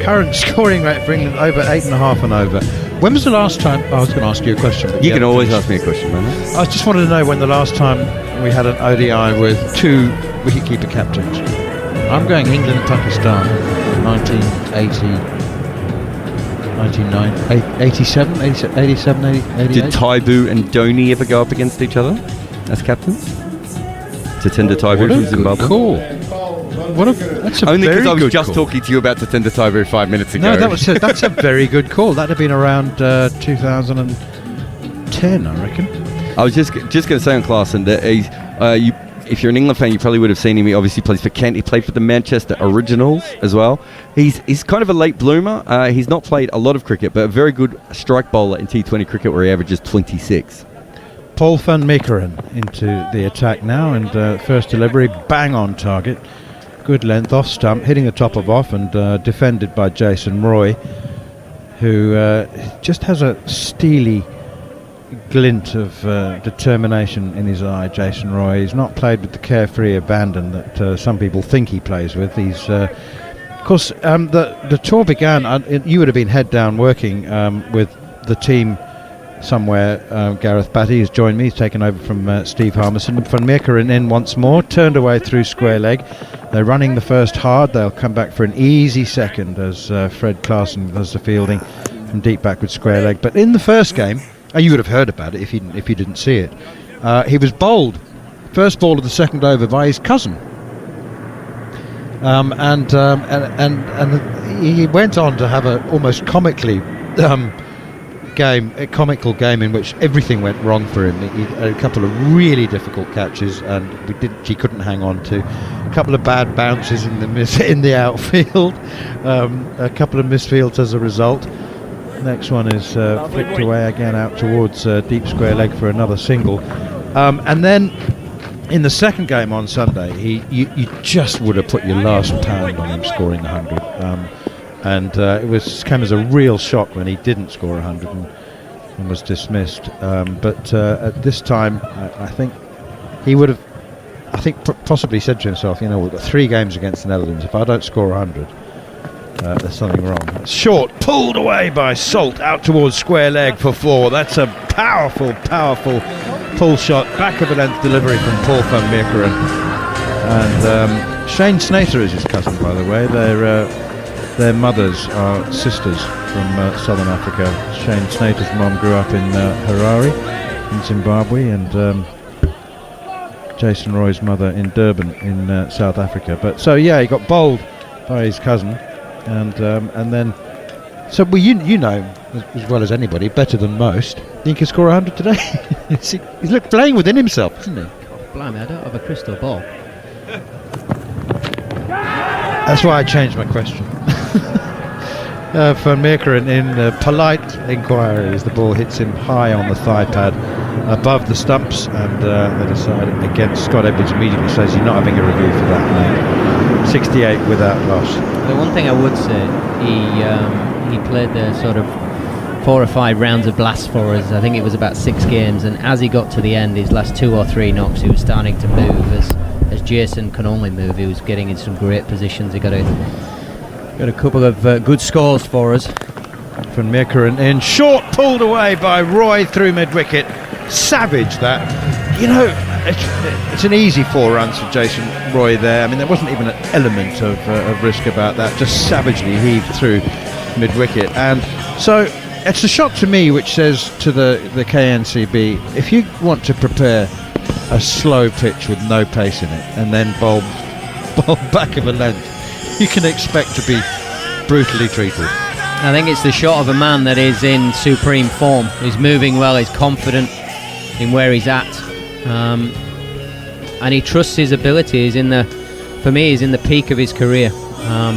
current scoring rate for England over 8.5 and over. When was the last time? I was going to ask you a question. But You can always ask me a question, man. I just wanted to know when the last time we had an ODI with 2 wicketkeeper captains. I'm going England and Pakistan, 1980. 87, 88. Did Taibu and Dhoni ever go up against each other as captains? Tatenda Taibu from Zimbabwe. Cool. That's a Only very because I was good just call. talking to you about Tatenda Taibu 5 minutes ago. No, that's a very good call. That'd have been around 2010, I reckon. I was just going to say on Klaassen that if you're an England fan, you probably would have seen him. He obviously plays for Kent. He played for the Manchester Originals as well. He's kind of a late bloomer. He's not played a lot of cricket, but a very good strike bowler in T20 cricket where he averages 26. Paul van Meekeren into the attack now, and first delivery, bang on target. Good length, off stump, hitting the top of off, and defended by Jason Roy, who just has a steely glint of determination in his eye. Jason Roy, he's not played with the carefree abandon that some people think he plays with. He's of course the tour began, you would have been head down working with the team somewhere. Gareth Batty has joined me. He's taken over from Steve Harmison. Van Meekeren in once more, turned away through square leg. They're running the first hard. They'll come back for an easy second as Fred Klaassen does the fielding from deep backward square leg. But in the first game, you would have heard about it if you didn't see it. He was bowled first ball of the second over by his cousin, and he went on to have a almost comically a comical game in which everything went wrong for him. He had a couple of really difficult catches, and he couldn't hang on to. A couple of bad bounces in the outfield, a couple of misfields as a result. Next one is flicked away again out towards deep square leg for another single. And then in the second game on Sunday, you just would have put your last pound on him scoring 100. And it came as a real shock when he didn't score 100 and was dismissed. But at this time, I think he would have, possibly said to himself, we've got 3 games against the Netherlands. If I don't score 100, there's something wrong. Short, pulled away by Salt, out towards square leg for 4. That's a powerful pull shot, back of a length delivery from Paul van Meekeren. And Shane Snater is his cousin, by the way. Their mothers are sisters from Southern Africa. Shane Snater's mum grew up in Harare in Zimbabwe, and Jason Roy's mother in Durban in South Africa. But so he got bowled by his cousin, and then you know as well as anybody, better than most, he can score 100 today. He's playing within himself, isn't he? Blimey, I don't have a crystal ball. That's why I changed my question. Van Meekeren in polite inquiry as the ball hits him high on the thigh pad above the stumps, and they decide against. Scott Edwards immediately says you're not having a review for that, mate. 68 without loss. The one thing I would say, he played the sort of 4 or 5 rounds of blast for us. I think it was about 6 games, and as he got to the end, his last 2 or 3 knocks, he was starting to move as Jason can only move. He was getting in some great positions. He got a couple of good scores for us. Van Meekeren in short, pulled away by Roy through mid-wicket. Savage that. It's an easy 4 runs for Jason Roy there. I mean, there wasn't even an element of risk about that. Just savagely heaved through mid-wicket. And so it's a shot to me which says to the KNCB, if you want to prepare a slow pitch with no pace in it and then bowl back of a length, you can expect to be brutally treated. I think it's the shot of a man that is in supreme form. He's moving well, he's confident in where he's at, and he trusts his ability. He's in the peak of his career.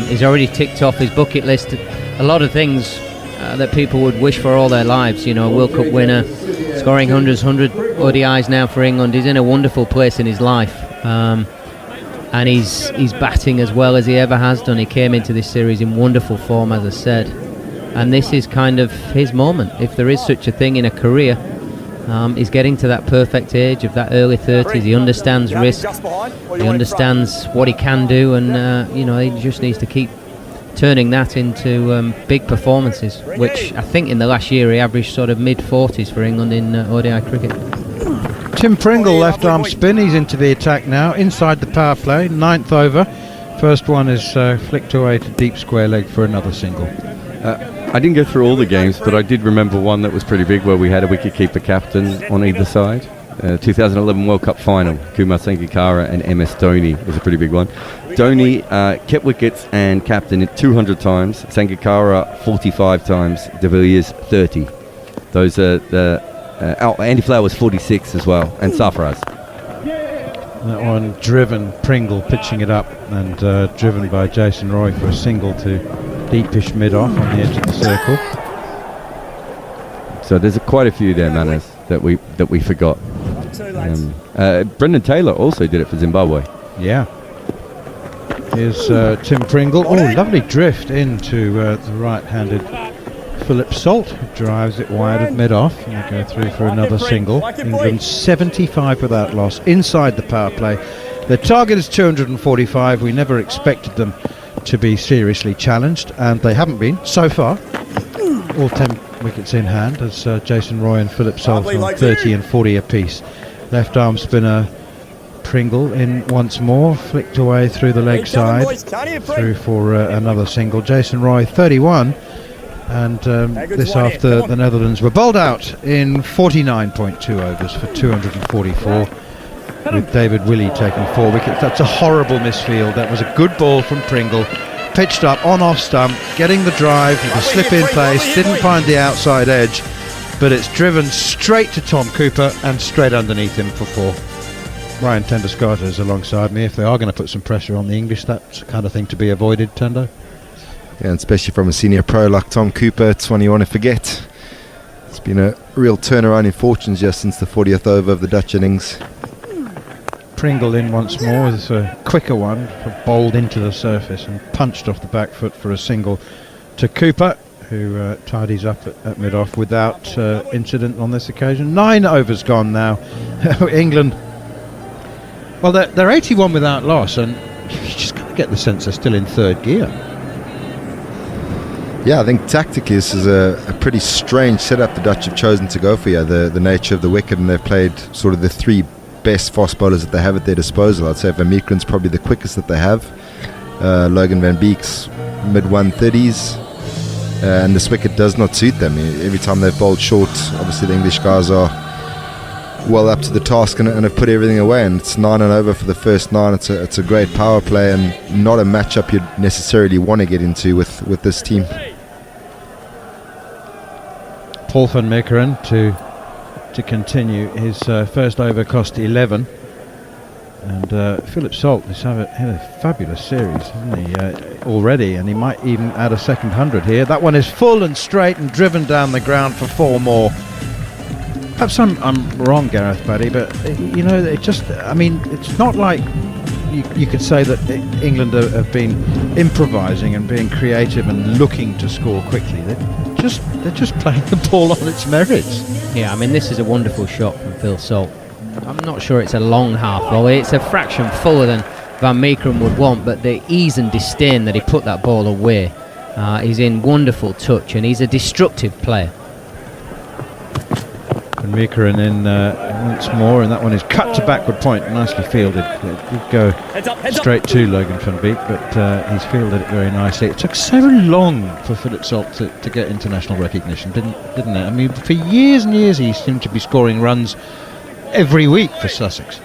He's already ticked off his bucket list a lot of things that people would wish for all their lives. A World Cup winner, scoring 100 ODIs now for England. He's in a wonderful place in his life. And he's batting as well as he ever has done. He came into this series in wonderful form, as I said, and this is kind of his moment, if there is such a thing in a career. He's getting to that perfect age of that early 30s. He understands risk, he understands what he can do, and he just needs to keep turning that into big performances, which I think in the last year he averaged sort of mid-40s for England in ODI cricket. Tim Pringle, left arm spin, he's into the attack now, inside the power play, 9th over. First one is flicked away to deep square leg for another single. I didn't go through all the games, but I did remember one that was pretty big where we had a wicket-keeper captain on either side. 2011 World Cup final, Kumar Sangakkara and MS Dhoni was a pretty big one. Dhoni kept wickets and captained it 200 times, Sangakkara 45 times, De Villiers 30. Those are Andy Flower was 46 as well, and Sarfaraz. That one driven, Pringle pitching it up, and driven by Jason Roy for a single to deepish mid-off on the edge of the circle. So there's quite a few there, Manners, that we forgot. Brendan Taylor also did it for Zimbabwe. Yeah. Here's Tim Pringle. Oh, lovely drift into the right-handed Philip Salt, who drives it wide of mid-off, and they go through for another single. England 75 without loss inside the power play. The target is 245. We never expected them to be seriously challenged, and they haven't been so far. All 10 wickets in hand as Jason Roy and Philip Salt on 30 and 40 apiece. Left arm spinner Pringle in once more, flicked away through the leg side, through for another single. Jason Roy 31, and this after the Netherlands were bowled out in 49.2 overs for 244, with David Willey taking 4 wickets. That's a horrible misfield. That was a good ball from Pringle, pitched up on off stump, getting the drive with a slip in place, didn't find the outside edge, but it's driven straight to Tom Cooper and straight underneath him for 4. Ryan Tenduskarta is alongside me. If they are going to put some pressure on the English, that's the kind of thing to be avoided, Tendo. Yeah, and especially from a senior pro like Tom Cooper, it's one you want to forget. It's been a real turnaround in fortunes just since the 40th over of the Dutch innings. Pringle in once more with a quicker one, bowled into the surface and punched off the back foot for a single to Cooper, who tidies up at mid-off without incident on this occasion. 9 overs gone now. England, well, they're 81 without loss, and you just kind of get the sense they're still in third gear. Yeah, I think tactically this is a pretty strange setup the Dutch have chosen to go for here, the nature of the wicket, and they've played sort of the 3 best fast bowlers that they have at their disposal. I'd say Van Meekeren's probably the quickest that they have. Logan Van Beek's mid-130s. And this wicket does not suit them. Every time they've bowled short, obviously the English guys are well up to the task and have put everything away. And it's 9 and over for the first 9. It's a great power play and not a matchup you'd necessarily want to get into with this team. Paul van Meekeren to continue. His first over cost 11. And Philip Salt has had a fabulous series, hasn't he, already, and he might even add a second 100 here. That one is full and straight and driven down the ground for 4 more. Perhaps I'm wrong, Gareth Baddy, but it just, I mean, it's not like you could say that England have been improvising and being creative and looking to score quickly. They're just playing the ball on its merits. Yeah, I mean, this is a wonderful shot from Phil Salt. I'm not sure it's a long half volley. It's a fraction fuller than Van Meekeren would want, but the ease and disdain that he put that ball away is in wonderful touch, and he's a destructive player. Van Meekeren in once more, and that one is cut to backward point, nicely fielded. It did go straight to Logan van Beek, but he's fielded it very nicely. It took so long for Philip Salt to get international recognition, didn't it? I mean, for years and years he seemed to be scoring runs every week for Sussex.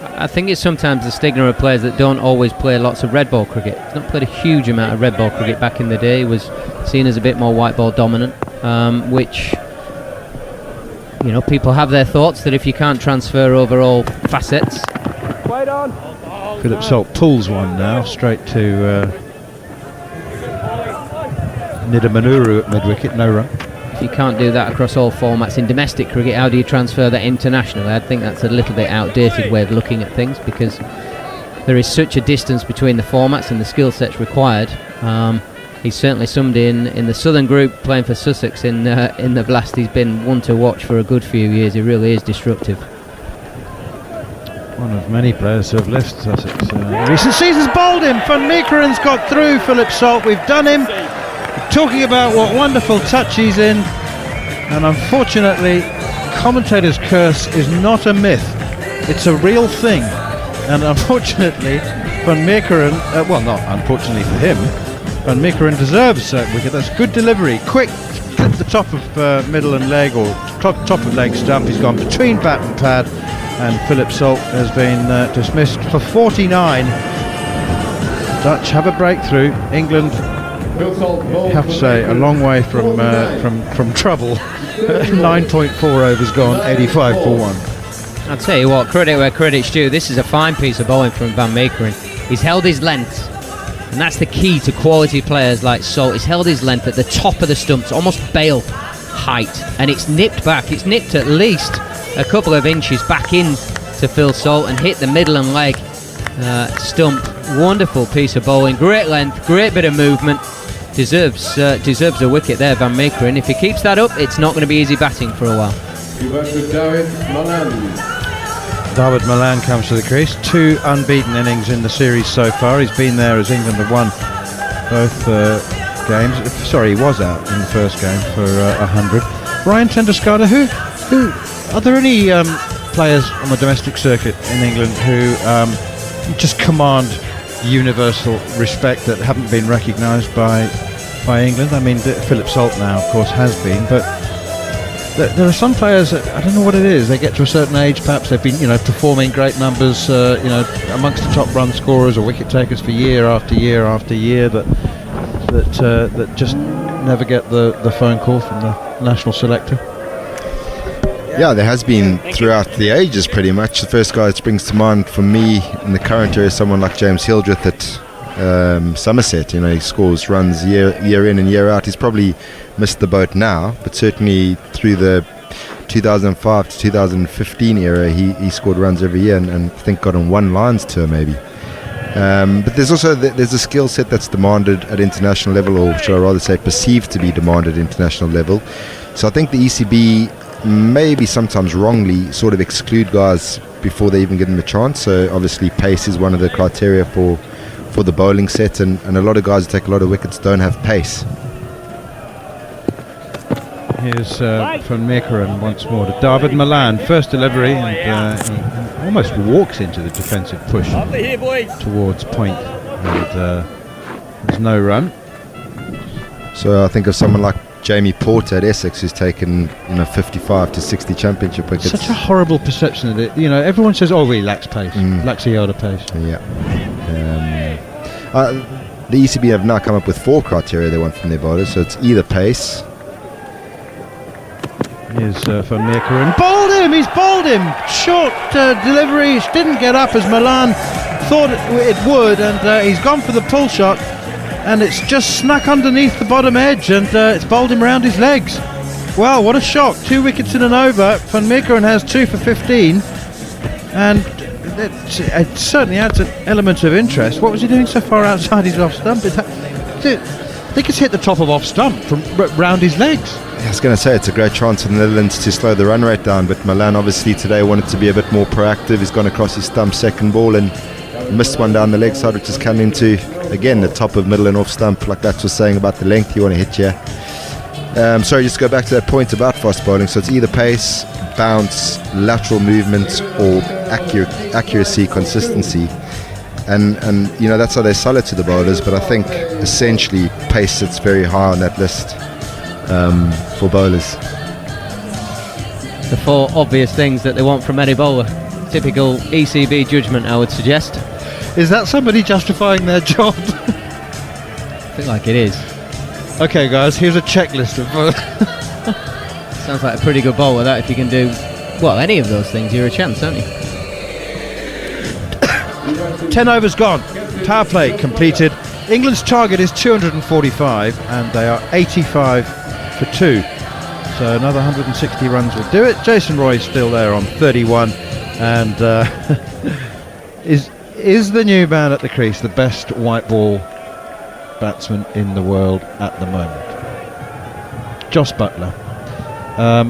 I think it's sometimes the stigma of players that don't always play lots of red ball cricket. He's not played a huge amount of red ball cricket back in the day. He was seen as a bit more white ball dominant, which, people have their thoughts that if you can't transfer over all facets. Wait on. Philip Salt pulls one now straight to Nidamanuru at mid-wicket, no run. If you can't do that across all formats in domestic cricket, how do you transfer that internationally? I think that's a little bit outdated way of looking at things, because there is such a distance between the formats and the skill sets required. He's certainly somebody in the Southern group playing for Sussex in the Blast. He's been one to watch for a good few years. He really is disruptive. one of many players who have left Sussex in recent seasons. Bowled him. Van Meekeren's got through Philip Salt. We've done him. Talking about what wonderful touch he's in, and unfortunately commentator's curse is not a myth, it's a real thing. And unfortunately Van Meekeren, well, not unfortunately for him, Van Meekeren deserves that wicket. That's good delivery, quick, clip the top of middle and leg, or top of leg stump. He's gone between bat and pad, and Philip Salt has been dismissed for 49. Dutch have a breakthrough. England, I have to say, a long way from trouble. 9.4 overs gone, 85 for 1. I'll tell you what, credit where credit's due. This is a fine piece of bowling from Van Meekeren. He's held his length, and that's the key to quality players like Salt. He's held his length at the top of the stumps, almost bail height, and it's nipped back. It's nipped at least a couple of inches back in to Phil Salt and hit the middle and leg stump. Wonderful piece of bowling, great length, great bit of movement. Deserves a wicket there, Van Meekeren. If he keeps that up, it's not going to be easy batting for a while. David Malan comes to the crease. 2 unbeaten innings in the series so far. He's been there as England have won both games. Sorry, he was out in the first game for 100. Ryan Tenderskada, who are there any players on the domestic circuit in England who just command universal respect that haven't been recognised by England? I mean, Philip Salt now, of course, has been, but there are some players that, I don't know what it is, they get to a certain age, perhaps they've been, performing great numbers, amongst the top run scorers or wicket takers for year after year after year, that just never get the phone call from the national selector. Yeah, there has been throughout the ages pretty much. The first guy that springs to mind for me in the current era is someone like James Hildreth at Somerset. He scores runs year in and year out. He's probably missed the boat now, but certainly through the 2005 to 2015 era, he scored runs every year and I think got on one Lions tour maybe. But there's also there's a skill set that's demanded at international level, or should I rather say perceived to be demanded at international level. So I think the ECB maybe sometimes wrongly sort of exclude guys before they even give them a chance. So obviously pace is one of the criteria for the bowling set, and a lot of guys who take a lot of wickets don't have pace. Here's Van Meekeren once more to David Malan. First delivery, and he almost walks into the defensive push towards point, and there's no run. So I think of someone like Jamie Porter at Essex, who's taken 55 to 60 championship wickets. Such a horrible perception of it. Everyone says, "Oh, he lacks pace, lacks a yard of pace." Yeah. The ECB have now come up with 4 criteria they want from their bowlers. So it's either pace. Here's Van Meekeren. Bowled him! He's bowled him! Short delivery. Didn't get up as Milan thought it would, and he's gone for the pull shot, and it's just snuck underneath the bottom edge, and it's bowled him round his legs. Well, what a shock. 2 wickets in an over. Van Meekeren has 2 for 15, and it certainly adds an element of interest. What was he doing so far outside his off stump? I think it's hit the top of off stump from round his legs. I was going to say it's a great chance for the Netherlands to slow the run rate down, but Milan obviously today wanted to be a bit more proactive. He's gone across his stump second ball and missed one down the leg side, which has come into, again, the top of middle and off stump, like that was saying about the length you want to hit here. Sorry, just go back to that point about fast bowling. So it's either pace, bounce, lateral movement, or accuracy, consistency. And that's how they sell it to the bowlers, but I think essentially pace sits very high on that list for bowlers. The 4 obvious things that they want from any bowler. Typical ECB judgment, I would suggest. Is that somebody justifying their job? I feel like it is. Okay, guys, here's a checklist of Sounds like a pretty good bowler, that. If you can do, any of those things, you're a chance, aren't you? 10 overs gone. Power play completed. England's target is 245, and they are 85 for 2. So another 160 runs will do it. Jason Roy's still there on 31, and is the new man at the crease the best white ball batsman in the world at the moment? Joss Buttler.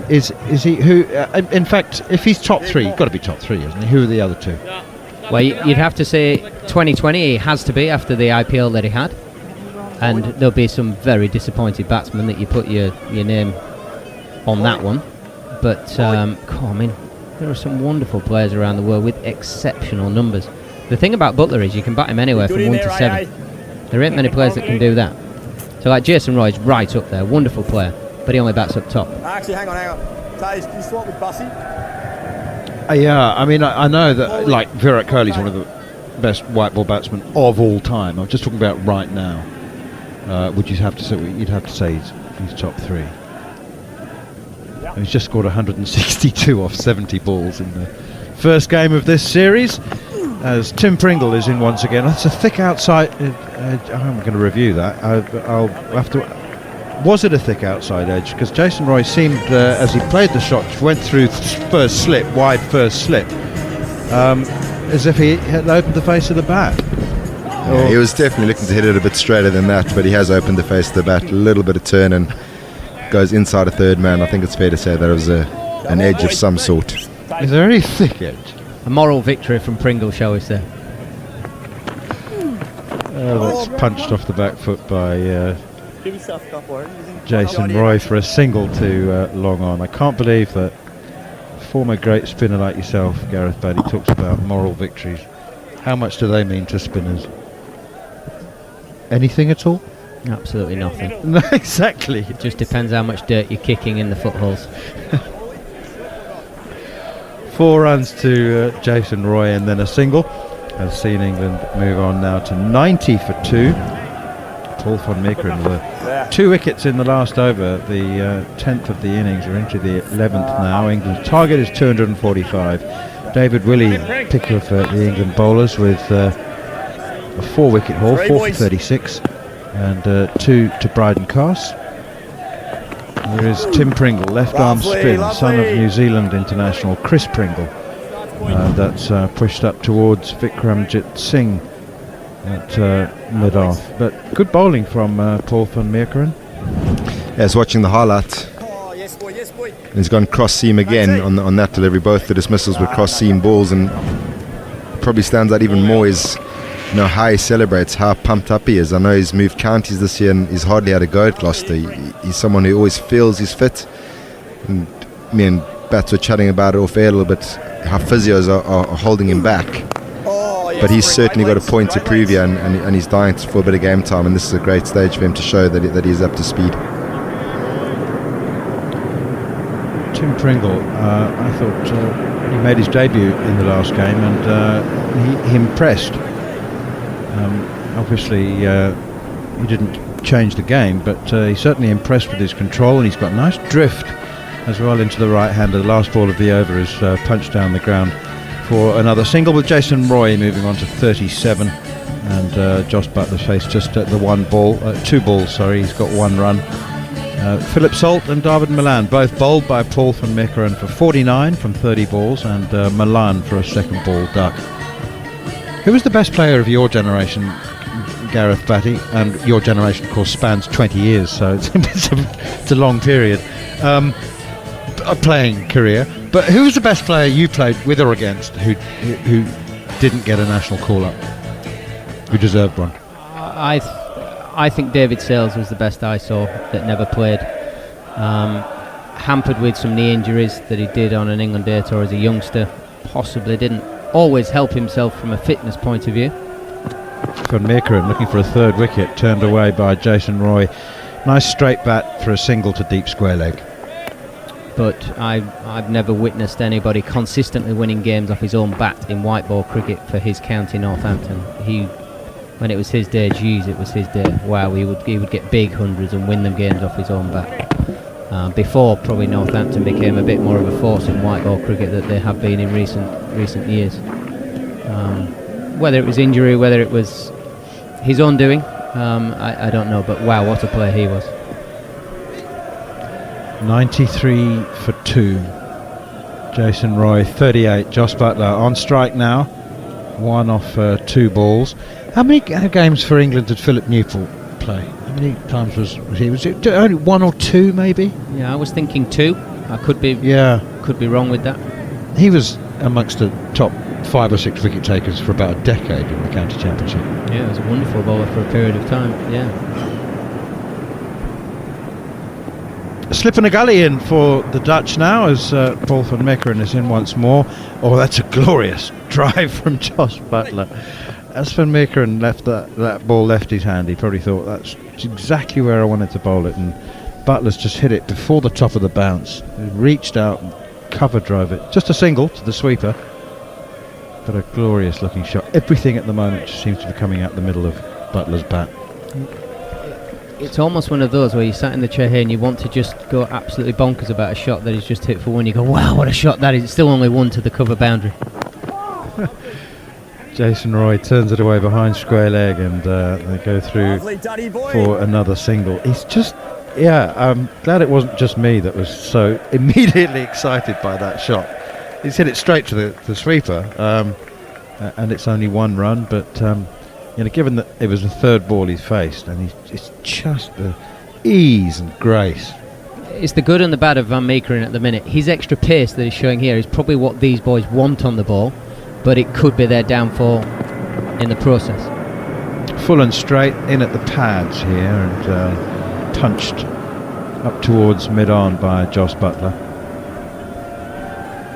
Is he who? In fact, if he's top 3, he's got to be top 3, isn't he? Who are the other 2? Well, you'd have to say 2020 he has to be after the IPL that he had, and there'll be some very disappointed batsmen that you put your name on that one. But I mean, there are some wonderful players around the world with exceptional numbers. The thing about Butler is you can bat him anywhere from 1 to 7. There ain't many players that can do that. So like Jason Roy's right up there, wonderful player, but he only bats up top. Actually, hang on. Taze, can you swap with Bussy? Yeah, I mean, I know that like Virat Kohli's one of the best white ball batsmen of all time. I'm just talking about right now. Would you have to say? You'd have to say he's top 3. He's just scored 162 off 70 balls in the first game of this series. As Tim Pringle is in once again. That's a thick outside. I'm going to review that. I'll have to. Was it a thick outside edge? Because Jason Roy seemed, as he played the shot, went through wide first slip, as if he had opened the face of the bat. Yeah, he was definitely looking to hit it a bit straighter than that, but he has opened the face of the bat, a little bit of turn, and goes inside a third man. I think it's fair to say that it was an edge of some sort. Is there any thick edge? A moral victory from Pringle, shall we say? That's punched off the back foot by Jason Roy for a single to long on. I can't believe that former great spinner like yourself, Gareth Batty, talks about moral victories. How much do they mean to spinners? Anything at all? Absolutely nothing. No, exactly. It just depends how much dirt you're kicking in the footholes. 4 runs to Jason Roy and then a single. Has seen England move on now to 90 for 2. Paul van Meekeren with 2 wickets in the last over, the 10th of the innings. We're into the 11th now. England's target is 245. David Willey, pick of the England bowlers, with a 4-wicket haul, 4 for 36, and 2 to Bryden Carse. Here is Tim Pringle, left arm spin, son of New Zealand international Chris Pringle. That's pushed up towards Vikramjit Singh at mid-off. But good bowling from Paul van Meekeren. Yes, watching the highlight. And he's gone cross seam again on that delivery. Both the dismissals were cross seam balls, and probably stands out even more is how he celebrates, how pumped up he is. I know he's moved counties this year and he's hardly had a go at Gloucester. He's someone who always feels he's fit. And me and Bats were chatting about it off air a little bit, how physios are holding him back. But he's certainly got a point to prove here, and he's dying for a bit of game time, and this is a great stage for him to show that he's up to speed. Tim Pringle, I thought he made his debut in the last game, and he impressed. Obviously he didn't change the game, but he certainly impressed with his control, and he's got nice drift as well into the right hander. The last ball of the over is punched down the ground for another single, with Jason Roy moving on to 37, and Josh Butler's face just at the 2 balls, he's got 1 run. Philip Salt and David Milan both bowled by Paul van Meekeren for 49 from 30 balls, and Milan for a second ball duck. Who was the best player of your generation, Gareth Batty? And your generation, of course, spans 20 years, so it's a long period. A playing career. But who was the best player you played with or against who didn't get a national call-up, who deserved one? I think David Sales was the best I saw that never played. Hampered with some knee injuries that he did on an England day tour as a youngster. Possibly didn't always help himself from a fitness point of view. Van Meekeren looking for a 3rd wicket, turned away by Jason Roy. Nice straight bat for a single to deep square leg. But I've never witnessed anybody consistently winning games off his own bat in white ball cricket for his county, Northampton. When it was his day, it was his day. Wow, he would get big hundreds and win them games off his own bat. Before probably Northampton became a bit more of a force in white ball cricket that they have been in recent years. Whether it was injury, whether it was his own doing, I don't know. But wow, what a player he was. 93 for 2. Jason Roy 38. Josh Butler on strike now. 1 off 2 balls. How many games for England did Philip Newport play? How many times was he? Was it only 1 or 2 maybe? Yeah, I was thinking 2. I could be wrong with that. He was amongst the top 5 or 6 wicket takers for about a decade in the county championship. Yeah, he was a wonderful bowler for a period of time. Yeah. A slip and a gully in for the Dutch now as Paul van Meckeren is in once more. Oh, that's a glorious drive from Josh Buttler. As Van Meckeren left that ball left his hand, he probably thought that's exactly where I wanted to bowl it, and Butler's just hit it before the top of the bounce. He reached out and cover drove it. Just a single to the sweeper, but a glorious looking shot. Everything at the moment just seems to be coming out the middle of Butler's bat. It's almost one of those where you sat in the chair here and you want to just go absolutely bonkers about a shot that he's just hit for one. You go, wow, what a shot that is. It's still only one to the cover boundary. Jason Roy turns it away behind square leg, and they go through for another single. He's just, I'm glad it wasn't just me that was so immediately excited by that shot. He's hit it straight to the sweeper, and it's only one run, but given that it was the third ball he's faced, and it's just the ease and grace. It's the good and the bad of Van Meekeren at the minute. His extra pace that he's showing here is probably what these boys want on the ball, but it could be their downfall in the process. Full and straight in at the pads here, and punched up towards mid-on by Josh Buttler.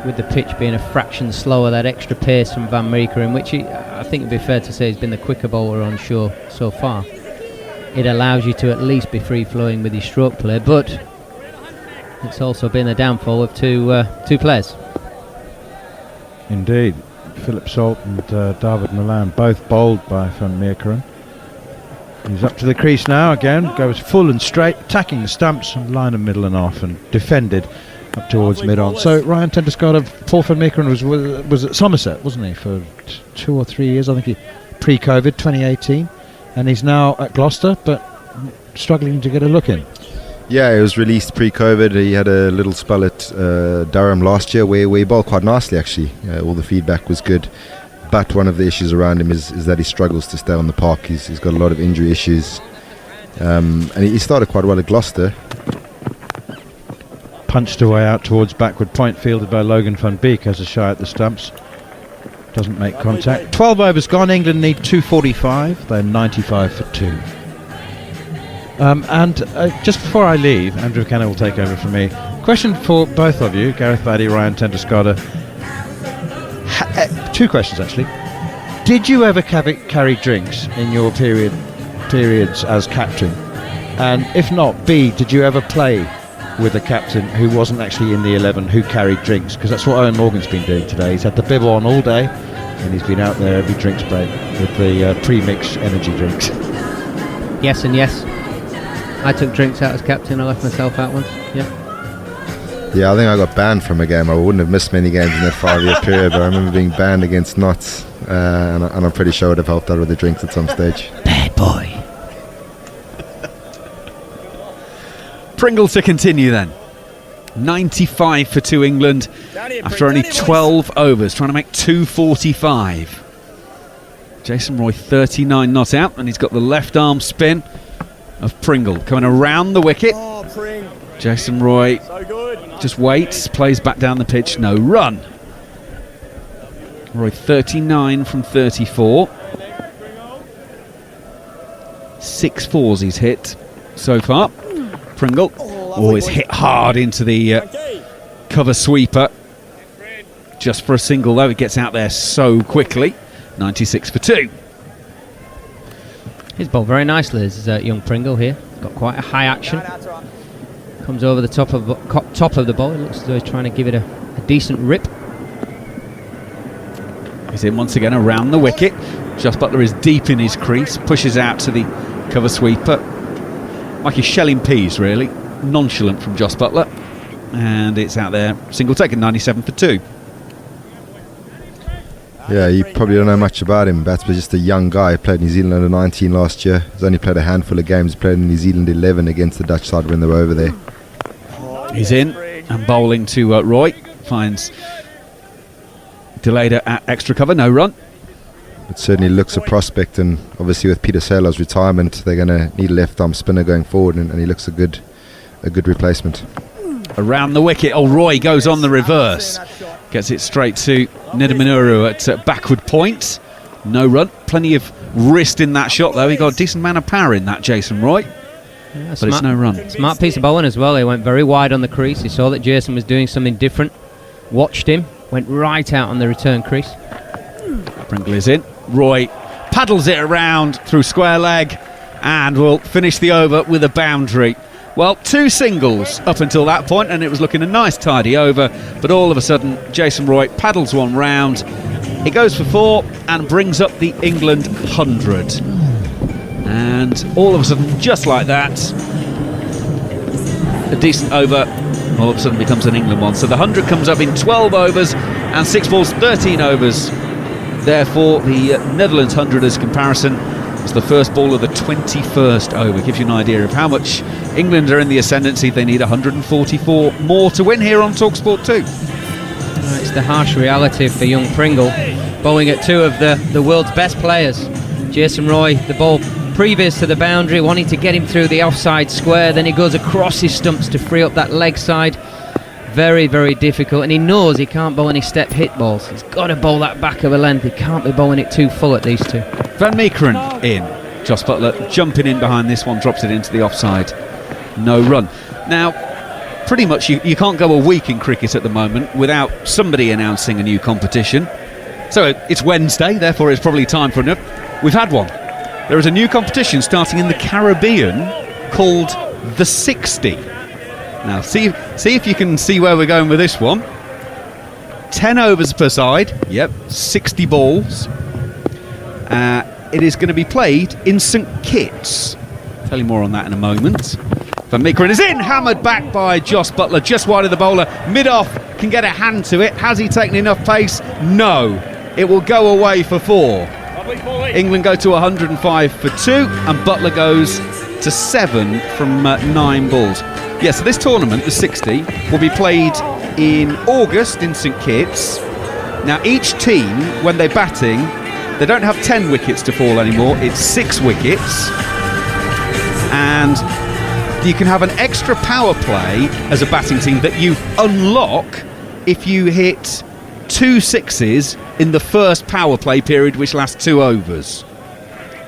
With the pitch being a fraction slower, that extra pace from Van Meekeren, which I think it'd be fair to say has been the quicker bowler on show so far. It allows you to at least be free-flowing with your stroke play, but it's also been the downfall of two players. Indeed. Philip Salt and David Milan, both bowled by Van Meekeren. He's up to the crease now again, goes full and straight, attacking the stumps and line of middle and off, and defended up towards mid-on. So Ryan Tenterscott, Paul Van Meekeren was at Somerset, wasn't he, for 2 or 3 years, I think, pre-COVID, 2018, and he's now at Gloucester, but struggling to get a look in. Yeah, he was released pre-COVID. He had a little spell at Durham last year where he bowled quite nicely, actually. All the feedback was good. But one of the issues around him is that he struggles to stay on the park. He's got a lot of injury issues. And he started quite well at Gloucester. Punched away out towards backward point, fielded by Logan van Beek, has a shy at the stumps. Doesn't make contact. 12 overs gone. England need 245. They're 95 for 2. Just before I leave, Andrew Kenner will take over from me. Question for both of you, Gareth Baddy, Ryan Tenterscott. 2 questions actually. Did you ever carry drinks in your periods as captain? And if not, B, did you ever play with a captain who wasn't actually in the 11 who carried drinks? Because that's what Owen Morgan's been doing today. He's had the bib on all day, and he's been out there every drinks break with the pre-mix energy drinks. Yes and yes. I took drinks out as captain. I left myself out once. Yeah, I think I got banned from a game. I wouldn't have missed many games in that 5-year period, but I remember being banned against Notts, and I'm pretty sure I would have helped out with the drinks at some stage. Bad boy. Pringle to continue then. 95 for 2 England after only 12 overs, trying to make 245. Jason Roy 39 not out, and he's got the left arm spin of Pringle coming around the wicket. Jason Roy just waits, plays back down the pitch, no run. Roy 39 from 34. 6 fours he's hit so far. Pringle always hit hard into the cover sweeper. Just for a single though, he gets out there so quickly. 96 for 2. He's bowled very nicely, this young Pringle here. Got quite a high action. Comes over the top of the ball. It looks as though he's trying to give it a decent rip. He's in once again around the wicket. Josh Buttler is deep in his crease, pushes out to the cover sweeper. Like he's shelling peas, really. Nonchalant from Josh Buttler. And it's out there. Single taken, 97 for 2. Yeah, you probably don't know much about him. Bats was just a young guy. He played New Zealand under 19 last year. He's only played a handful of games. He played in New Zealand 11 against the Dutch side when they were over there. He's in and bowling to Roy. Finds delayed at extra cover, no run. It certainly looks a prospect, and obviously with Peter Saylor's retirement, they're going to need a left arm spinner going forward, and he looks a good replacement. around the wicket. Oh, Roy goes on the reverse. Gets it straight to Nidamanuru at backward point. No run. Plenty of wrist in that shot, though. He got a decent amount of power in that, Jason Roy. Yeah, but it's no run. Smart piece of bowling as well. He went very wide on the crease. He saw that Jason was doing something different. Watched him. Went right out on the return crease. Pringle is in. Roy paddles it around through square leg and will finish the over with a boundary. Well, 2 singles up until that point, and it was looking a nice tidy over, but all of a sudden Jason Roy paddles one round. He goes for 4 and brings up the England 100. And all of a sudden, just like that, a decent over all of a sudden becomes an England one. So the 100 comes up in 12 overs and 6 balls, 13 overs. Therefore, the Netherlands 100 as comparison is the first ball of the 21st over. Gives you an idea of how much England are in the ascendancy. They need 144 more to win here on TalkSport 2. It's the harsh reality for young Pringle, bowling at 2 of the world's best players. Jason Roy, the ball previous to the boundary, wanting to get him through the offside square, then he goes across his stumps to free up that leg side. Very, very difficult, and he knows he can't bowl any step hit balls. He's got to bowl that back of a length. He can't be bowling it too full at these 2. Van Meekeren in. Jos Buttler jumping in behind this one, drops it into the offside. No run. Now, pretty much you can't go a week in cricket at the moment without somebody announcing a new competition. So it's Wednesday, therefore it's probably time for enough. We've had one. There is a new competition starting in the Caribbean called the 60. Now, see if you can see where we're going with this one. 10 overs per side. Yep, 60 balls. It is going to be played in St Kitts. I'll tell you more on that in a moment. Van Meekeren is in, hammered back by Jos Buttler, just wide of the bowler. Mid-off, can get a hand to it. Has he taken enough pace? No. It will go away for 4. England go to 105 for 2, and Buttler goes to 7 from 9 balls. Yeah, so this tournament, the 60, will be played in August in St Kitts. Now, each team, when they're batting, they don't have 10 wickets to fall anymore. It's 6 wickets. And you can have an extra power play as a batting team that you unlock if you hit 2 sixes in the first power play period, which lasts 2 overs.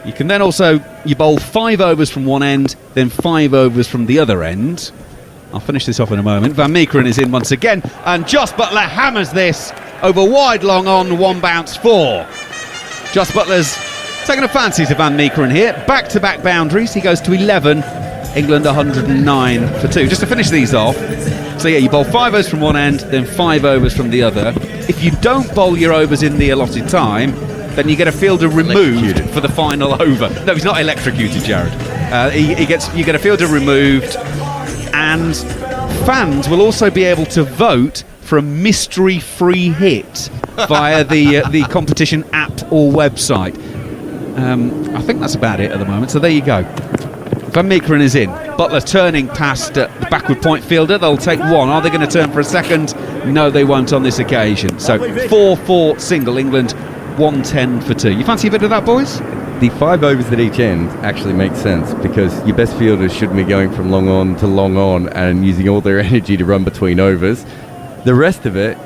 You can then also, you bowl 5 overs from one end, then 5 overs from the other end. I'll finish this off in a moment. Van Meekeren is in once again, and Jos Buttler hammers this over wide, long on, 1 bounce, 4. Jos Buttler's taking a fancy to Van Meekeren here. Back-to-back boundaries. He goes to 11. England 109 for 2. Just to finish these off. So yeah, you bowl 5 overs from one end, then 5 overs from the other. If you don't bowl your overs in the allotted time, then you get a fielder removed for the final over. No, he's not electrocuted, Jared. You get a fielder removed, and fans will also be able to vote for a mystery free hit via the competition app or website. I think that's about it at the moment, so there you go. Van Meekeren is in. Buttler turning past the backward point fielder. They'll take 1. Are they going to turn for a second? No, they won't on this occasion. So 4-4 single, England 110 for 2. You fancy a bit of that, boys? The 5 overs at each end actually makes sense, because your best fielders shouldn't be going from long on to long on and using all their energy to run between overs. The rest of it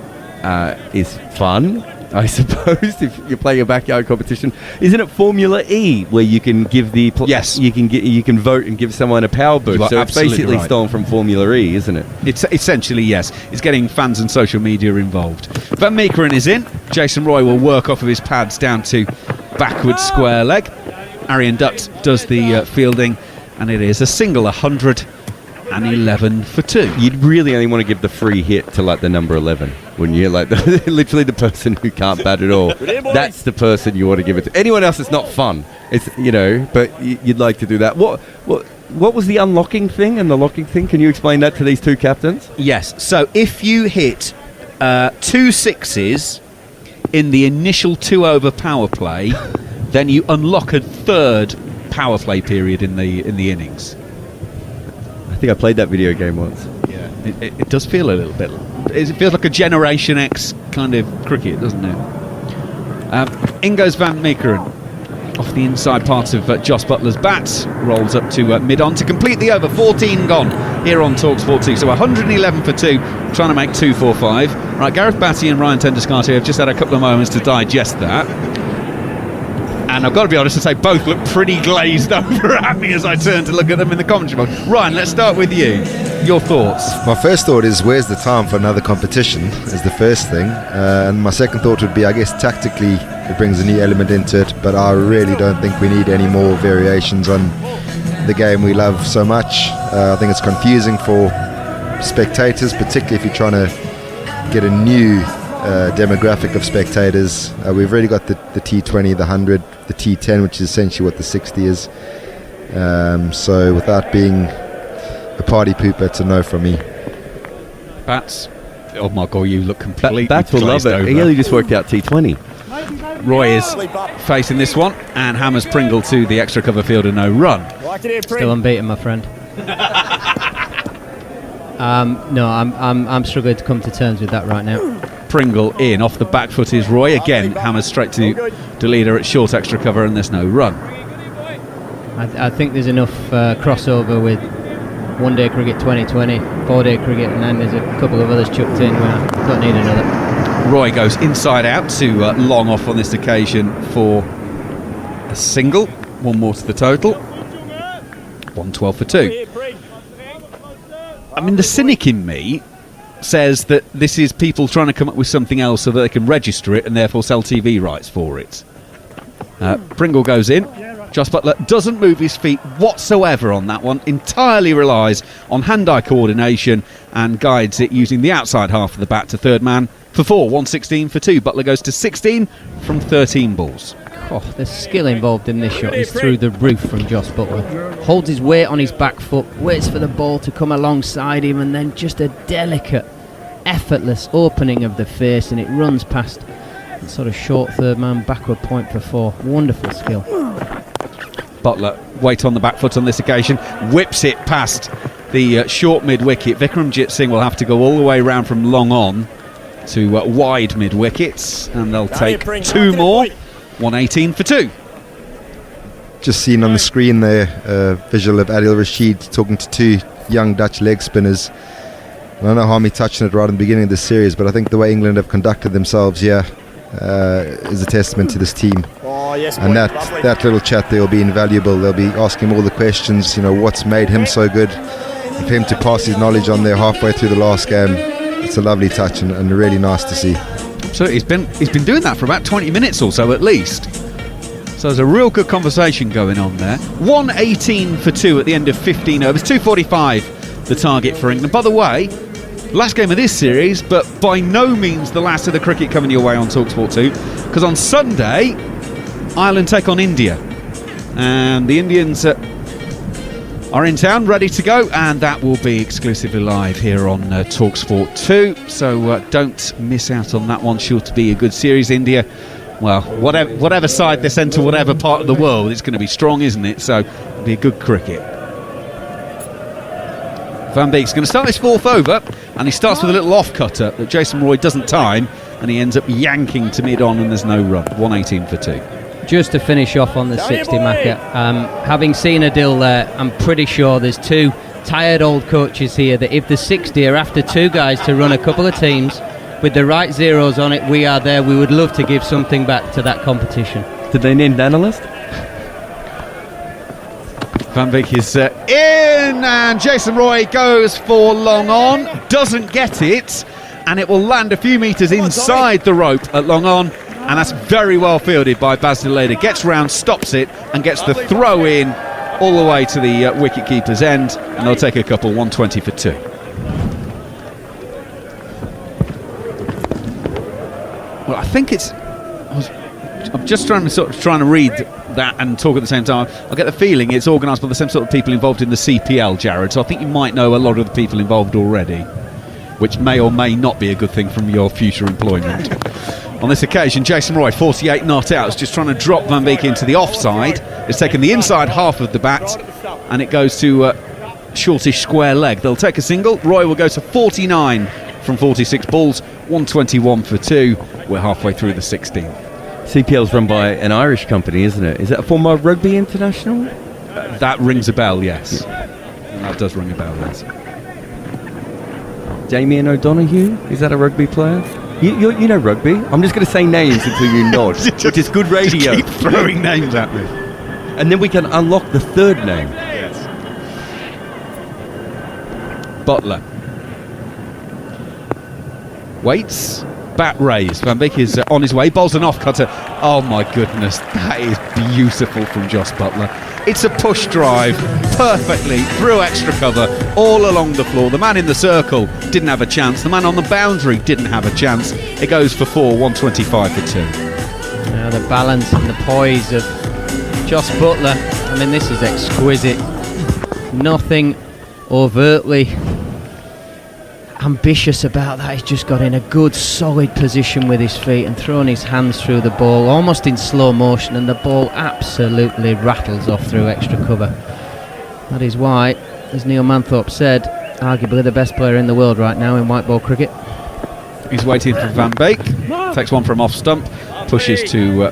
is fun, I suppose, if you're playing a backyard competition. Isn't it Formula E where you can give the yes, you can vote and give someone a power boost? So it's basically right. Stolen from Formula E, isn't it? It's essentially, yes. It's getting fans and social media involved. Van Meekeren is in. Jason Roy will work off of his pads down to backward square leg. Arian Dutt does the fielding, and it is a single 111 for 2. You'd really only want to give the free hit to like the number 11, wouldn't you? Like literally the person who can't bat at all. That's the person you want to give it to. Anyone else, it's not fun. It's but you'd like to do that. What was the unlocking thing and the locking thing? Can you explain that to these 2 captains? Yes. So if you hit 2 sixes in the initial 2 over power play, then you unlock a 3rd power play period in the innings. I think I played that video game once. Yeah, it does feel a little bit. It feels like a Generation X kind of cricket, doesn't it? In goes Van Meekeren off the inside part of Jos Buttler's bat, rolls up to mid-on to complete the over. 14 gone. here on TalkSport 2. So 111 for 2, trying to make 245. Right, Gareth Batty and Ryan Tenderscott have just had a couple of moments to digest that. And I've got to be honest and say both look pretty glazed over at me as I turn to look at them in the commentary box. Ryan, let's start with you. Your thoughts? My first thought is, where's the time for another competition, is the first thing. And my second thought would be, I guess tactically it brings a new element into it, but I really don't think we need any more variations on the game we love so much. I think it's confusing for spectators, particularly if you're trying to get a new demographic of spectators. We've already got the T20, the 100, the T10, which is essentially what the 60 is. So without being a party pooper, it's a no from me. Bats? Oh my God, you look completely Bats will love it. over. He only just worked out T20. Roy is facing this one and hammers Pringle to the extra cover field and no run. Still unbeaten, my friend. No, I'm struggling to come to terms with that right now. Pringle in, off the back foot is Roy, again hammers straight to the leader at short extra cover and there's no run. I think there's enough crossover with One Day Cricket 2020, 4-day cricket, and then there's a couple of others chucked in where I don't need another. Roy goes inside out to long off on this occasion for a single, one more to the total, 112 for 2. I mean, the cynic in me says that this is people trying to come up with something else so that they can register it and therefore sell TV rights for it. Pringle goes in. Jos Buttler doesn't move his feet whatsoever on that one, entirely relies on hand-eye coordination and guides it using the outside half of the bat to third man for 4, 116 for 2. Buttler goes to 16 from 13 balls. Oh, the skill involved in this shot is through the roof from Jos Buttler. Holds his weight on his back foot, waits for the ball to come alongside him, and then just a delicate, effortless opening of the face, and it runs past sort of short third man backward point for 4. Wonderful skill. Buttler, weight on the back foot on this occasion, whips it past the short mid-wicket. Vikramjit Singh will have to go all the way round from long on to wide mid-wickets, and they'll take 2 more, 118 for 2. Just seen on the screen there a visual of Adil Rashid talking to 2 young Dutch leg spinners. I don't know how me touching it right in the beginning of the series, but I think the way England have conducted themselves here is a testament to this team. And that little chat there will be invaluable. They'll be asking him all the questions, what's made him so good. And for him to pass his knowledge on there halfway through the last game, it's a lovely touch and really nice to see. So he's been doing that for about 20 minutes or so at least. So there's a real good conversation going on there. 118 for 2 at the end of 15 overs. 245 the target for England. By the way, last game of this series, but by no means the last of the cricket coming your way on TalkSport 2, because on Sunday Ireland take on India, and the Indians are in town ready to go, and that will be exclusively live here on TalkSport 2, so don't miss out on that one. Sure to be a good series. India, well, whatever side they send to whatever part of the world, it's going to be strong, isn't it? So it'll be a good cricket. Van Beek's going to start his 4th over, and he starts with a little off-cutter that Jason Roy doesn't time, and he ends up yanking to mid-on, and there's no run. 118 for 2. Just to finish off on the 60 marker, having seen Adil there, I'm pretty sure there's 2 tired old coaches here that if the 60 are after 2 guys to run a couple of teams with the right zeros on it, we are there. We would love to give something back to that competition. Did they name the analyst? Van Beek is in, and Jason Roy goes for long on, doesn't get it, and it will land a few metres inside the rope at long on. And that's very well fielded by Basil Lader. Gets round, stops it, and gets the throw in all the way to the wicket-keeper's end. And they'll take a couple, 120 for 2. Well, I think I'm just trying to read that and talk at the same time. I get the feeling it's organised by the same sort of people involved in the CPL, Jared. So I think you might know a lot of the people involved already, which may or may not be a good thing from your future employment. On this occasion, Jason Roy, 48 not out, is just trying to drop Van Beek into the offside. It's taken the inside half of the bat, and it goes to shortish square leg. They'll take a single. Roy will go to 49 from 46 balls, 121 for 2. We're halfway through the 16th. CPL's run by an Irish company, isn't it? Is that a former rugby international? That rings a bell, yes. That does ring a bell, yes. Damien O'Donoghue? Is that a rugby player? You know rugby. I'm just going to say names until you nod, which is good radio. Keep throwing names at me. And then we can unlock the third name. Yes. Butler. Waits. Bat raised. Van Beek is on his way. Bowls an off-cutter. Oh my goodness. That is beautiful from Jos Buttler. It's a push drive. Perfectly. Through extra cover. All along the floor. The man in the circle didn't have a chance. The man on the boundary didn't have a chance. It goes for 4. 125 for 2. Now the balance and the poise of Jos Buttler. I mean, this is exquisite. Nothing overtly ambitious about that. He's just got in a good solid position with his feet and thrown his hands through the ball almost in slow motion, and the ball absolutely rattles off through extra cover. That is why, as Neil Manthorpe said, arguably the best player in the world right now in white ball cricket. He's waiting for Van Beek. Takes one from off stump, pushes to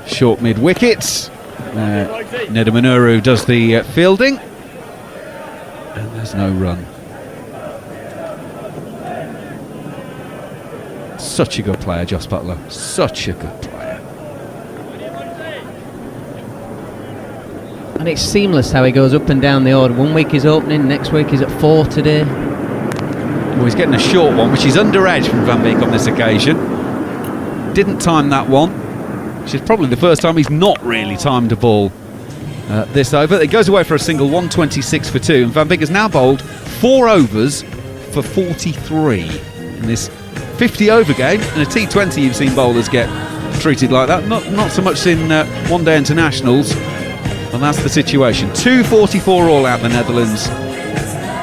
short mid wickets. Neda Munuru does the fielding, and there's no run. Such a good player, Jos Buttler. Such a good player. And it's seamless how he goes up and down the order. 1 week he's opening, next week he's at 4 today. Well, he's getting a short one, which is under edge from Van Beek on this occasion. Didn't time that one, which is probably the first time he's not really timed a ball this over. It goes away for a single, 126 for 2, and Van Beek has now bowled 4 overs for 43 in this 50 over game. In a T20 you've seen bowlers get treated like that, not so much in one day internationals, and that's the situation. 244 all out the Netherlands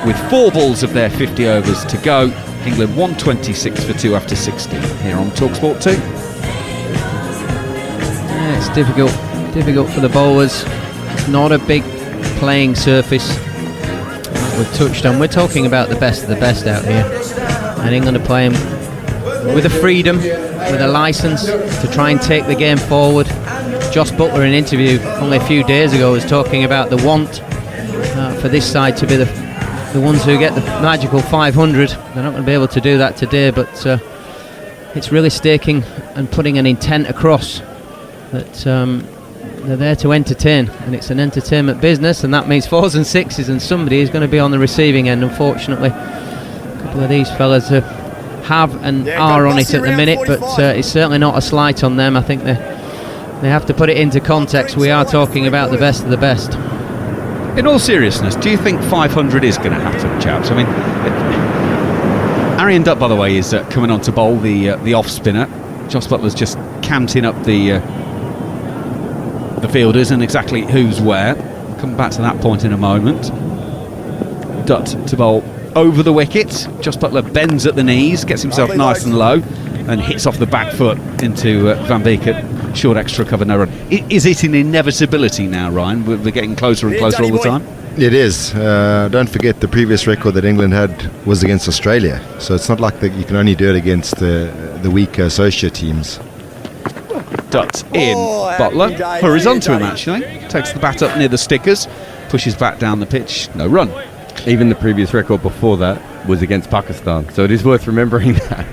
with 4 balls of their 50 overs to go. England 126 for 2 after 60 here on TalkSport 2. Yeah, it's difficult for the bowlers. It's not a big playing surface that we've touched on. We're talking about the best of the best out here, and England are playing with a freedom, with a licence to try and take the game forward. Jos Buttler in an interview only a few days ago was talking about the want for this side to be the ones who get the magical 500. They're not going to be able to do that today, but it's really staking and putting an intent across that they're there to entertain, and it's an entertainment business, and that means 4s and 6s, and somebody is going to be on the receiving end, unfortunately. A couple of these fellas have and are on it at the minute, but it's certainly not a slight on them. I think they have to put it into context. We are talking about the best of the best. In all seriousness, do you think 500 is going to happen, chaps? I mean, Arian Dutt, by the way, is coming on to bowl the off spinner. Jos Buttler's just canting up the fielders and exactly who's where. Come back to that point in a moment. Dutt to bowl over the wicket. Jos Buttler bends at the knees, gets himself nice and low, and hits off the back foot into Van Beek at short extra cover, no run. Is it an inevitability now, Ryan? We're getting closer and closer all the time. It is. Don't forget the previous record that England had was against Australia, so it's not like that you can only do it against the weaker associate teams. Dutt in. Buttler hurries onto him, actually. Takes the bat up near the stickers, pushes back down the pitch, no run. Even the previous record before that was against Pakistan, so it is worth remembering that.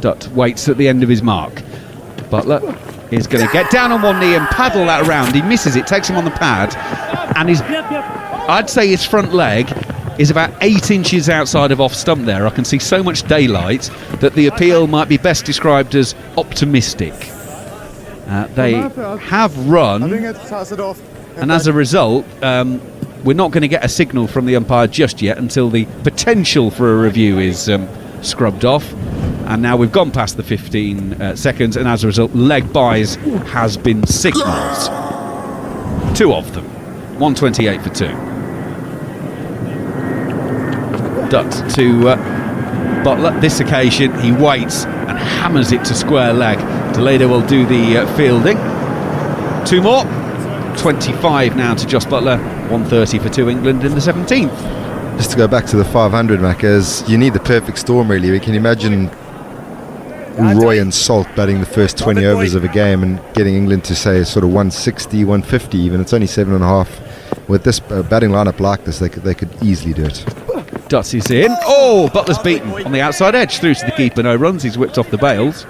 Dutt waits at the end of his mark. Buttler is going to get down on one knee and paddle that around. He misses it, takes him on the pad, and I'd say his front leg is about 8 inches outside of off stump there. I can see so much daylight that the appeal might be best described as optimistic. They have run, and as a result, we're not going to get a signal from the umpire just yet until the potential for a review is scrubbed off. And now we've gone past the 15 seconds, and as a result, leg buys has been signalled. 2 of them. 128 for 2. Dutt to Buttler. This occasion, he waits and hammers it to square leg. Toledo will do the fielding. 2 more. 25 now to Jos Buttler. 130 for 2 England in the 17th. Just to go back to the 500, Maccas, you need the perfect storm, really. We can imagine Roy and Salt batting the first 20 overs of a game and getting England to, say, sort of 160, 150 even. It's only 7.5 with this batting lineup like this, they could easily do it. Dutsy's in. Oh, Butler's beaten on the outside edge through to the keeper. No runs. He's whipped off the bails.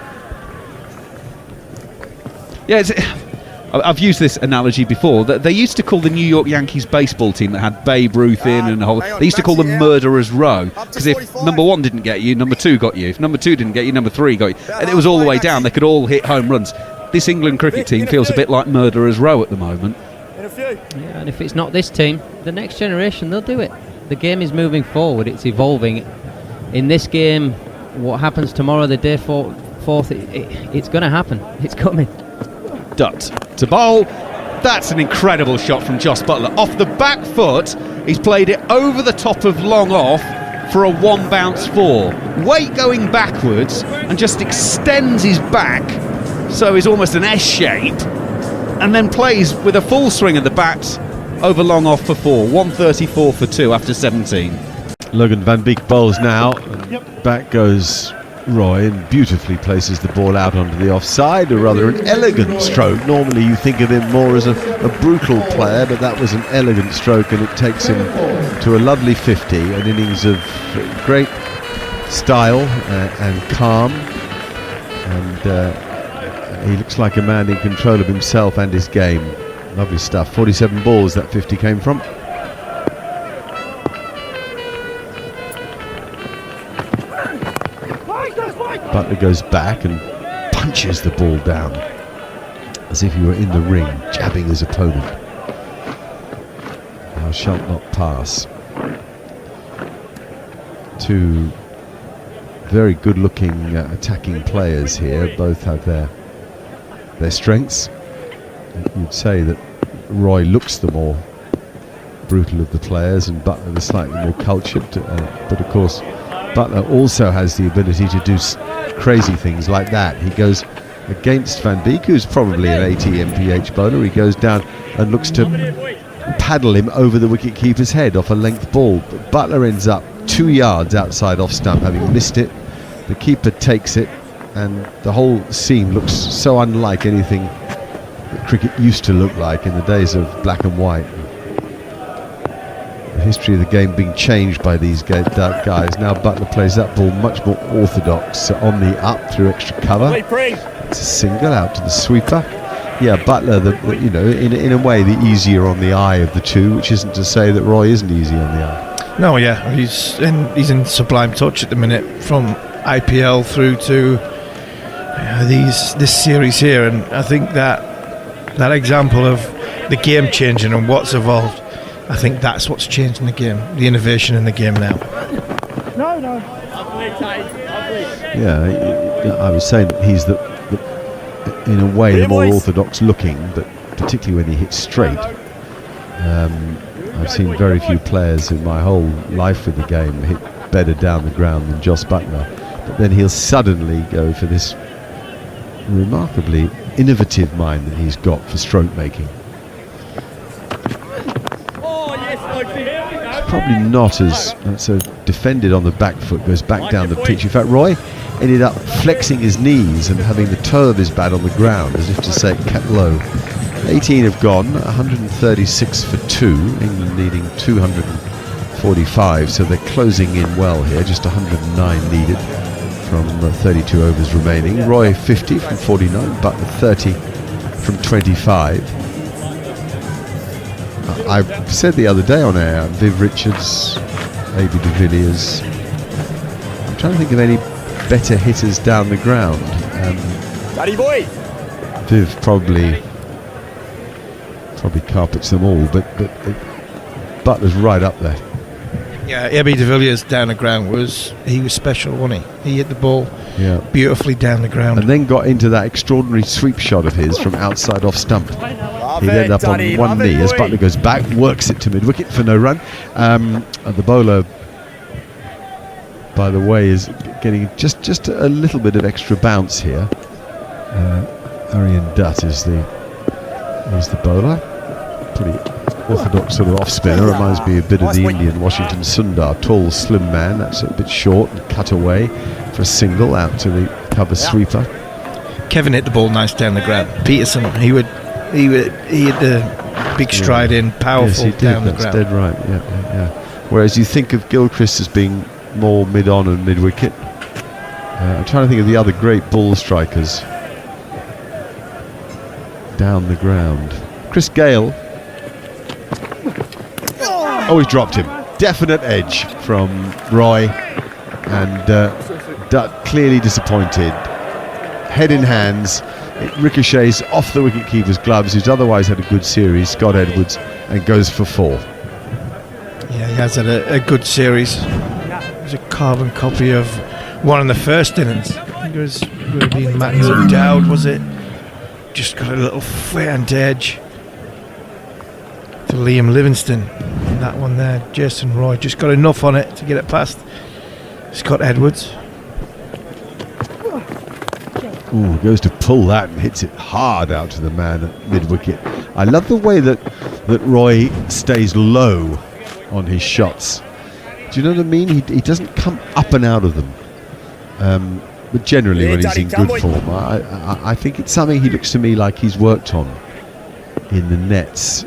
Yeah, I've used this analogy before. That they used to call the New York Yankees baseball team that had Babe Ruth in and a whole. They used to call them Murderers Row because if number 1 didn't get you, number 2 got you. If number 2 didn't get you, number 3 got you, and it was all the way down. They could all hit home runs. This England cricket team feels a bit like Murderers Row at the moment. Yeah, and if it's not this team, the next generation, they'll do it. The game is moving forward. It's evolving. In this game, what happens tomorrow, the day fourth, it's going to happen. It's coming. Dutt to bowl. That's an incredible shot from Jos Buttler. Off the back foot, he's played it over the top of long off for a 1 bounce 4. Weight going backwards and just extends his back so he's almost an S shape, and then plays with a full swing of the bat over long off for 4. 134 for 2 after 17. Logan van Beek bowls now. Back goes Roy and beautifully places the ball out onto the offside. A rather an elegant stroke. Normally you think of him more as a brutal player, but that was an elegant stroke, and it takes him to a lovely 50. An innings of great style and calm, and he looks like a man in control of himself and his game. Lovely stuff. 47 balls that 50 came from. Butler goes back and punches the ball down as if he were in the ring, jabbing his opponent. Thou shalt not pass. Two very good-looking attacking players here. Both have their strengths. You'd say that Roy looks the more brutal of the players and Butler the slightly more cultured, but of course Butler also has the ability to do crazy things like that. He goes against Van Beek, who's probably an 80 mph bowler. He goes down and looks to paddle him over the wicket-keeper's head off a length ball, but Butler ends up 2 yards outside off stump, having missed it. The keeper takes it, and the whole scene looks so unlike anything that cricket used to look like in the days of black and white. The history of the game being changed by these guys. Now Butler plays that ball much more orthodox, on the up through extra cover. It's a single out to the sweeper. Yeah, Butler, in a way, the easier on the eye of the two, which isn't to say that Roy isn't easy on the eye. No, yeah, he's in sublime touch at the minute, from IPL through to this series here, and I think that example of the game changing and what's evolved, I think that's what's changing the game, the innovation in the game now. No. Yeah, I was saying that he's in a way the more orthodox looking, but particularly when he hits straight. I've seen very few players in my whole life with the game hit better down the ground than Jos Buttler, but then he'll suddenly go for this remarkably innovative mind that he's got for stroke making. It's probably not as so defended on the back foot, goes back down the pitch. In fact, Roy ended up flexing his knees and having the toe of his bat on the ground, as if to say, kept low. 18 have gone, 136 for 2, England needing 245, so they're closing in well here, just 109 needed from 32 overs remaining. Roy 50 from 49, Butler 30 from 25. I said the other day on air, Viv Richards, A.B. de Villiers. I'm trying to think of any better hitters down the ground. Daddy boy! Viv probably carpets them all, but Butler's right up there. Yeah, A.B. de Villiers down the ground was special, wasn't he? He hit the ball beautifully down the ground. And then got into that extraordinary sweep shot of his from outside off stump. He'd end up on one knee as Butler goes back, works it to mid-wicket for no run. And the bowler, by the way, is getting just a little bit of extra bounce here. Arian Dutt is the bowler. Pretty orthodox sort of off-spinner, reminds me a bit of the Indian Washington Sundar, tall, slim man. That's a bit short and cut away for a single out to the cover sweeper. Kevin hit the ball nice down the ground. Peterson, he had the big stride in, powerful yes, he did. down the That's ground. dead right. Yeah. Whereas you think of Gilchrist as being more mid-on and mid-wicket. I'm trying to think of the other great ball strikers down the ground. Chris Gale. Oh, he's dropped him. Definite edge from Roy, and Dutt clearly disappointed. Head in hands, it ricochets off the wicketkeeper's gloves, who's otherwise had a good series, Scott Edwards, and goes for 4. Yeah, he has had a good series. It was a carbon copy of one in the first innings. I think it would have been Matthew Dowd, was it? Just got a little front edge to Liam Livingston. And that one there, Jason Roy, just got enough on it to get it past Scott Edwards. Ooh, goes to pull that and hits it hard out to the man at mid-wicket. I love the way that Roy stays low on his shots. Do you know what I mean? He doesn't come up and out of them. But generally when he's in good form, I think it's something he looks to me like he's worked on in the nets.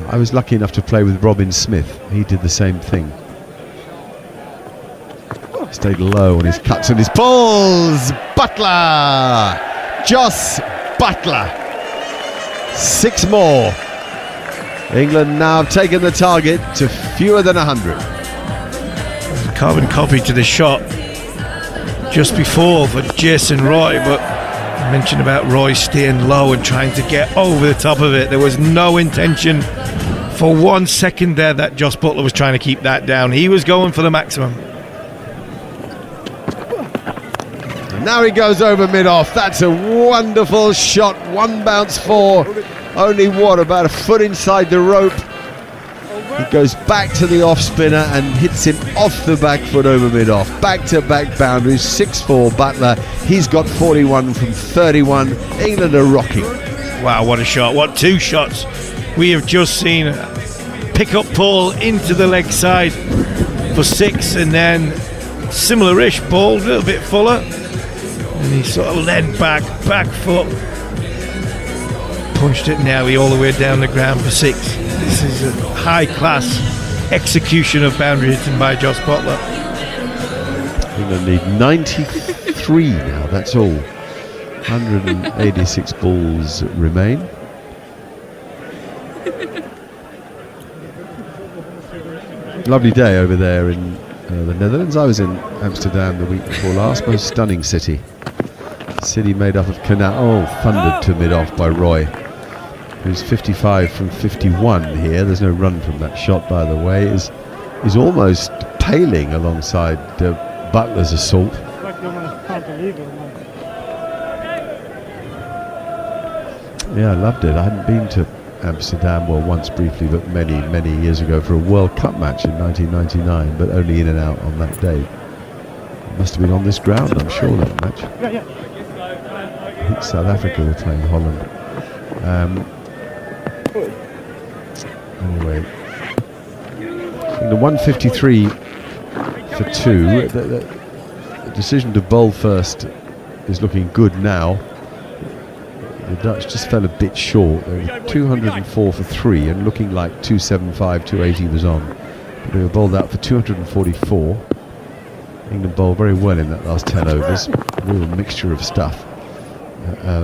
I was lucky enough to play with Robin Smith. He did the same thing. Stayed low on his cuts and his pulls. Butler! Joss Butler. 6 more. England now have taken the target to fewer than 100. Carbon copy to the shot just before for Jason Roy, but I mentioned about Roy staying low and trying to get over the top of it. There was no intention for 1 second there that Joss Butler was trying to keep that down. He was going for the maximum. Now he goes over mid-off. That's a wonderful shot. 1 bounce 4. Only about a foot inside the rope. He goes back to the off spinner and hits him off the back foot over mid-off. Back-to-back boundaries. 6-4 Butler. He's got 41 from 31. England are rocking. Wow, what a shot. What 2 shots. We have just seen a pick-up ball into the leg side for 6, and then similar-ish ball, a little bit fuller. And he sort of led back foot, punched it nearly all the way down the ground for 6. This is a high-class execution of boundary hitting by Joss Butler. England need 93 now, that's all. 186 balls remain. Lovely day over there in the Netherlands. I was in Amsterdam the week before last. Most stunning city. City made up of canal, thundered to mid-off by Roy, who's 55 from 51 here. There's no run from that shot, by the way. Is almost paling alongside Butler's assault. Yeah, I loved it. I hadn't been to Amsterdam, well, once briefly, but many years ago for a World Cup match in 1999, but only in and out on that day. It must have been on this ground, I'm sure, that match. I think South Africa were playing Holland. Anyway, the 153 for 2. The decision to bowl first is looking good now. The Dutch just fell a bit short. They were 204 for 3 and looking like 275, 280 was on. But they were bowled out for 244. England bowled very well in that last 10 overs. Real mixture of stuff.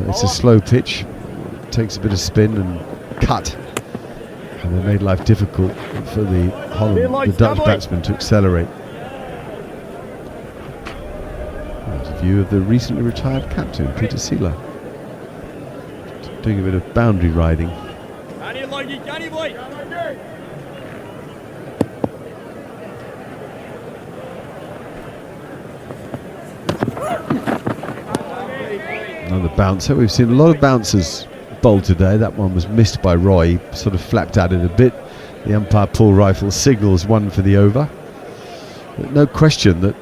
It's a slow pitch, takes a bit of spin and cut, and they made life difficult for the Dutch batsmen to accelerate. There's a view of the recently retired captain, Peter Seeler, doing a bit of boundary riding. Another bouncer. We've seen a lot of bouncers bowled today. That one was missed by Roy. He sort of flapped at it a bit. The umpire pull rifle signals 1 for the over. But no question that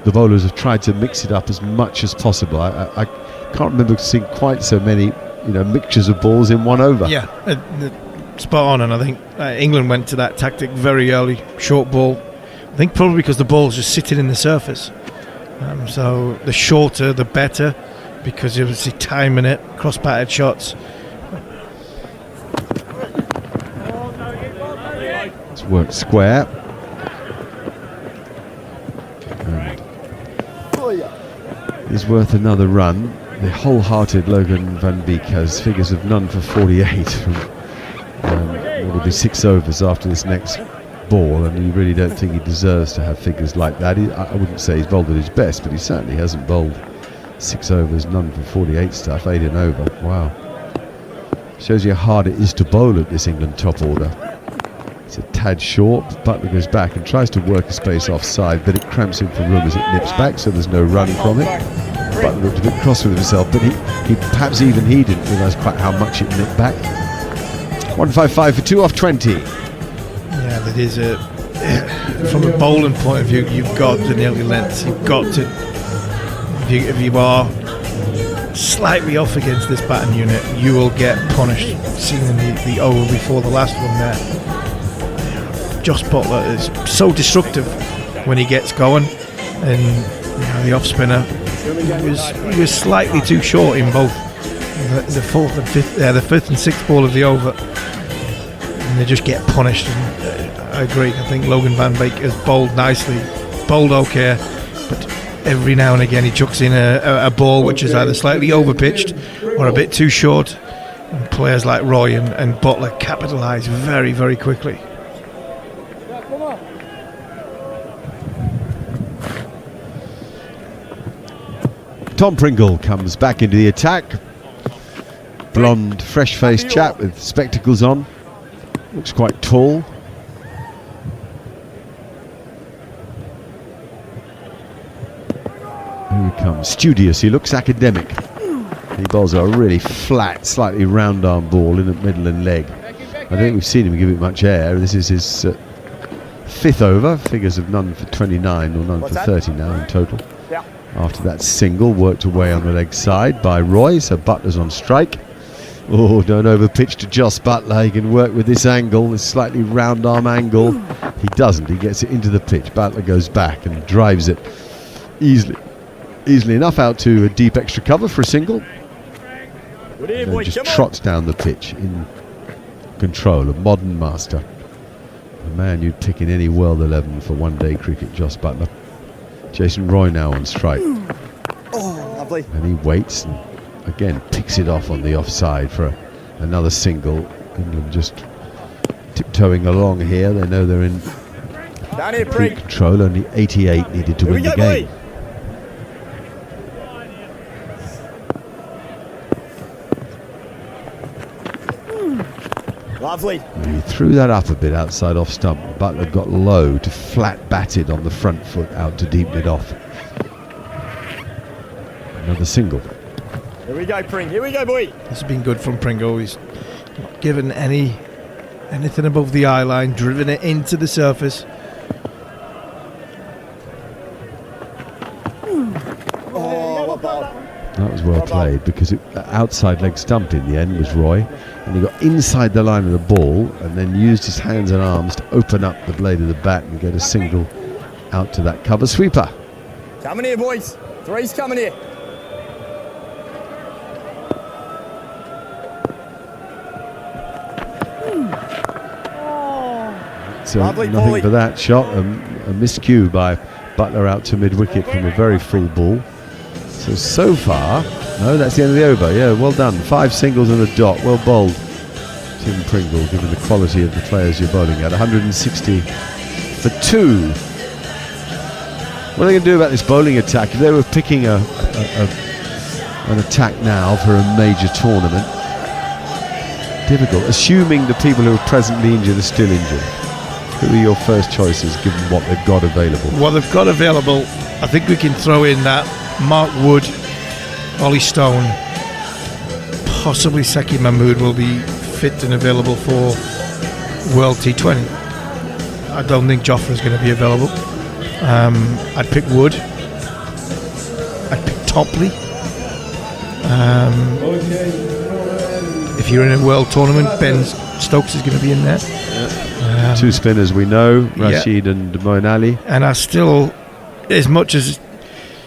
the bowlers have tried to mix it up as much as possible. I can't remember seeing quite so many mixtures of balls in 1 over. Yeah, spot on. And I think England went to that tactic very early, short ball. I think probably because the ball's just sitting in the surface. So the shorter, the better, because you obviously timing it, cross-batted shots. It's worked square. And is worth another run. The wholehearted Logan van Beek has figures of none for 48 from what will be 6 overs after this next ball, and you really don't think he deserves to have figures like that. I wouldn't say he's bowled at his best, but he certainly hasn't bowled 6 overs, none for 48 stuff, 8 and over. Wow. Shows you how hard it is to bowl at this England top order. It's a tad short. Butler goes back and tries to work a space offside, but it cramps him for room as it nips back, so there's no run from it. Butler looked a bit cross with himself, but he perhaps even he didn't realise quite how much it nipped back. 155 for 2 off 20. Yeah, that is from a bowling point of view, you've got to nail your lengths. You've got to, if you are slightly off against this batting unit, you will get punished. Seen in the over before the last one there, Josh Butler is so destructive when he gets going, and the off spinner he was slightly too short in both the fourth and fifth, the fifth and sixth ball of the over, and they just get punished. And I agree. I think Logan van Beek has bowled nicely, bowled okay, but every now and again he chucks in a ball which is either slightly overpitched or a bit too short, and players like Roy and Butler capitalise very, very quickly. Tom Pringle comes back into the attack. Blonde, fresh-faced chap with spectacles on. Looks quite tall. Here he comes. Studious. He looks academic. He bowls a really flat, slightly round arm ball in the middle and leg. I don't think we've seen him give it much air. This is his fifth over. Figures of none for 29 or none for 30 now in total. After that single worked away on the leg side by Roy, so Butler's on strike. Oh, don't overpitch to Joss Butler. He can work with this angle, this slightly round arm angle. He doesn't. He gets it into the pitch. Butler goes back and drives it easily enough out to a deep extra cover for a single. And then just trots down the pitch in control, a modern master. A man you'd pick in any World 11 for one-day cricket, Joss Butler. Jason Roy now on strike. Oh, lovely. And he waits and again picks it off on the offside for another single. England just tiptoeing along here. They know they're in complete control. Only 88 needed to win the game. Lovely. He threw that up a bit outside off stump. Butler got low to flat batted on the front foot out to deep mid off. Another single. Here we go, Pring. Here we go, boy. This has been good from Pringle. He's not given anything above the eye line, driven it into the surface. That was well played because outside leg stump in the end was Roy, and he got inside the line of the ball and then used his hands and arms to open up the blade of the bat and get a single out to that cover sweeper. Coming here, boys. Three's coming here. So Lovely, nothing Paulie. for that shot. A miscue by Butler out to mid-wicket from a very full ball. So far, no, that's the end of the over. Yeah, well done. 5 singles and a dot. Well bowled, Tim Pringle, given the quality of the players you're bowling at. 160 for 2. What are they going to do about this bowling attack? If they were picking an attack now for a major tournament, difficult. Assuming the people who are presently injured are still injured, who are your first choices given what they've got available? What they've got available, I think we can throw in that Mark Wood, Ollie Stone, possibly Saki Mahmood will be fit and available for World T20. I don't think Jofra's going to be available. I'd pick Wood. I'd pick Topley. If you're in a world tournament, Ben Stokes is going to be in there. 2 spinners we know, Rashid and Moeen Ali. And I still, as much as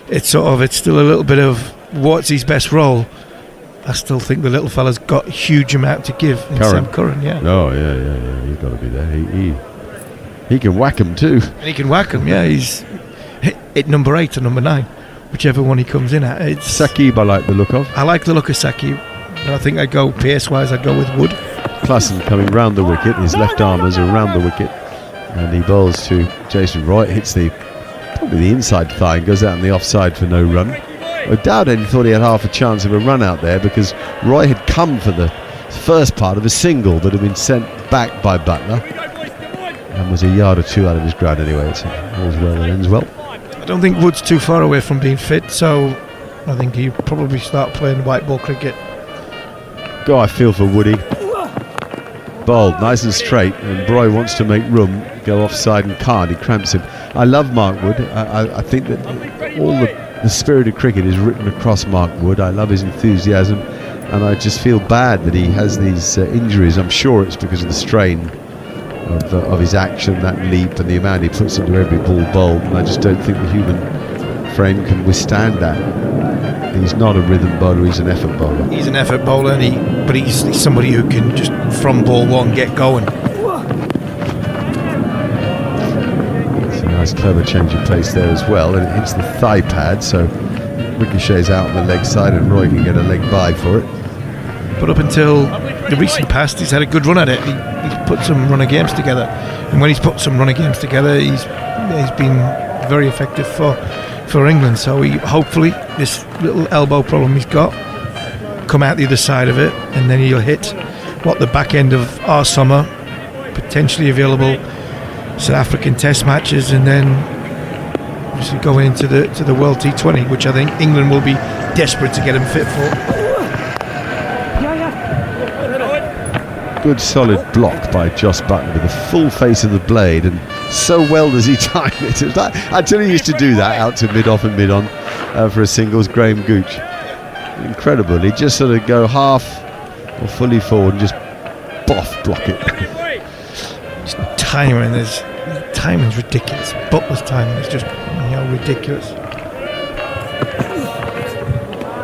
it's still a little bit of what's his best role, I still think the little fella's got a huge amount to give in Sam Curran. Yeah. Oh yeah, you've got to be there. He can whack him too. And he can whack him, yeah. He's hit number 8 or number 9, whichever one he comes in at. It's Sakib I like the look of. I like the look of Sakib. I think I'd go pace-wise, I'd go with Wood. Klassen coming round the wicket. His left armers are around the wicket. And he bowls to Jason Roy. Hits probably the inside thigh and goes out on the offside for no run. Dowden thought he had half a chance of a run out there because Roy had come for the first part of a single but had been sent back by Butler and was a yard or two out of his ground anyway. It's all's well that ends well. I don't think Wood's too far away from being fit, so I think he'll probably start playing white ball cricket. Go, I feel for Woody. Bowled nice and straight, and Broy wants to make room, go offside and can't. He cramps him. I love Mark Wood. I think that all the spirit of cricket is written across Mark Wood. I love his enthusiasm, and I just feel bad that he has these injuries. I'm sure it's because of the strain of his action, that leap, and the amount he puts into every ball bowled. And I just don't think the human frame can withstand that. He's not a rhythm bowler, he's an effort bowler. He's an effort bowler, but he's somebody who can just, from ball one, get going. It's a nice clever change of pace there as well, and it hits the thigh pad, so ricochets out on the leg side and Roy can get a leg by for it. But up until the recent past, he's had a good run at it. He's put some runner games together, and when he's put some runner games together, he's been very effective for England. So hopefully this little elbow problem he's got come out the other side of it, and then he'll hit the back end of our summer, potentially available South African Test matches, and then obviously going into the World T20, which I think England will be desperate to get him fit for. Good solid block by Joss Button with the full face of the blade, and so well does he time it. Until he used to do that out to mid-off and mid-on for a singles. Graham Gooch, incredible. He just sort of go half or fully forward and just block it. Just timing's ridiculous. Butler's timing is just ridiculous.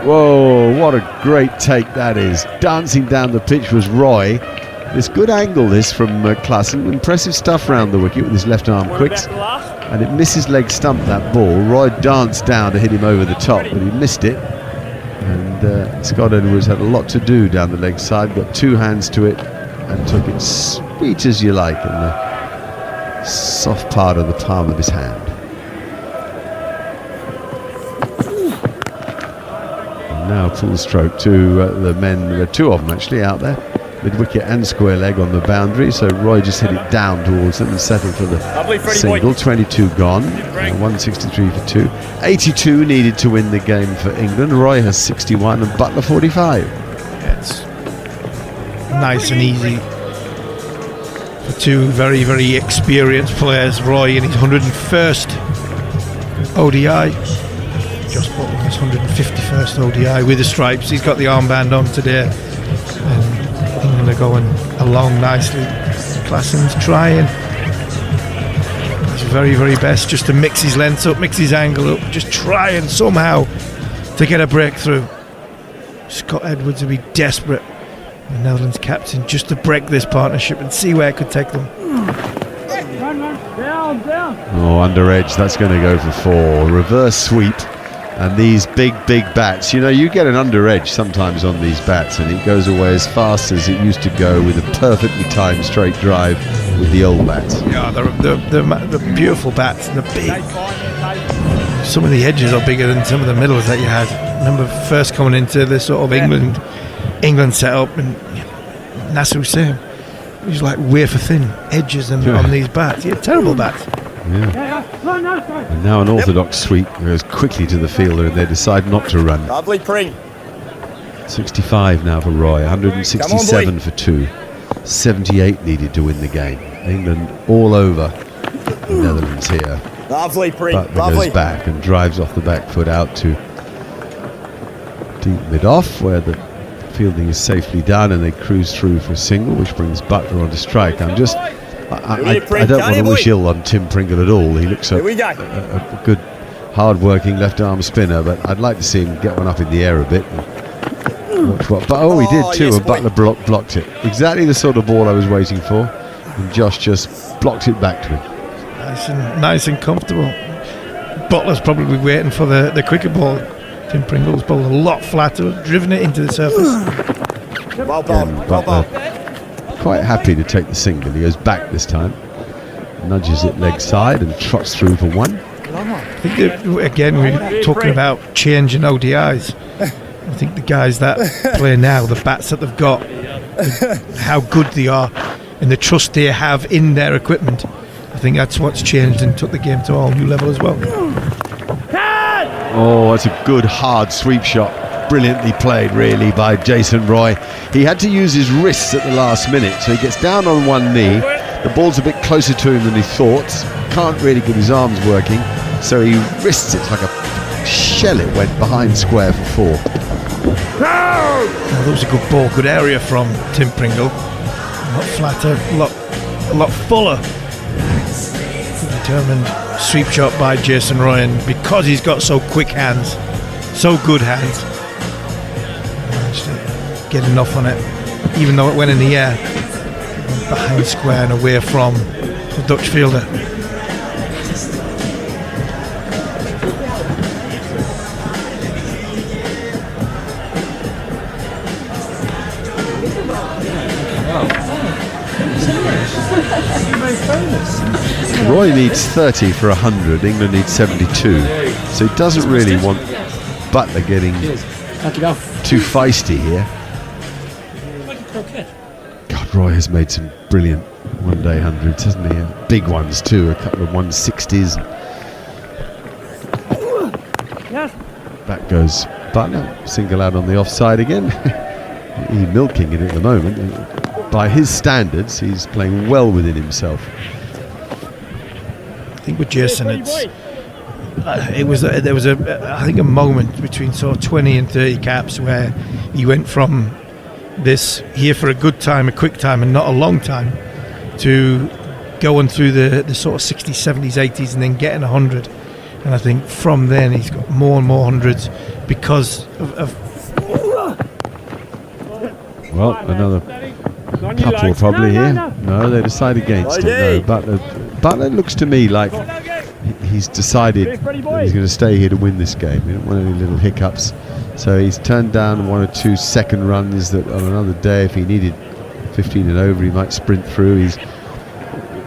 Whoa, what a great take that is. Dancing down the pitch was Roy. This good angle from Klassen. Impressive stuff round the wicket with his left arm quicks, and it misses leg stump, that ball. Roy danced down to hit him over the top, but he missed it, and Scott Edwards had a lot to do down the leg side, got two hands to it and took it sweet as you like in the soft part of the palm of his hand. And now full stroke to the men. There are two of them actually out there, mid-wicket and square leg on the boundary, so Roy just hit it down towards them and settled for the single. 22 gone, 163 for 2. 82 needed to win the game for England. Roy has 61 and Butler 45. It's nice and easy for two very, very experienced players. Roy in his 101st ODI, just Butler his 151st ODI with the stripes. He's got the armband on today. England are going along nicely. Klassen's trying his very, very best just to mix his length up, mix his angle up, just trying somehow to get a breakthrough. Scott Edwards will be desperate, the Netherlands captain, just to break this partnership and see where it could take them. Oh, under edge, that's going to go for 4. Reverse sweep. And these big bats, you get an under edge sometimes on these bats, and it goes away as fast as it used to go with a perfectly timed straight drive with the old bats. Yeah, the beautiful bats, and the big. Some of the edges are bigger than some of the middles that you had. I remember first coming into this sort of England setup, and Nasser Hussain, he was like wafer thin edges on these bats. He had terrible bats. Yeah. And now an orthodox sweep goes quickly to the fielder, and they decide not to run. Lovely print. 65 now for Roy, 167 for 2. 78 needed to win the game. England all over the Netherlands here. Lovely print. Butler goes back and drives off the back foot out to deep mid-off, where the fielding is safely done, and they cruise through for a single, which brings Butler onto strike. I don't want to wish ill on Tim Pringle at all. He looks a good, hard-working left-arm spinner, but I'd like to see him get one up in the air a bit. But he did too, and Butler blocked it. Exactly the sort of ball I was waiting for, and Josh just blocked it back to him. nice and comfortable. Butler's probably waiting for the quicker ball. Tim Pringle's ball a lot flatter, driven it into the surface. Again, Butler quite happy to take the single. He goes back this time, nudges it leg side and trots through for one. I think that, again, we're talking about change in ODIs. I think the guys that play now, the bats that they've got, how good they are and the trust they have in their equipment, I think that's what's changed and took the game to a whole new level as well. Oh, that's a good hard sweep shot. Brilliantly played, really, by Jason Roy. He had to use his wrists at the last minute, so he gets down on one knee. The ball's a bit closer to him than he thought. Can't really get his arms working, so he wrists it like a shell. It went behind square for four. Oh, that was a good ball, good area from Tim Pringle. A lot flatter, a lot fuller. Determined sweep shot by Jason Roy, and because he's got so quick hands, so good hands, managed to get enough on it, even though it went in the air. It went behind square and away from the Dutch fielder. Roy needs 30 for 100, England needs 72, so he doesn't really want Butler getting too feisty here. God, Roy has made some brilliant one-day hundreds, hasn't he? Big ones too, a couple of 160s. Back goes Butler, single out on the offside again. He's milking it at the moment. By his standards, he's playing well within himself. I think with Jason, there was I think a moment between sort of 20 and 30 caps where he went from this here for a good time, a quick time, and not a long time, to going through the sort of 60s, 70s, 80s, and then getting 100. And I think from then he's got more and more hundreds because of well, another couple probably here. No, they decide against it. No, Butler looks to me like he's decided that he's going to stay here to win this game. He don't want any little hiccups. So he's turned down one or two second runs that on another day, if he needed 15 and over, he might sprint through.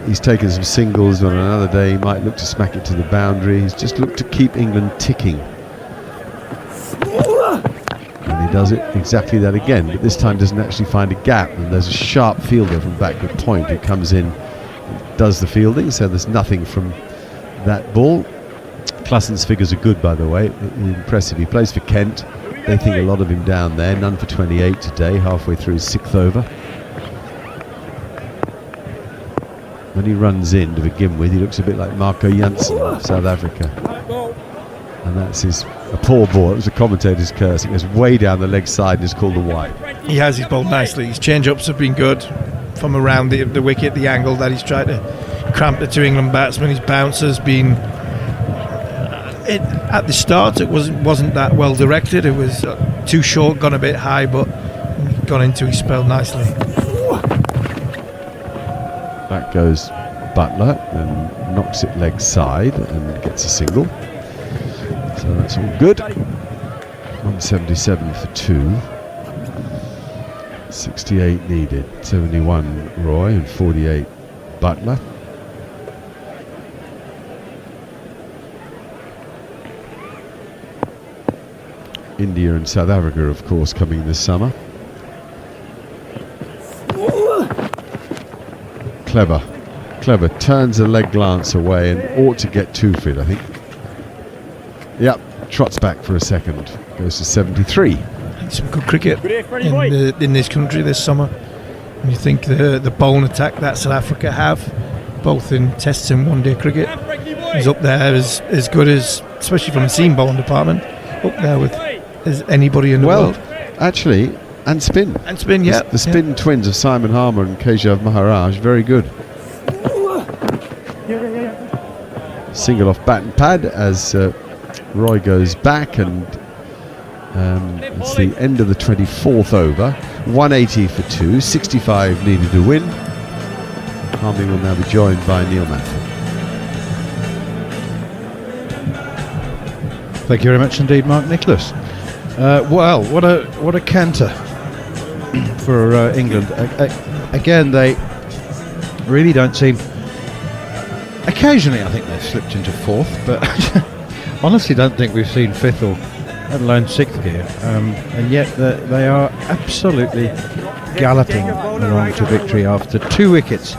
He's taken some singles on another day. He might look to smack it to the boundary. He's just looked to keep England ticking. And he does it exactly that again, but this time doesn't actually find a gap. And there's a sharp fielder from backward point who comes in, does the fielding, so there's nothing from that ball. Classen's figures are good, by the way, impressive. He plays for Kent. They think a lot of him down there. None for 28 today, halfway through his 6th over. When he runs in to begin with, he looks a bit like Marco Janssen of South Africa. And that's a poor ball. It was a commentator's curse. It goes way down the leg side and is called a wide. He has his ball nicely. His change-ups have been good from around the wicket, the angle that he's tried to cramp the two England batsmen. His bounce has been at the start it wasn't that well directed. It was too short, gone a bit high, but gone into his spell nicely. Back goes Butler and knocks it leg side and gets a single. So that's all good. 177 for 2. 68 needed. 71 Roy and 48 Butler. India and South Africa, of course, coming this summer. Clever turns a leg glance away and ought to get 2 for it, I think. Yep, trots back for a second, goes to 73. Some good cricket in this country this summer. When you think the bowling attack that South Africa have, both in tests and one-day cricket, is up there as good as, especially from the seam bowling department, up there with as anybody in the world. Actually, and spin. And spin, yeah. The spin twins of Simon Harmer and Keshav Maharaj, very good. Single off bat and pad as Roy goes back, and it's the end of the 24th over. 180 for 2, 65 needed to win. Harming will now be joined by Neil Manford. Thank you very much indeed, Mark Nicholas. Well, what a canter for England. Again, they really don't seem. Occasionally, I think they've slipped into fourth, but honestly, don't think we've seen fifth or let alone sixth gear. And yet they are absolutely galloping along to victory after 2 wickets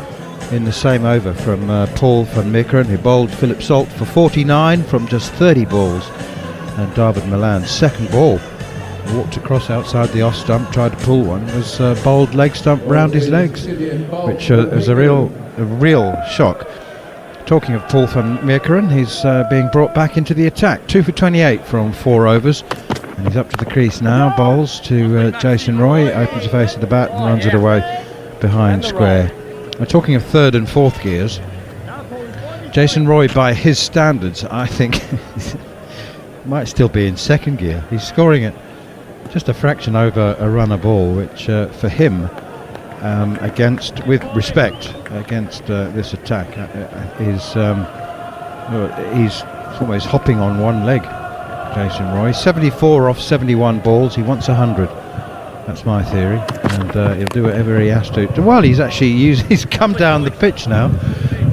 in the same over from Paul van Meekeren, who bowled Philip Salt for 49 from just 30 balls. And David Milan's second ball walked across outside the off stump, tried to pull one, was bowled leg stump round his legs, which was a real shock. Talking of Paul van Meekeren, he's being brought back into the attack. 2 for 28 from 4 overs, and he's up to the crease now. Bowls to Jason Roy, opens the face of the bat and runs it away behind square. We're talking of third and fourth gears. Jason Roy, by his standards, I think might still be in second gear. He's scoring it just a fraction over a run a ball, which for him, with respect against this attack, he's almost hopping on one leg. Jason Roy, 74 off 71 balls. He wants 100. That's my theory, and he'll do whatever he has to. Well, he's come down the pitch now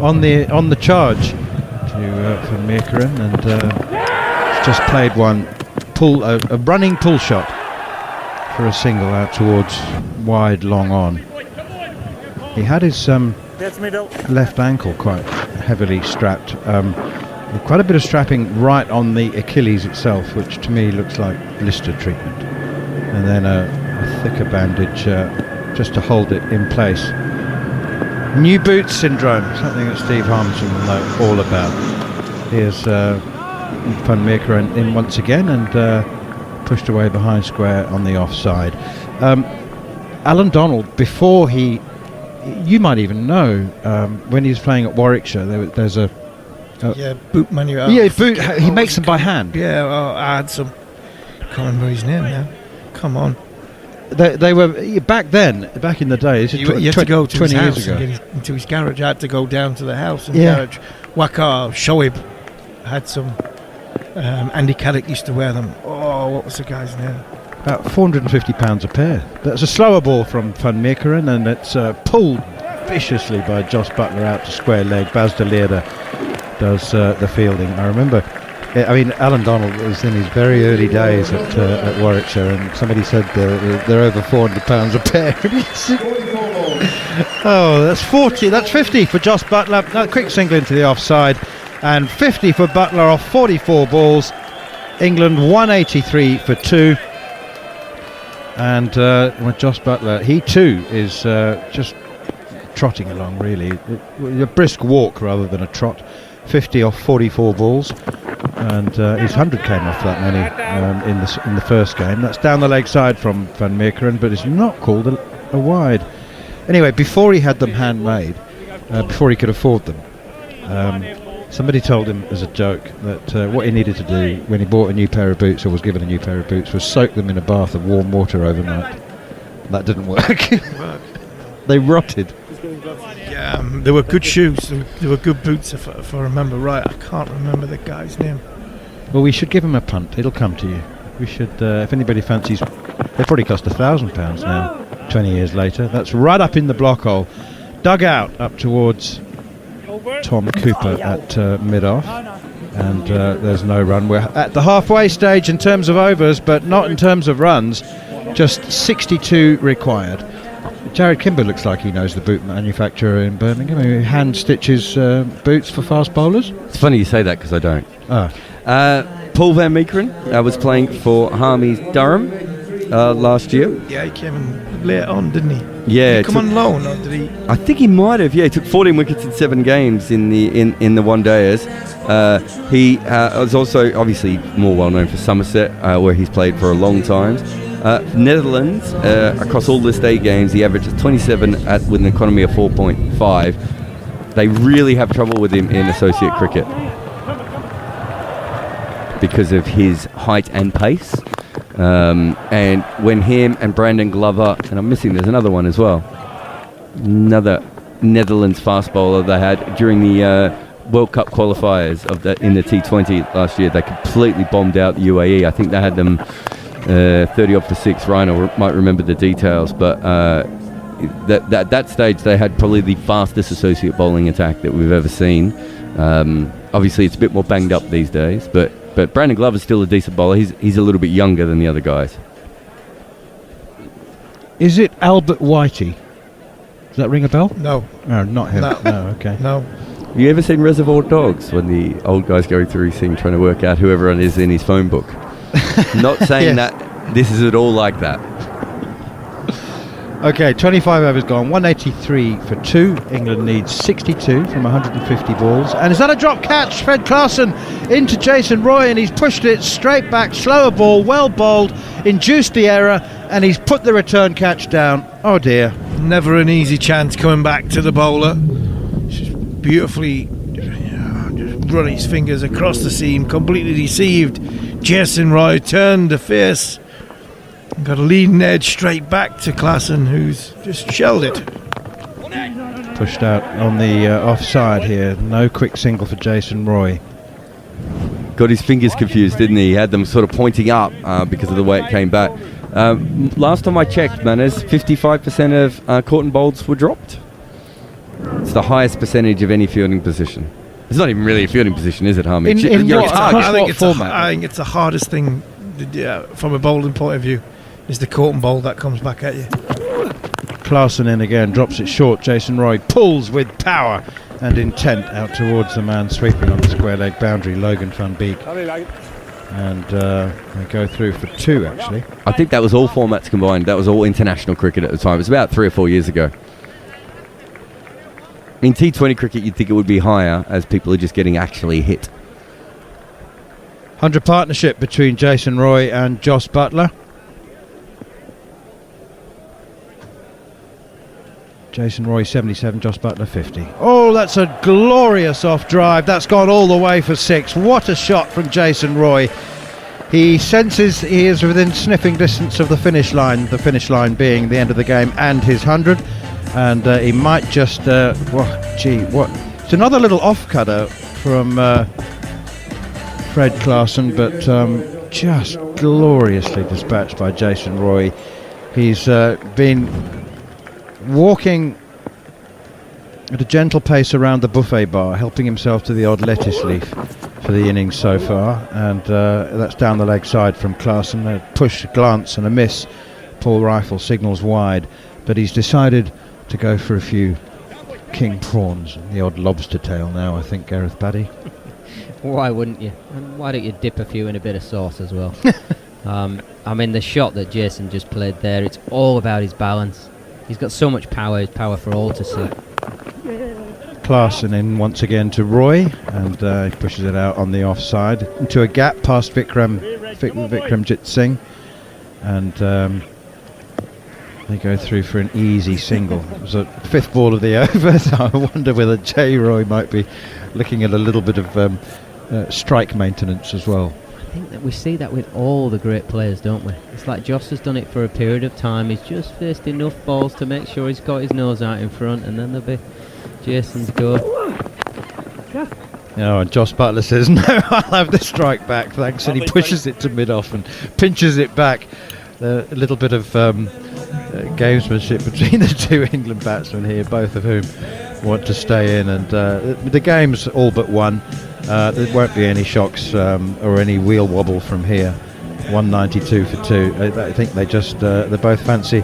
on the charge to Van Meekeren, and just played a running pull shot for a single out towards wide long on. He had his left ankle quite heavily strapped, quite a bit of strapping right on the Achilles itself, which to me looks like blister treatment, and then a thicker bandage just to hold it in place. New boot syndrome, something that Steve Harmison will know all about. Here's Van Meekeren in once again, and pushed away behind square on the offside. Alan Donald, before you might even know, when he was playing at Warwickshire, there's a boot manual. Yeah, he makes them by hand. Yeah, well, I had some. Can't remember his name now. Come on. They were back then, back in the day. You had to go to 20 his years house ago. and get into his garage. I had to go down to the house and Yeah. garage. Wakar Shoaib had some. Andy Caddick used to wear them. Oh, what was the guy's name? About £450 a pair. That's a slower ball from Van Meekeren, and it's pulled viciously by Jos Buttler out to square leg. Bas de Leerde does the fielding. I remember, Alan Donald was in his very early days at Warwickshire, and somebody said they're over £400 a pair. Oh, that's 40. That's 50 for Jos Buttler. Quick single into the offside, and 50 for Buttler off 44 balls. England 183 for 2. And with Jos Buttler, he too is just trotting along, really. A brisk walk rather than a trot. 50 off 44 balls, and his 100 came off that many in the first game. That's down the leg side from Van Meekeren, but it's not called a wide. Anyway, before he had them handmade, before he could afford them, somebody told him as a joke that what he needed to do when he bought a new pair of boots, or was given a new pair of boots, was soak them in a bath of warm water overnight. That didn't work. They rotted. Yeah, they were good shoes. They were good boots, if I remember right. I can't remember the guy's name. Well, we should give him a punt. It'll come to you. We should, if anybody fancies. They probably cost £1,000 now, 20 years later. That's right up in the block hole. Dug out up towards Tom Cooper at mid-off, and there's no run. We're at the halfway stage in terms of overs, but not in terms of runs. Just 62 required. Jared Kimber looks like he knows the boot manufacturer in Birmingham. He hand stitches boots for fast bowlers. It's funny you say that because I don't. Paul van Meekeren was playing for Harmies Durham last year. Yeah, he came in late on, didn't he? Yeah, Did he come on loan, or did he? I think he might have. Yeah, he took 14 wickets in 7 games in the one dayers. He was also obviously more well known for Somerset, where he's played for a long time. Netherlands, across all list A games, he averages 27 with an economy of 4.5. They really have trouble with him in associate cricket because of his height and pace. And when him and Brandon Glover, and I'm missing, there's another one as well, another Netherlands fast bowler they had during the World Cup qualifiers in the T20 last year. They completely bombed out the UAE. I think they had them 30 off for 6. Ryan might remember the details, but at that stage they had probably the fastest associate bowling attack that we've ever seen. Obviously it's a bit more banged up these days, but Brandon Glover's still a decent bowler. He's a little bit younger than the other guys. Is it Albert Whitey? Does that ring a bell? No. No, not him. No, okay. No. Have you ever seen Reservoir Dogs when the old guy's going through his thing trying to work out who everyone is in his phone book? Not saying that this is at all like that. Okay, 25 overs gone, 183 for 2. England needs 62 from 150 balls. And is that a drop catch? Fred Clarkson into Jason Roy, and he's pushed it straight back. Slower ball, well bowled, induced the error, and he's put the return catch down. Oh dear. Never an easy chance coming back to the bowler. Just beautifully just run his fingers across the seam, completely deceived. Jason Roy turned the face. Got a leading edge straight back to Klassen, who's just shelled it. Pushed out on the offside here. No quick single for Jason Roy. Got his fingers confused, didn't he? He had them sort of pointing up because of the way it came back. Last time I checked, Manners, 55% of caught and bowls were dropped. It's the highest percentage of any fielding position. It's not even really a fielding position, is it, Harmy? I think it's the hardest thing from a bowling point of view. Is the caught and bowl that comes back at you. Clarkson in again, drops it short. Jason Roy pulls with power and intent out towards the man sweeping on the square leg boundary, Logan van Beek. And they go through for 2, actually. I think that was all formats combined. That was all international cricket at the time. It was about 3 or 4 years ago. In T20 cricket, you'd think it would be higher as people are just getting actually hit. 100 partnership between Jason Roy and Jos Buttler. Jason Roy 77, Jos Buttler 50. Oh, that's a glorious off drive. That's gone all the way for 6. What a shot from Jason Roy. He senses he is within sniffing distance of the finish line being the end of the game and his 100. And he might just, it's another little off-cutter from Fred Clarkson, but just gloriously dispatched by Jason Roy. He's been walking at a gentle pace around the buffet bar, helping himself to the odd lettuce leaf for the innings so far, and that's down the leg side from Clarkson. A push, a glance and a miss. Paul Rifle signals wide, but he's decided to go for a few king prawns and the odd lobster tail now, I think, Gareth Baddy. Why wouldn't you? And why don't you dip a few in a bit of sauce as well? I mean, the shot that Jason just played there, it's all about his balance. He's got so much power, his power for all to see. Clarkson in once again to Roy, and he pushes it out on the offside into a gap past Vikramjit Singh, and they go through for an easy single. It was a 5th ball of the over, so I wonder whether J. Roy might be looking at a little bit of strike maintenance as well. I think that we see that with all the great players, don't we? It's like Joss has done it for a period of time. He's just faced enough balls to make sure he's got his nose out in front, and then there'll be Jason's go. Oh, and Jos Buttler says, no, I'll have the strike back, thanks, and he pushes it to mid-off and pinches it back. A little bit of gamesmanship between the 2 England batsmen here, both of whom want to stay in, and the game's all but won. There won't be any shocks or any wheel wobble from here. 192 for 2. I think they both fancy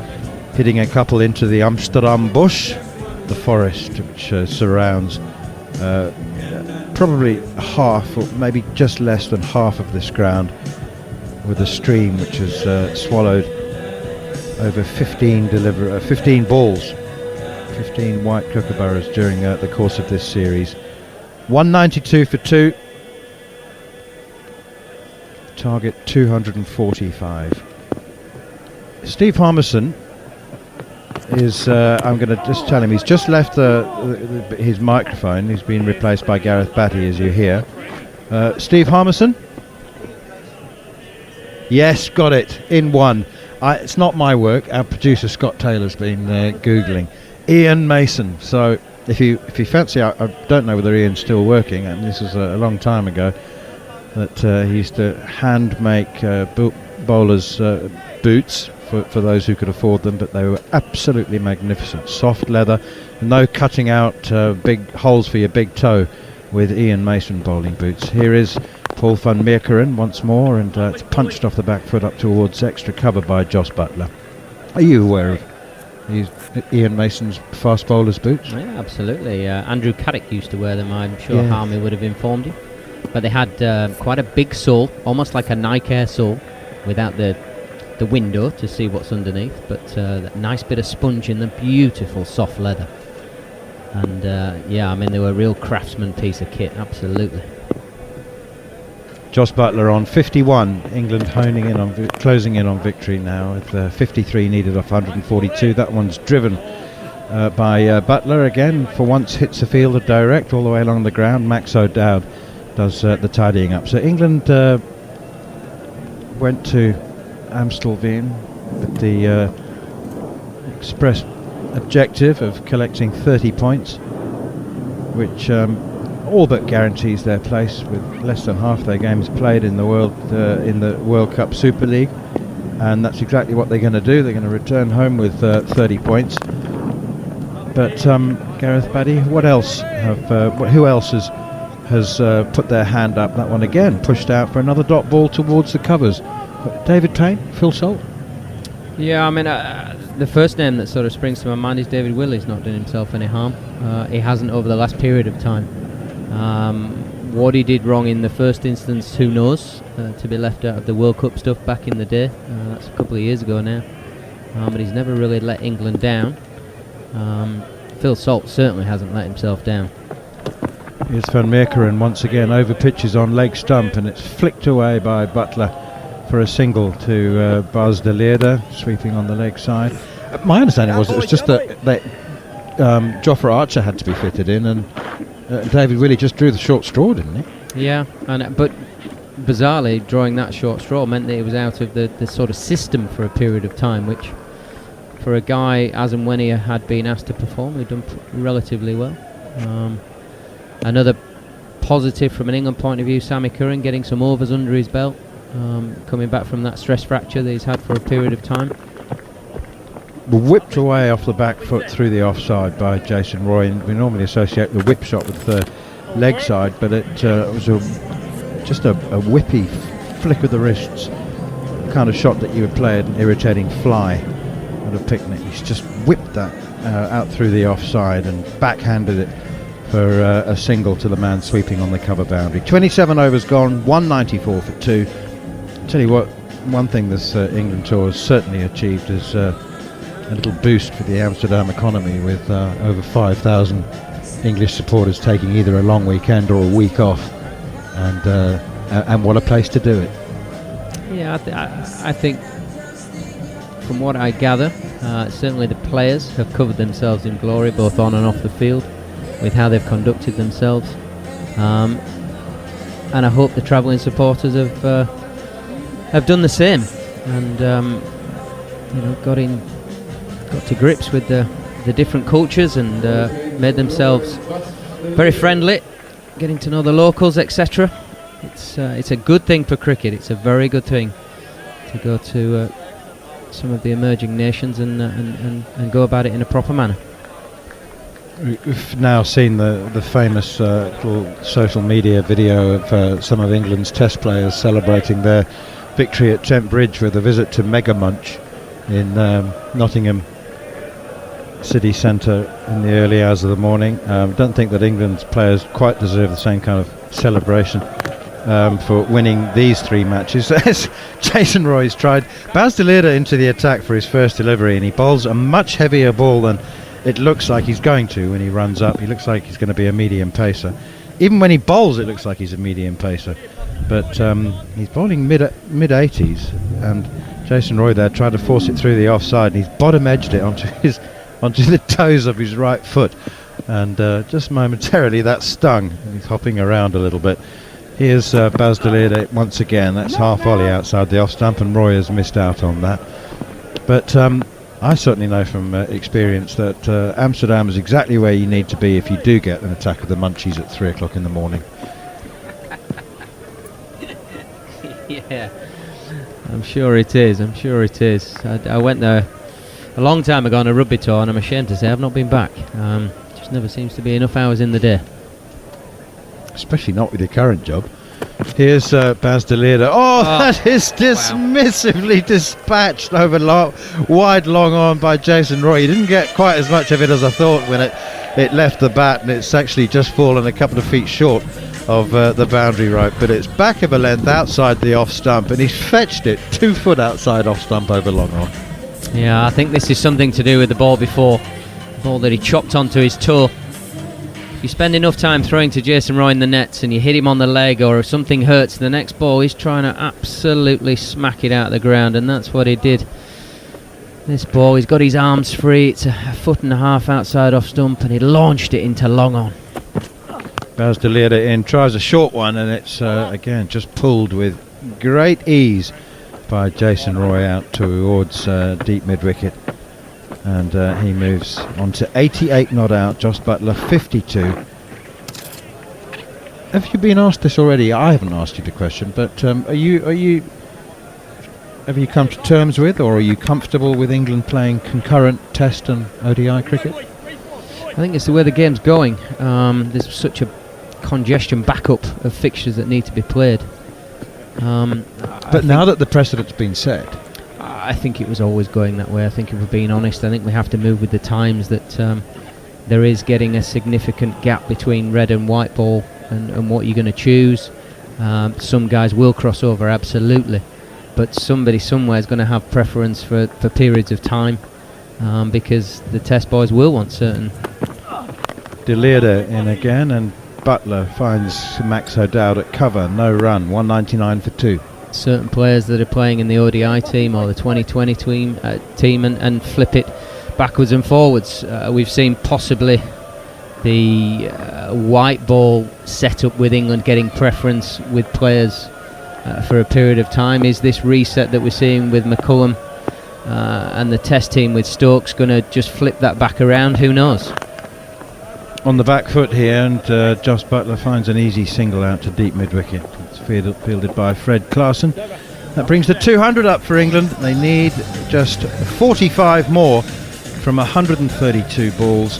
hitting a couple into the Amsterdam bush, the forest which surrounds probably half or maybe just less than half of this ground, with a stream which has swallowed over 15 balls, 15 white kookaburras during the course of this series. 192 for 2. Target 245. Steve Harmison is, I'm going to just tell him, he's just left his microphone. He's been replaced by Gareth Batty, as you hear. Steve Harmison? Yes, got it. In 1. It's not my work. Our producer Scott Taylor's been Googling. Ian Mason. So if you fancy, I don't know whether Ian's still working, and this is a long time ago, that he used to hand make bowlers boots for those who could afford them, but they were absolutely magnificent. Soft leather, no cutting out big holes for your big toe with Ian Mason bowling boots. Here is Paul van Meekeren once more, and it's punched off the back foot up towards extra cover by Jos Buttler. Are you aware of Ian Mason's fast bowler's boots? Yeah, absolutely. Andrew Carrick used to wear them. I'm sure Harmy would have informed you. But they had quite a big sole, almost like a Nike Air sole, without the window to see what's underneath. But that nice bit of sponge in the beautiful soft leather. And they were a real craftsman piece of kit, absolutely. Jos Buttler on 51. England closing in on victory now with 53 needed off 142. That one's driven by Buttler again. For once hits the fielder direct all the way along the ground. Max O'Dowd does the tidying up. So England went to Amstelveen with the express objective of collecting 30 points, which all but guarantees their place with less than half their games played in the World Cup Super League, and that's exactly what they're going to do. They're going to return home with 30 points. But Gareth Baddy, what else? Who else has put their hand up? That one again pushed out for another dot ball towards the covers. David Payne, Phil Salt. Yeah, I mean, the first name that sort of springs to my mind is David Will. He's not done himself any harm. He hasn't over the last period of time. What he did wrong in the first instance, who knows? To be left out of the World Cup stuff back in the day. That's a couple of years ago now. But he's never really let England down. Phil Salt certainly hasn't let himself down. Here's Van Meekeren once again over pitches on leg stump, and it's flicked away by Buttler for a single to Bas de Leerde, sweeping on the leg side. My understanding was it was just that Jofra Archer had to be fitted in, and David Willey just drew the short straw, didn't he? Yeah, but bizarrely, drawing that short straw meant that he was out of the sort of system for a period of time, which for a guy as and when he had been asked to perform, he'd done relatively well. Another positive from an England point of view, Sammy Curran getting some overs under his belt, coming back from that stress fracture that he's had for a period of time. Whipped away off the back foot through the offside by Jason Roy, and we normally associate the whip shot with the leg side, but it was just a whippy flick of the wrists kind of shot that you would play at an irritating fly at a picnic. He's just whipped that out through the offside and backhanded it for a single to the man sweeping on the cover boundary. 27 overs gone, 194 for 2. Tell you what, one thing this England tour has certainly achieved is a little boost for the Amsterdam economy, with over 5,000 English supporters taking either a long weekend or a week off, and what a place to do it. Yeah, I think from what I gather, certainly the players have covered themselves in glory, both on and off the field, with how they've conducted themselves, and I hope the travelling supporters have done the same, and got to grips with the different cultures, and made themselves very friendly, getting to know the locals, etc. It's a good thing for cricket. It's a very good thing to go to some of the emerging nations and go about it in a proper manner. We've now seen the famous little social media video of some of England's test players celebrating their victory at Trent Bridge with a visit to Mega Munch in Nottingham city centre in the early hours of the morning. Don't think that England's players quite deserve the same kind of celebration for winning these 3 matches. As Jason Roy's tried Bas de Leerde into the attack for his first delivery, and he bowls a much heavier ball than it looks like he's going to when he runs up. He looks like he's going to be a medium pacer. Even when he bowls, it looks like he's a medium pacer. But he's bowling mid-80s, and Jason Roy there tried to force it through the offside, and he's bottom-edged it onto the toes of his right foot, and just momentarily that stung, and he's hopping around a little bit. Here's Bas de Leerde once again. That's half volley outside the off stump, and Roy has missed out on that. But I certainly know from experience that Amsterdam is exactly where you need to be if you do get an attack of the munchies at 3 o'clock in the morning. Yeah, I'm sure it is. I went there a long time ago on a rugby tour, and I'm ashamed to say I've not been back. Just never seems to be enough hours in the day. Especially not with your current job. Here's Bas de Leerde. That is dismissively dispatched over wide long on by Jason Roy. He didn't get quite as much of it as I thought when it left the bat, and it's actually just fallen a couple of feet short of the boundary rope, but it's back of a length outside the off stump, and he's fetched it 2 foot outside off stump over long on. Yeah, I think this is something to do with the ball before. The ball that he chopped onto his toe. You spend enough time throwing to Jason Roy in the nets and you hit him on the leg, or if something hurts, the next ball he's trying to absolutely smack it out of the ground, and that's what he did. This ball, he's got his arms free, it's a 1.5 foot outside off stump, and he launched it into long on. Bas de Leerde in, tries a short one, and it's again just pulled with great ease by Jason Roy out towards deep mid-wicket. And he moves on to 88 not out. Josh Butler 52. Have you been asked this already? I haven't asked you the question, but have you come to terms with, or are you comfortable with England playing concurrent Test and ODI cricket? I think it's the way the game's going. There's such a congestion backup of fixtures that need to be played. But now that the precedent's been set, I think it was always going that way. I think if we're being honest, I think we have to move with the times, that there is getting a significant gap between red and white ball and what you're going to choose. Some guys will cross over, absolutely, but somebody somewhere is going to have preference for periods of time, because the Test boys will want certain. De Leerde in again, and Butler finds Max O'Dowd at cover, no run, 199 for 2. Certain players that are playing in the ODI team or the 2020 team and flip it backwards and forwards. We've seen possibly the white ball setup with England getting preference with players for a period of time. Is this reset that we're seeing with McCullum and the Test team with Stokes going to just flip that back around? Who knows? On the back foot here, and Josh Butler finds an easy single out to deep mid-wicket. It's fielded by Fred Clarkson. That brings the 200 up for England. They need just 45 more from 132 balls.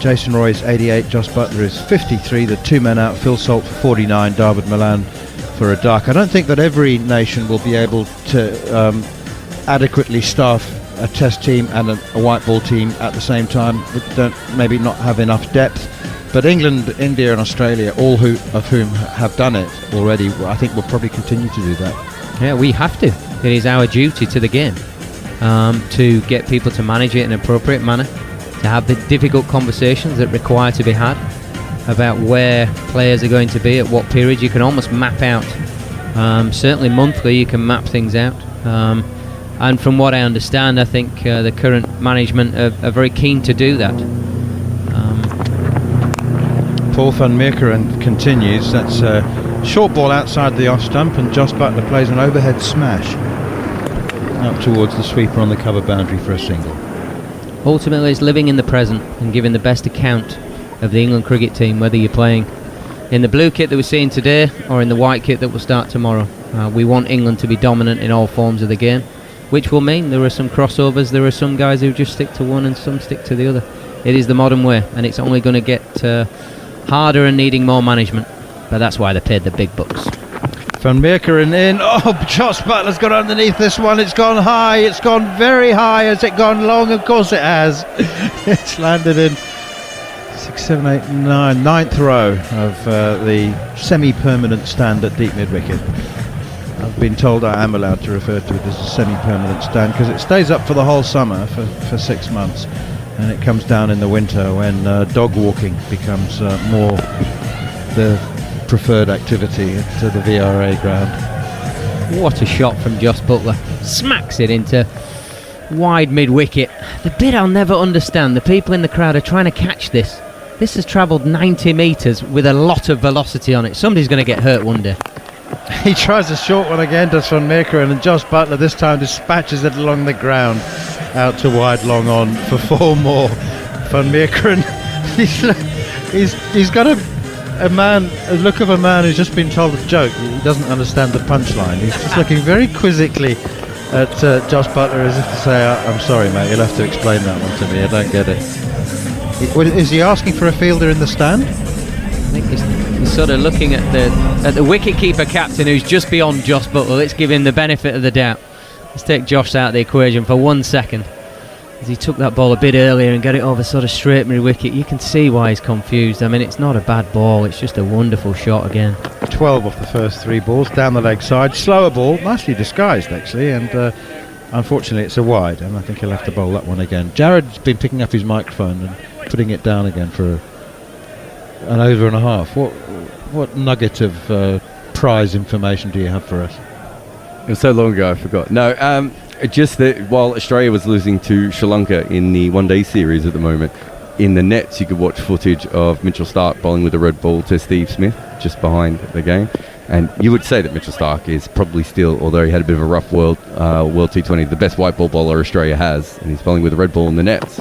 Jason Roy's 88, Josh Butler is 53. The 2 men out, Phil Salt for 49, David Milan for a duck. I don't think that every nation will be able to adequately staff a Test team and a white ball team at the same time. We don't maybe not have enough depth, but England, India and Australia, all of whom have done it already, I think will probably continue to do that. Yeah, we have to. It is our duty to the game to get people to manage it in an appropriate manner, to have the difficult conversations that require to be had about where players are going to be at what period. You can almost map out, certainly monthly you can map things out. And from what I understand, I think the current management are very keen to do that. Paul van Meekeren continues. That's a short ball outside the off stump, and Josh Butler plays an overhead smash up towards the sweeper on the cover boundary for a single. Ultimately, it's living in the present and giving the best account of the England cricket team, whether you're playing in the blue kit that we're seeing today or in the white kit that will start tomorrow. We want England to be dominant in all forms of the game, which will mean there are some crossovers. There are some guys who just stick to one and some stick to the other. It is the modern way, and it's only going to get harder and needing more management, but that's why they paid the big bucks. Van Meekeren in. Oh, Josh Butler's got underneath this one. It's gone high. It's gone very high. Has it gone long? Of course it has. It's landed in 6, 7, 8, 9, ninth row of the semi-permanent stand at deep mid-wicket. I've been told I am allowed to refer to it as a semi-permanent stand because it stays up for the whole summer for 6 months, and it comes down in the winter when dog walking becomes more the preferred activity to the VRA ground. What a shot from Josh Butler. Smacks it into wide mid-wicket. The bit I'll never understand, the people in the crowd are trying to catch this. This has travelled 90 metres with a lot of velocity on it. Somebody's going to get hurt one day. He tries a short one again, does Van Meekeren, and Josh Butler this time dispatches it along the ground. out to wide long on for 4 more. Van Meekeren, he's got a look of a man who's just been told a joke. He doesn't understand the punchline. He's just looking very quizzically at Josh Butler as if to say, I'm sorry mate, you'll have to explain that one to me, I don't get it. Is he asking for a fielder in the stand? I think he's sort of looking at the wicket-keeper captain who's just beyond Josh Butler. Let's give him the benefit of the doubt. Let's take Josh out of the equation for 1 second. As he took that ball a bit earlier and got it over sort of straight mid-wicket, you can see why he's confused. I mean, it's not a bad ball, it's just a wonderful shot again. 12 off the first 3 balls, down the leg side, slower ball, nicely disguised actually, and unfortunately it's a wide, and I think he'll have to bowl that one again. Jared's been picking up his microphone and putting it down again for an over and a half. What nugget of prize information do you have for us? It was so long ago I forgot. No, just that while Australia was losing to Sri Lanka in the one-day series at the moment, in the nets you could watch footage of Mitchell Starc bowling with a red ball to Steve Smith just behind the game, and you would say that Mitchell Starc is probably still, although he had a bit of a rough World T20, the best white ball bowler Australia has, and he's bowling with a red ball in the nets.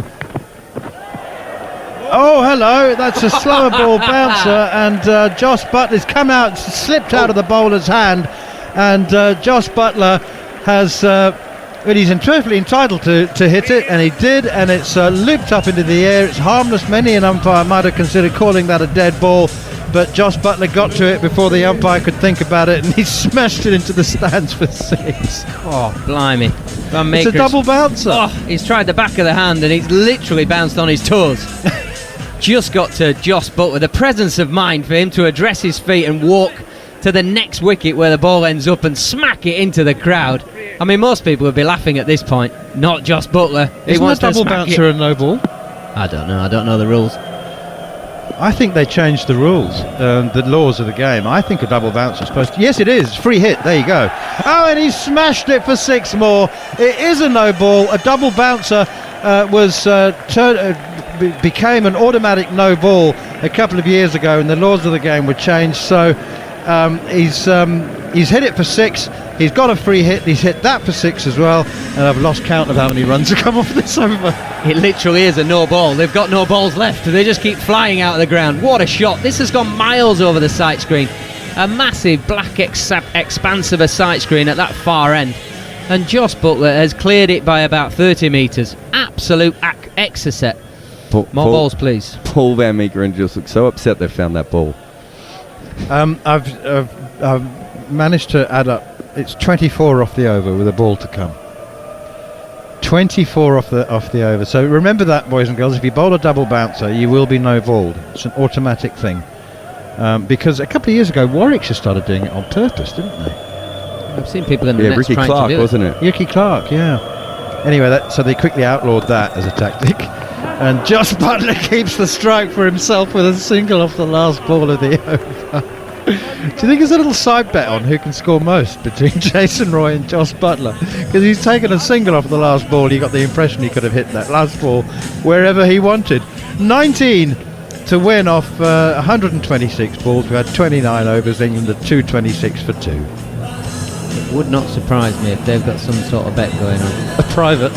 Oh, hello, that's a slower ball bouncer, and Josh Butler's come out, slipped out of the bowler's hand, and Josh Butler has... But he's perfectly entitled to hit it, and he did, and it's looped up into the air. It's harmless. Many an umpire might have considered calling that a dead ball, but Josh Butler got to it before the umpire could think about it, and he smashed it into the stands for 6. Oh, blimey. It's a double bouncer. Oh, he's tried the back of the hand, and he's literally bounced on his toes. Just got to Josh Butler. The presence of mind for him to address his feet and walk to the next wicket where the ball ends up and smack it into the crowd. I mean, most people would be laughing at this point. Not Josh Butler. Isn't a double bouncer a no ball? I don't know the rules. I think they changed the rules, the laws of the game. I think a double bouncer is supposed to... Yes, it is. Free hit. There you go. Oh, and he smashed it for 6 more. It is a no ball. A double bouncer became an automatic no ball a couple of years ago, and the laws of the game were changed. So he's hit it for 6. He's got a free hit. He's hit that for 6 as well, and I've lost count of how many runs have come off this over. It literally is a no ball. They've got no balls left. They just keep flying out of the ground. What a shot. This has gone miles over the sight screen. A massive black expanse of a sight screen at that far end, and Josh Butler has cleared it by about 30 metres. Absolute exocet. More balls, please. Paul Van Meekeren just looks so upset they found that ball. I've managed to add up. It's 24 off the over with a ball to come. 24 off the over. So remember that, boys and girls. If you bowl a double bouncer, you will be no balled. It's an automatic thing. Because a couple of years ago, Warwickshire started doing it on purpose, didn't they? I've seen people in the nets Ricky trying Clark, to do wasn't it? Ricky Clark, yeah. Anyway, so they quickly outlawed that as a tactic. And Josh Butler keeps the strike for himself with a single off the last ball of the over. Do you think there's a little side bet on who can score most between Jason Roy and Josh Butler? Because he's taken a single off the last ball. You got the impression he could have hit that last ball wherever he wanted. 19 to win off 126 balls. We had 29 overs. England at 226 for 2. It would not surprise me if they've got some sort of bet going on. A private.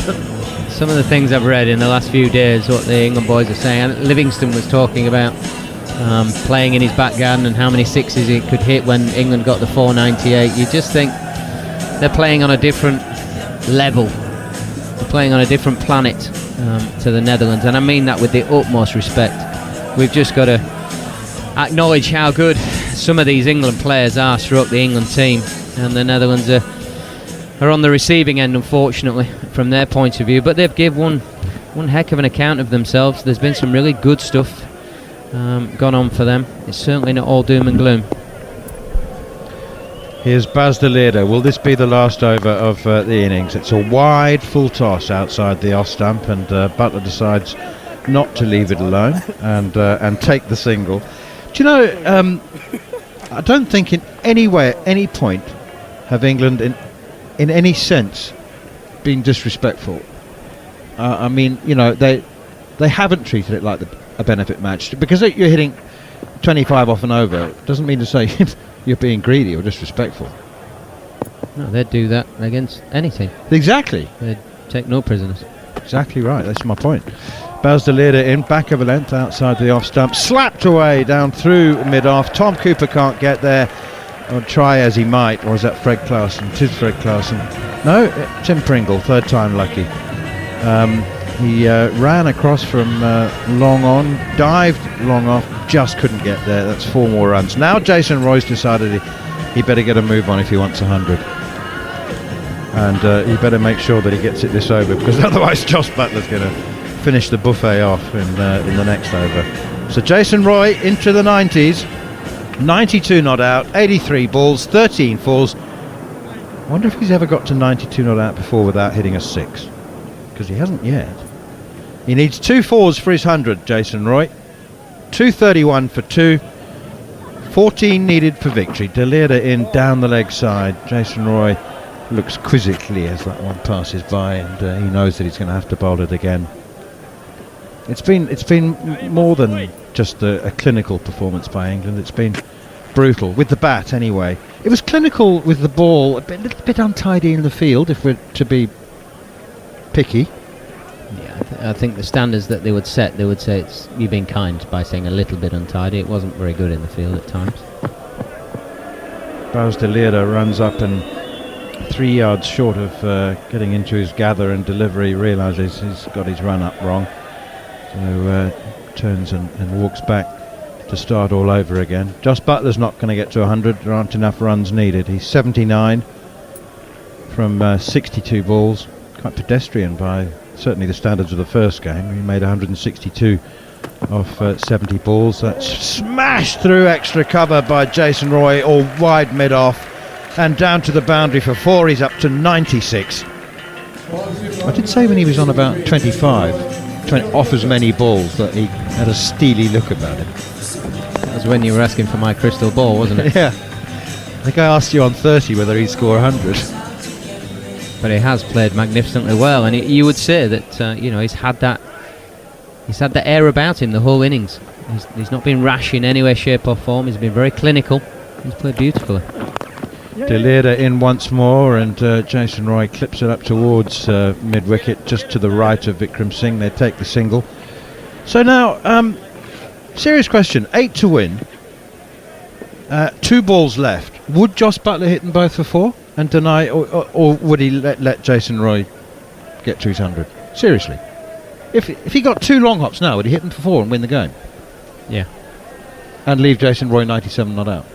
Some of the things I've read in the last few days, what the England boys are saying. Livingston was talking about playing in his back garden and how many sixes he could hit when England got the 498. You just think they're playing on a different level. They're playing on a different planet to the Netherlands, and I mean that with the utmost respect. We've just got to acknowledge how good some of these England players are, stroke the England team, and the Netherlands are on the receiving end, unfortunately, from their point of view. But they've given one heck of an account of themselves. There's been some really good stuff gone on for them. It's certainly not all doom and gloom. Here's Baz de Leerde. Will this be the last over of the innings? It's a wide full toss outside the off stump, and Butler decides not to leave it alone and take the single. Do you know, I don't think in any way, at any point, have England in any sense been disrespectful. I mean, you know, they haven't treated it like a benefit match. Because you're hitting 25 off and over doesn't mean to say you're being greedy or disrespectful. No, they'd do that against anything. Exactly. They'd take no prisoners. exactly right. That's my point. Baz de Leerde in, back of a length, outside the off stump, slapped away down through mid-off. Tom Cooper can't get there, or try as he might. Or is that Fred Clausen? It is Fred Clausen. No, Tim Pringle, third time lucky. He ran across from long on, dived long off, just couldn't get there. That's 4 more runs. Now Jason Roy's decided he better get a move on if he wants 100. And he better make sure that he gets it this over, because otherwise Josh Butler's going to finish the buffet off in the next over. So Jason Roy into the 90s, 92 not out, 83 balls, 13 falls. I wonder if he's ever got to 92 not out before without hitting a 6, because he hasn't yet. He needs 2 4s for his 100, Jason Roy. 231 for 2. 14 needed for victory. De Leerde in down the leg side. Jason Roy looks quizzically as that one passes by, and he knows that he's going to have to bowl it again. It's been more than just a clinical performance by England. It's been brutal with the bat anyway. It was clinical with the ball, a little bit untidy in the field, if we're to be picky. Yeah, I think the standards that they would say you've been kind by saying a little bit untidy. It wasn't very good in the field at times. Baz de Leerde runs up and 3 yards short of getting into his gather and delivery, realises he's got his run up wrong. So turns and walks back to start all over again. Josh Butler's not going to get to 100. There aren't enough runs needed. He's 79 from 62 balls. Quite pedestrian by certainly the standards of the first game. He made 162 off 70 balls. That's smashed through extra cover by Jason Roy, all wide mid-off, and down to the boundary for 4. He's up to 96. I did say when he was on about 25 off as many balls that he had a steely look about it. That was when you were asking for my crystal ball, wasn't it? Yeah. I think I asked you on 30 whether he'd score 100. But he has played magnificently well, and you would say that he's had that air about him the whole innings. He's not been rash in any way, shape or form. He's been very clinical. He's played beautifully. De Leerde in once more, and Jason Roy clips it up towards mid-wicket, just to the right of Vikram Singh. They take the single. So now, serious question, 8 to win, 2 balls left. Would Josh Butler hit them both for 4 and deny, or would he let Jason Roy get to his 100? Seriously. If he got 2 long hops now, would he hit them for 4 and win the game? Yeah. And leave Jason Roy 97 not out?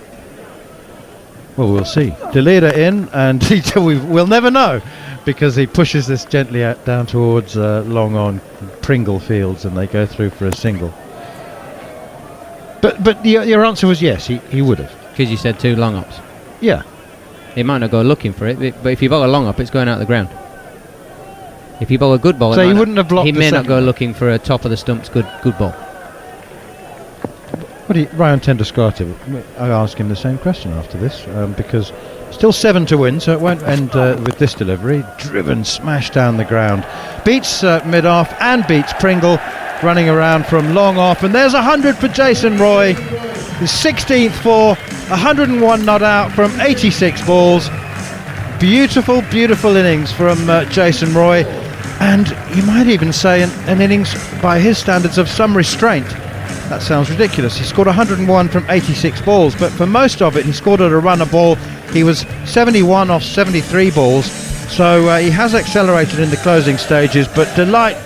Well, we'll see. De Leerde in, and we'll never know, because he pushes this gently out down towards long on Pringle Fields, and they go through for a single. But your answer was yes, he would have. Because you said 2 long ups. Yeah. He might not go looking for it, but if you bowl a long up, it's going out the ground. If you bowl a good ball, so he wouldn't have blocked. He may not go looking for a top of the stumps good ball. Ryan Tenduskarte, I'll ask him the same question after this, because still 7 to win, so it won't end with this delivery. Driven, smashed down the ground. Beats mid-off and beats Pringle, running around from long off. And there's 100 for Jason Roy. His 16th 4, 101 not out from 86 balls. Beautiful, beautiful innings from Jason Roy. And you might even say an innings, by his standards, of some restraint. That sounds ridiculous. He scored 101 from 86 balls, but for most of it he scored at a run a ball. He was 71 off 73 balls, so he has accelerated in the closing stages, but delight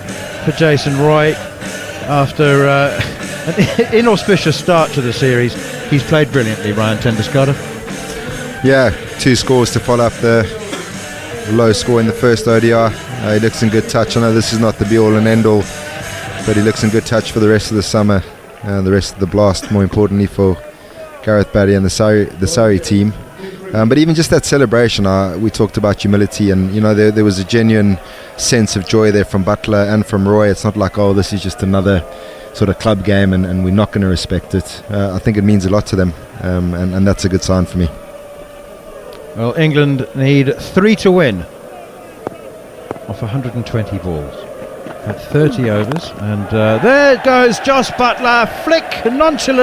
for Jason Roy. After an inauspicious start to the series, he's played brilliantly, Ryan Tenduskarte. Yeah, 2 scores to follow up the low score in the first ODI. He looks in good touch. I know this is not the be-all and end-all, but he looks in good touch for the rest of the summer and the rest of the blast, more importantly for Gareth Barry and the Surrey team. But even just that celebration, we talked about humility, and there was a genuine sense of joy there from Butler and from Roy. It's not like, oh, this is just another sort of club game and we're not going to respect it. I think it means a lot to them, and that's a good sign for me. Well, England need 3 to win off 120 balls at 30 overs, and there goes Josh Butler, flick nonchalant.